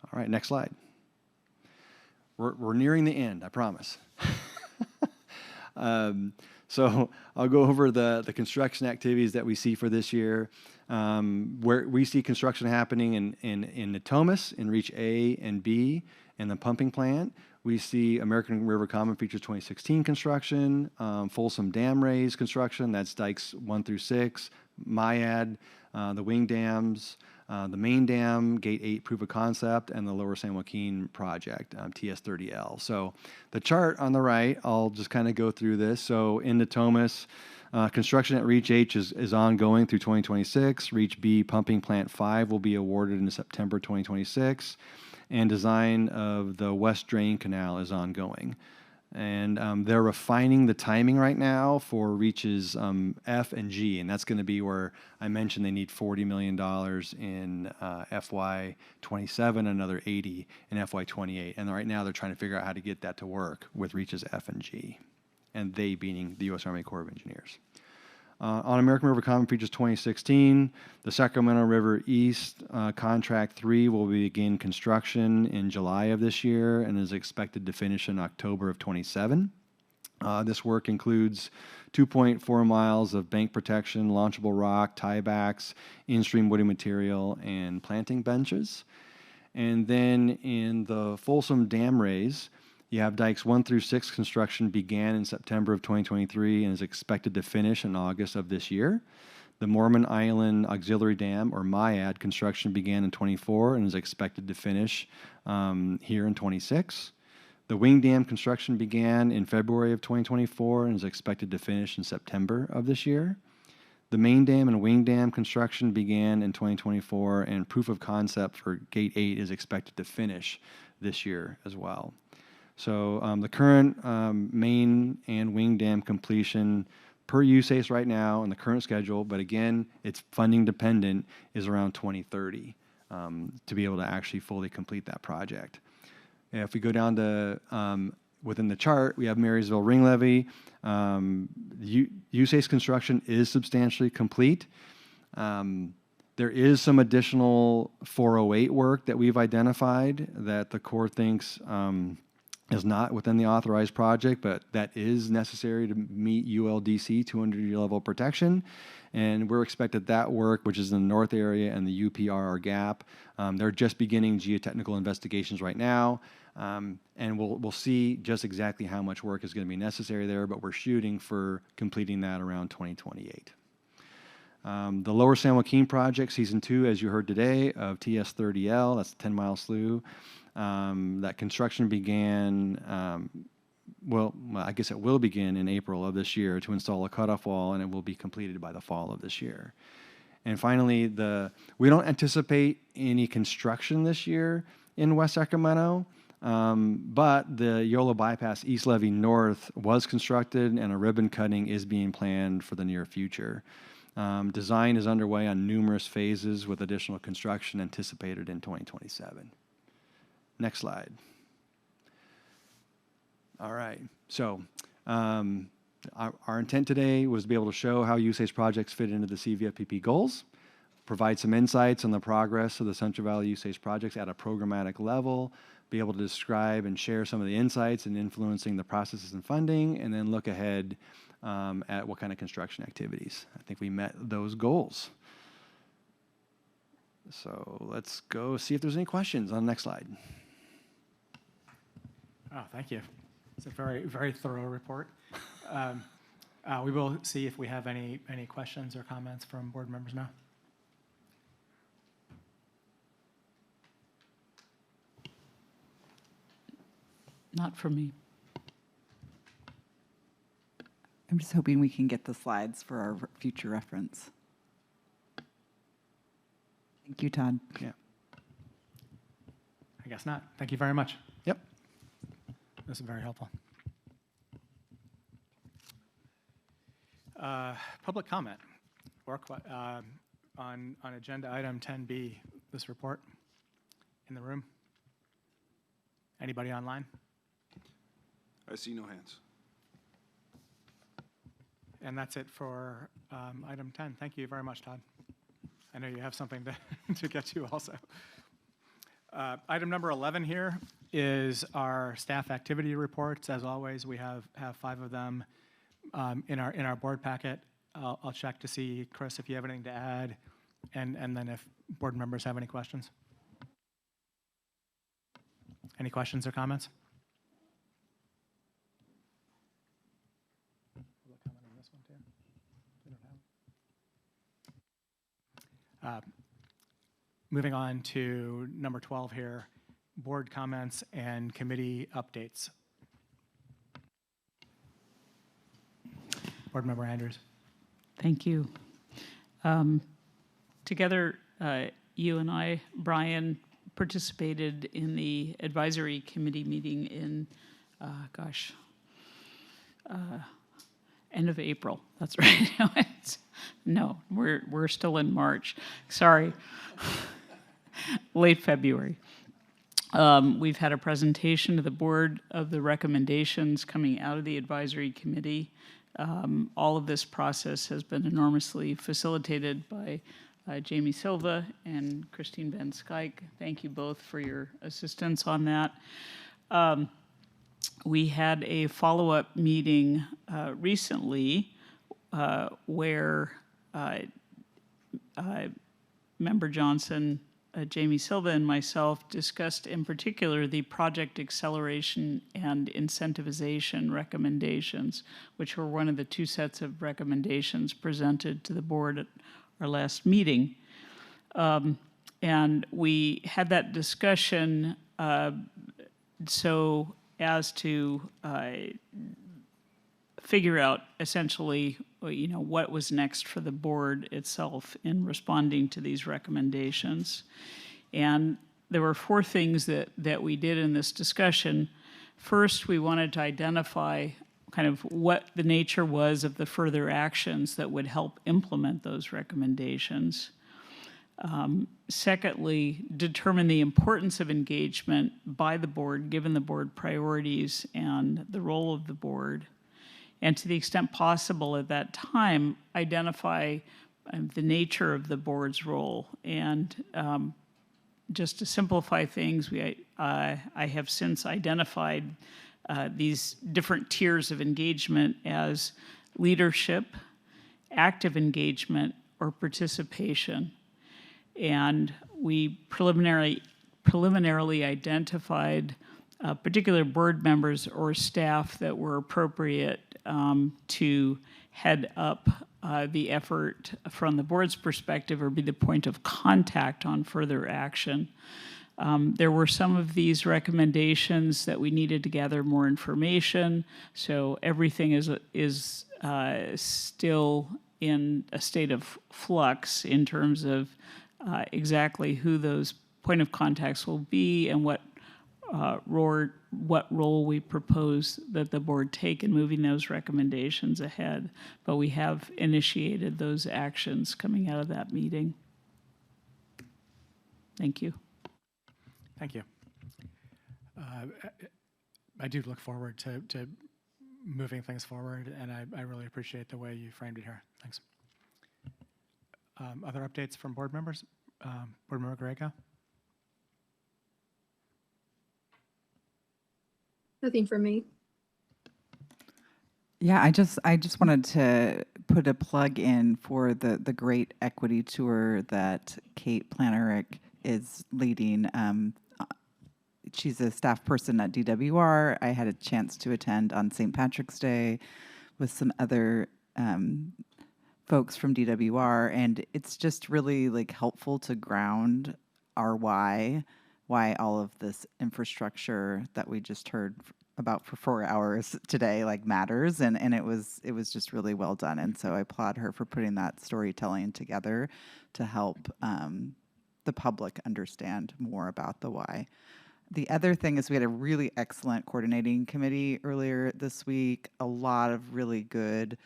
All right, next slide. We're nearing the end, I promise. So I'll go over the construction activities that we see for this year. Where we see construction happening in Natomas, in Reach A and B, and the pumping plant. We see American River Common Features 2016 construction, Folsom Dam Raise construction, that's dikes 1 through 6, MIAD, the wing dams, the main dam, Gate 8 proof of concept, and the Lower San Joaquin project, TS30L. So the chart on the right, I'll just kind of go through this. So in Natomas, construction at Reach H is ongoing through 2026. Reach B pumping plant 5 will be awarded in September 2026. And design of the West Drain Canal is ongoing. And they're refining the timing right now for Reaches F and G, and that's going to be where I mentioned they need $40 million in FY27, another 80 in FY28. And right now they're trying to figure out how to get that to work with Reaches F and G, and they being the U.S. Army Corps of Engineers. On American River Common Features 2016, the Sacramento River East Contract 3 will begin construction in July of this year and is expected to finish in October of 27. This work includes 2.4 miles of bank protection, launchable rock, tiebacks, in-stream woody material, and planting benches. And then in the Folsom Dam Raise, you have dikes 1 through 6 construction began in September of 2023 and is expected to finish in August of this year. The Mormon Island Auxiliary Dam, or MIAD, construction began in 24 and is expected to finish here in 26. The Wing Dam construction began in February of 2024 and is expected to finish in September of this year. The Main Dam and Wing Dam construction began in 2024, and proof of concept for Gate 8 is expected to finish this year as well. So the current main and wing dam completion per USACE right now in the current schedule, but again, it's funding dependent, is around 2030. to be able to actually fully complete that project. If we go down to within the chart, we have Marysville Ring Levee. USACE construction is substantially complete. There is some additional 408 work that we've identified that the Corps thinks is not within the authorized project, but that is necessary to meet ULDC 200-year level protection. And we're expected that work, which is in the north area and the UPRR gap, they're just beginning geotechnical investigations right now. And we'll see just exactly how much work is going to be necessary there, but we're shooting for completing that around 2028. The Lower San Joaquin project, season 2, as you heard today, of TS30L, that's the 10-mile slough. That construction began, well, I guess it will begin in April of this year to install a cutoff wall, and it will be completed by the fall of this year. And finally, we don't anticipate any construction this year in West Sacramento, but the Yola Bypass East Levee North was constructed, and a ribbon cutting is being planned for the near future. Design is underway on numerous phases with additional construction anticipated in 2027. Next slide. All right. So our intent today was to be able to show how USACE projects fit into the CVFPP goals, provide some insights on the progress of the Central Valley USACE projects at a programmatic level, be able to describe and share some of the insights in influencing the processes and funding, and then look ahead at what kind of construction activities. I think we met those goals. So let's go see if there's any questions on the next slide. Oh, thank you. It's a very, very thorough report. We will see if we have any questions or comments from board members now. Not for me. I'm just hoping we can get the slides for our future reference. Thank you, Todd. Yeah. I guess not. Thank you very much. Yep. This is very helpful. Public comment or on agenda item 10B, this report in the room. Anybody online? I see no hands. And that's it for item 10. Thank you very much, Todd. I know you have something to get to also. Item number 11 here is our staff activity reports. As always, we have 5 of them in our board packet. I'll check to see, Chris, if you have anything to add, and then if board members have any questions. Any questions or comments? Moving on to number 12 here, board comments and committee updates. Board Member Andrews. Thank you. Together, you and I, Brian, participated in the advisory committee meeting in, end of April. That's right. No, we're still in March. Sorry. Late February. We've had a presentation to the board of the recommendations coming out of the advisory committee. All of this process has been enormously facilitated by Jamie Silva and Christine Van Skyke. Thank you both for your assistance on that. We had a follow-up meeting recently where Member Johnson, Jamie Silva, and myself discussed in particular the project acceleration and incentivization recommendations, which were one of the 2 sets of recommendations presented to the board at our last meeting. And we had that discussion so as to figure out essentially, what was next for the board itself in responding to these recommendations. And there were 4 things that we did in this discussion. First, we wanted to identify kind of what the nature was of the further actions that would help implement those recommendations. Secondly, determine the importance of engagement by the board, given the board priorities and the role of the board. And to the extent possible at that time, identify the nature of the board's role. And just to simplify things, I have since identified these different tiers of engagement as leadership, active engagement, or participation. And we preliminarily identified particular board members or staff that were appropriate to head up the effort from the board's perspective or be the point of contact on further action. There were some of these recommendations that we needed to gather more information, so everything is still in a state of flux in terms of exactly who those point of contacts will be and what role we propose that the board take in moving those recommendations ahead. But we have initiated those actions coming out of that meeting. Thank you. Thank you. I do look forward to moving things forward, and I really appreciate the way you framed it here. Thanks. Other updates from board members? Board Member Grego? Nothing for me. Yeah, I just wanted to put a plug in for the great equity tour that Kate Planerick is leading. She's a staff person at DWR. I had a chance to attend on St. Patrick's Day with some other folks from DWR, and it's just really like helpful to ground our why all of this infrastructure that we just heard about for 4 hours today like matters, and it was just really well done. And so I applaud her for putting that storytelling together to help the public understand more about the why. The other thing is we had a really excellent coordinating committee earlier this week, a lot of really good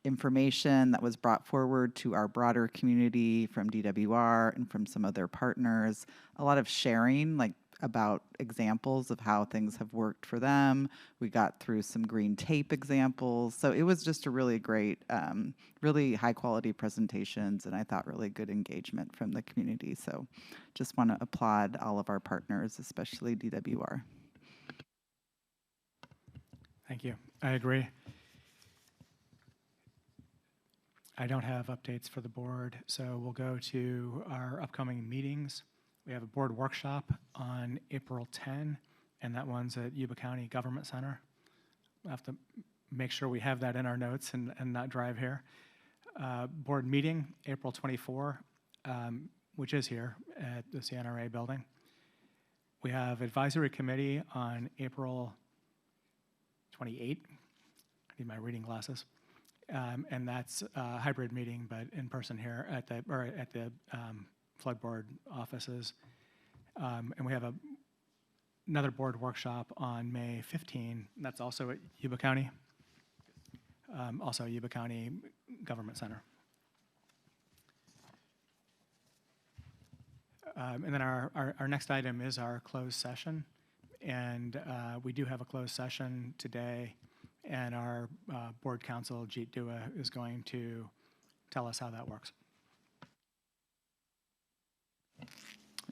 information that was brought forward to our broader community from DWR and from some other partners, a lot of sharing like about examples of how things have worked for them. We got through some green tape examples. So it was just a really great, really high quality presentations, and I thought really good engagement from the community. So just want to applaud all of our partners, especially DWR. Thank you. I agree. I don't have updates for the board, so we'll go to our upcoming meetings. We have a board workshop on April 10, and that one's at Yuba County Government Center. We'll have to make sure we have that in our notes and not drive here. Board meeting, April 24, which is here at the CNRA building. We have advisory committee on April 28. I need my reading glasses. And that's a hybrid meeting, but in person here at the flood board offices. And we have another board workshop on May 15. That's also at Yuba County, also Yuba County Government Center. And then our next item is our closed session. And we do have a closed session today. And our board counsel, Jeet Dua, is going to tell us how that works.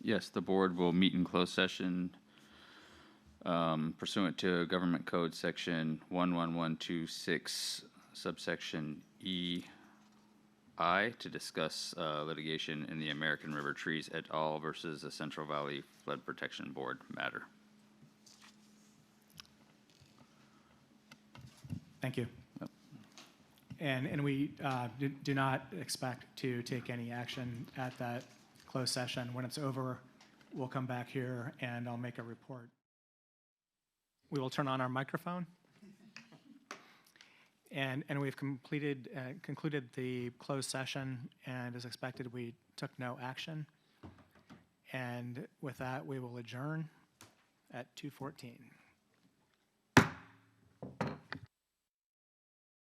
Yes, the board will meet in closed session pursuant to Government Code Section 11126, subsection EI, to discuss litigation in the American River Trees et al. Versus the Central Valley Flood Protection Board matter. Thank you. Yep. And we do not expect to take any action at that closed session. When it's over, we'll come back here and I'll make a report. We will turn on our microphone. And we've concluded the closed session, and as expected, we took no action. And with that, we will adjourn at 2:14.